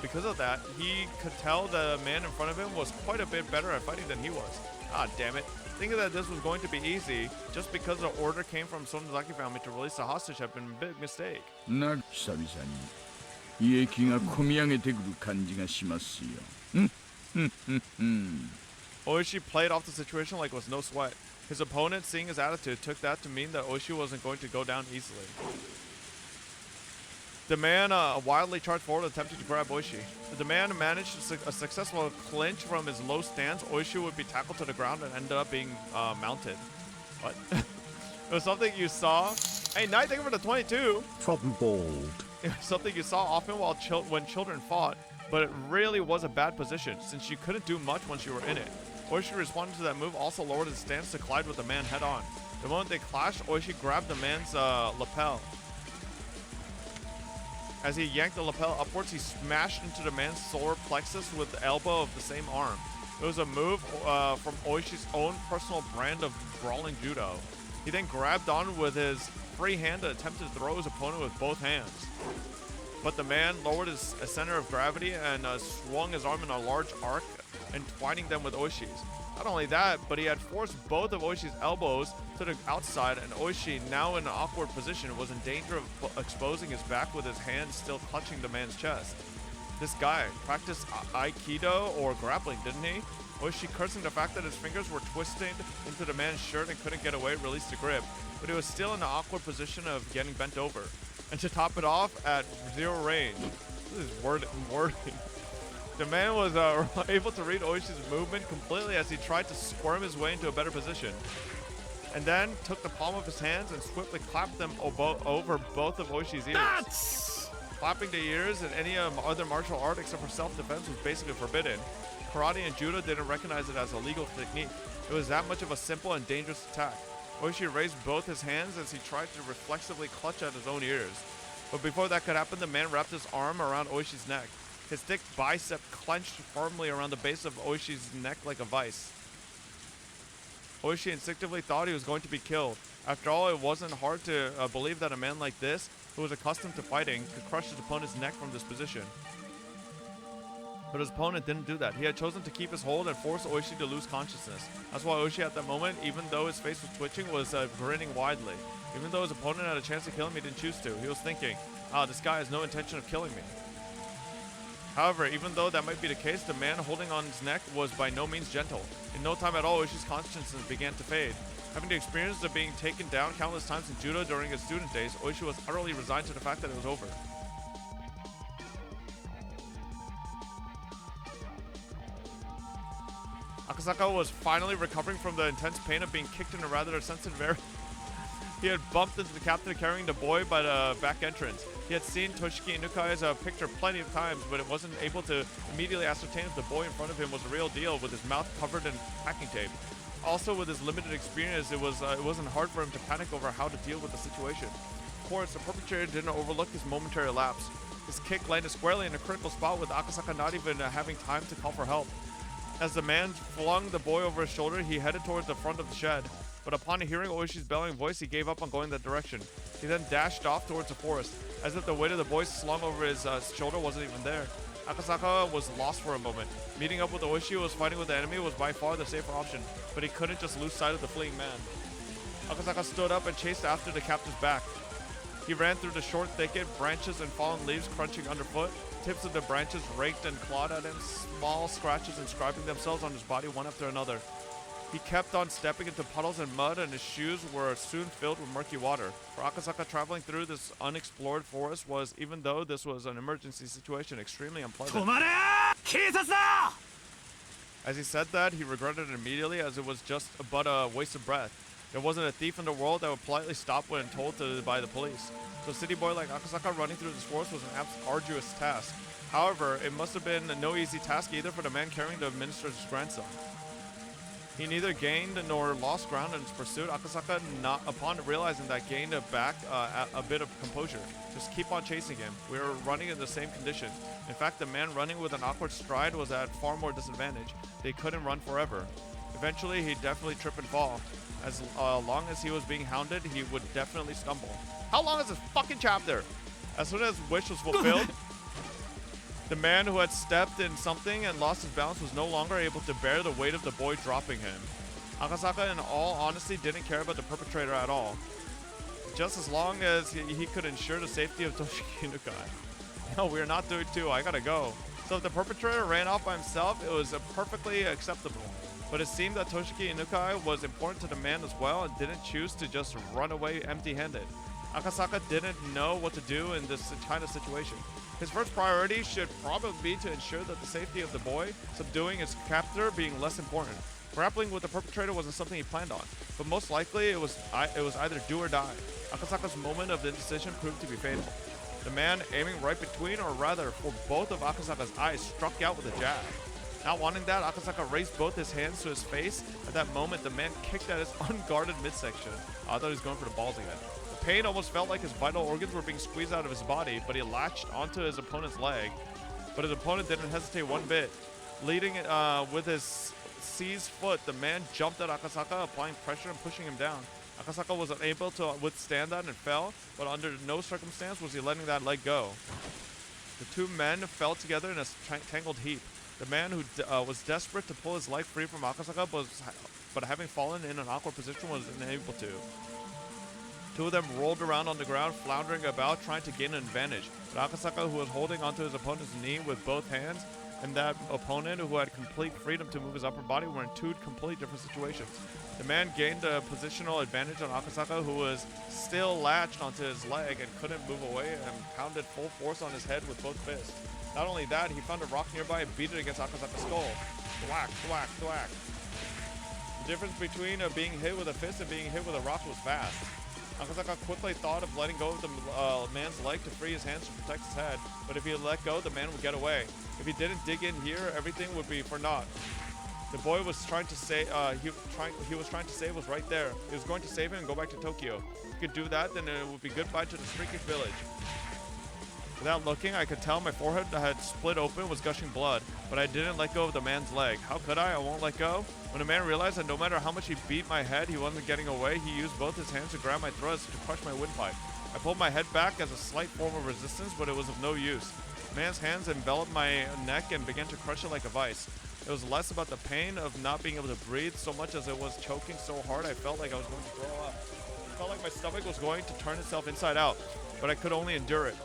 Because of that, he could tell the man in front of him was quite a bit better at fighting than he was. Ah, damn it. Thinking that this was going to be easy, just because the order came from Sonozaki family to release the hostage had been a big mistake. 久々に胃液がこみ上げてくる感じがしますよ。Oishi played off the situation like it was no sweat. His opponent, seeing his attitude, took that to mean that Oishi wasn't going to go down easily. The man wildly charged forward, attempting to grab Oishi. If the man managed a successful clinch from his low stance, Oishi would be tackled to the ground and ended up being mounted. What? It was something you saw. Hey, Knight, thank you for the 22. From bald. It was something you saw often when children fought, but it really was a bad position, since you couldn't do much once you were in it. Oishi responded to that move, also lowered his stance to collide with the man head on. The moment they clashed, Oishi grabbed the man's lapel. As he yanked the lapel upwards, he smashed into the man's solar plexus with the elbow of the same arm. It was a move from Oishi's own personal brand of brawling judo. He then grabbed on with his free hand and attempted to throw his opponent with both hands. But the man lowered his center of gravity and swung his arm in a large arc, entwining them with Oishi's. Not only that, but he had forced both of Oishi's elbows to the outside, and Oishi, now in an awkward position, was in danger of exposing his back with his hands still clutching the man's chest. This guy practiced Aikido or grappling, didn't he? Oishi, cursing the fact that his fingers were twisted into the man's shirt and couldn't get away, released the grip, but he was still in the awkward position of getting bent over. And to top it off, at 0 range, this is wording. The man was able to read Oishi's movement completely as he tried to squirm his way into a better position. And then took the palm of his hands and swiftly clapped them over both of Oishi's ears. Clapping the ears in any other martial art except for self-defense was basically forbidden. Karate and judo didn't recognize it as a legal technique. It was that much of a simple and dangerous attack. Oishi raised both his hands as he tried to reflexively clutch at his own ears. But before that could happen, the man wrapped his arm around Oishi's neck. His thick bicep clenched firmly around the base of Oishi's neck like a vice. Oishi instinctively thought he was going to be killed. After all, it wasn't hard to believe that a man like this, who was accustomed to fighting, could crush his opponent's neck from this position. But his opponent didn't do that. He had chosen to keep his hold and force Oishi to lose consciousness. That's why Oishi at that moment, even though his face was twitching, was grinning widely. Even though his opponent had a chance to kill him, he didn't choose to. He was thinking, this guy has no intention of killing me. However, even though that might be the case, the man holding on his neck was by no means gentle. In no time at all, Oishi's consciousness began to fade. Having the experience of being taken down countless times in judo during his student days, Oishi was utterly resigned to the fact that it was over. Akasaka was finally recovering from the intense pain of being kicked in a rather sensitive area. He had bumped into the captain carrying the boy by the back entrance. He had seen Toshiki Inukai's picture plenty of times, but it wasn't able to immediately ascertain if the boy in front of him was the real deal, with his mouth covered in packing tape. Also, with his limited experience, it wasn't hard for him to panic over how to deal with the situation. Of course, the perpetrator didn't overlook his momentary lapse. His kick landed squarely in a critical spot, with Akasaka not even having time to call for help. As the man flung the boy over his shoulder, he headed towards the front of the shed. But upon hearing Oishi's bellowing voice, he gave up on going that direction. He then dashed off towards the forest, as if the weight of the boy slung over his shoulder wasn't even there. Akasaka was lost for a moment. Meeting up with Oishi, who was fighting with the enemy, was by far the safer option, but he couldn't just lose sight of the fleeing man. Akasaka stood up and chased after the captive's back. He ran through the short thicket, branches and fallen leaves crunching underfoot. Tips of the branches raked and clawed at him, small scratches inscribing themselves on his body one after another. He kept on stepping into puddles and mud, and his shoes were soon filled with murky water. For Akasaka, traveling through this unexplored forest was, even though this was an emergency situation, extremely unpleasant. As he said that, he regretted it immediately, as it was just but a waste of breath. There wasn't a thief in the world that would politely stop when told to by the police. So a city boy like Akasaka running through this forest was an arduous task. However, it must have been no easy task either for the man carrying the minister's grandson. He neither gained nor lost ground in his pursuit. Akasaka, upon realizing that, gained back a bit of composure. Just keep on chasing him. We were running in the same conditions. In fact, the man running with an awkward stride was at far more disadvantage. They couldn't run forever. Eventually, he'd definitely trip and fall. As long as he was being hounded, he would definitely stumble. How long is this fucking chapter? As soon as his wish was fulfilled, the man who had stepped in something and lost his balance was no longer able to bear the weight of the boy dropping him. Akasaka, in all honesty, didn't care about the perpetrator at all. Just as long as he could ensure the safety of Toshiki Inukai. No, we're not doing too. I gotta go. So if the perpetrator ran off by himself, it was perfectly acceptable. But it seemed that Toshiki Inukai was important to the man as well and didn't choose to just run away empty-handed. Akasaka didn't know what to do in this kind of situation. His first priority should probably be to ensure that the safety of the boy, subduing his captor being less important. Grappling with the perpetrator wasn't something he planned on, but most likely it was either do or die. Akasaka's moment of indecision proved to be fatal. The man, aiming right between, or rather for both of Akasaka's eyes, struck out with a jab. Not wanting that, Akasaka raised both his hands to his face. At that moment, the man kicked at his unguarded midsection. I thought he was going for the balls again. The pain almost felt like his vital organs were being squeezed out of his body, but he latched onto his opponent's leg. But his opponent didn't hesitate one bit. Leading with his seized foot, the man jumped at Akasaka, applying pressure and pushing him down. Akasaka was unable to withstand that and fell, but under no circumstance was he letting that leg go. The two men fell together in a tangled heap. The man who was desperate to pull his leg free from Akasaka, but having fallen in an awkward position, was unable to. Two of them rolled around on the ground, floundering about, trying to gain an advantage. But Akasaka, who was holding onto his opponent's knee with both hands, and that opponent, who had complete freedom to move his upper body, were in two completely different situations. The man gained a positional advantage on Akasaka, who was still latched onto his leg and couldn't move away, and pounded full force on his head with both fists. Not only that, he found a rock nearby and beat it against Akasaka's skull. Thwack, thwack, thwack. The difference between being hit with a fist and being hit with a rock was vast. Akasaka quickly thought of letting go of the man's leg to free his hands to protect his head, but if he let go, the man would get away. If he didn't dig in here, everything would be for naught. The boy was trying to say he was trying to save was right there. He was going to save him and go back to Tokyo. If he could do that, then it would be goodbye to the streakish village. Without looking, I could tell my forehead had split open, was gushing blood, but I didn't let go of the man's leg. How could I? I won't let go. When the man realized that no matter how much he beat my head, he wasn't getting away, he used both his hands to grab my throat to crush my windpipe. I pulled my head back as a slight form of resistance, but it was of no use. The man's hands enveloped my neck and began to crush it like a vice. It was less about the pain of not being able to breathe so much as it was choking so hard I felt like I was going to throw up. It felt like my stomach was going to turn itself inside out, but I could only endure it.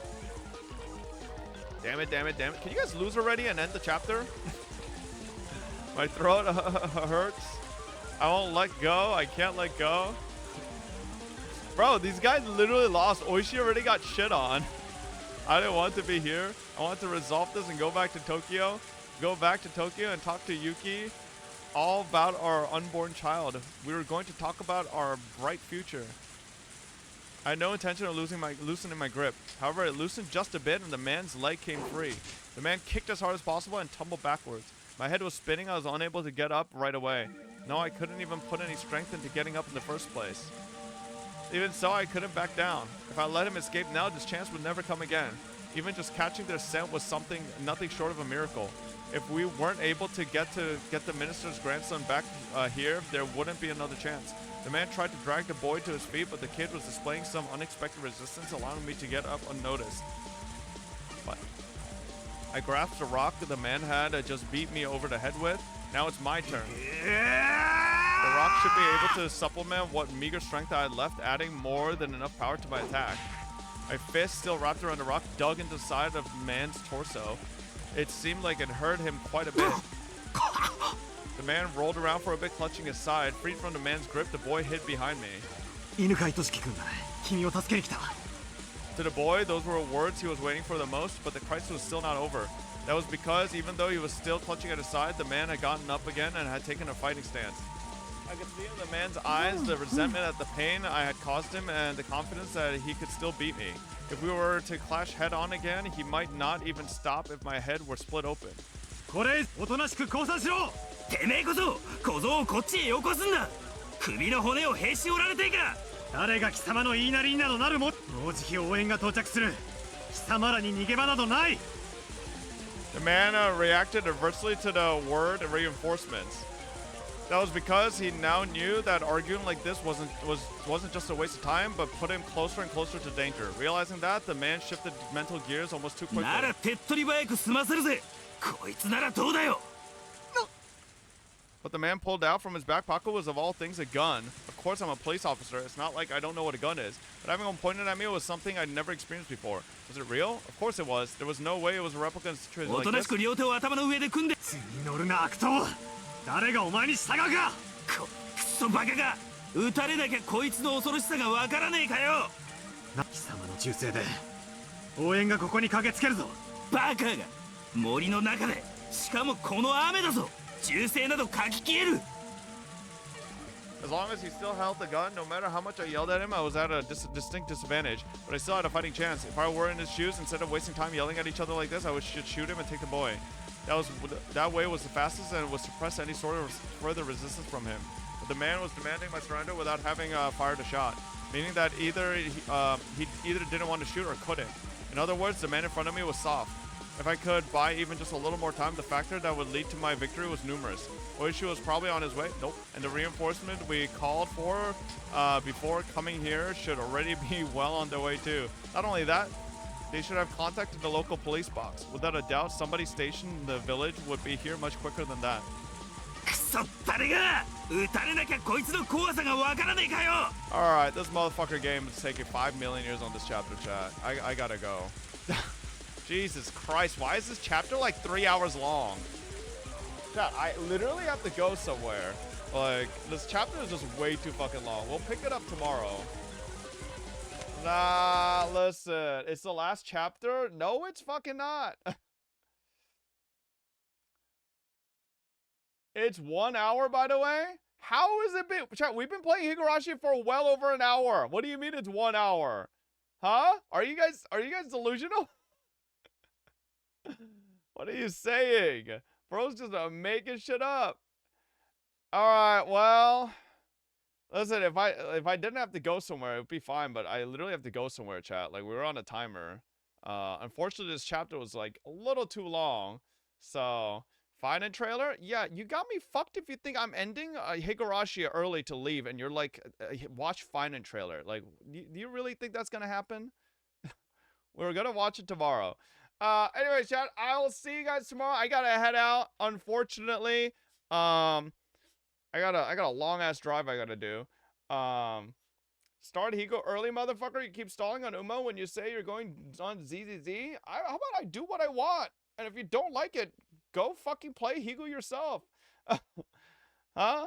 Damn it, damn it, damn it. Can you guys lose already and end the chapter? My throat hurts. I won't let go. I can't let go. Bro, these guys literally lost. Oishi already got shit on. I didn't want to be here. I want to resolve this and go back to Tokyo. Go back to Tokyo and talk to Yuki all about our unborn child. We were going to talk about our bright future. I had no intention of loosening my grip. However, it loosened just a bit and the man's leg came free. The man kicked as hard as possible and tumbled backwards. My head was spinning. I was unable to get up right away. No, I couldn't even put any strength into getting up in the first place. Even so, I couldn't back down. If I let him escape now, this chance would never come again. Even just catching their scent was nothing short of a miracle. If we weren't able to get the minister's grandson back here, there wouldn't be another chance. The man tried to drag the boy to his feet, but the kid was displaying some unexpected resistance, allowing me to get up unnoticed. But I grasped a rock that the man had just beat me over the head with. Now it's my turn. The rock should be able to supplement what meager strength I had left, adding more than enough power to my attack. My fist, still wrapped around the rock, dug into the side of the man's torso. It seemed like it hurt him quite a bit. The man rolled around for a bit, clutching his side. Freed from the man's grip, the boy hid behind me. To the boy, those were words he was waiting for the most, but the crisis was still not over. That was because, even though he was still clutching at his side, the man had gotten up again and had taken a fighting stance. I could see in the man's eyes the resentment at the pain I had caused him and the confidence that he could still beat me. If we were to clash head-on again, he might not even stop if my head were split open. てめえこそ小僧をこっちへよこすんな。首の骨をへし折られていか。誰が貴様の言いなりになどなるも。もうじき応援が到着する。貴様らに逃げ場などない。 The man reacted adversely to the word reinforcements. That was because he now knew that arguing like this wasn't just a waste of time, but put him closer and closer to danger. Realizing that, the man shifted mental gears almost too quickly. なら手っ取り早く済ませるぜ。こいつならどうだよ。 What the man pulled out from his back pocket was, of all things, a gun. Of course, I'm a police officer. It's not like I don't know what a gun is. But having one pointed at me was something I'd never experienced before. Was it real? Of course it was. There was no way it was a replica in a situation like this. 両手を頭の上で組んで。次に乗るな悪党。誰がお前に従うか。クソバカが。撃たれなきゃこいつの恐ろしさがわからねえかよ。貴様の忠誠で応援がここに駆けつけるぞ。バカが森の中で、しかもこの雨だぞ。 銃声など書き消える。 As long as he still held the gun, no matter how much I yelled at him, I was at a distinct disadvantage. But I still had a fighting chance. If I were in his shoes, instead of wasting time yelling at each other like this, I would shoot him and take the boy. That way was the fastest and would suppress any sort of further resistance from him. But the man was demanding my surrender without having fired a shot, meaning that either he either didn't want to shoot or couldn't. In other words, the man in front of me was soft. If I could buy even just a little more time, the factor that would lead to my victory was numerous. Oishi was probably on his way. Nope. And the reinforcement we called for before coming here should already be well on their way too. Not only that, they should have contacted the local police box. Without a doubt, somebody stationed in the village would be here much quicker than that. Alright, this motherfucker game is taking 5 million years on this chapter, chat. I gotta go. Jesus Christ, why is this chapter like 3 hours long? Chat, I literally have to go somewhere. Like, this chapter is just way too fucking long. We'll pick it up tomorrow. Nah, listen. It's the last chapter? No, it's fucking not. It's 1 hour, by the way? How is it been? Chat, we've been playing Higurashi for well over an hour. What do you mean it's 1 hour? Huh? Are you guys delusional? What are you saying? Bro's just making shit up. Alright, well. Listen, if I didn't have to go somewhere, it would be fine, but I literally have to go somewhere, chat. Like, we were on a timer. Unfortunately, this chapter was, like, a little too long. So, final trailer? Yeah, you got me fucked if you think I'm ending Higurashi early to leave, and you're like, watch final trailer. Like, do you really think that's gonna happen? We're gonna watch it tomorrow. Anyway, chat, I will see you guys tomorrow. I gotta head out, unfortunately. I got a long ass drive I gotta do. Start Higo early, motherfucker. You keep stalling on Uma when you say you're going on ZZZ. How about I do what I want? And if you don't like it, go fucking play Higo yourself. Huh?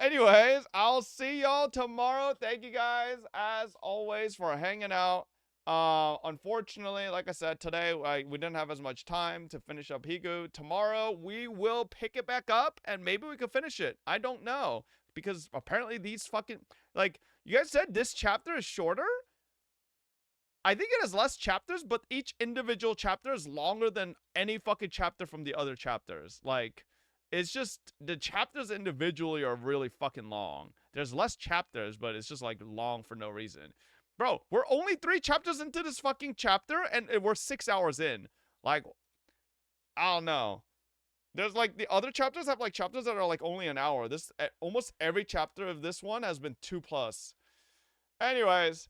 Anyways, I'll see y'all tomorrow. Thank you guys, as always, for hanging out. Unfortunately, like I said, today we didn't have as much time to finish up Higu. Tomorrow we will pick it back up and maybe we could finish it. I don't know, because apparently these fucking, like, you guys said this chapter is shorter. I think it has less chapters, but each individual chapter is longer than any fucking chapter from the other chapters. Like, it's just the chapters individually are really fucking long. There's less chapters, but it's just like long for no reason. Bro, we're only 3 chapters into this fucking chapter, and we're 6 hours in. Like, I don't know. There's like, the other chapters have like chapters that are like only an hour. This, almost every chapter of this one has been 2+. Anyways,